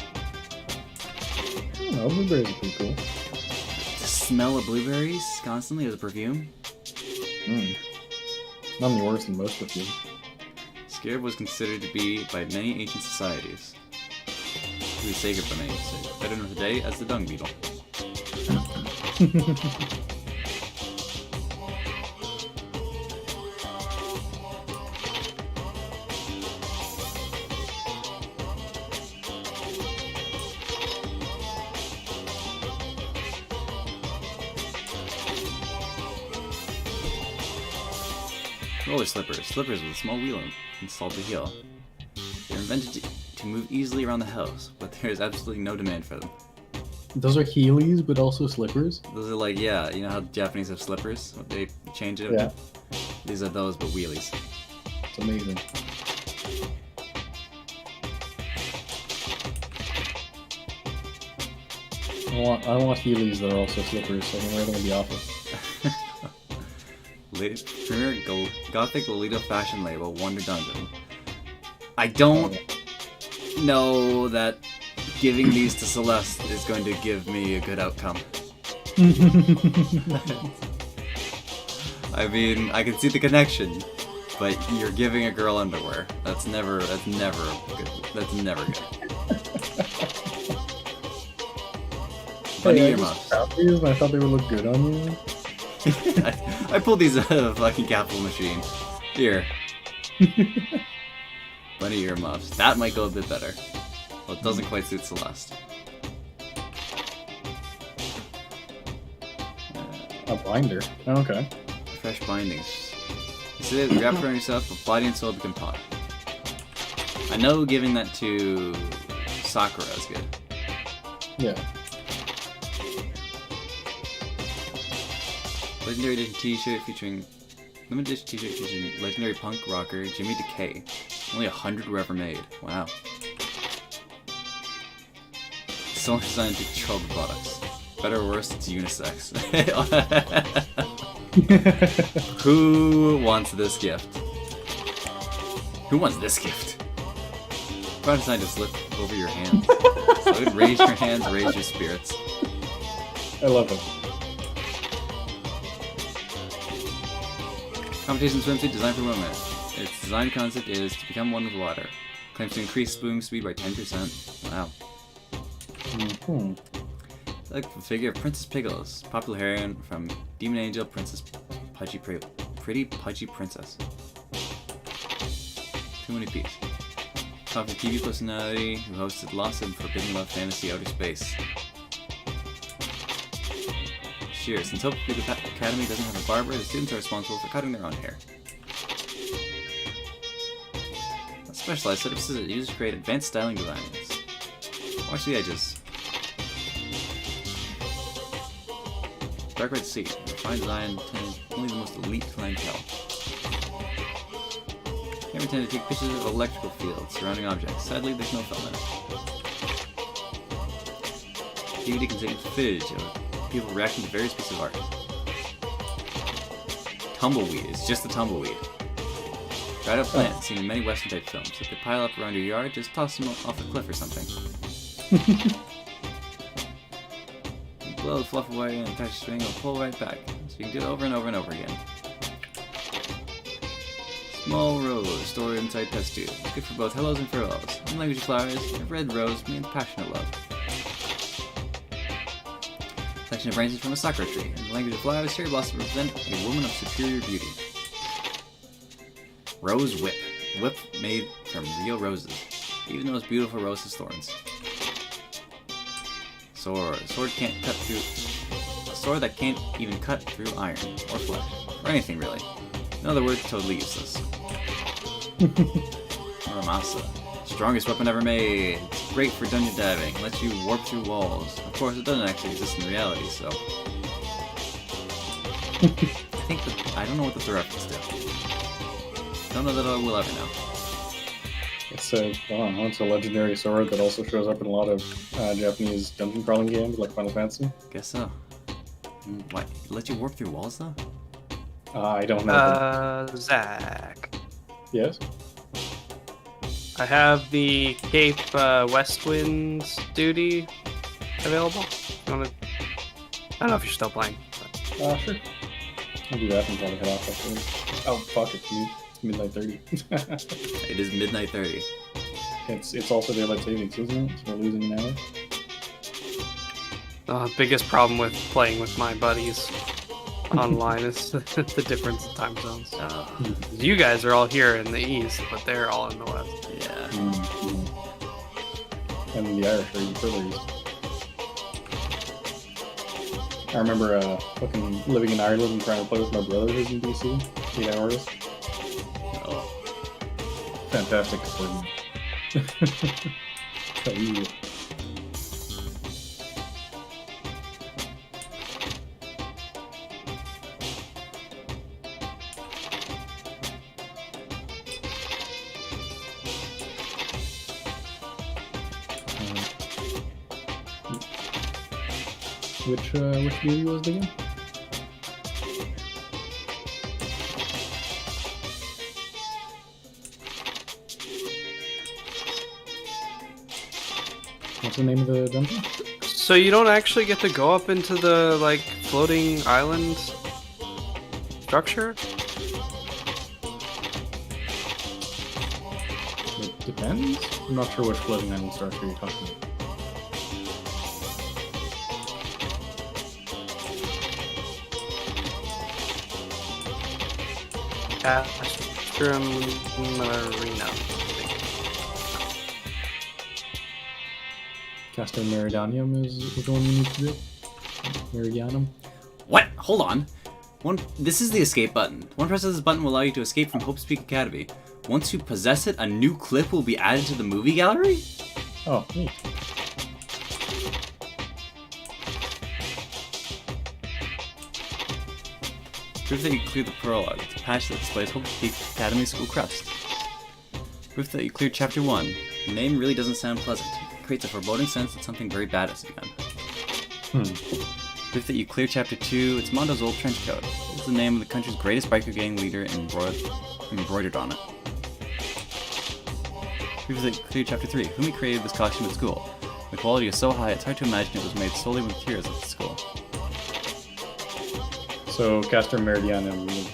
Oh, blueberries are pretty cool. The smell of blueberries constantly as a perfume? Not any worse than most perfume. Scarab was considered to be by many ancient societies. It was sacred for many, so better known today as the dung beetle. Roller slippers. Slippers with a small wheel installed to heel. They're invented to move easily around the house, but there is absolutely no demand for them. Those are Heelys, but also slippers? Those are like, yeah, you know how the Japanese have slippers? What they change it? Yeah. These are those, but wheelies. It's amazing. I want Heelys that are also slippers, so I can wear them in the office. Premier Gothic Lolita fashion label, Wonder Dungeon. I don't know that giving these to Celeste is going to give me a good outcome. I mean, I can see the connection, but you're giving a girl underwear. That's never good. That's never good. Bunny earmuffs. I thought they would look good on you. I pulled these out of a fucking capital machine. Here. Bunny earmuffs. That might go a bit better. Well, it doesn't quite suit Celeste. A binder. Oh, okay. Fresh bindings. You see that wrap around yourself, but body and soul become pot. I know giving that to Sakura is good. Yeah. Legendary Edition T-shirt featuring limited edition T-shirt featuring legendary punk rocker Jimmy Decay. Only 100 were ever made. Wow. So much designed to control the products. Better or worse, it's unisex. Who wants this gift? Who wants this gift? Try to decide to slip over your hands. So it would raise your hands, raise your spirits. I love it. Competition swimsuit designed for women. Its design concept is to become one with water. Claims to increase swimming speed by 10%. Wow. Mm-hmm. Like the figure of Princess Pickles, popular heroine from Demon Angel, Princess Pretty Pudgy Princess. Too many peeps. Popular TV personality who hosted Lost and Forbidden Love Fantasy Outer Space. Sheer. Since Hope Peak Academy doesn't have a barber, the students are responsible for cutting their own hair. A specialized set of scissors used to create advanced styling designs. Watch the edges. Dark red seat. Fine design intended only the most elite clientele. Camera tend to take pictures of electrical fields surrounding objects. Sadly, there's no film in it. DVD contains footage of people reacting to various pieces of art. Tumbleweed. It's just a tumbleweed. Dried up plants seen in many Western type films. If they pile up around your yard, just toss them off a cliff or something. Blow the fluff away and attach a string, it'll pull right back. So you can do it over and over and over again. Small rose stored inside test tube. Good for both hellos and furloughs. In language of flowers, a red rose means passionate love. Section of branches from a sakura tree. In the language of flowers, cherry blossoms represent a woman of superior beauty. Rose whip. Whip made from real roses. Even the most beautiful rose has thorns. Sword. Sword can't cut through. A sword that can't even cut through iron or flesh or anything really. In other words, totally useless. Muramasa. Strongest weapon ever made. It's great for dungeon diving. Lets you warp through walls. Of course, it doesn't actually exist in reality, so. I don't know what that's a reference to. Don't know that I will ever know. It's a legendary sword that also shows up in a lot of Japanese dungeon crawling games like Final Fantasy. Guess so. What? Let you warp through walls though? I don't know. Zach. Yes? I have the Cape Westwind's duty available. You wanna... I don't know if you're still playing. But... Sure. I'll do that and probably head off after. Oh, fuck, it's midnight 30. It is midnight 30. It's also daylight savings, isn't it? So we're losing an hour. Biggest problem with playing with my buddies online is the difference in time zones. You guys are all here in the east, but they're all in the west. Yeah. Mm-hmm. And the Irish are even further east. I remember fucking living in Ireland and trying to play with my brother who's in DC. 8 hours. Oh. Fantastic fun. So easy. Which movie was it again? What's the name of the dungeon? So you don't actually get to go up into the like floating island structure? It depends. I'm not sure which floating island structure you're talking about. Castrum Marina. Castor Meridianum is the one you need to do. Meridianum. What? Hold on. This is the escape button. One press of this button will allow you to escape from Hope's Peak Academy. Once you possess it, a new clip will be added to the movie gallery? Oh, neat. Proof that you cleared the prologue. It's a patch that displays Hope's Peak Academy School crest. Proof that you cleared Chapter 1. The name really doesn't sound pleasant. It creates a foreboding sense that something very bad has begun. Proof that you cleared Chapter 2. It's Mondo's old trench coat. It's the name of the country's greatest biker gang leader embroidered on it. Clue Chapter 3. Fumi created this costume at school. The quality is so high, it's hard to imagine it was made solely with materials at the school. So Castor Meridianum is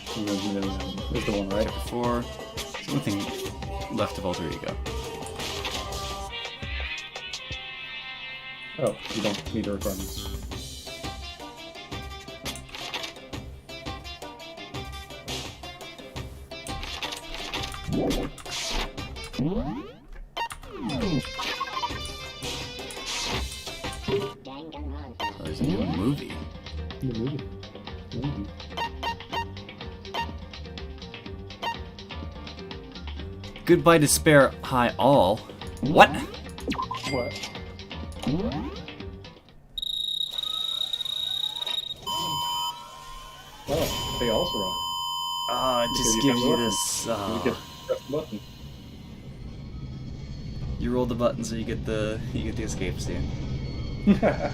the one, right? Chapter 4. There's nothing left of Alter Ego. Oh, you don't meet the requirements. Oh, there's a new movie. Goodbye Despair High All. What? What? Oh, they also rock. It just gives you this. You get press the button. You roll the button so you get the escape scene. That's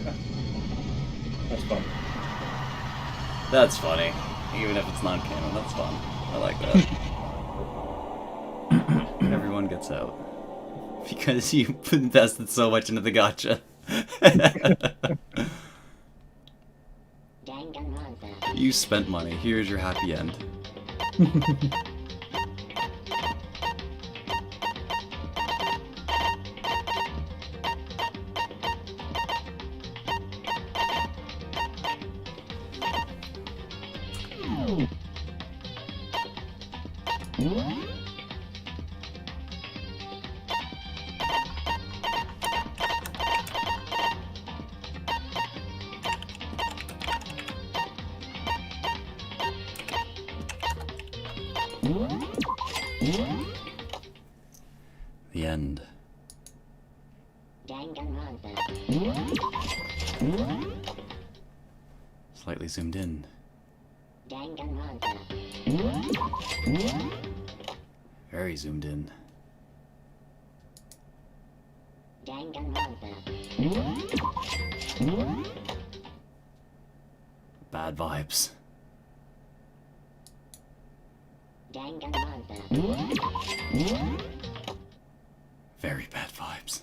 fun. That's funny. Even if it's non-canon, that's fun. I like that. Everyone gets out. Because you invested so much into the gacha. You spent money. Here's your happy end. The end. Slightly zoomed in. Very zoomed in. Bad vibes. Very bad vibes.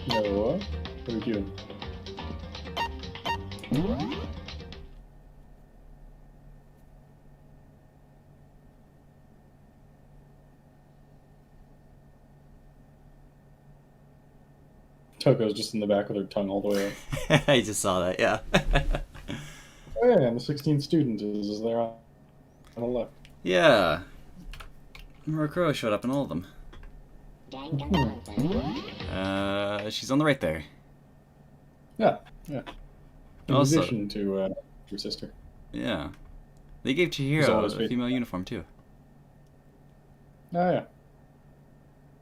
No, what? What are we doing? Toko's just in the back with her tongue all the way up. I just saw that, yeah. Oh yeah, and the 16th student is there on the left. Yeah. Murokuro showed up in all of them. She's on the right there. Yeah, yeah. In Also- addition to your sister. Yeah. They gave Who's Chihiro always a faithful. female uniform too. Oh yeah.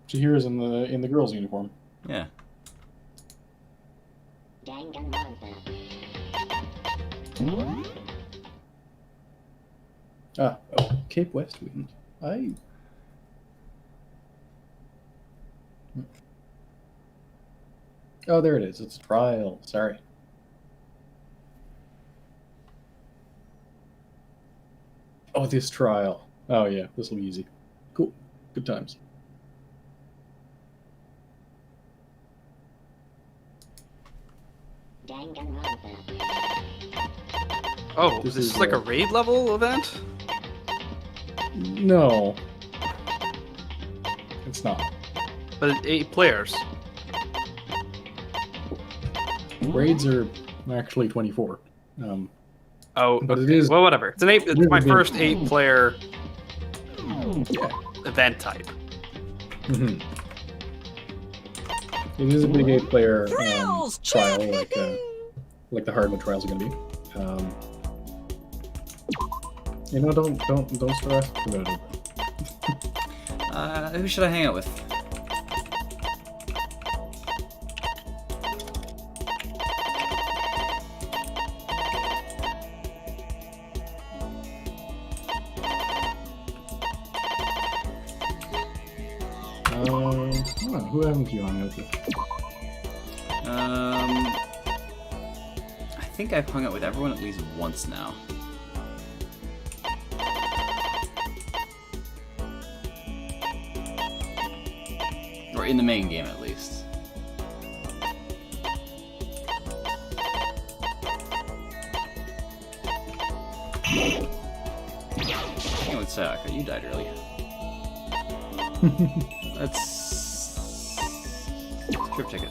Chihira's in the girl's uniform. Yeah. Ah, oh, Cape West Wind. Aye. Oh, there it is. It's a trial. Sorry. Oh, this trial. Oh yeah, this will be easy. Cool. Good times. Oh, this is like a raid level event? No. It's not. But it's 8 players. Raids are actually 24. Oh, but okay. it is. Well, whatever. It's an 8. It's my first 8-player Yeah. event type. Mm-hmm. It is a big 8-player trial, like the hardwood trials are going to be. Don't stress about it. Who should I hang out with? Who haven't you hung out with? I think I've hung out with everyone at least once now. Or in the main game, at least. Hang with Sayaka, you died early. That's... trip ticket.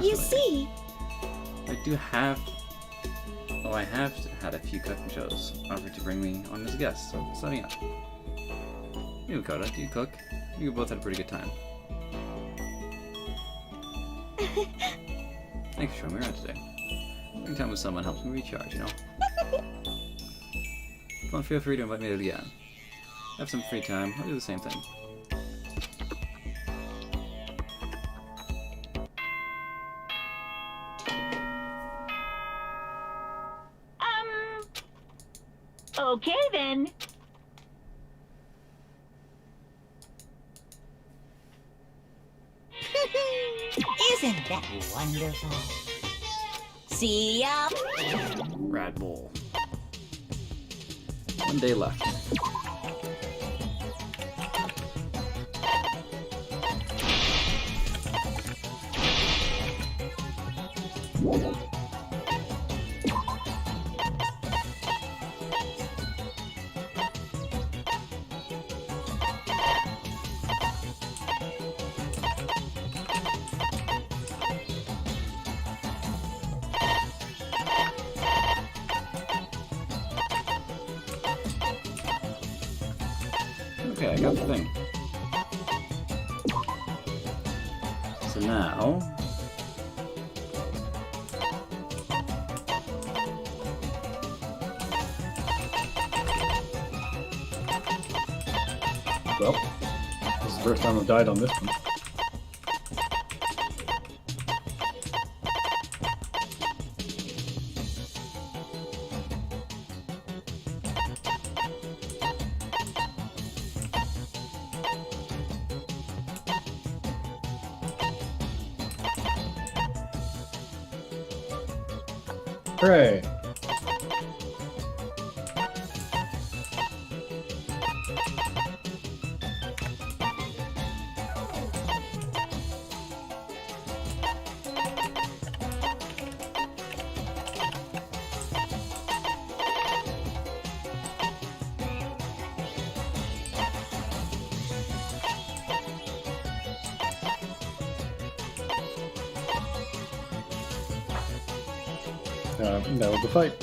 You see, I do have... Oh, I have had a few cooking shows offered to bring me on as a guest, so signing up. You, Koda, do you cook? You both had a pretty good time. Thanks for showing me around today. Spending time with someone helps me recharge, you know? Well, feel free to invite me again. Have some free time, I'll do the same thing. Okay then. Isn't that wonderful? See ya. Rad Bull. One day left. Okay, I got the thing. So now... Well, this is the first time I've died on this one. Hooray! That was the fight.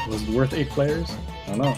Was it worth 8 players? I don't know.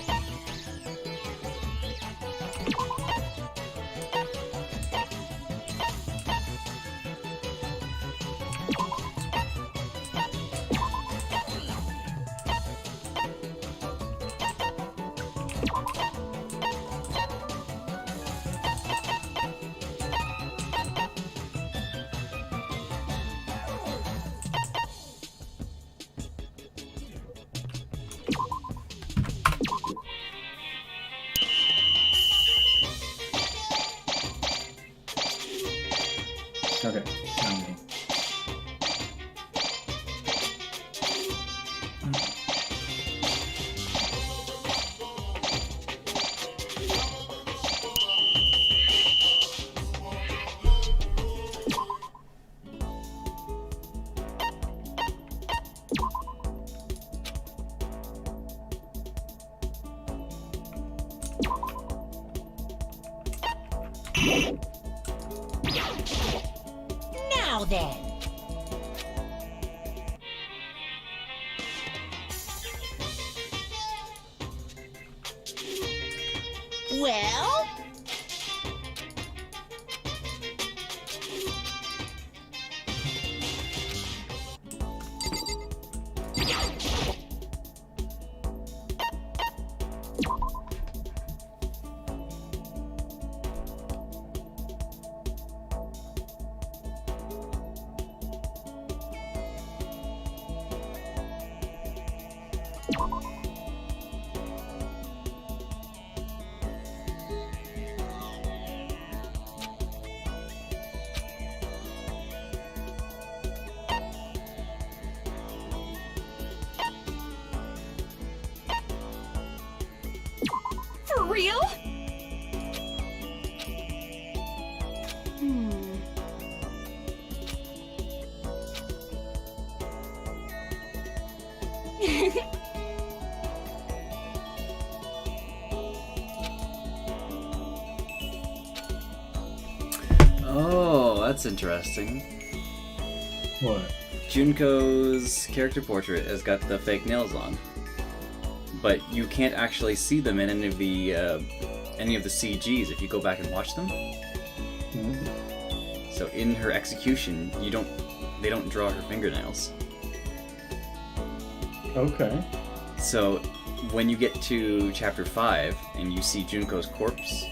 Now then. Well? For real? Oh, that's interesting. What? Junko's character portrait has got the fake nails on, but you can't actually see them in any of the CGs if you go back and watch them. Mm-hmm. So in her execution, they don't draw her fingernails. Okay. So when you get to chapter 5 and you see Junko's corpse,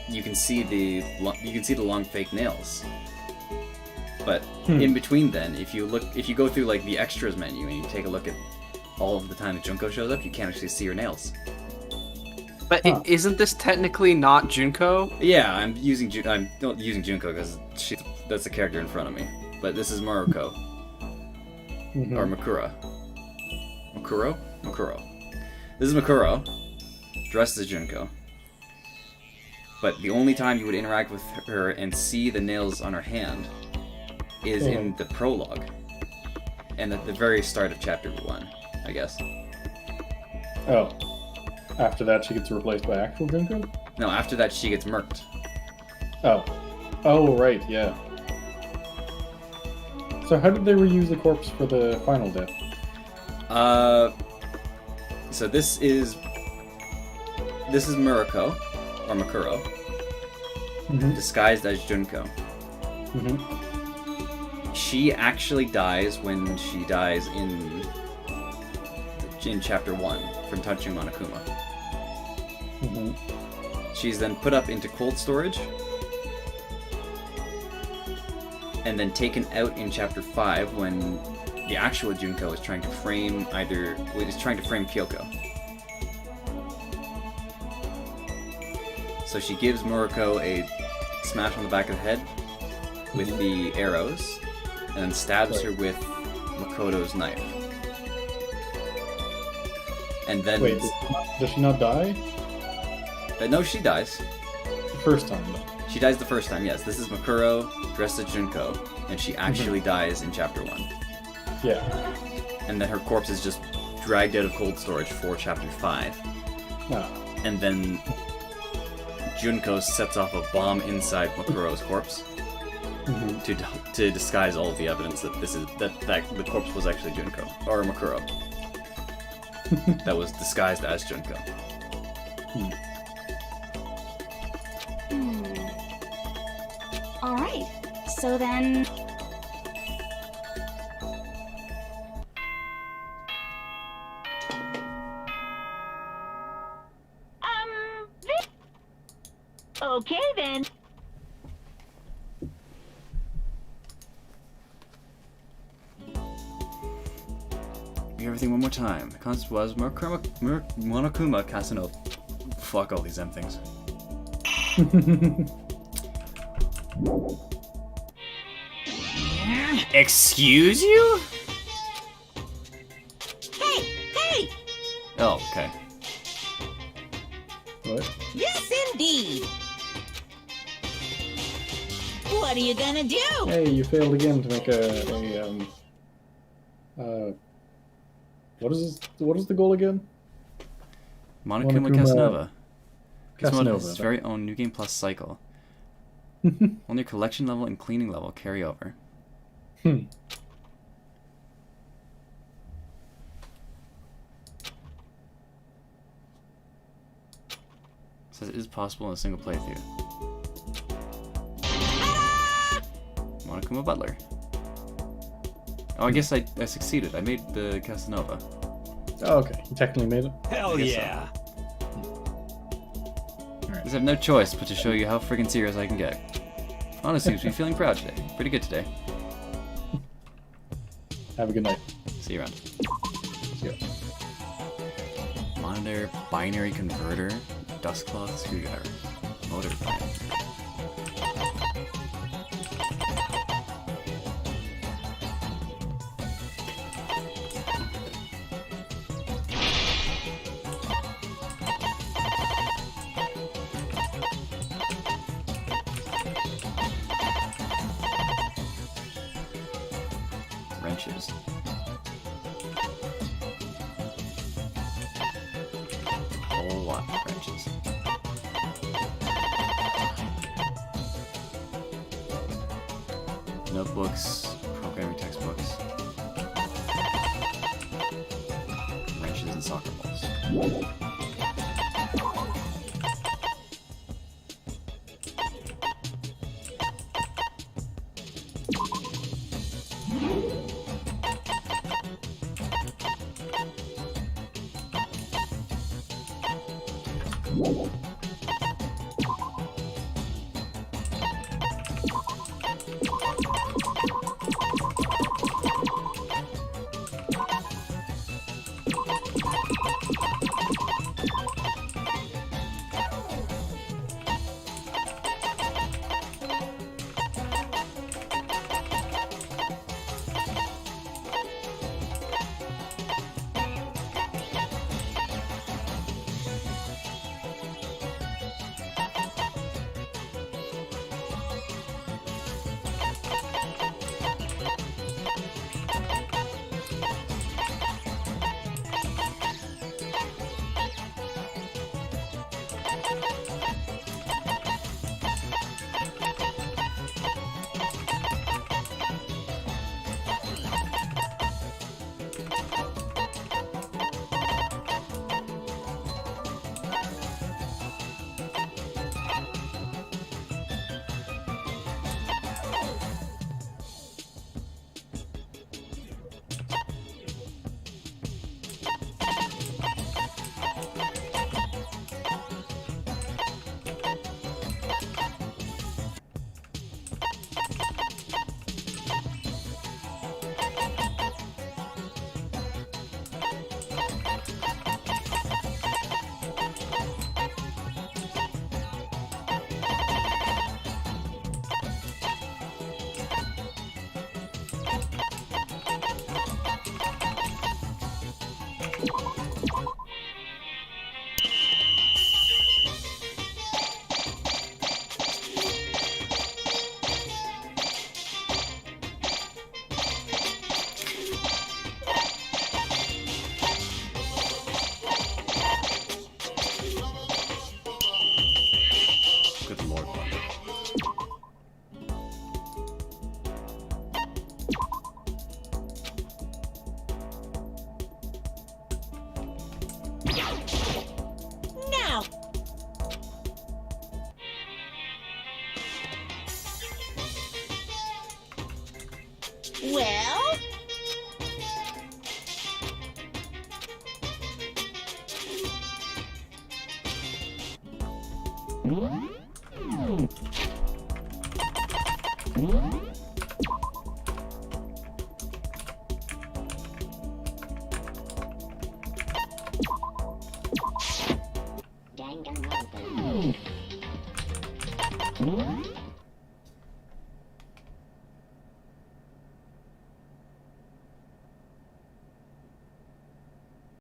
you can see the long fake nails. But in between then, if you go through like the extras menu and you take a look at all of the time that Junko shows up, you can't actually see her nails. But isn't this technically not Junko? Yeah, I'm not using Junko because that's the character in front of me. But this is Maruko. Mm-hmm. Or Makura. Makuro? Makuro. This is Makuro, dressed as Junko. But the only time you would interact with her and see the nails on her hand is in the prologue. And at the very start of chapter 1, I guess. Oh. After that, she gets replaced by actual Junko? No, after that, she gets murked. Oh. Oh, right, yeah. So how did they reuse the corpse for the final death? So this is Murako, or Makuro, disguised as Junko. Mm-hmm. She actually dies when she dies in chapter 1 from touching Monokuma. Mm-hmm. She's then put up into cold storage and then taken out in chapter 5 when the actual Junko is trying to frame Kyoko. So she gives Murako a smash on the back of the head with the arrows and then stabs her with Makoto's knife. And then... Wait, does she not die? No, she dies. The first time, though. She dies the first time, yes. This is Makuro dressed as Junko, and she actually dies in chapter 1. Yeah. And then her corpse is just dragged out of cold storage for chapter 5. And then Junko sets off a bomb inside Makuro's corpse to disguise all of the evidence that the corpse was actually Junko or Makuro. That was disguised as Junko. All right. So then. Okay then. Do everything one more time. The concept was Monokuma Casanova. Fuck all these M things. Excuse you? Hey! Oh, okay. What? Yes, indeed. What are you gonna do? Hey, you failed again to make what is the goal again? Monokuma Casanova. This mode has Casanova. its very own New Game Plus cycle. Only your collection level and cleaning level carry over. Says it is possible in a single playthrough. Monokuma Butler. Oh, I guess I succeeded. I made the Casanova. Oh, okay. You technically made it. Hell yeah. I have no choice but to show you how friggin' serious I can get. Honestly, seems to be feeling proud today. Pretty good today. Have a good night. See you around. See ya. Monitor, binary converter, dust cloth, screwdriver, motor fan. Wrenches. Whole lot of wrenches. Notebooks, programming textbooks, wrenches and soccer balls. Good lord, Butler. Now! Well? What?